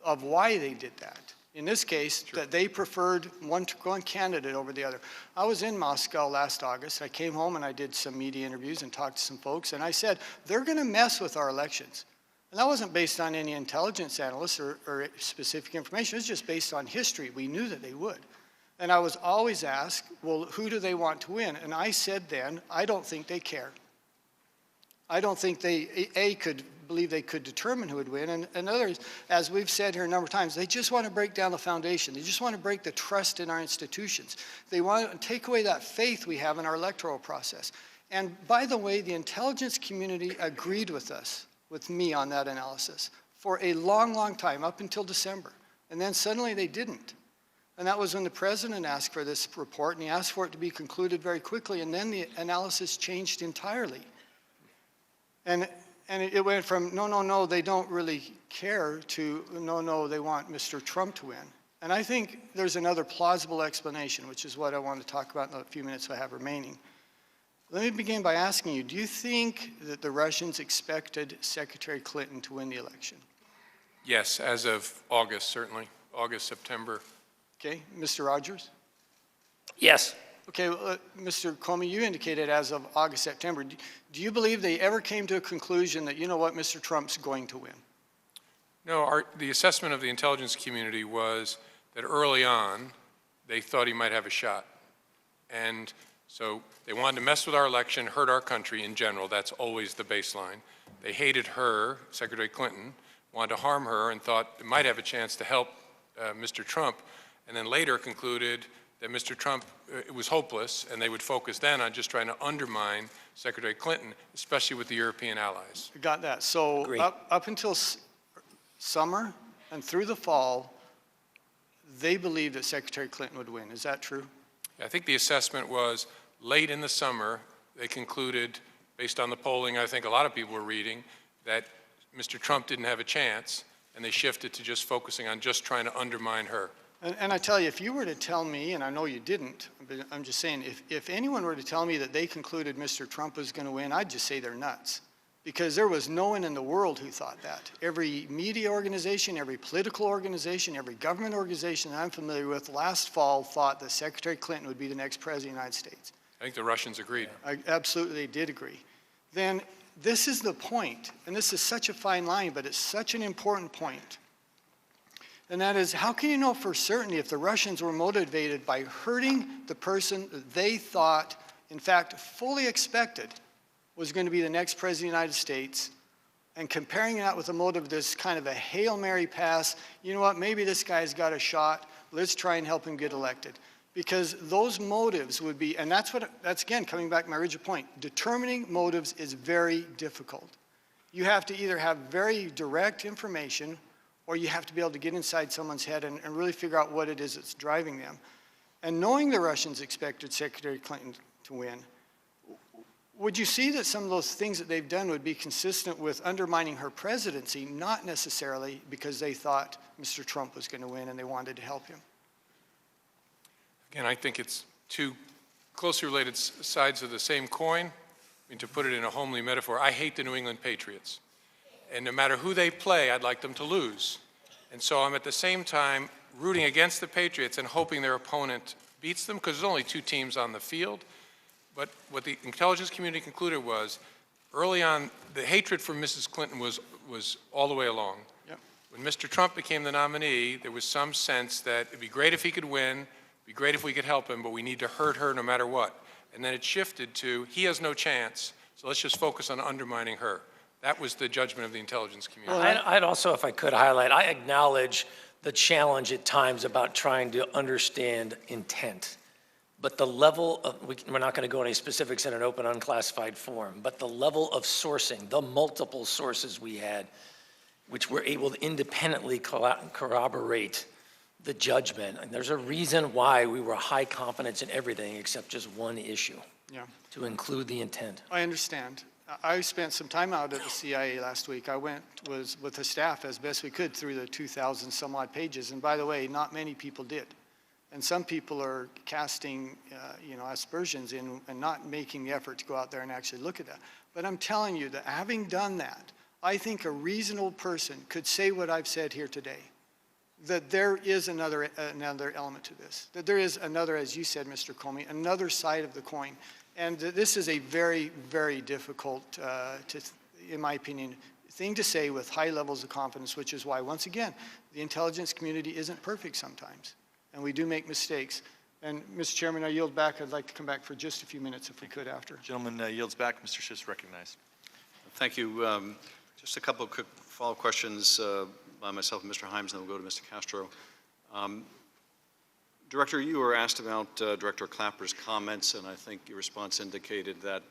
of why they did that. In this case, that they preferred one candidate over the other. I was in Moscow last August. I came home and I did some media interviews and talked to some folks, and I said, they're going to mess with our elections. And that wasn't based on any intelligence analysts or specific information. It was just based on history. We knew that they would. And I was always asked, well, who do they want to win? And I said then, I don't think they care. I don't think they could believe they could determine who would win. And others, as we've said here a number of times, they just want to break down the foundation. They just want to break the trust in our institutions. They want to take away that faith we have in our electoral process. And by the way, the intelligence community agreed with us, with me on that analysis for a long, long time, up until December. And then suddenly they didn't. And that was when the president asked for this report, and he asked for it to be concluded very quickly, and then the analysis changed entirely. And it went from, no, they don't really care, to, no, they want Mr. Trump to win. And I think there's another plausible explanation, which is what I want to talk about in the few minutes I have remaining. Let me begin by asking you, do you think that the Russians expected Secretary Clinton to win the election? Yes, as of August, certainly. August, September. Okay, Mr. Rogers? Yes. Okay, well, Mr. Comey, you indicated as of August, September. Do you believe they ever came to a conclusion that, you know what, Mr. Trump's going to win? No, the assessment of the intelligence community was that early on, they thought he might have a shot. And so they wanted to mess with our election, hurt our country in general. That's always the baseline. They hated her, Secretary Clinton, wanted to harm her, and thought it might have a chance to help Mr. Trump, and then later concluded that Mr. Trump, it was hopeless, and they would focus then on just trying to undermine Secretary Clinton, especially with the European allies. Got that. So up until summer and through the fall, they believed that Secretary Clinton would win. Is that true? I think the assessment was late in the summer, they concluded, based on the polling I think a lot of people were reading, that Mr. Trump didn't have a chance, and they shifted to just focusing on just trying to undermine her. And I tell you, if you were to tell me, and I know you didn't, but I'm just saying, if anyone were to tell me that they concluded Mr. Trump was going to win, I'd just say they're nuts. Because there was no one in the world who thought that. Every media organization, every political organization, every government organization that I'm familiar with last fall thought that Secretary Clinton would be the next president of the United States. I think the Russians agreed. Absolutely, they did agree. Then this is the point, and this is such a fine line, but it's such an important point. And that is, how can you know for certainty if the Russians were motivated by hurting the person that they thought, in fact, fully expected was going to be the next president of the United States, and comparing that with the motive of this kind of a Hail Mary pass, you know what, maybe this guy's got a shot, let's try and help him get elected. Because those motives would be, and that's again, coming back to my original point, determining motives is very difficult. You have to either have very direct information, or you have to be able to get inside someone's head and really figure out what it is that's driving them. And knowing the Russians expected Secretary Clinton to win, would you see that some of those things that they've done would be consistent with undermining her presidency, not necessarily because they thought Mr. Trump was going to win and they wanted to help him? Again, I think it's two closely related sides of the same coin. I mean, to put it in a homely metaphor, I hate the New England Patriots. And no matter who they play, I'd like them to lose. And so I'm at the same time rooting against the Patriots and hoping their opponent beats them, because there's only two teams on the field. But what the intelligence community concluded was, early on, the hatred for Mrs. Clinton was all the way along. Yep. When Mr. Trump became the nominee, there was some sense that it'd be great if he could win, it'd be great if we could help him, but we need to hurt her no matter what. And then it shifted to, he has no chance, so let's just focus on undermining her. That was the judgment of the intelligence community. Well, I'd also, if I could highlight, I acknowledge the challenge at times about trying to understand intent. But the level of, we're not going to go into any specifics in an open, unclassified form, but the level of sourcing, the multiple sources we had, which were able to independently corroborate the judgment. And there's a reason why we were high confidence in everything except just one issue, Yeah, to include the intent. I understand. I spent some time out at the CIA last week. I was with the staff as best we could through the 2,000 some odd pages. And by the way, not many people did. And some people are casting, aspersions in and not making the effort to go out there and actually look at that. But I'm telling you that having done that, I think a reasonable person could say what I've said here today, that there is another element to this, that there is another, as you said, Mr. Comey, another side of the coin. And this is a very, very difficult, in my opinion, thing to say with high levels of confidence, which is why, once again, the intelligence community isn't perfect sometimes, and we do make mistakes. And, Mr. Chairman, I yield back. I'd like to come back for just a few minutes if we could after. Gentleman yields back. Mr. Schiff's recognized. Thank you. Just a couple of quick follow-up questions by myself and Mr. Himes, and then we'll go to Mr. Castro. Director, you were asked about Director Clapper's comments, and I think your response indicated that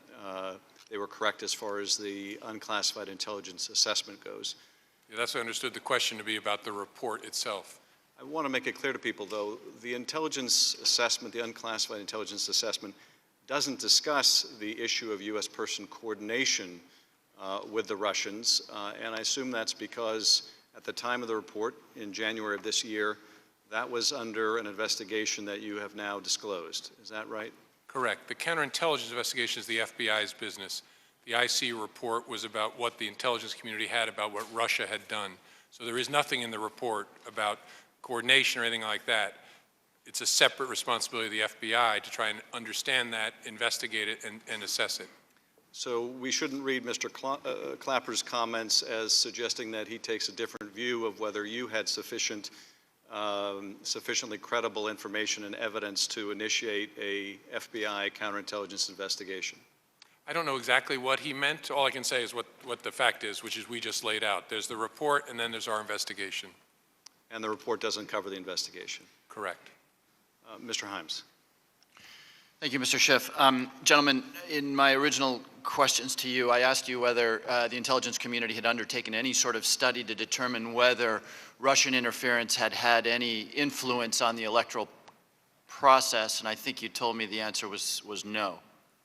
they were correct as far as the unclassified intelligence assessment goes. Yeah, that's what I understood the question to be about the report itself. I want to make it clear to people, though, the intelligence assessment, the unclassified intelligence assessment, doesn't discuss the issue of U.S. person coordination with the Russians, and I assume that's because at the time of the report in January of this year, that was under an investigation that you have now disclosed. Is that right? Correct. The counterintelligence investigation is the FBI's business. The IC report was about what the intelligence community had about what Russia had done. So there is nothing in the report about coordination or anything like that. It's a separate responsibility of the FBI to try and understand that, investigate it, and assess it. So we shouldn't read Mr. Clapper's comments as suggesting that he takes a different view of whether you had sufficiently credible information and evidence to initiate a FBI counterintelligence investigation. I don't know exactly what he meant. All I can say is what the fact is, which is we just laid out. There's the report, and then there's our investigation. And the report doesn't cover the investigation? Correct. Mr. Himes. Thank you, Mr. Schiff. Gentlemen, in my original questions to you, I asked you whether the intelligence community had undertaken any sort of study to determine whether Russian interference had had any influence on the electoral process, and I think you told me the answer was no.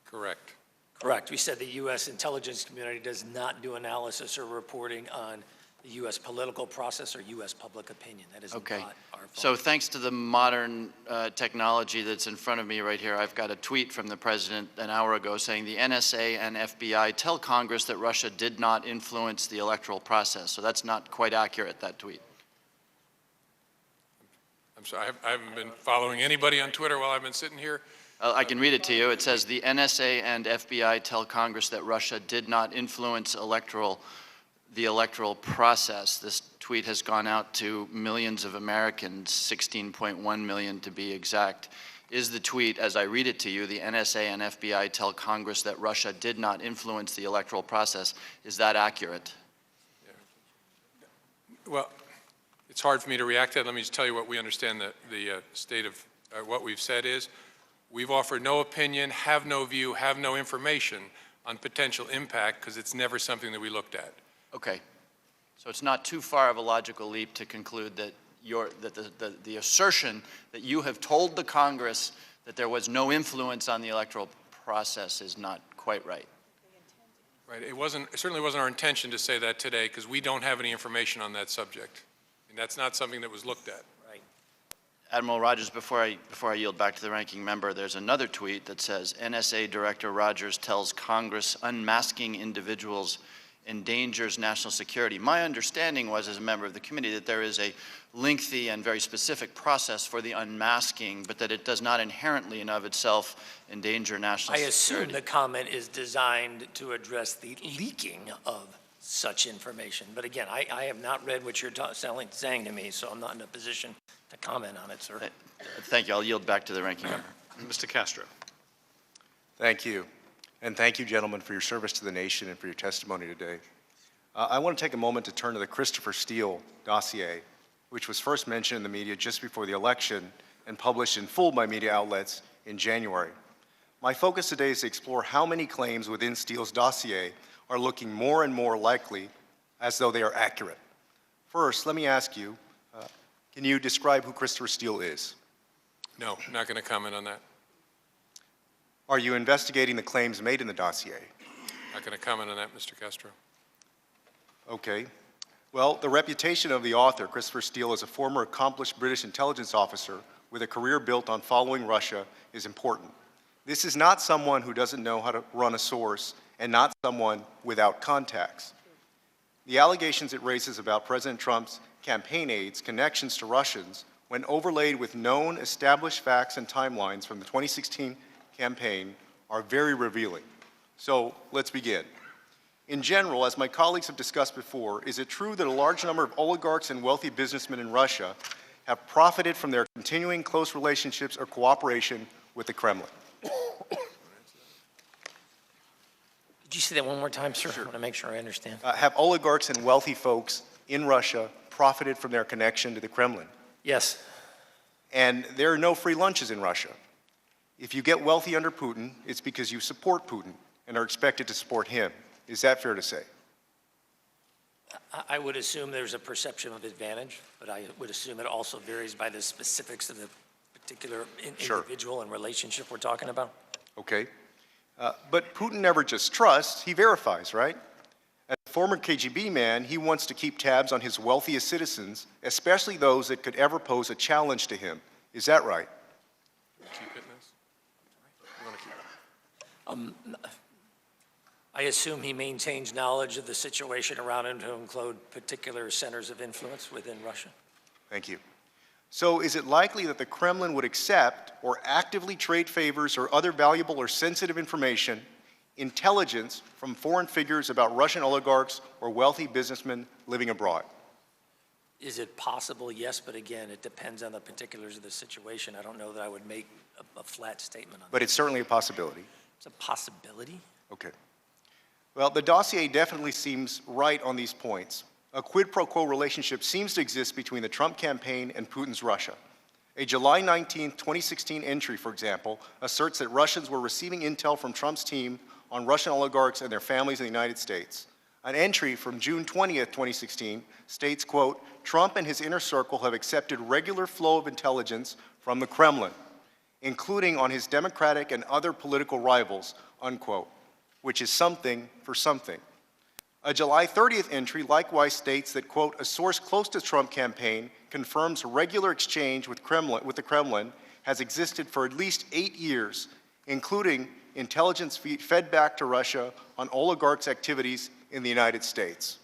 Correct. Correct. We said the U.S. intelligence community does not do analysis or reporting on the U.S. political process or U.S. public opinion. That is Okay. not our fault. So thanks to the modern technology that's in front of me right here, I've got a tweet from the president an hour ago saying the NSA and FBI tell Congress that Russia did not influence the electoral process. So that's not quite accurate, that tweet. I'm sorry, I haven't been following anybody on Twitter while I've been sitting here. I can read it to you. It says the NSA and FBI tell Congress that Russia did not influence the electoral process. This tweet has gone out to millions of Americans, 16.1 million to be exact. Is the tweet, as I read it to you, the NSA and FBI tell Congress that Russia did not influence the electoral process, is that accurate? Well, it's hard for me to react to that. Let me just tell you what we understand the state of what we've said is. We've offered no opinion, have no view, have no information on potential impact because it's never something that we looked at. Okay. So it's not too far of a logical leap to conclude that the assertion that you have told the Congress that there was no influence on the electoral process is not quite right. Right. It certainly wasn't our intention to say that today because we don't have any information on that subject. And that's not something that was looked at. Right. Admiral Rogers, before I yield back to the ranking member, there's another tweet that says NSA Director Rogers tells Congress unmasking individuals endangers national security. My understanding was, as a member of the committee, that there is a lengthy and very specific process for the unmasking, but that it does not inherently in of itself endanger national I security. assume the comment is designed to address the leaking of such information. But again, I have not read what you're saying to me, so I'm not in a position to comment on it, sir. Thank you. I'll yield back to the ranking member. Mr. Castro. Thank you. And thank you, gentlemen, for your service to the nation and for your testimony today. I want to take a moment to turn to the Christopher Steele dossier, which was first mentioned in the media just before the election and published in full by media outlets in January. My focus today is to explore how many claims within Steele's dossier are looking more and more likely as though they are accurate. First, let me ask you, Can you describe who Christopher Steele is? No, not going to comment on that. Are you investigating the claims made in the dossier? Not going to comment on that, Mr. Castro. Okay. Well, the reputation of the author, Christopher Steele, as a former accomplished British intelligence officer with a career built on following Russia is important. This is not someone who doesn't know how to run a source and not someone without contacts. The allegations it raises about President Trump's campaign aides' connections to Russians, when overlaid with known established facts and timelines from the 2016 campaign, are very revealing. So let's begin. In general, as my colleagues have discussed before, is it true that a large number of oligarchs and wealthy businessmen in Russia have profited from their continuing close relationships or cooperation with the Kremlin? Could you say that one more time, sir? I want to make sure I understand. Have oligarchs and wealthy folks in Russia profited from their connection to the Kremlin? Yes. And there are no free lunches in Russia. If you get wealthy under Putin, it's because you support Putin and are expected to support him. Is that fair to say? I would assume there's a perception of advantage, but I would assume it also varies by the specifics of the particular individual and relationship we're talking about. Okay. But Putin never just trusts, he verifies, right? As a former KGB man, he wants to keep tabs on his wealthiest citizens, especially those that could ever pose a challenge to him. Is that right? Keep it, Miss? You want to keep it? I assume he maintains knowledge of the situation around him to include particular centers of influence within Russia. Thank you. So is it likely that the Kremlin would accept or actively trade favors or other valuable or sensitive information, intelligence from foreign figures about Russian oligarchs or wealthy businessmen living abroad? Is it possible? Yes, but again, it depends on the particulars of the situation. I don't know that I would make a flat statement on that. But it's certainly a possibility. It's a possibility? Okay. Well, the dossier definitely seems right on these points. A quid pro quo relationship seems to exist between the Trump campaign and Putin's Russia. A July 19, 2016 entry, for example, asserts that Russians were receiving intel from Trump's team on Russian oligarchs and their families in the United States. An entry from June 20th, 2016 states, quote, Trump and his inner circle have accepted regular flow of intelligence from the Kremlin, including on his Democratic and other political rivals, unquote, which is something for something. A July 30th entry likewise states that, quote, a source close to the Trump campaign confirms regular exchange with the Kremlin has existed for at least 8 years, including intelligence fed back to Russia on oligarchs' activities in the United States.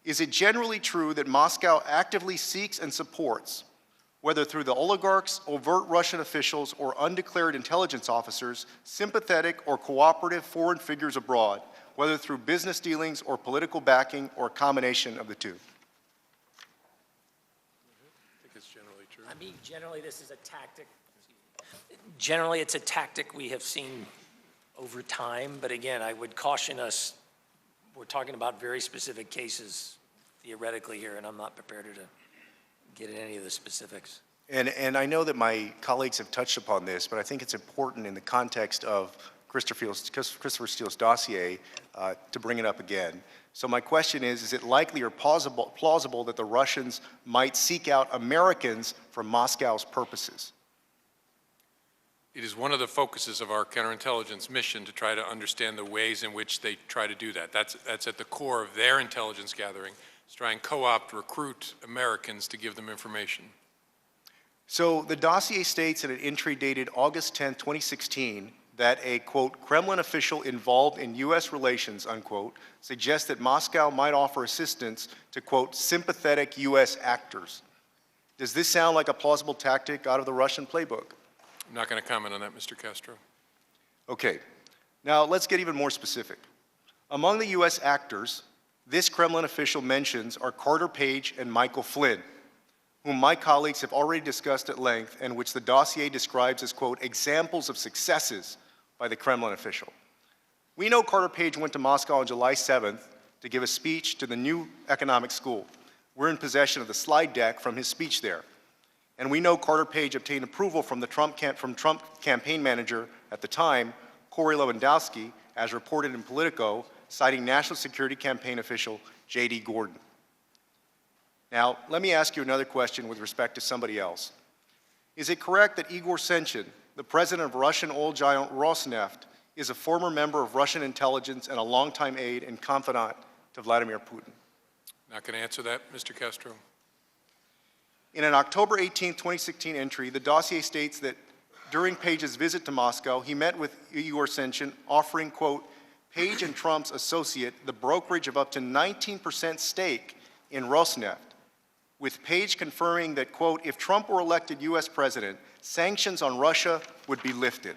Is it generally true that Moscow actively seeks and supports, whether through the oligarchs, overt Russian officials, or undeclared intelligence officers, sympathetic or cooperative foreign figures abroad, whether through business dealings or political backing or a combination of the two? I think it's generally true. I mean, generally, this is a tactic. Generally, it's a tactic we have seen over time, but again, I would caution us, we're talking about very specific cases theoretically here, and I'm not prepared to get into any of the specifics. And I know that my colleagues have touched upon this, but I think it's important in the context of Christopher Steele's dossier to bring it up again. So my question is it likely or plausible that the Russians might seek out Americans for Moscow's purposes? It is one of the focuses of our counterintelligence mission to try to understand the ways in which they try to do that. That's at the core of their intelligence gathering, is try and co-opt, recruit Americans to give them information. So the dossier states in an entry dated August 10, 2016, that a, quote, Kremlin official involved in U.S. relations, unquote, suggests that Moscow might offer assistance to, quote, sympathetic U.S. actors. Does this sound like a plausible tactic out of the Russian playbook? I'm not going to comment on that, Mr. Castro. Okay. Now let's get even more specific. Among the U.S. actors this Kremlin official mentions are Carter Page and Michael Flynn, whom my colleagues have already discussed at length and which the dossier describes as, quote, examples of successes by the Kremlin official. We know Carter Page went to Moscow on July 7th to give a speech to the new economic school. We're in possession of the slide deck from his speech there. And we know Carter Page obtained approval from the Trump campaign manager at the time, Corey Lewandowski, as reported in Politico, citing National Security Campaign official J.D. Gordon. Now, let me ask you another question with respect to somebody else. Is it correct that Igor Senchin, the president of Russian oil giant Rosneft, is a former member of Russian intelligence and a longtime aide and confidant to Vladimir Putin? Not going to answer that, Mr. Castro. In an October 18, 2016 entry, the dossier states that during Page's visit to Moscow, he met with Igor Senchin, offering, quote, Page and Trump's associate the brokerage of up to 19% stake in Rosneft, with Page confirming that, quote, if Trump were elected U.S. president, sanctions on Russia would be lifted.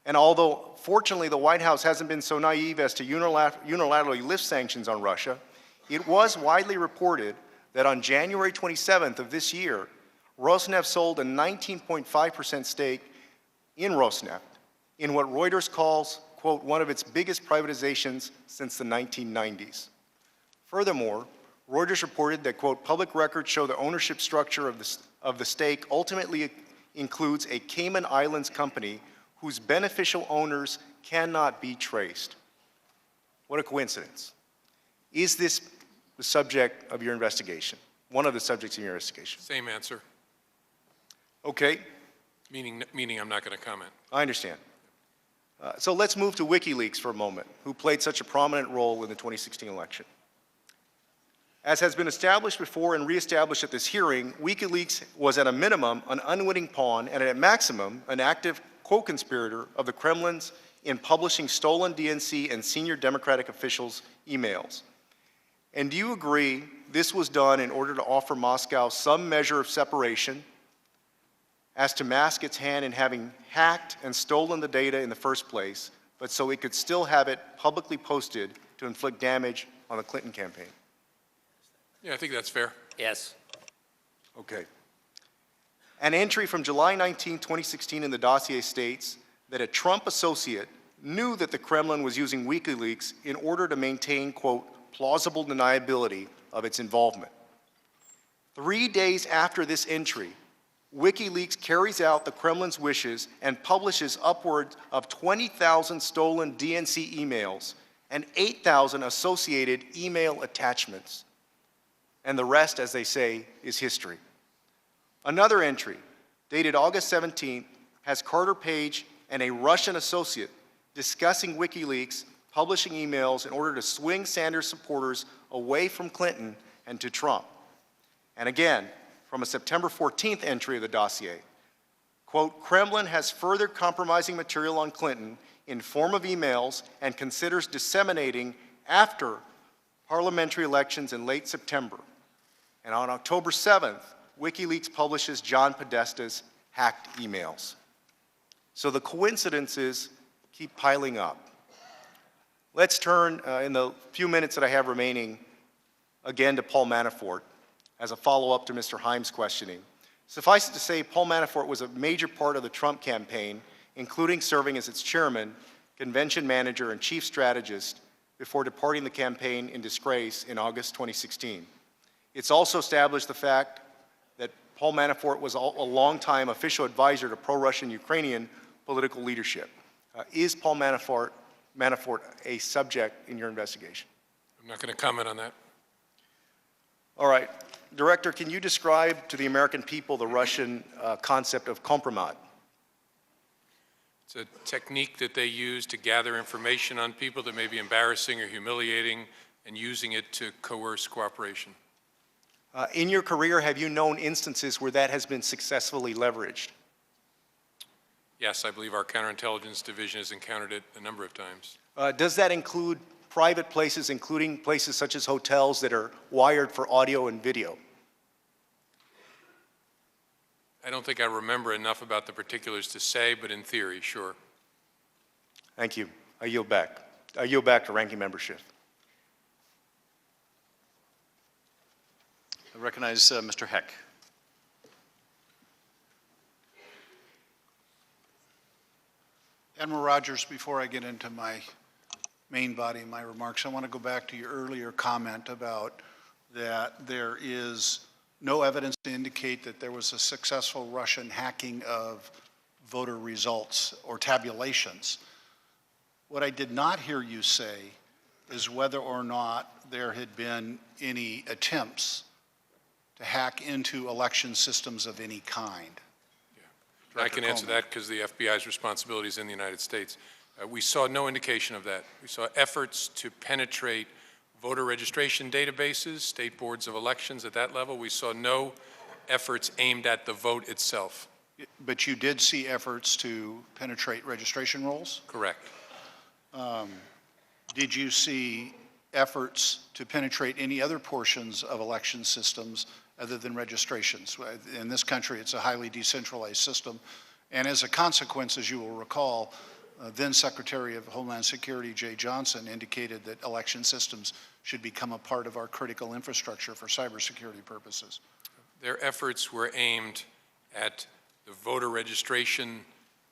And although, fortunately, the White House hasn't been so naive as to unilaterally lift sanctions on Russia, it was widely reported that on January 27th of this year, Rosneft sold a 19.5% stake in Rosneft in what Reuters calls, quote, one of its biggest privatizations since the 1990s. Furthermore, Reuters reported that, quote, public records show the ownership structure of the stake ultimately includes a Cayman Islands company whose beneficial owners cannot be traced. What a coincidence. Is this the subject of your investigation? One of the subjects in your investigation? Same answer. Okay. Meaning I'm not going to comment. I understand. So let's move to WikiLeaks for a moment, who played such a prominent role in the 2016 election. As has been established before and reestablished at this hearing, WikiLeaks was at a minimum an unwitting pawn and at maximum an active co-conspirator of the Kremlin's in publishing stolen DNC and senior Democratic officials' emails. And do you agree this was done in order to offer Moscow some measure of separation as to mask its hand in having hacked and stolen the data in the first place, but so it could still have it publicly posted to inflict damage on the Clinton campaign? Yeah, I think that's fair. Yes. Okay. An entry from July 19, 2016 in the dossier states that a Trump associate knew that the Kremlin was using WikiLeaks in order to maintain, quote, plausible deniability of its involvement. 3 days after this entry, WikiLeaks carries out the Kremlin's wishes and publishes upwards of 20,000 stolen DNC emails and 8,000 associated email attachments. And the rest, as they say, is history. Another entry, dated August 17th, has Carter Page and a Russian associate discussing WikiLeaks, publishing emails in order to swing Sanders supporters away from Clinton and to Trump. And again, from a September 14th entry of the dossier, quote, Kremlin has further compromising material on Clinton in form of emails and considers disseminating after parliamentary elections in late September. And on October 7th, WikiLeaks publishes John Podesta's hacked emails. So the coincidences keep piling up. Let's turn, in the few minutes that I have remaining, again to Paul Manafort as a follow-up to Mr. Himes' questioning. Suffice it to say, Paul Manafort was a major part of the Trump campaign, including serving as its chairman, convention manager, and chief strategist before departing the campaign in disgrace in August 2016. It's also established the fact that Paul Manafort was a longtime official advisor to pro-Russian Ukrainian political leadership. Is Paul Manafort a subject in your investigation? I'm not going to comment on that. All right. Director, can you describe to the American people the Russian concept of kompromat? It's a technique that they use to gather information on people that may be embarrassing or humiliating and using it to coerce cooperation. In your career, have you known instances where that has been successfully leveraged? Yes, I believe our counterintelligence division has encountered it a number of times. Does that include private places, including places such as hotels that are wired for audio and video? I don't think I remember enough about the particulars to say, but in theory, sure. Thank you. I yield back. I yield back to Ranking Member Schiff. I recognize Mr. Heck. Admiral Rogers, before I get into my main body of my remarks, I want to go back to your earlier comment about that there is no evidence to indicate that there was a successful Russian hacking of voter results or tabulations. What I did not hear you say is whether or not there had been any attempts to hack into election systems of any kind? I can answer Comey. that because the FBI's responsibility is in the United States. We saw no indication of that. We saw efforts to penetrate voter registration databases, state boards of elections at that level. We saw no efforts aimed at the vote itself. But you did see efforts to penetrate registration rolls? Correct. Did you see efforts to penetrate any other portions of election systems other than registrations? In this country, it's a highly decentralized system. And as a consequence, as you will recall, then Secretary of Homeland Security Jay Johnson indicated that election systems should become a part of our critical infrastructure for cybersecurity purposes. Their efforts were aimed at the voter registration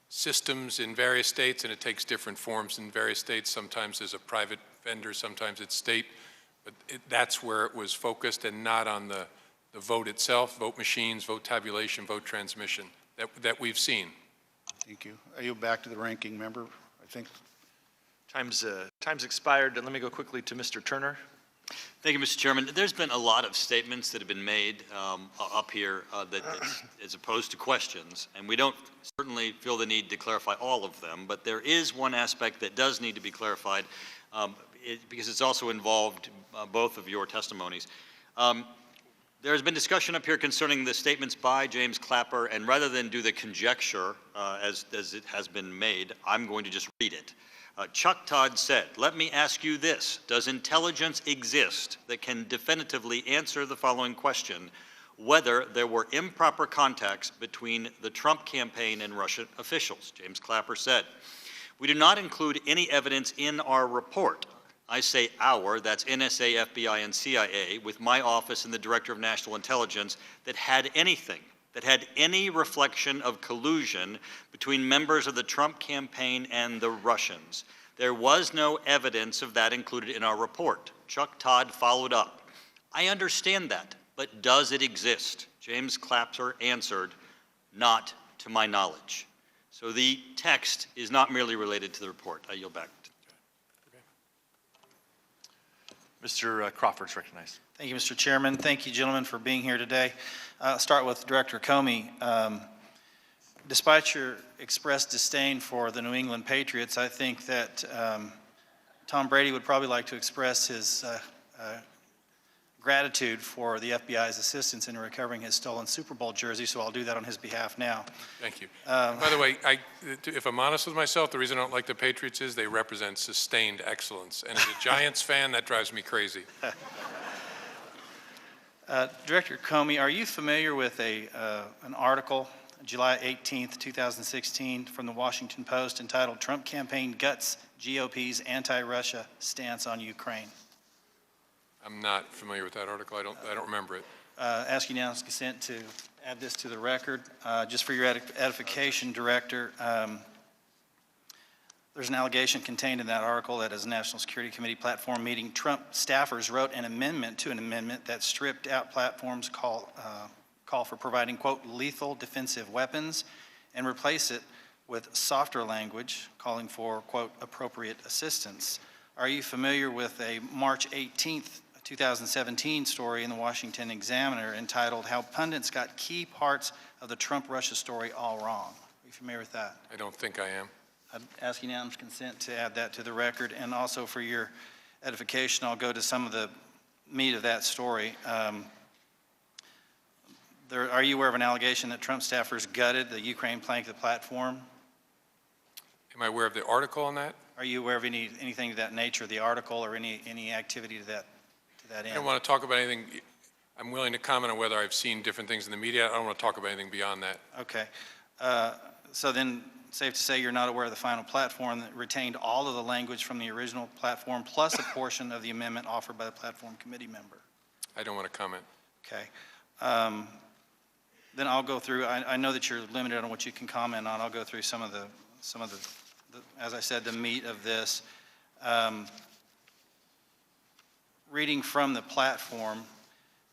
systems in various states, and it takes different forms in various states. Sometimes there's a private vendor, sometimes it's state, but that's where it was focused and not on the vote itself, vote machines, vote tabulation, vote transmission that we've seen. Thank you. I yield back to the ranking member, I think. Time's expired, and let me go quickly to Mr. Turner. Thank you, Mr. Chairman. There's been a lot of statements that have been made up here as opposed to questions, and we don't certainly feel the need to clarify all of them, but there is one aspect that does need to be clarified because it's also involved both of your testimonies. There has been discussion up here concerning the statements by James Clapper, and rather than do the conjecture as it has been made, I'm going to just read it. Chuck Todd said, "Let me ask you this. Does intelligence exist that can definitively answer the following question, whether there were improper contacts between the Trump campaign and Russian officials?" James Clapper said, "We do not include any evidence in our report. I say our, that's NSA, FBI, and CIA, with my office and the Director of National Intelligence, that had any reflection of collusion between members of the Trump campaign and the Russians. There was no evidence of that included in our report." Chuck Todd followed up, "I understand that, but does it exist?" James Clapper answered, "Not to my knowledge." So the text is not merely related to the report. I yield back. Mr. Crawford's recognized. Thank you, Mr. Chairman. Thank you, gentlemen, for being here today. I'll start with Director Comey. Despite your expressed disdain for the New England Patriots, I think that Tom Brady would probably like to express his gratitude for the FBI's assistance in recovering his stolen Super Bowl jersey, so I'll do that on his behalf now. Thank you. By the way, if I'm honest with myself, the reason I don't like the Patriots is they represent sustained excellence. And as a Giants fan, that drives me crazy. Director Comey, are you familiar with an article, July 18th, 2016, from the Washington Post entitled "Trump Campaign Guts GOP's Anti-Russia Stance on Ukraine"? I'm not familiar with that article. I don't remember it. Ask unanimous consent to add this to the record. Just for your edification, Director, there's an allegation contained in that article that as a National Security Committee platform meeting, Trump staffers wrote an amendment to an amendment that stripped out platforms call for providing, quote, "lethal defensive weapons," and replace it with softer language calling for, quote, "appropriate assistance." Are you familiar with a March 18th, 2017 story in the Washington Examiner entitled "How Pundits Got Key Parts of the Trump-Russia Story All Wrong"? Are you familiar with that? I don't think I am. I'd ask unanimous consent to add that to the record. And also for your edification, I'll go to some of the meat of that story. Are you aware of an allegation that Trump staffers gutted the Ukraine plank of the platform? Am I aware of the article on that? Are you aware of anything of that nature, the article, or any activity to that end? I don't want to talk about anything. I'm willing to comment on whether I've seen different things in the media. I don't want to talk about anything beyond that. Okay. So then, safe to say you're not aware of the final platform that retained all of the language from the original platform plus a portion of the amendment offered by the platform committee member? I don't want to comment. Okay. Then I'll go through. I know that you're limited on what you can comment on. I'll go through some of the as I said, the meat of this. Reading from the platform,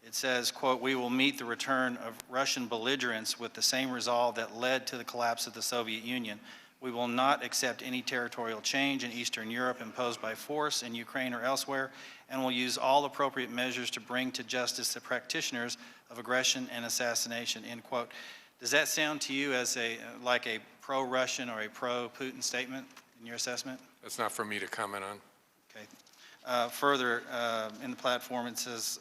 it says, quote, "We will meet the return of Russian belligerents with the same resolve that led to the collapse of the Soviet Union. We will not accept any territorial change in Eastern Europe imposed by force in Ukraine or elsewhere, and will use all appropriate measures to bring to justice the practitioners of aggression and assassination," end quote. Does that sound to you as like a pro-Russian or a pro-Putin statement in your assessment? That's not for me to comment on. Okay. Further, in the platform, it says,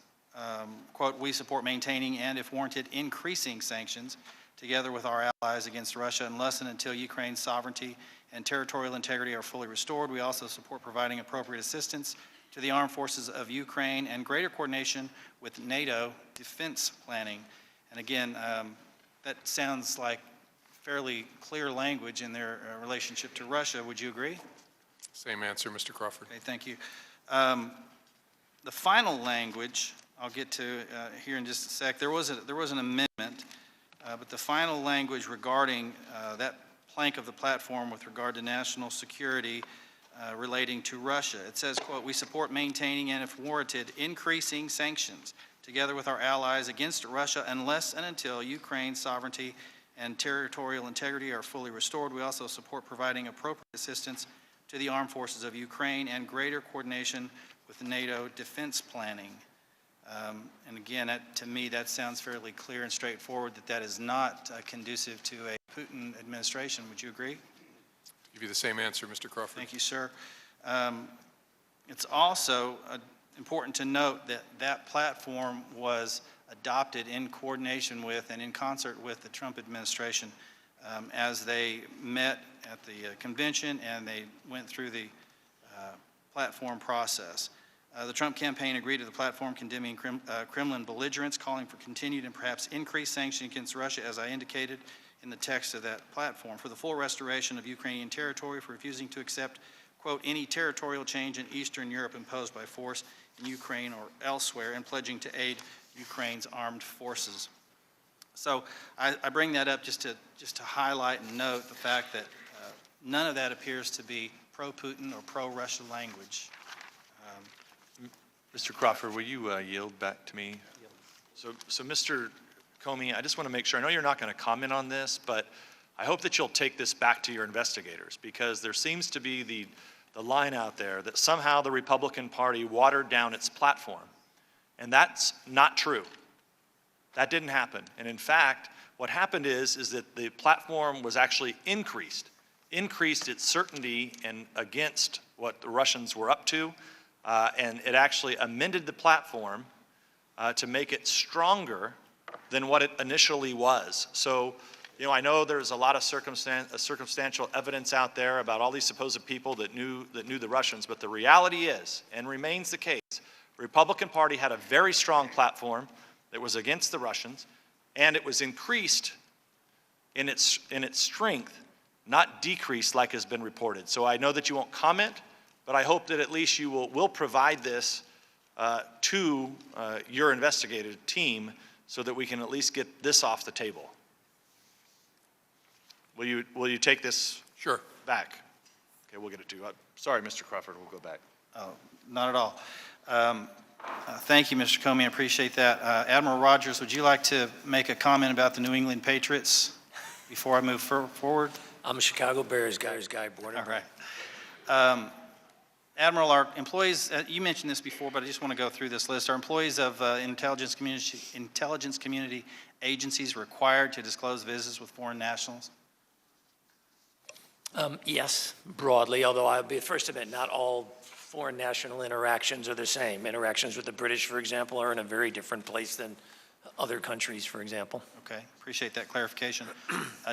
quote, "We support maintaining and, if warranted, increasing sanctions together with our allies against Russia unless and until Ukraine's sovereignty and territorial integrity are fully restored. We also support providing appropriate assistance to the armed forces of Ukraine and greater coordination with NATO defense planning." And again, that sounds like fairly clear language in their relationship to Russia. Would you agree? Same answer, Mr. Crawford. Okay, thank you. The final language, I'll get to here in just a sec. There was an amendment, but the final language regarding that plank of the platform with regard to national security relating to Russia. It says, quote, "We support maintaining and, if warranted, increasing sanctions together with our allies against Russia unless and until Ukraine's sovereignty and territorial integrity are fully restored. We also support providing appropriate assistance to the armed forces of Ukraine and greater coordination with NATO defense planning." And again, to me, that sounds fairly clear and straightforward that that is not conducive to a Putin administration. Would you agree? Give you the same answer, Mr. Crawford. Thank you, sir. It's also important to note that that platform was adopted in coordination with and in concert with the Trump administration as they met at the convention and they went through the platform process. The Trump campaign agreed to the platform condemning Kremlin belligerence, calling for continued and perhaps increased sanctions against Russia, as I indicated in the text of that platform, for the full restoration of Ukrainian territory, for refusing to accept, quote, "any territorial change in Eastern Europe imposed by force in Ukraine or elsewhere," and pledging to aid Ukraine's armed forces. So I bring that up just to highlight and note the fact that none of that appears to be pro-Putin or pro-Russia language. Mr. Crawford, will you yield back to me? So Mr. Comey, I just want to make sure, I know you're not going to comment on this, but I hope that you'll take this back to your investigators, because there seems to be the line out there that somehow the Republican Party watered down its platform. And that's not true. That didn't happen. And in fact, what happened is that the platform was actually increased its certainty and against what the Russians were up to, and it actually amended the platform to make it stronger than what it initially was. So, you know, I know there's a lot of circumstantial evidence out there about all these supposed people that knew the Russians, but the reality is, and remains the case, the Republican Party had a very strong platform that was against the Russians, and it was increased in its strength, not decreased like has been reported. So I know that you won't comment, but I hope that at least you will provide this to your investigative team so that we can at least get this off the table. Will you take this back? Okay, we'll get it to you. Sorry, Mr. Crawford, we'll go back. Oh, not at all. Thank you, Mr. Comey, I appreciate that. Admiral Rogers, would you like to make a comment about the New England Patriots before I move forward? I'm a Chicago Bears guy, born and bred. All right. Admiral, our employees, you mentioned this before, but I just want to go through this list. Are employees of intelligence community agencies required to disclose visits with foreign nationals? Yes, broadly, although I'll be the first to admit not all foreign national interactions are the same. Interactions with the British, for example, are in a very different place than other countries, for example. Okay, appreciate that clarification.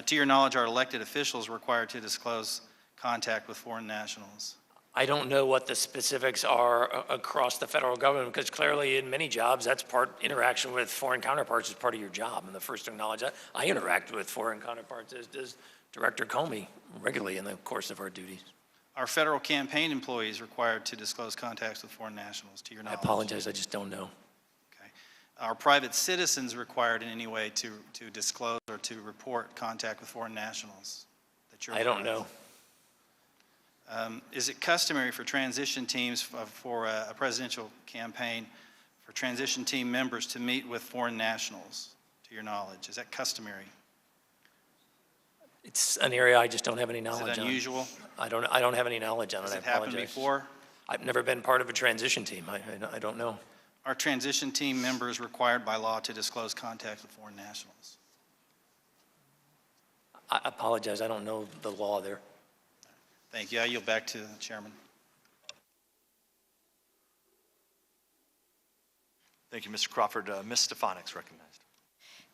To your knowledge, are elected officials required to disclose contact with foreign nationals? I don't know what the specifics are across the federal government, because clearly in many jobs, that's interaction with foreign counterparts is part of your job. I'm the first to acknowledge that. I interact with foreign counterparts, as does Director Comey, regularly in the course of our duties. Are federal campaign employees required to disclose contacts with foreign nationals, to your I knowledge? apologize, I just don't know. Okay. Are private citizens required in any way to disclose or to report contact with foreign nationals? That you're I don't know. Is it customary for transition teams for a presidential campaign, for transition team members to meet with foreign nationals, to your knowledge? Is that customary? It's an area I just don't have any Is knowledge it on. unusual? I don't have any knowledge on it. Has I it happened apologize. before? I've never been part of a transition team. I don't know. Are transition team members required by law to disclose contact with foreign nationals? I apologize. I don't know the law there. Thank you. I yield back to the chairman. Thank you, Mr. Crawford. Ms. Stefanik's recognized.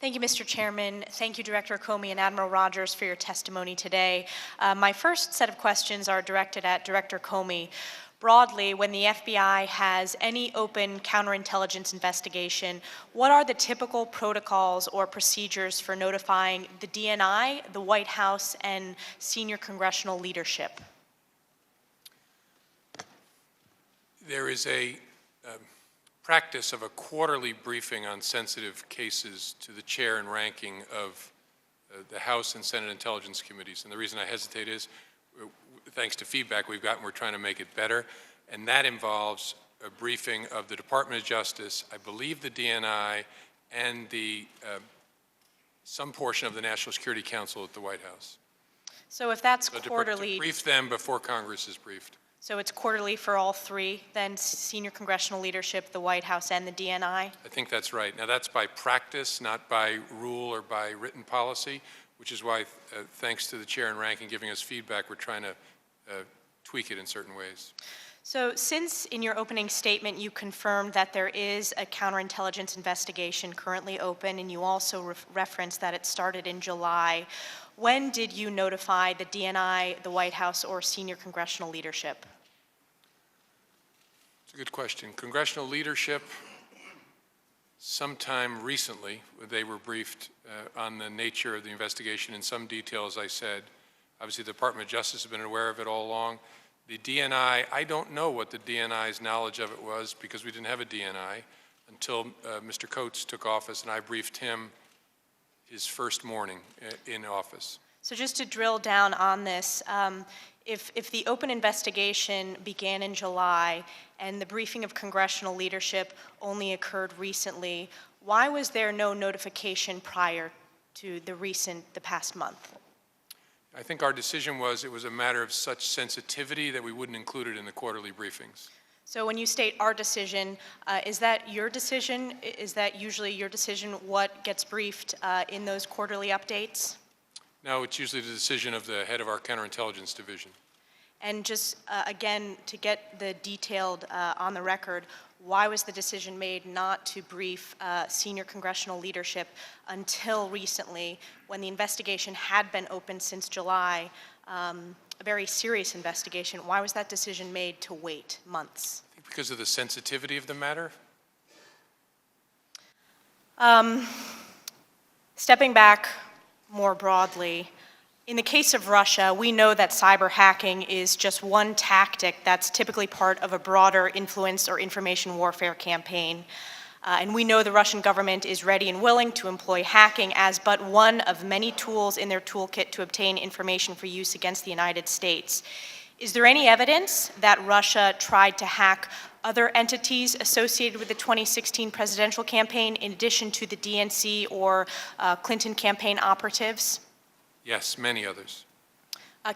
Thank you, Mr. Chairman. Thank you, Director Comey and Admiral Rogers, for your testimony today. My first set of questions are directed at Director Comey. Broadly, when the FBI has any open counterintelligence investigation, what are the typical protocols or procedures for notifying the DNI, the White House, and senior congressional leadership? There is a practice of a quarterly briefing on sensitive cases to the chair and ranking of the House and Senate Intelligence Committees. And the reason I hesitate is, thanks to feedback we've gotten, we're trying to make it better. And that involves a briefing of the Department of Justice, I believe the DNI, and some portion of the National Security Council at the White House. So if that's So quarterly, to brief them before Congress is briefed. so it's quarterly for all three, then senior congressional leadership, the White House, and the DNI? I think that's right. Now, that's by practice, not by rule or by written policy, which is why, thanks to the chair and ranking giving us feedback, we're trying to tweak it in certain ways. So since in your opening statement you confirmed that there is a counterintelligence investigation currently open, and you also referenced that it started in July, when did you notify the DNI, the White House, or senior congressional leadership? It's a good question. Congressional leadership, sometime recently, they were briefed on the nature of the investigation in some detail, as I said. Obviously, the Department of Justice has been aware of it all along. The DNI, I don't know what the DNI's knowledge of it was because we didn't have a DNI until Mr. Coates took office, and I briefed him his first morning in office. So just to drill down on this, if the open investigation began in July and the briefing of congressional leadership only occurred recently, why was there no notification prior to the past month? I think our decision was it was a matter of such sensitivity that we wouldn't include it in the quarterly briefings. So when you state our decision, is that your decision? Is that usually your decision what gets briefed in those quarterly updates? No, it's usually the decision of the head of our counterintelligence division. And just, again, to get the detailed on the record, why was the decision made not to brief senior congressional leadership until recently, when the investigation had been open since July, a very serious investigation? Why was that decision made to wait months? I think because of the sensitivity of the matter. Stepping back more broadly, in the case of Russia, we know that cyber hacking is just one tactic that's typically part of a broader influence or information warfare campaign. And we know the Russian government is ready and willing to employ hacking as but one of many tools in their toolkit to obtain information for use against the United States. Is there any evidence that Russia tried to hack other entities associated with the 2016 presidential campaign in addition to the DNC or Clinton campaign operatives? Yes, many others.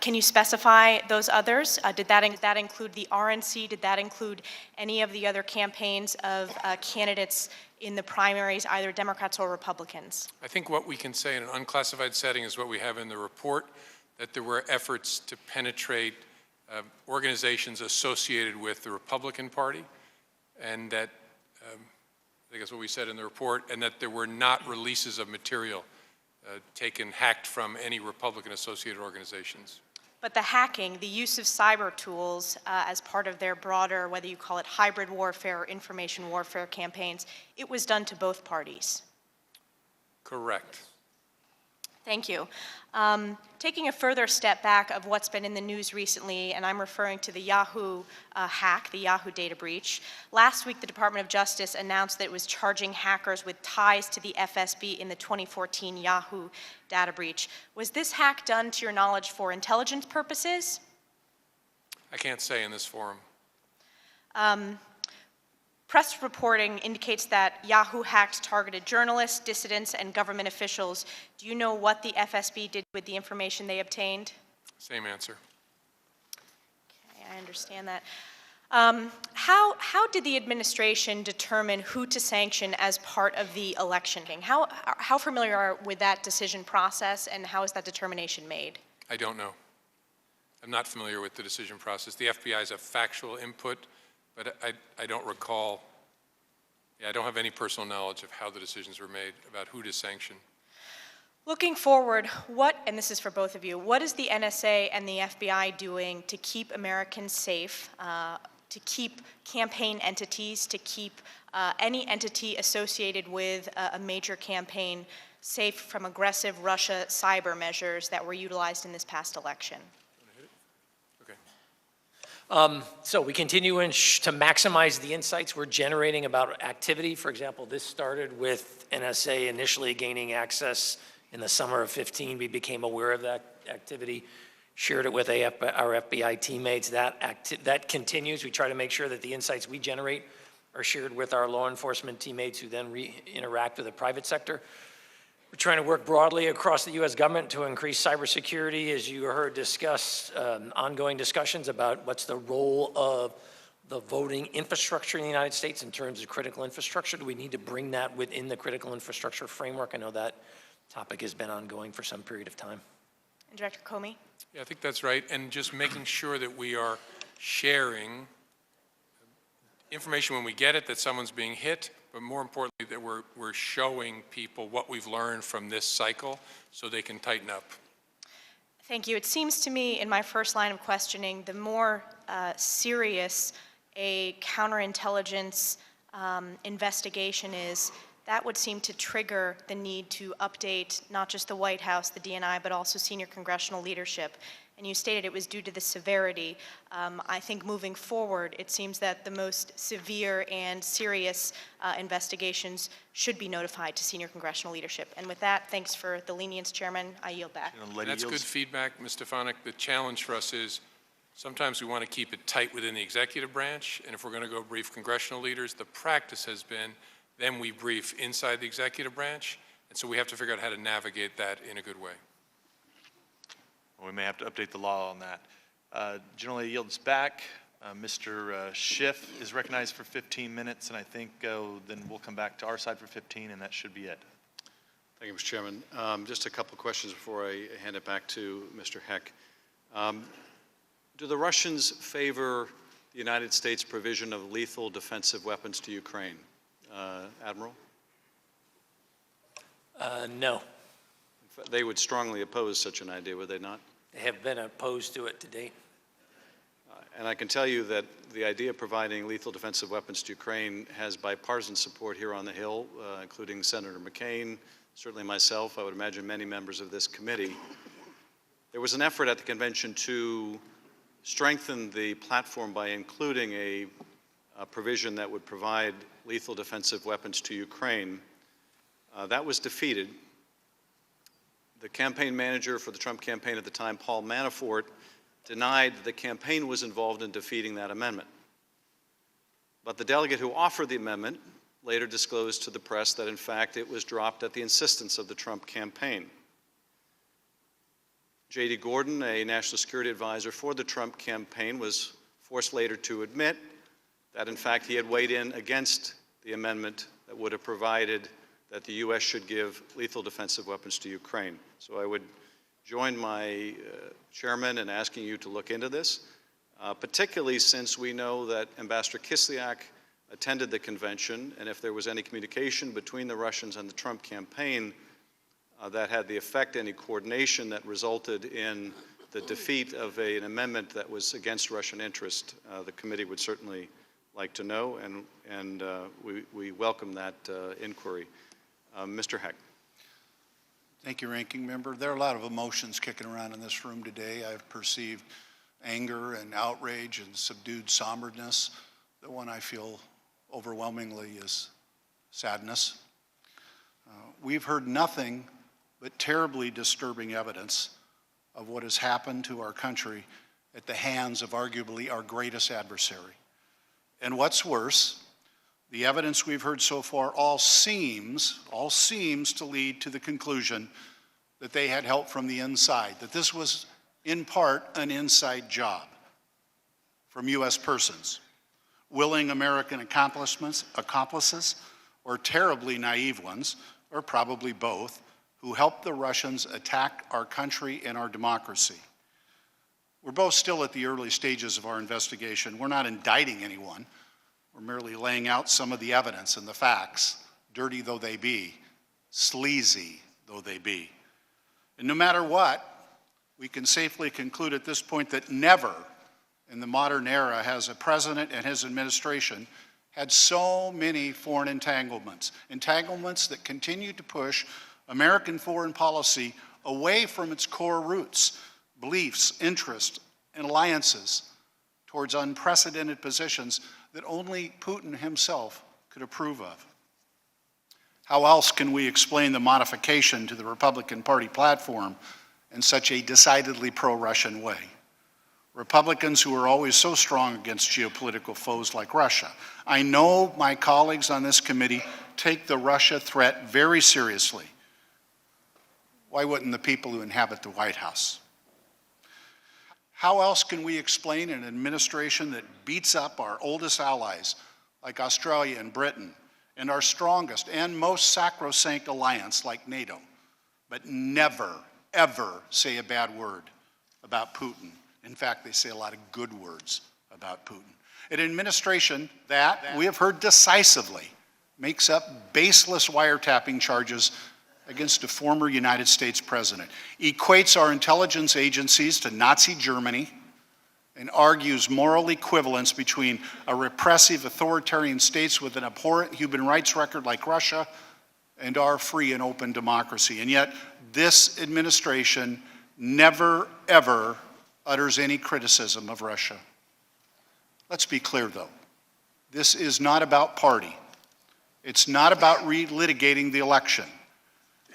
Can you specify those others? Did that include the RNC? Did that include any of the other campaigns of candidates in the primaries, either Democrats or Republicans? I think what we can say in an unclassified setting is what we have in the report, that there were efforts to penetrate organizations associated with the Republican Party, and that, I think that's what we said in the report, and that there were not releases of material hacked from any Republican-associated organizations. But the hacking, the use of cyber tools as part of their broader, whether you call it hybrid warfare or information warfare campaigns, it was done to both parties. Correct. Thank you. Taking a further step back of what's been in the news recently, and I'm referring to the Yahoo hack, the Yahoo data breach. Last week, the Department of Justice announced that it was charging hackers with ties to the FSB in the 2014 Yahoo data breach. Was this hack done, to your knowledge, for intelligence purposes? I can't say in this forum. Press reporting indicates that Yahoo hacked targeted journalists, dissidents, and government officials. Do you know what the FSB did with the information they obtained? Same answer. Okay, I understand that. How did the administration determine who to sanction as part of the election? How familiar are you with that decision process, and how is that determination made? I don't know. I'm not familiar with the decision process. The FBI is a factual input, but I don't recall, I don't have any personal knowledge of how the decisions were made about who to sanction. Looking forward, and this is for both of you, what is the NSA and the FBI doing to keep Americans safe, to keep campaign entities, to keep any entity associated with a major campaign safe from aggressive Russia cyber measures that were utilized in this past election? So we continue to maximize the insights we're generating about activity. For example, this started with NSA initially gaining access in the summer of 15. We became aware of that activity, shared it with our FBI teammates. That continues. We try to make sure that the insights we generate are shared with our law enforcement teammates who then interact with the private sector. We're trying to work broadly across the U.S. government to increase cybersecurity. As you heard discuss, ongoing discussions about what's the role of the voting infrastructure in the United States in terms of critical infrastructure. Do we need to bring that within the critical infrastructure framework? I know that topic has been ongoing for some period of time. And Director Comey? Yeah, I think that's right. And just making sure that we are sharing information when we get it, that someone's being hit, but more importantly, that we're showing people what we've learned from this cycle so they can tighten up. Thank you. It seems to me in my first line of questioning, the more serious a counterintelligence investigation is, that would seem to trigger the need to update not just the White House, the DNI, but also senior congressional leadership. And you stated it was due to the severity. I think moving forward, it seems that the most severe and serious investigations should be notified to senior congressional leadership. And with that, thanks for the lenience, Chairman. I yield back. That's good feedback, Ms. Stefanik. The challenge for us is sometimes we want to keep it tight within the executive branch, and if we're going to go brief congressional leaders, the practice has been then we brief inside the executive branch, and so we have to figure out how to navigate that in a good way. We may have to update the law on that. General yields back. Mr. Schiff is recognized for 15 minutes, and I think then we'll come back to our side for 15, and that should be it. Thank you, Mr. Chairman. Just a couple of questions before I hand it back to Mr. Heck. Do the Russians favor the United States provision of lethal defensive weapons to Ukraine? Admiral? No. They would strongly oppose such an idea, would they not? They have been opposed to it to date. And I can tell you that the idea of providing lethal defensive weapons to Ukraine has bipartisan support here on the Hill, including Senator McCain, certainly myself, I would imagine many members of this committee. There was an effort at the convention to strengthen the platform by including a provision that would provide lethal defensive weapons to Ukraine. That was defeated. The campaign manager for the Trump campaign at the time, Paul Manafort, denied the campaign was involved in defeating that amendment. But the delegate who offered the amendment later disclosed to the press that, in fact, it was dropped at the insistence of the Trump campaign. J.D. Gordon, a national security advisor for the Trump campaign, was forced later to admit that, in fact, he had weighed in against the amendment that would have provided that the U.S. should give lethal defensive weapons to Ukraine. So I would join my chairman in asking you to look into this, particularly since we know that Ambassador Kislyak attended the convention, and if there was any communication between the Russians and the Trump campaign that had the effect, any coordination that resulted in the defeat of an amendment that was against Russian interest, the committee would certainly like to know, and we welcome that inquiry. Mr. Heck. Thank you, Ranking Member. There are a lot of emotions kicking around in this room today. I've perceived anger and outrage and subdued somberness. The one I feel overwhelmingly is sadness. We've heard nothing but terribly disturbing evidence of what has happened to our country at the hands of arguably our greatest adversary. And what's worse, The evidence we've heard so far all seems to lead to the conclusion that they had help from the inside, that this was in part an inside job from U.S. persons, willing American accomplices, or terribly naive ones, or probably both, who helped the Russians attack our country and our democracy. We're both still at the early stages of our investigation. We're not indicting anyone. We're merely laying out some of the evidence and the facts, dirty though they be, sleazy though they be. And no matter what, we can safely conclude at this point that never in the modern era has a president and his administration had so many foreign entanglements that continue to push American foreign policy away from its core roots, beliefs, interests, and alliances towards unprecedented positions that only Putin himself could approve of. How else can we explain the modification to the Republican Party platform in such a decidedly pro-Russian way? Republicans who are always so strong against geopolitical foes like Russia. I know my colleagues on this committee take the Russia threat very seriously. Why wouldn't the people who inhabit the White House? How else can we explain an administration that beats up our oldest allies like Australia and Britain and our strongest and most sacrosanct alliance like NATO, but never, ever say a bad word about Putin? In fact, they say a lot of good words about Putin. An administration that, we have heard decisively, makes up baseless wiretapping charges against a former United States president, equates our intelligence agencies to Nazi Germany, and argues moral equivalence between a repressive authoritarian states with an abhorrent human rights record like Russia and our free and open democracy. And yet, this administration never, ever utters any criticism of Russia. Let's be clear, though. This is not about party. It's not about relitigating the election.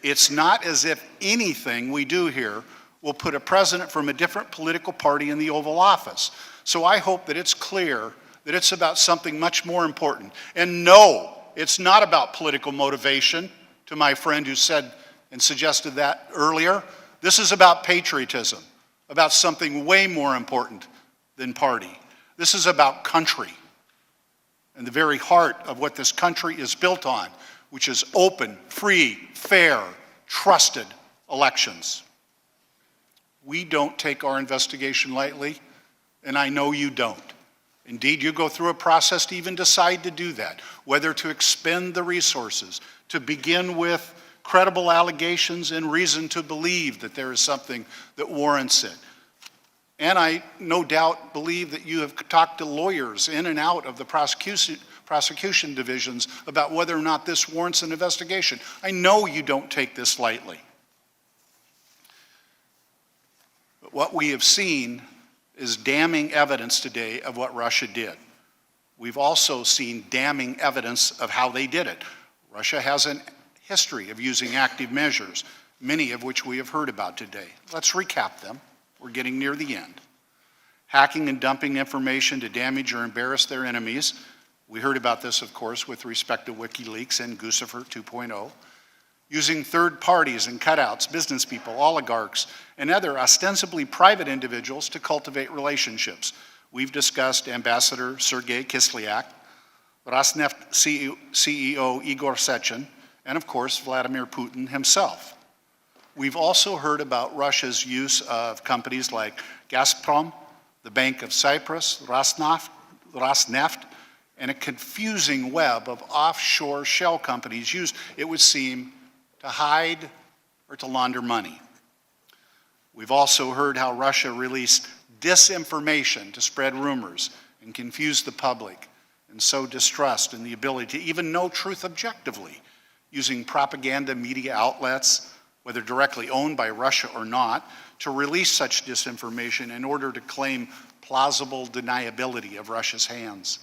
It's not as if anything we do here will put a president from a different political party in the Oval Office. So I hope that it's clear that it's about something much more important. And no, it's not about political motivation, to my friend who said and suggested that earlier. This is about patriotism, about something way more important than party. This is about country and the very heart of what this country is built on, which is open, free, fair, trusted elections. We don't take our investigation lightly, and I know you don't. Indeed, you go through a process to even decide to do that, whether to expend the resources, to begin with credible allegations and reason to believe that there is something that warrants it. And I no doubt believe that you have talked to lawyers in and out of the prosecution divisions about whether or not this warrants an investigation. I know you don't take this lightly. But what we have seen is damning evidence today of what Russia did. We've also seen damning evidence of how they did it. Russia has a history of using active measures, many of which we have heard about today. Let's recap them. We're getting near the end. Hacking and dumping information to damage or embarrass their enemies. We heard about this, of course, with respect to WikiLeaks and Guccifer 2.0. Using third parties and cutouts, business people, oligarchs, and other ostensibly private individuals to cultivate relationships. We've discussed Ambassador Sergei Kislyak, Rosneft CEO Igor Sechin, and of course, Vladimir Putin himself. We've also heard about Russia's use of companies like Gazprom, the Bank of Cyprus, Rosneft, and a confusing web of offshore shell companies used, it would seem, to hide or to launder money. We've also heard how Russia released disinformation to spread rumors and confuse the public and sow distrust in the ability to even know truth objectively, using propaganda media outlets, whether directly owned by Russia or not, to release such disinformation in order to claim plausible deniability of Russia's hands.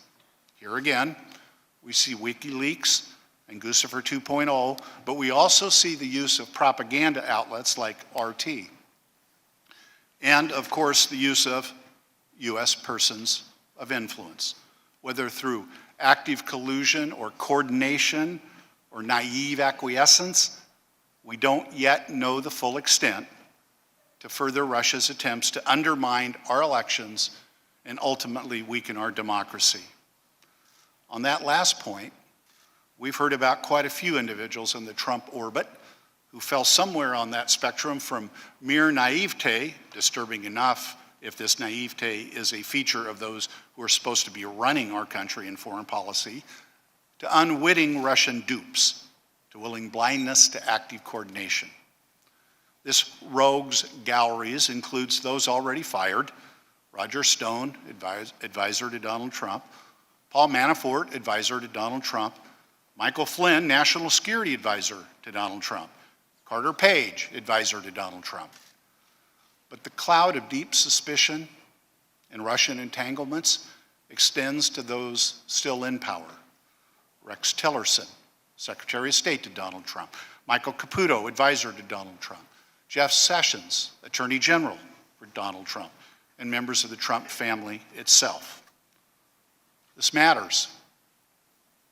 Here again, we see WikiLeaks and Guccifer 2.0, but we also see the use of propaganda outlets like RT. And, of course, the use of U.S. persons of influence. whether through active collusion or coordination or naive acquiescence, we don't yet know the full extent, to further Russia's attempts to undermine our elections and ultimately weaken our democracy. On that last point, we've heard about quite a few individuals in the Trump orbit who fell somewhere on that spectrum from mere naivete, disturbing enough if this naivete is a feature of those who are supposed to be running our country and foreign policy, to unwitting Russian dupes, to willing blindness to active coordination. This rogues galleries includes those already fired: Roger Stone, advisor to Donald Trump; Paul Manafort, advisor to Donald Trump; Michael Flynn, national security advisor to Donald Trump; Carter Page, advisor to Donald Trump. But the cloud of deep suspicion and Russian entanglements extends to those still in power: Rex Tillerson, Secretary of State to Donald Trump; Michael Caputo, advisor to Donald Trump; Jeff Sessions, Attorney General for Donald Trump, and members of the Trump family itself. This matters.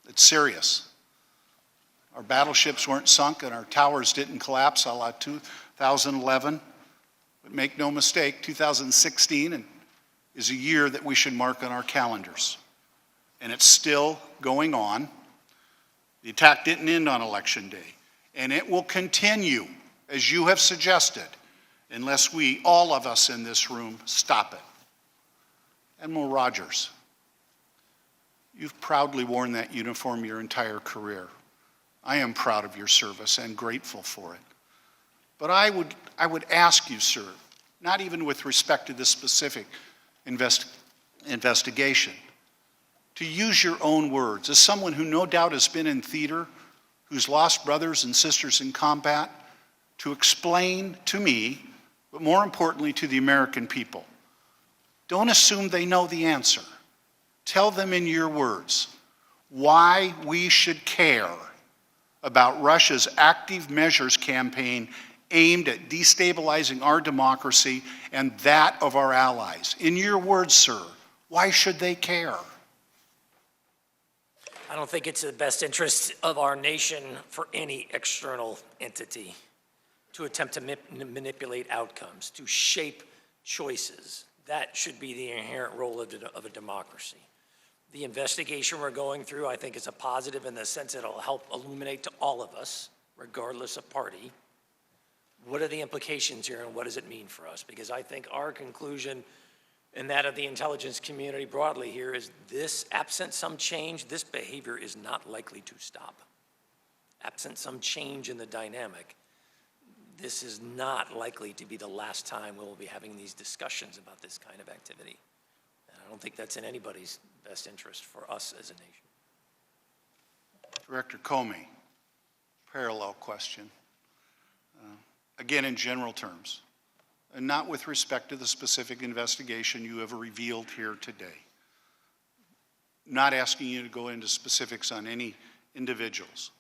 It's serious. Our battleships weren't sunk and our towers didn't collapse a la 2011. But make no mistake, 2016 is a year that we should mark on our calendars. And it's still going on. The attack didn't end on Election Day. And it will continue, as you have suggested, unless we, all of us in this room, stop it. Admiral Rogers, you've proudly worn that uniform your entire career. I am proud of your service and grateful for it. But I would ask you, sir, not even with respect to this specific investigation, to use your own words, as someone who no doubt has been in theater, who's lost brothers and sisters in combat, to explain to me, but more importantly to the American people. Don't assume they know the answer. Tell them in your words why we should care about Russia's active measures campaign aimed at destabilizing our democracy and that of our allies. In your words, sir, why should they care? I don't think it's in the best interest of our nation for any external entity to attempt to manipulate outcomes, to shape choices. That should be the inherent role of a democracy. The investigation we're going through, I think, is a positive in the sense that it'll help illuminate to all of us, regardless of party, what are the implications here and what does it mean for us? Because I think our conclusion and that of the intelligence community broadly here is this, absent some change, this behavior is not likely to stop. Absent some change in the dynamic, this is not likely to be the last time we'll be having these discussions about this kind of activity. And I don't think that's in anybody's best interest for us as a nation. Director Comey, parallel question. Again, in general terms, and not with respect to the specific investigation you have revealed here today. Not asking you to go into specifics on any individuals,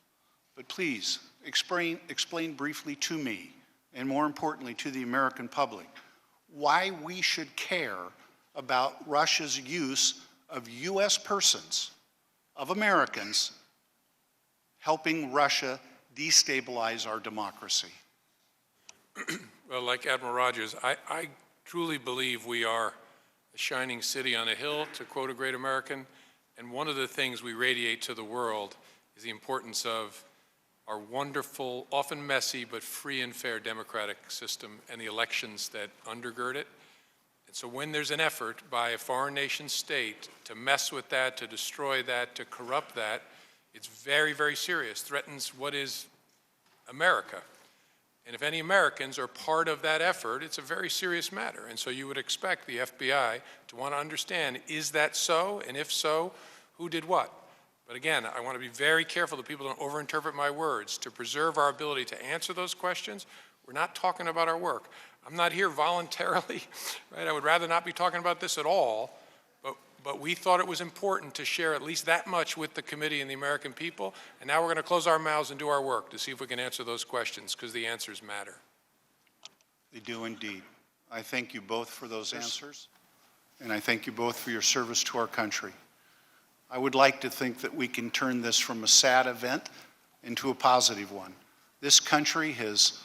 but please explain briefly to me, and more importantly to the American public, why we should care about Russia's use of U.S. persons, of Americans, helping Russia destabilize our democracy. Well, like Admiral Rogers, I truly believe we are a shining city on a hill, to quote a great American, and one of the things we radiate to the world is the importance of our wonderful, often messy, but free and fair democratic system and the elections that undergird it. And so when there's an effort by a foreign nation state to mess with that, to destroy that, to corrupt that, it's very, very serious, threatens what is America. And if any Americans are part of that effort, it's a very serious matter. And so you would expect the FBI to want to understand, is that so? And if so, who did what? But again, I want to be very careful that people don't overinterpret my words. To preserve our ability to answer those questions, we're not talking about our work. I'm not here voluntarily, right? I would rather not be talking about this at all. But we thought it was important to share at least that much with the committee and the American people, and now we're going to close our mouths and do our work to see if we can answer those questions, because the answers matter. They do indeed. I thank you both for those answers, and I thank you both for your service to our country. I would like to think that we can turn this from a sad event into a positive one. This country has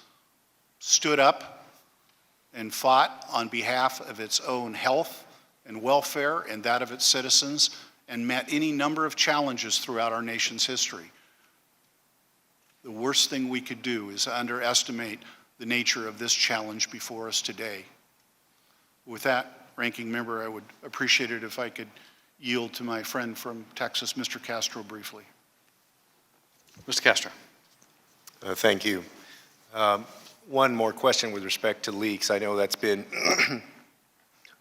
stood up and fought on behalf of its own health and welfare and that of its citizens, and met any number of challenges throughout our nation's history. The worst thing we could do is underestimate the nature of this challenge before us today. With that, Ranking Member, I would appreciate it if I could yield to my friend from Texas, Mr. Castro, briefly. Mr. Castro. Thank you. One more question with respect to leaks. I know that's been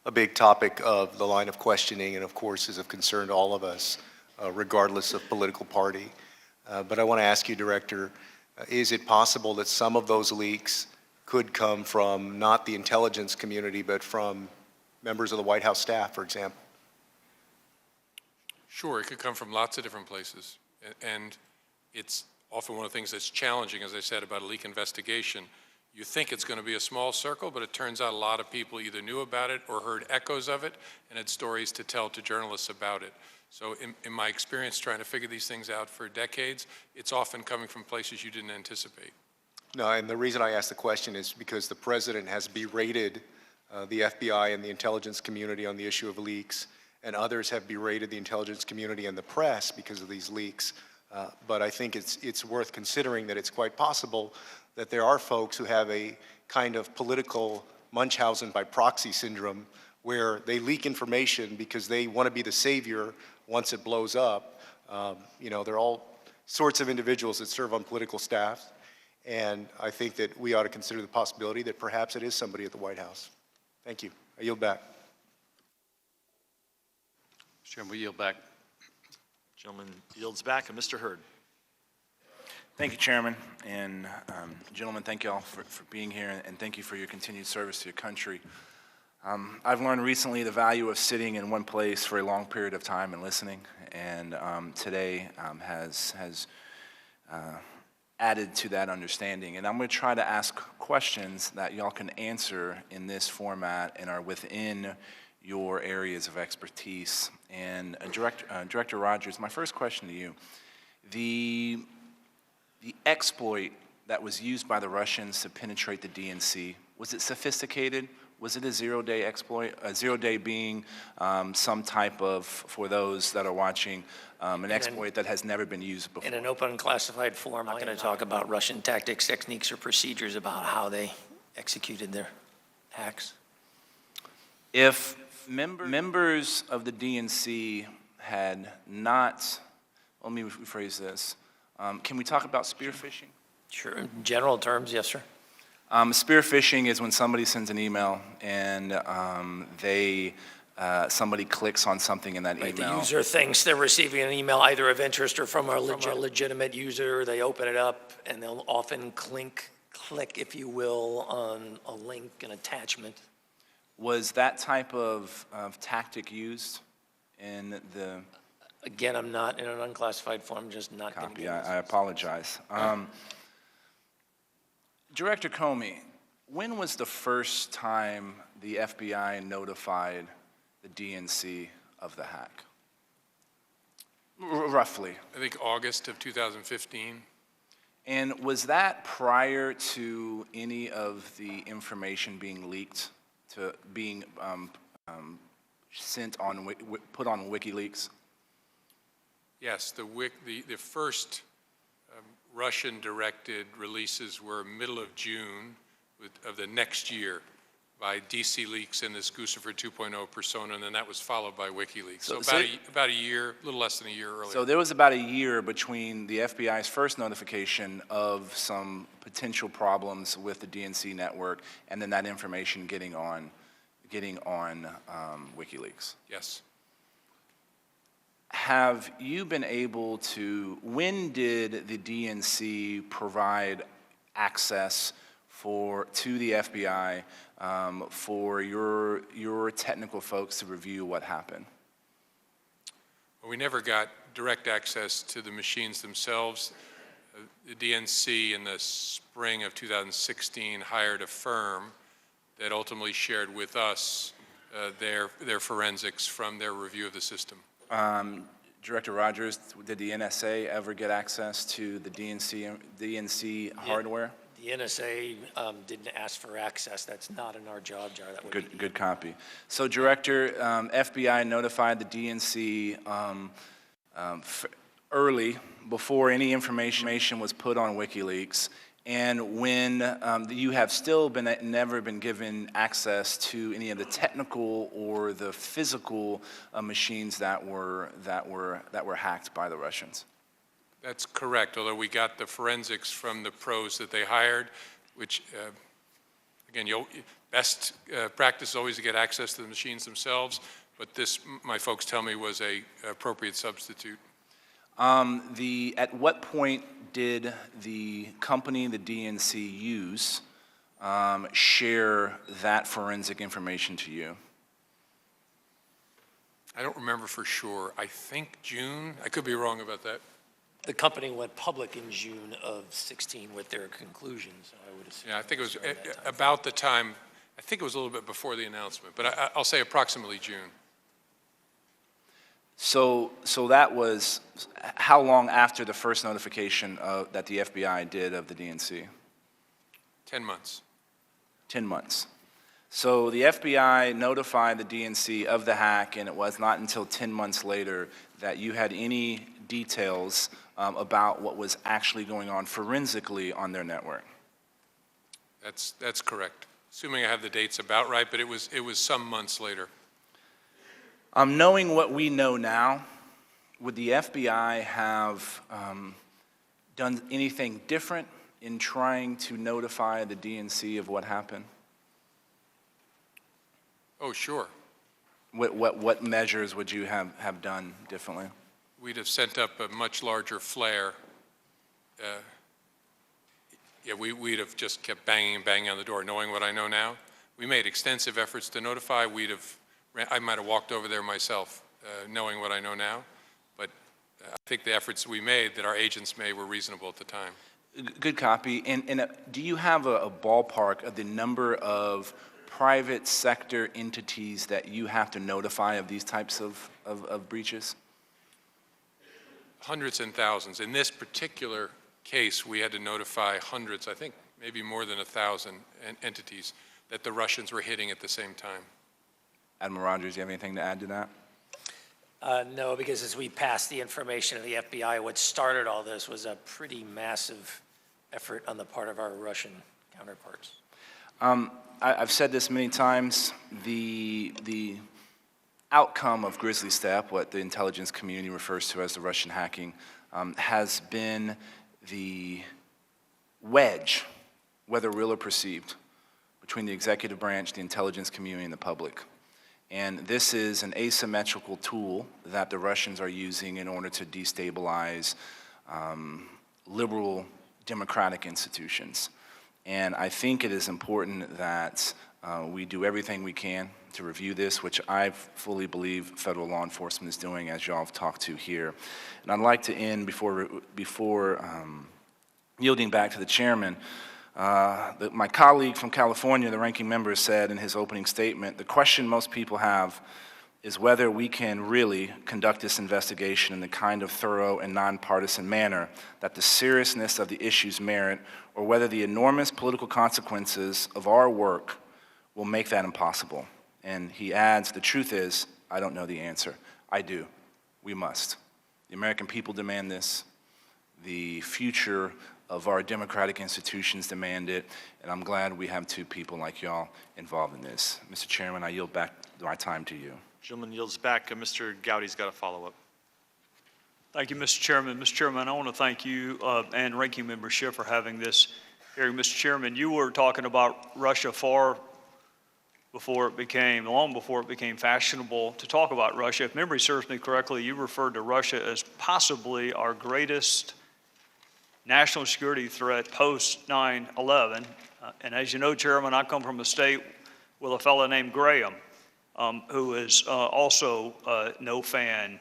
a big topic of the line of questioning and, of course, is of concern to all of us, regardless of political party. But I want to ask you, Director, is it possible that some of those leaks could come from not the intelligence community, but from members of the White House staff, for example? Sure, it could come from lots of different places. And it's often one of the things that's challenging, as I said, about a leak investigation. You think it's going to be a small circle, but it turns out a lot of people either knew about it or heard echoes of it and had stories to tell to journalists about it. So in my experience trying to figure these things out for decades, it's often coming from places you didn't anticipate. No, and the reason I ask the question is because the President has berated the FBI and the intelligence community on the issue of leaks, and others have berated the intelligence community and the press because of these leaks. But I think it's worth considering that it's quite possible that there are folks who have a kind of political Munchausen by proxy syndrome where they leak information because they want to be the savior once it blows up. You know, there are all sorts of individuals that serve on political staffs, and I think that we ought to consider the possibility that perhaps it is somebody at the White House. Thank you. I yield back. Mr. Chairman, we yield back. Gentleman yields back, and Mr. Hurd. Thank you, Chairman, and gentlemen, thank you all for being here, and thank you for your continued service to your country. I've learned recently the value of sitting in one place for a long period of time and listening, and today has added to that understanding. And I'm going to try to ask questions that y'all can answer in this format and are within your areas of expertise. And Director Rogers, my first question to you, the exploit that was used by the Russians to penetrate the DNC, was it sophisticated? Was it a zero-day exploit? A zero-day being some type of, for those that are watching, an exploit that has never been used before? In an open classified form, I'm not going to talk about Russian tactics, techniques, or procedures about how they executed their hacks. If members of the DNC had not, let me rephrase this, can we talk about spear phishing? Sure, in general terms, yes, sir. Spear phishing is when somebody sends an email and somebody clicks on something in that Right, email. the user thinks they're receiving an email either of interest or from a legitimate user. They open it up and they'll often click, if you will, on a link, an attachment. Was that type of tactic used in the... Again, I'm not in an unclassified form, just not going to Copy, get I apologize. Director Comey, when was the first time the FBI notified the DNC of the hack? Roughly. I think August of 2015. And was that prior to any of the information being leaked, to being sent on, put on WikiLeaks? Yes, the first Russian-directed releases were middle of June of the next year by DC Leaks and this Guccifer 2.0 persona, and then that was followed by WikiLeaks. So about a year, a little less than a year earlier. So there was about a year between the FBI's first notification of some potential problems with the DNC network and then that information getting on WikiLeaks. Yes. Have you been able to, when did the DNC provide access to the FBI for your technical folks to review what happened? Well, we never got direct access to the machines themselves. The DNC in the spring of 2016 hired a firm that ultimately shared with us their forensics from their review of the system. Director Rogers, did the NSA ever get access to the DNC hardware? The NSA didn't ask for access. That's not in our job jar. That would be Good copy. So, Director, FBI notified the DNC early, before any information was put on WikiLeaks, and when you have still never been given access to any of the technical or the physical machines that were hacked by the Russians. That's correct, although we got the forensics from the pros that they hired, which, again, best practice is always to get access to the machines themselves, but this, my folks tell me, was a appropriate substitute. At what point did the company the DNC use share that forensic information to you? I don't remember for sure. I think June. I could be wrong about that. The company went public in June of 16 with their conclusions, I would assume. Yeah, I think it was about the time, I think it was a little bit before the announcement, but I'll say approximately June. So that was how long after the first notification that the FBI did of the DNC? 10 months. 10 months. So the FBI notified the DNC of the hack, and it was not until 10 months later that you had any details about what was actually going on forensically on their network. That's correct. Assuming I have the dates about right, but it was some months later. Knowing what we know now, would the FBI have done anything different in trying to notify the DNC of what happened? Oh, sure. What measures would you have done differently? We'd have sent up a much larger flare. We'd have just kept banging and banging on the door, knowing what I know now. We made extensive efforts to notify. I might have walked over there myself, knowing what I know now. But I think the efforts we made, that our agents made, were reasonable at the time. Good copy. And do you have a ballpark of the number of private sector entities that you have to notify of these types of breaches? Hundreds and thousands. In this particular case, we had to notify hundreds, I think maybe more than 1,000 entities that the Russians were hitting at the same time. Admiral Rogers, do you have anything to add to that? No, because as we passed the information to the FBI, what started all this was a pretty massive effort on the part of our Russian counterparts. I've said this many times, the outcome of Grizzly Step, what the intelligence community refers to as the Russian hacking, has been the wedge, whether real or perceived, between the executive branch, the intelligence community, and the public. And this is an asymmetrical tool that the Russians are using in order to destabilize liberal democratic institutions. And I think it is important that we do everything we can to review this, which I fully believe federal law enforcement is doing, as y'all have talked to here. And I'd like to end before yielding back to the chairman. My colleague from California, the ranking member, said in his opening statement, the question most people have is whether we can really conduct this investigation in the kind of thorough and nonpartisan manner that the seriousness of the issues merit, or whether the enormous political consequences of our work will make that impossible. And he adds, the truth is, I don't know the answer. I do. We must. The American people demand this. The future of our democratic institutions demand it, and I'm glad we have two people like y'all involved in this. Mr. Chairman, I yield back my time to you. Gentleman yields back. Mr. Gowdy's got a follow-up. Thank you, Mr. Chairman. Mr. Chairman, I want to thank you and Ranking Member Schiff for having this hearing. Mr. Chairman, you were talking about Russia long before it became fashionable to talk about Russia. If memory serves me correctly, you referred to Russia as possibly our greatest national security threat post 9/11. And as you know, Chairman, I come from a state with a fellow named Graham, who is also no fan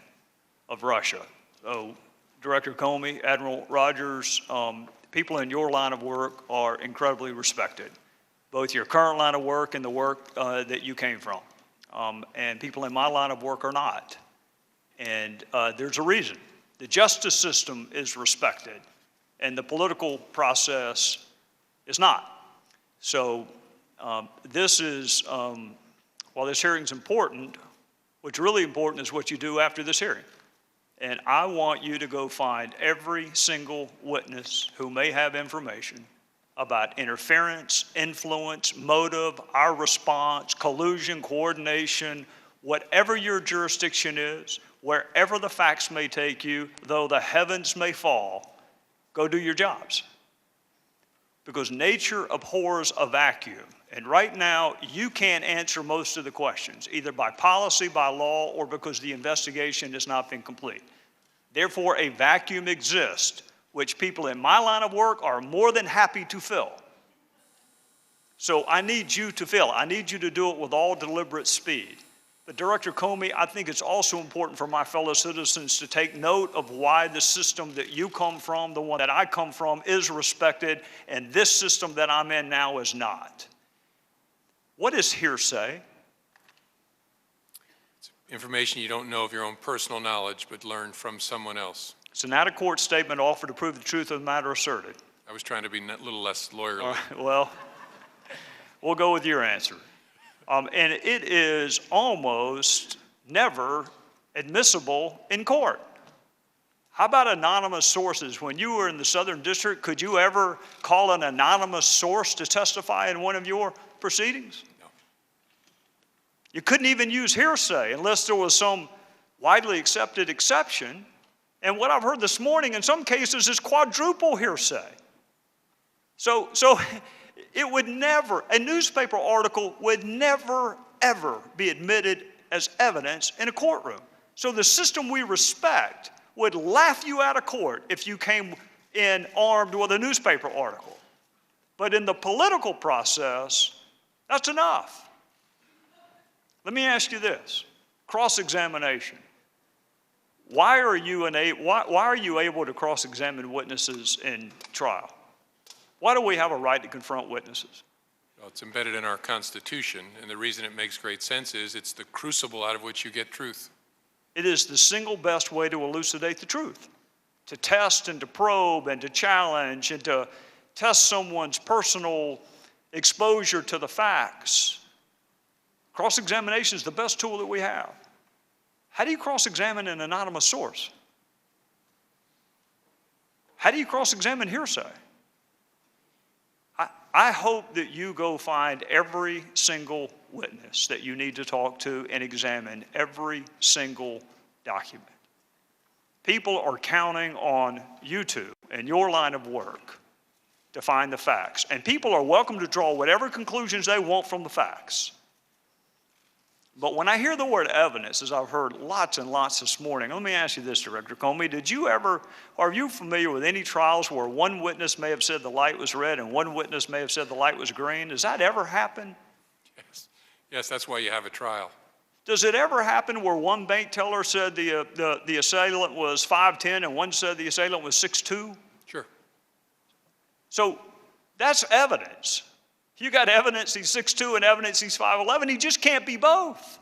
of Russia. So, Director Comey, Admiral Rogers, people in your line of work are incredibly respected, both your current line of work and the work that you came from. And people in my line of work are not. And there's a reason. The justice system is respected, and the political process is not. So this is, while this hearing is important, what's really important is what you do after this hearing. And I want you to go find every single witness who may have information about interference, influence, motive, our response, collusion, coordination, whatever your jurisdiction is, wherever the facts may take you, though the heavens may fall, go do your jobs. Because nature abhors a vacuum. And right now, you can't answer most of the questions, either by policy, by law, or because the investigation has not been complete. Therefore, a vacuum exists, which people in my line of work are more than happy to fill. So I need you to fill. I need you to do it with all deliberate speed. But Director Comey, I think it's also important for my fellow citizens to take note of why the system that you come from, the one that I come from, is respected, and this system that I'm in now is not. What is hearsay? Information you don't know of your own personal knowledge, but learned from someone else. It's an out-of-court statement offered to prove the truth of the matter asserted. I was trying to be a little less lawyerly. All right, well, we'll go with your answer. And it is almost never admissible in court. How about anonymous sources? When you were in the Southern District, could you ever call an anonymous source to testify in one of your proceedings? No. You couldn't even use hearsay unless there was some widely accepted exception. And what I've heard this morning in some cases is quadruple hearsay. So it would never, a newspaper article would never, ever be admitted as evidence in a courtroom. So the system we respect would laugh you out of court if you came in armed with a newspaper article. But in the political process, that's enough. Let me ask you this, cross-examination. Why are you able to cross-examine witnesses in trial? Why do we have a right to confront witnesses? Well, it's embedded in our Constitution, and the reason it makes great sense is it's the crucible out of which you get truth. It is the single best way to elucidate the truth, to test and to probe and to challenge and to test someone's personal exposure to the facts. Cross-examination is the best tool that we have. How do you cross-examine an anonymous source? How do you cross-examine hearsay? I hope that you go find every single witness that you need to talk to and examine every single document. People are counting on you two and your line of work to find the facts. And people are welcome to draw whatever conclusions they want from the facts. But when I hear the word evidence, as I've heard lots and lots this morning, let me ask you this, Director Comey. Are you familiar with any trials where one witness may have said the light was red and one witness may have said the light was green? Does that ever happen? Yes, that's why you have a trial. Does it ever happen where one bank teller said the assailant was 5'10" and one said the assailant was 6'2"? Sure. So that's evidence. You got evidence he's 6'2" and evidence he's 5'11". He just can't be both.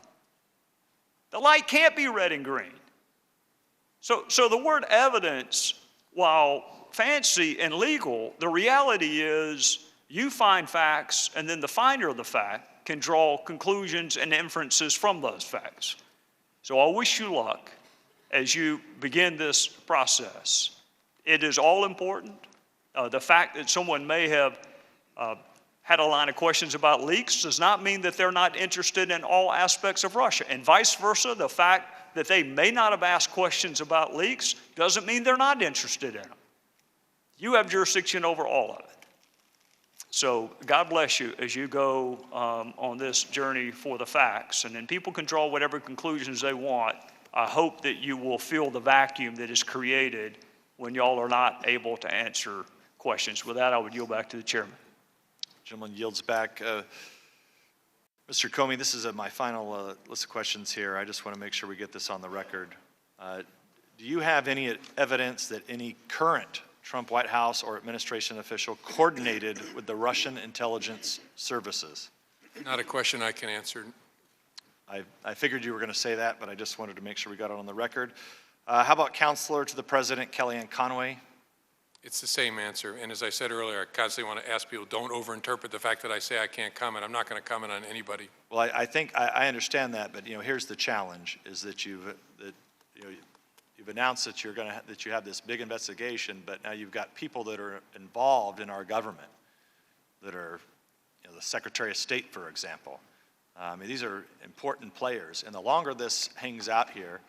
The light can't be red and green. So the word evidence, while fancy and legal, the reality is you find facts and then the finder of the fact can draw conclusions and inferences from those facts. So I wish you luck as you begin this process. It is all important. The fact that someone may have had a line of questions about leaks does not mean that they're not interested in all aspects of Russia. And vice versa, the fact that they may not have asked questions about leaks doesn't mean they're not interested in them. You have jurisdiction over all of it. So God bless you as you go on this journey for the facts. And then people can draw whatever conclusions they want. I hope that you will feel the vacuum that is created when y'all are not able to answer questions. With that, I would yield back to the chairman. Gentleman yields back. Mr. Comey, this is my final list of questions here. I just want to make sure we get this on the record. Do you have any evidence that any current Trump White House or administration official coordinated with the Russian intelligence services? Not a question I can answer. I figured you were going to say that, but I just wanted to make sure we got it on the record. How about Counselor to the President, Kellyanne Conway? It's the same answer, and as I said earlier, I constantly want to ask people, don't overinterpret the fact that I say I can't comment. I'm not going to comment on anybody. Well, I think I understand that, but here's the challenge: is that you've announced that that you have this big investigation, but now you've got people that are involved in our government that are, the Secretary of State, for example. These are important players, and the longer this hangs out here,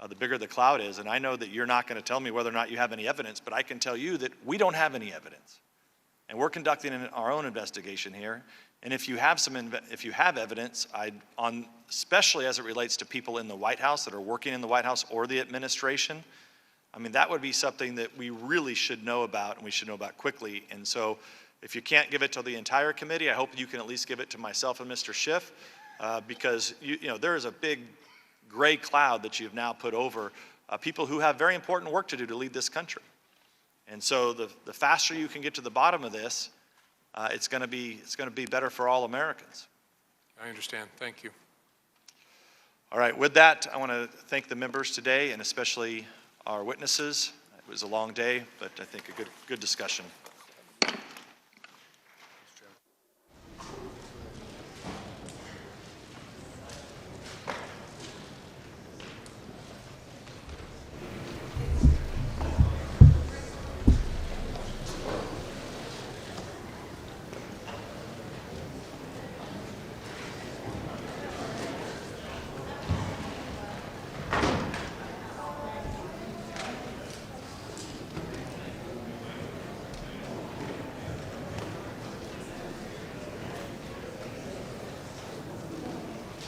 the bigger the cloud is. And I know that you're not going to tell me whether or not you have any evidence, but I can tell you that we don't have any evidence. And we're conducting our own investigation here. And if you have evidence, especially as it relates to people in the White House that are working in the White House or the administration, that would be something that we really should know about, and we should know about quickly. And so if you can't give it to the entire committee, I hope you can at least give it to myself and Mr. Schiff, because there is a big gray cloud that you've now put over people who have very important work to do to lead this country. And so the faster you can get to the bottom of this, it's going to be better for all Americans. I understand. Thank you. All right, with that, I want to thank the members today, and especially our witnesses. It was a long day, but I think a good discussion.